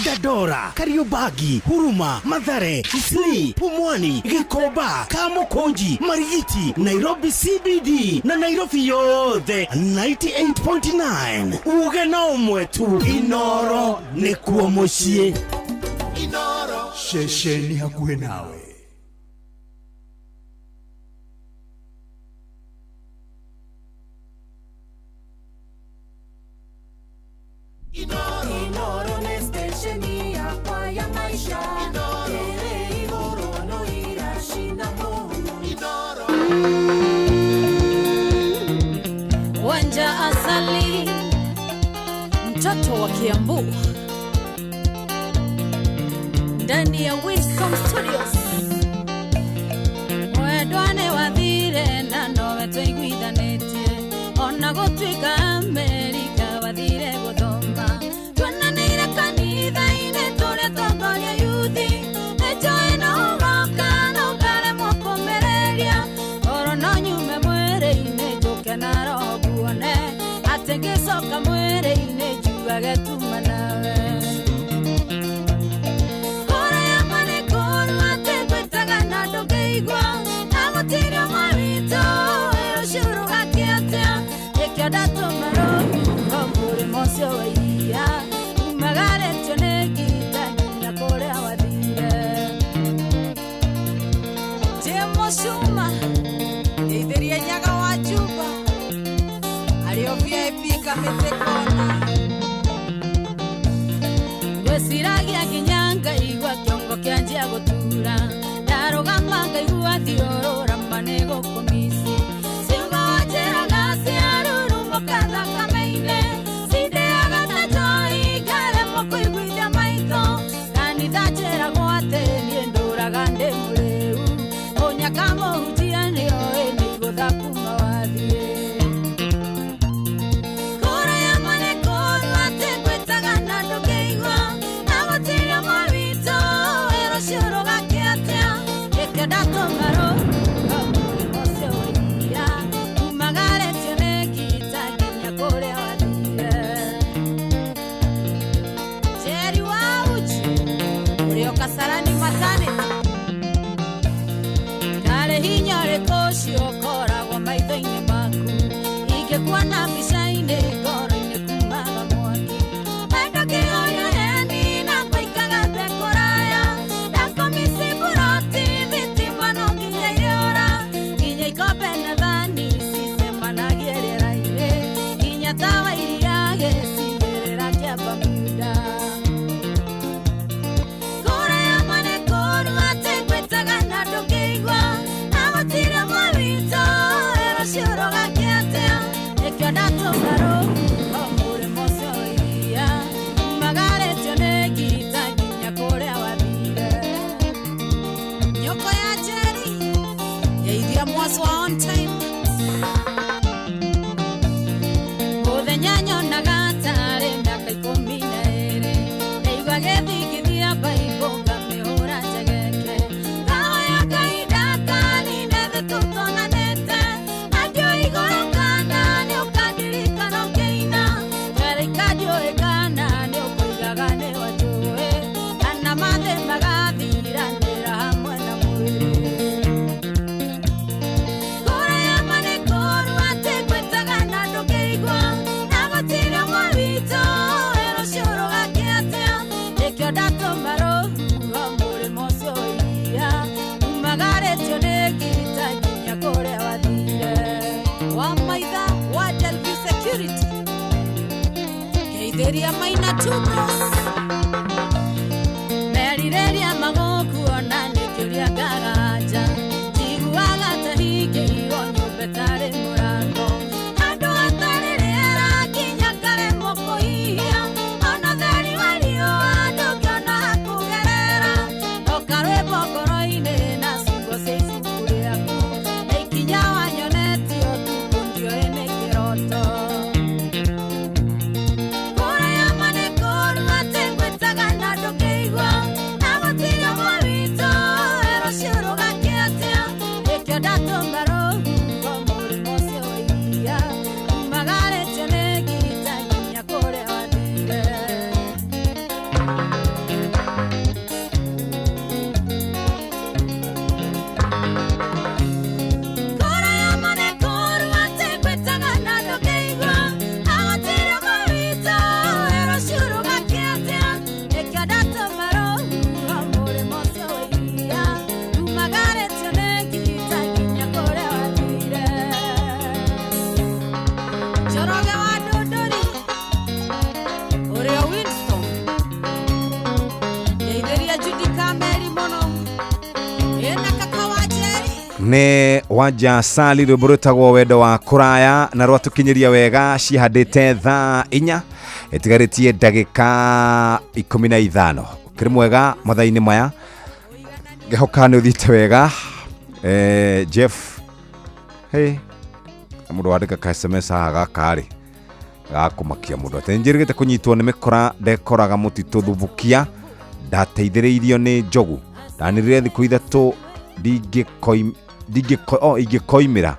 Dadora, Kariobagi, Huruma, Mathare, Isli, Pumwani, Gikoba, Kamukonji, Marigiti, Nairobi CBD na Nairobi yote 98.9. Ugena umwetu Inoro nekuwa moshie. Inoro shesheni hakuhe nawe. Inoro ni stesheni hapa ya maisha. Inoro no irashinda Mungu. Inoro Wanja Asali mtoto wa Kiambu ndani ya Winston Studios. Mwendwane wathire na nowe twaiguithanĩtie, ona gũtuĩka Amerika wathire gũthoma. Tuonanĩire kanitha-inĩ tũrĩa tongoria yuthi, nĩnjũĩ no ũgoka na ũkaremwo kũmĩrĩria. Oro no nyume mwĩrĩ-inĩ njũke na roho nguone, atĩ ngĩcoka mwĩrĩ-inĩ njugage tuma nawe. Kũrĩa marĩ kũru atĩ ngwĩtaga na ndũngĩigua, na gũtirĩ mawitũ ũcuru gakĩatĩa. Nĩkĩo ndatũma rũhuho mũrĩmo ũcio wa iria, umagarĩtio nĩ ngita nginya kũrĩa wathire. Jemosuma ndeithĩria Nyaga wa Juba, arĩo VIP kamĩtĩ kona. Ngwĩciragia nginya ngaigua kĩongo kĩanjia gũtura, ndarũgama ngaigua thiũrũra manĩ gũkũmici. Ciugo njĩraga ciarurumũka thakame-inĩ, cindĩaga ta njohi ngaremwo kũiguithia maitho. Kanitha njĩragwo atĩ niĩ ndũraga ndĩ mũrĩu, ũnyaka mũhunjia nĩoĩ nĩigũtha kuma wathiĩ. Kũrĩa marĩ kũru atĩ ngwĩtaga na ndũngĩigua, na gũtirĩ mawitũ rũciũ rũgakĩatĩa. Nĩkĩo ndatũma rũhuho mũrĩmo ũcio wa iria, umagarĩtio nĩ ngita nginya kũrĩa wathire. Jerry wa Uji ũrĩa Kasarani maternity, ndarĩ hinya ũrĩkũ ũcio ũkoragwo maitho-inĩ maku, ingĩkuona mbica-inĩ ngoro-inĩ kumaga mwaki. Wendo kĩhonia heni na ngũikaga thĩ kũraya, ndakomici buroti thitima no nginya irĩũra. Nginya ikombe na thani cicemanagie rĩera-inĩ, nginya tawa iria gĩcigĩrĩra kĩa Bermuda. Kũrĩa marĩ kũru atĩ ngwĩtaga na ndũngĩigua, na gũtirĩ mawitũ rũciũ rũgakĩatĩa. Nĩkĩo ndatũma rũhuho mũrĩmo ũcio wa iria, umagarĩtio nĩ ngita nginya kũrĩa wathire. Nyũkũ ya Jerry Geithia Mwaswa on time, mũthenya nyonaga tarĩ mĩaka 12, ndaigua gĩthingithia Bible ngamĩhũra njegeke. Ndahoya Ngai ndakanine thĩ tũtonanĩte, na ndiũĩ igũrũ kana nĩ ũkandirikana ũkĩina. Ngarĩka ndiũĩ kana nĩ ũkũigaga nĩ wanjũĩ, kana mathĩ magathiranĩra hamwe na mwĩrĩ. Kũrĩa marĩ kũru atĩ ngwĩtaga na ndũngĩigua, na gũtirĩ mawitũ rũciũ rũgakĩatĩa. Nĩkĩo ndatũma rũhuho mũrĩmo ũcio wa iria, umagarĩtio nĩ ngita nginya kũrĩa wathire. Wa maitha wa Delview Security, Geithĩria Maina Tubros, merirĩria magũkuona nĩkĩũria ngaganja. Njiguaga ta hingĩirwo nyũmba ĩtarĩ mũrango, handũ hatarĩ rĩera nginya ngaremwo kũhihia. Ona ũtheri wa riũa ndũngĩona ha kũgerera, oka rwĩmbo ngoro-inĩ na ciugo cia ibuku rĩaku, na ikinya wanyonetio tu ndiũĩ nĩ kĩroto. Kũrĩa marĩ kũru atĩ ngwĩtaga na ndũngĩigua, na gũtirĩ mawitũ rũciũ rũgakĩatĩa. Nĩkĩo ndatũma rũhuho mũrĩmo ũcio wa iria, umagarĩtio nĩ ngita nginya kũrĩa wathire. Kũrĩa marĩ kũru atĩ ngwĩtaga na ndũngĩigua, na gũtirĩ mawitũ rũciũ rũgakĩatĩa. Nĩkĩo ndatũma rũhuho mũrĩmo ũcio wa iria, umagarĩtio nĩ ngita nginya kũrĩa wathire. Njoroge wa Ndũndũri ũrĩa Winston, Geithĩria Judy Kameri mũno, ĩna kaka wa Jerry. nĩ wanja sali rwĩmbo rwĩtagwo wendo wa kũraya, na rwatũkinyĩria wega cihandĩte thaa 4 ĩtigarĩtie ndagĩka 15 kiri mwega mathaini maya ngehoka ni uthite wega Jeff hey mundu wandika ka SMS aga kari gakumakia mundu atenjirigite kunyitwo ni mikora ndekoraga mutitu thubukia ndateithiriirio ni njogu ndanirire thiku ithatu ingikoimira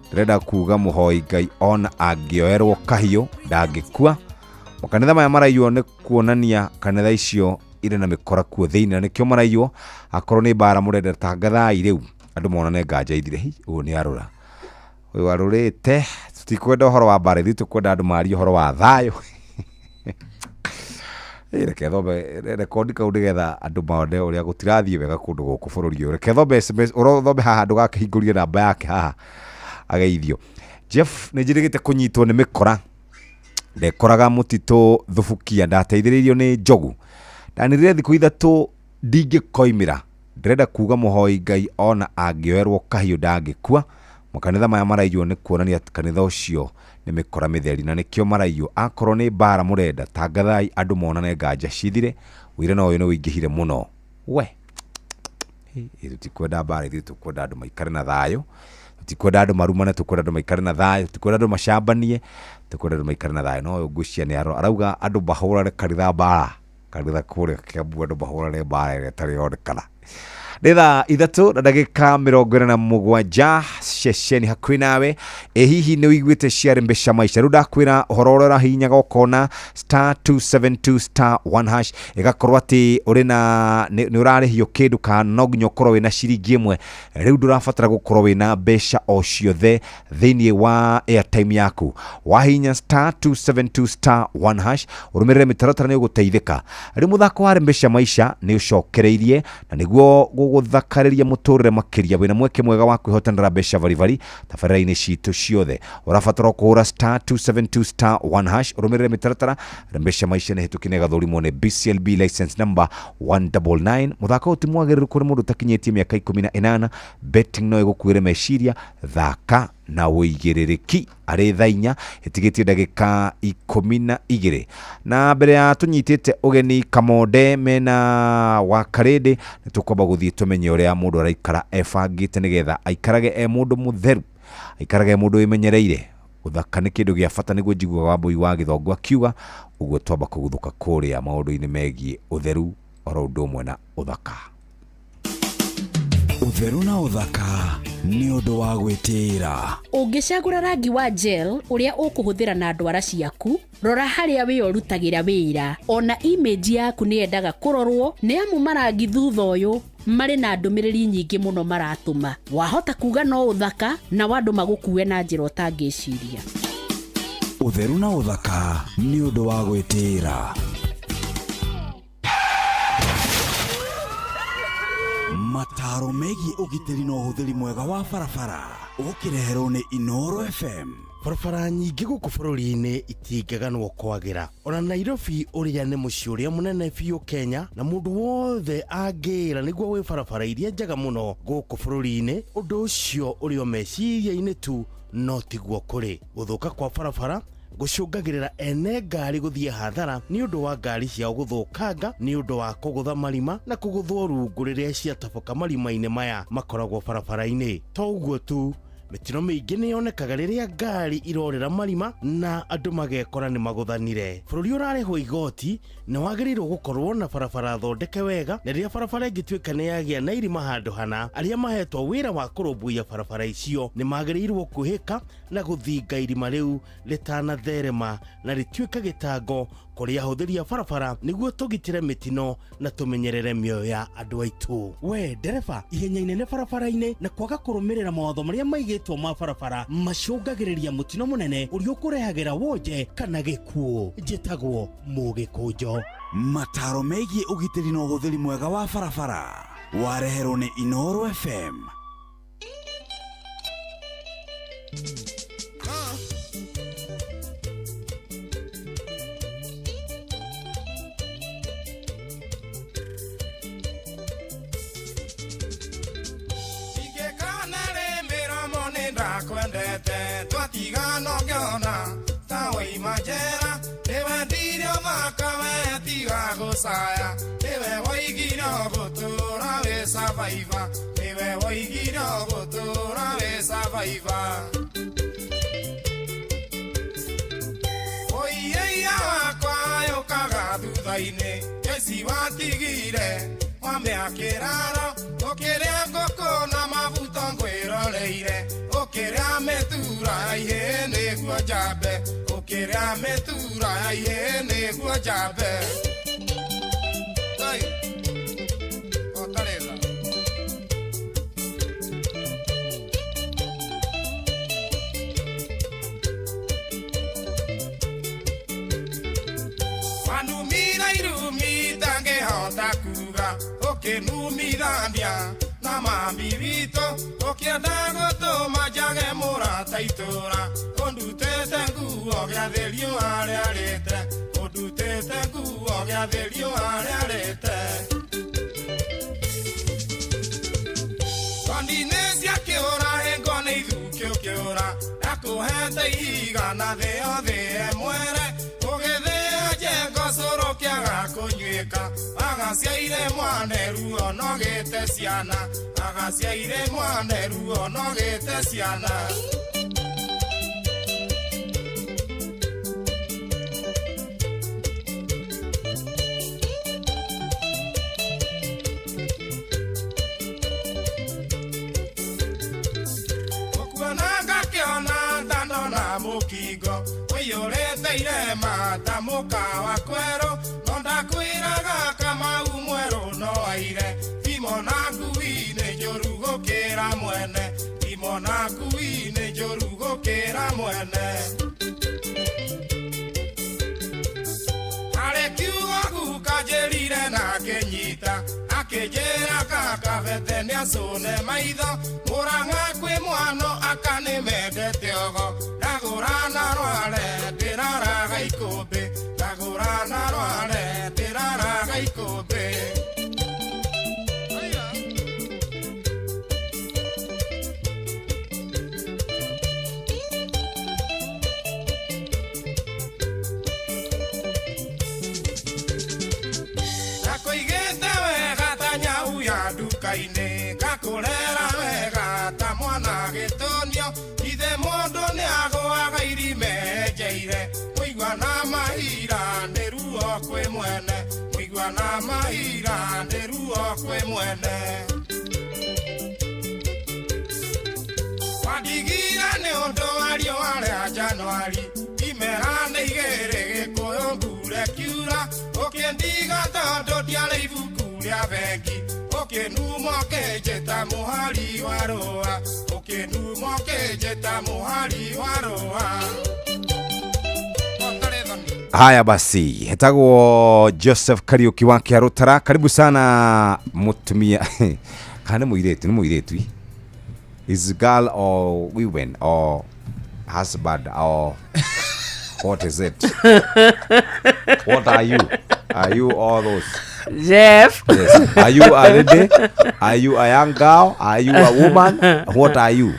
ndirenda kuga muhoi Ngai ona angioerwo kahiu ndangikua makanitha maya maraiywo ni kuonania kanitha icio ire na mikora kuo thiini nikio maraiywo akorwo ni bara murenda tangathai riu andu monane nganja ithire hi ugu ni arura uyu arurite tutikwenda uhoro wa bara ithu tukwenda andu mari uhoro wa thayo reke thombe rekondi kau nigetha andu maone uria gutirathie wega kundu guku bururi uyu reke thombe SMS thombe haha andu gakihingũrie namba yake haha ageithio Jeff nijirigite kunyitwo ni mikora ndekoraga mutitu thubukia ndateithiriirio ni njogu ndanirire thiku ithatu ndingikoimira ndirenda kuga muhoi Ngai ona angioerwo kahiu ndangikua makanitha maya maraiywo ni kuonania kanitha ucio ni mikora mitheri na nikio maraiywo akorwo ni bara murenda tangathai andu monane nganja cithire wire no uyu ni wingihire muno we tutikwenda bara tukwenda andu maikare na thayo tutikwenda andu marumane tukwenda andu maikare na thayo tukwenda andu macambanie tukwenda andu maikare na thayo no uyu ngucia ni arauga andu bahurane kanitha bara kanitha kure Kiambu andu bahurane bara ire tari onekana Nitha ithatu na ndagika 47 ceceni hakuhi nawe hihi ni wiguite ciari mbeca maisha riu ndakwira uhoro uria urahihinyaga ukona *272*1# igakorwo ati uri na ni urarihio kindu kana no nginya ukorwo wina ciringi imwe riu ndurabatara gukorwo wina mbeca o ciothe thiini wa airtime yaku wahinya *272*1# urumirire mitaratara ni uguteithika riu muthako wa mbeca maisha ni ucokereirie na niguo guthakariria muturire makiria wina mweke mwega wa kwihotanira mbeca bari tabarira-ini citu ciothe urabatara kuhura *272*1# urumirire mitaratara mbeca maisha ni hitukine gathurimo ni BCLB license number 199 muthako utimwagiriru kuri mundu takinyetie miaka 18 betting no igukwire meciria thaka na uigiririki ari thainya itigitie ndagika 12 na mbere ya tunyitite ugeni Kamonde mena wa Karede nitukwamba guthie tumenye uria mundu araikara ebangite nigetha aikarage mundu mutheru aikarage mundu imenyereire uthaka ni kindu gia bata niguo njiguaga Wambui wa Githongo akiuga uguo twamba kuguthuka kuria maundu-ini megie utheru oro undu umwe na uthaka utheru na uthaka ni undu wa gwitira ungicagura rangi wa gel uria ukuhuthira na ndwara ciaku rora haria we urutagira wira ona image yaku ni endaga kurorwo ni amu marangi thutha uyu mari na ndumiriri nyingi muno maratuma wahota kuga no uthaka na wandu magukue na njira utangiciria utheru na uthaka ni undu wa gwitira mataro megi ugitiri no uhuthiri mwega wa barabara ukireherwo ni Inoro FM. Barabara nyingi guku bururi-ini itingaganwo kwagira ona Nairobi uria ni mucii uria munene biu Kenya na mundu wothe angira niguo wi barabara iria njega muno guku bururi-ini undu ucio urio meciria-ini tu no tiguo kuri guthuka kwa barabara gucungagirira ene ngari guthie hathara ni undu wa ngari ciao guthukanga ni undu wa kugutha marima na kuguthwo rungu riria ciataboka marima-ini maya makoragwo barabara-ini to uguo tu mitino mingi ni yonekaga riria ngari irorera marima na andu magekora ni maguthanire bururi urarehwo igoti ni wagirirwo gukorwo na barabara thondeke wega na riria barabara ingituika ni yagia na irima handu hana aria mahetwo wira wa kurumbuia barabara icio ni magirirwo kuhika na guthinga irima riu ritanatherema na rituika gitango kuri ahuthiria barabara niguo tugitire mitino na tumenyerere mioyo ya andu aitu we dereva ihenya inene barabara-ini na kwaga kurumirira mawatho maria maigitwo ma barabara macungagiriria mutino munene uria ukurehagira wonje kana gikuo njitagwo mugikunjo mataro megie ugitiri no uhuthiri mwega wa barabara wareherwo ni Inoro FM. Kwendete twatigano ngiona tawe imajera ewe ndirio thaka we tiga gusaya ewe woigire gutura we survivor niwe woigire gutura we survivor oiya wakwa yukaga thutha-inĩ Jesi watigire wamĩakĩraro ũkĩrĩa ngũkũ na mabuto ngwĩroreire ũkĩrĩa mĩtura ihĩ nĩguo njambe ũkĩrĩa mĩtura ihĩ nĩguo njambe wanumira irumi ndangĩhota kuga ũkĩnumithania na mami witũ ũkĩenda gũtũma njage mũrata itũra ũndutĩte nguo gĩathĩ riũa rĩarĩte ũndutĩte nguo gĩathĩ riũa rĩarĩte kondi-inĩ cia kĩũra hĩngo nĩ ithukio kĩũra ndakũhete ihiga na thĩ yothe mwere ũgĩthĩa njengo cũrũ kĩaga kũnyuĩka agaciaire mwaneru onogĩte ciana agaciaire mwaneru onogĩte ciana ũkuonaga kĩona ndanona mũkingo ũiyũrĩte irema ta mũkawa kwerũ no ndakwĩraga Kamau mwerũ no aire thimo na ngui nĩ njũru gũkĩra mwene thimo na ngui nĩ njũru gũkĩra mwene harĩ kiugo guka njĩrire na akĩnyita akĩnjĩra kakabete nĩ acũne maitho mũrang'a kwĩ mwano akanĩmendete ogo ndagũrana rware ndĩraraga ikũmbĩ ndagũrana rware ndĩraraga ikũmbĩ ndakũigĩte wega ta nyau ya nduka-inĩ ngakũrera wega ta mwana gĩtũnio ithe mũndũ nĩ agũaga irime njeire mũigua na mahira nĩ ruo kwĩ mwene mũigua na mahira nĩ ruo kwĩ mwene wandigire nĩ ũndũ wa riũa rĩa Januari imera nĩ igĩrĩ gĩkũyũ mbure kiura ũkĩndiga tondũ ndiarĩ ibuku rĩa bengi ũkĩnuma ũkĩnjĩta mũhari wa rũa ũkĩnuma ũkĩnjĩta mũhari wa rũa Haya basi, hetagwo Joseph Kariuki wa Kiarutara. Karibu sana mutumia. Kana muiretu, ni muiretu. Is girl or women or husband or what is it? What are you? Are you all those? Jeff. Yes. Are you a lady? Are you a young girl? Are you a woman? What are you?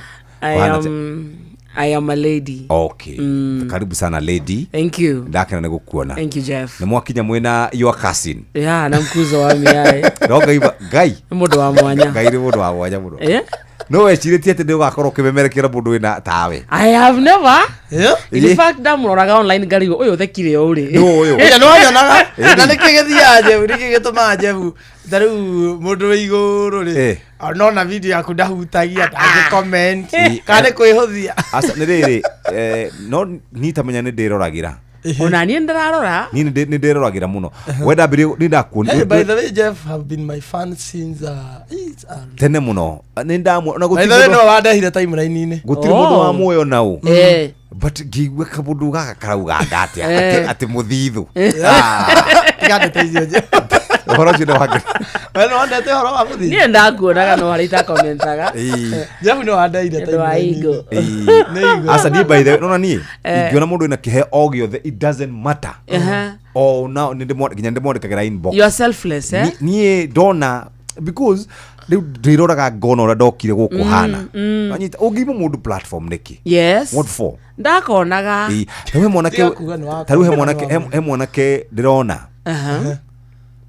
I am a lady. Okay. Karibu sana lady. Thank you. Ndakena nigukuona. Thank you Jeff. Ni mwakinya mwena your cousin. Yeah, na mkuzo wa miae. Roga iba gai. Mundu wa mwanya. Gai ni mundu wa mwanya muno. Eh? No wecirĩtie atĩ ndĩgakorwo ũkĩmemerekera mũndũ wĩna tawe. I have never. In fact ndamuroraga online ngarigo ũyũ thekire ũrĩ. No ũyũ. Ĩya no nyonaga. Na nĩkĩgĩthia Jeff, nĩkĩgĩtũma Jeff. Tarĩu mũndũ wĩ igũrũ rĩ. Nona video yaku ndahutagia ndangĩ comment. Kana kwĩhũthia. Asa nĩ rĩrĩ no nitamenya nĩ ndĩroragĩra. Ona niĩ ndararora. Niĩ nĩ ndĩroragĩra mũno. Wenda mbere nĩ ndakuona. Hey, by the way Jeff have been my fan since tene mũno. Nĩ ndamu na gũtirĩ mũndũ no wandehire timeline-inĩ. Gũtirĩ mũndũ wa muoyo nao. But ngĩigua kabundu gaka karauga atĩa atĩ mũthithũ. Tigandeteithio Jeff. Horo cina wake. Well, wandete horo wa mũthithũ. Niĩ ndakuonaga no harita commentaga. Jeff no wandeire timeline-inĩ. Asa niĩ by the way nona niĩ ingĩona mũndũ wĩna kĩheo o gĩothe it doesn't matter. Oh now nginya ndĩmwandĩkagĩra inbox. You are selfless eh? Niĩ ndona because ndiroraga ngona ũrĩa ndokire gũkũ hana. Anyita ũngĩima mũndũ platform nĩkĩ? Yes. What for? Ndakonaga. He mwanake ndĩrona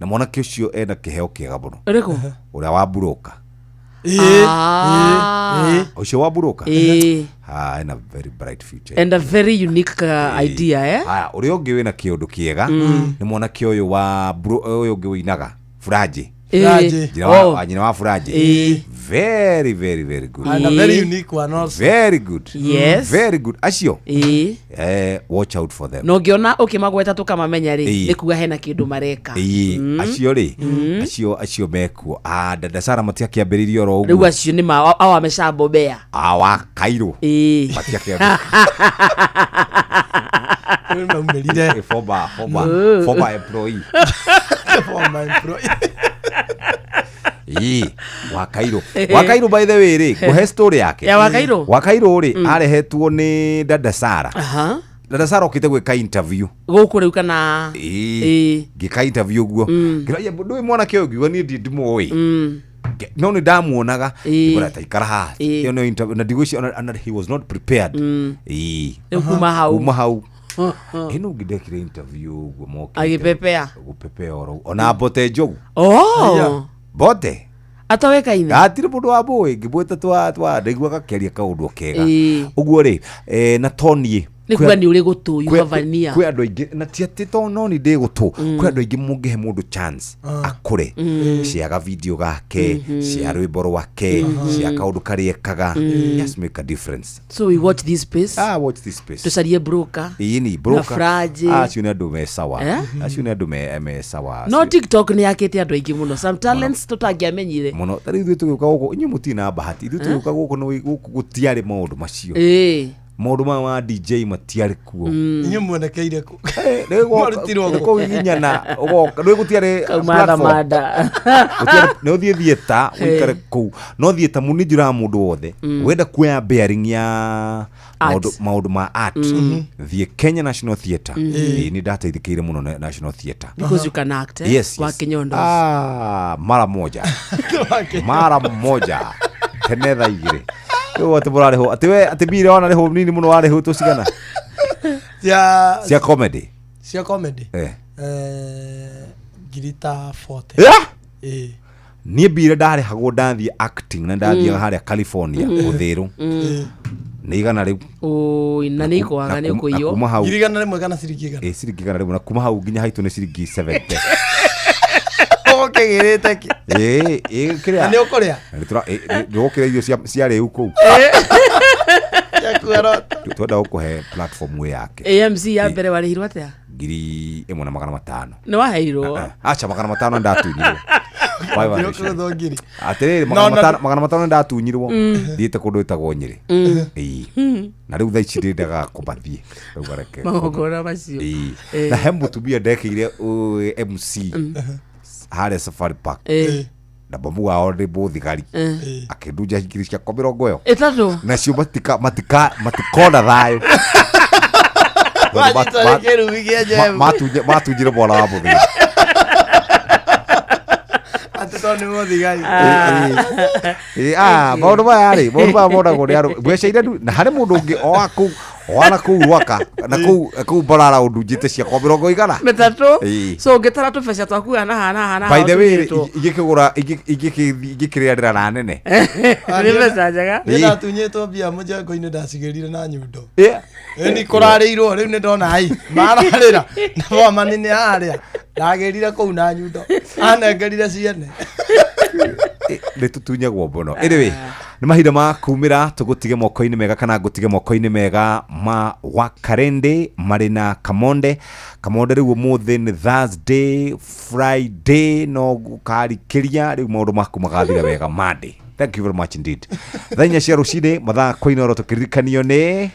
na mwanake ucio ena kiheo kiega muno Riko uria wa buroka ucio wa buroka ena very bright future and a very unique idea haya uria ungi wina kiundu kiega ni mwanake uyu wa uyu ungi winaga Furaje Anyina wa Furaje very very very good and a very unique one also very good yes very good acio watch out for them no ngiona ukimagweta tukamamenya ri nikuga hena kindu mareka acio ri acio mekuo dada Sara matia kiambiririo ro uguo riu acio ni ma awa mecambobea wa Kairo matia kiambiririo former employee wa Kairo by the way ri go story yake ya wa Kairo ri arehetwo ni dada Sara dada Sara okite gwika interview guku riu kana gika interview guo ngira ndui mwana kio giwa ni ndimoi no ni ndamuonaga ngora taikara ha yo no interview na digocio and he was not prepared kuma hau ino ngidekire interview guo moke agipepea oro ona bote jogu bote ataweka ine atire mundu wa boy ngibweta twa ndigwaga keria kaundu kega uguo ri na Tony nikuga ni uri gutu Yuvania kwi andu aingi na ti ati to no ni ndi gutu kwi andu aingi mungihe mundu chance akure ciaga video gake cia rwimbo rwake cia kaundu kariekaga yes make a difference so we watch this space watch this space tusarie broker ini broker Furaje acio ni andu me sawa acio ni andu me sawa no TikTok ni yakete andu aingi muno some talents tutangiamenyire muno tari ithu tuguka guku inyu mutina bahati ithu tuguka guku no gutiari maundu macio maundu ma DJ matiari kuo inyu muonekeire ku ko ginyana ugoka no gutiari mada no thieta wikare ku no thieta munijura mundu wothe wenda kuya bearing ya maundu ma art the Kenya National Theatre ni ndateithikire muno National Theatre because you can act wa Kinyondo mara moja tenetha igire watu burare ho ati bire wana reho nini muno ware ho to sigana cia comedy girita 40 ni bire ndare hago ndathi acting na ndathi haria California uthiru ni igana riu na ni kwaga ni kuiyo girigana rimwe kana ciringi igana ciringi igana rimwe na kuma hau nginya haitu ni ciringi 70 okegirite ki kiria ni ukuria ni ukira irio cia riu ku twenda gukuhe platform we yake AMC ya mbere warihirwo atia 1,500 ni waheirwo acha 500 ndatunyirwo atiri 500 ndatunyirwo thiite kundu itagwo Nyeri na riu thaici ndendaga kumathie riu bareke magogora macio na hemutumia ndekire MC hare Safari Park na babu wao ndi bothigari akindunja hingiri cia 70 itatu na cio matikona thayo matunjire mwana wa muthiri atotoni muthigari maundu maya ri maundu maya monagwo ni andu mweceire na hari mundu ungi wana kuu waka na kuu barara undunjite cia 70 mitatu so ngitara tubeca twaku hana by the way igikigura igikiria ndira na nene ni beca njega nda tunyetwo bia mujango-ini ndacigirire na nyundo ni kurarirwo riu ni ndona ai mararira na bo manene haria ndagirire kuu na nyundo anengerire ciene ni tutunyagwo mbono anyway ni mahinda ma kumira tugutige moko-ini mega kana gutige moko-ini mega ma Wakarende marina Kamonde riu umuthi ni Thursday Friday no gukarikiria riu maundu maku magathira wega Monday. Thank you very much indeed. Thainya cia rucine mathaa koina ro tukirikanio ni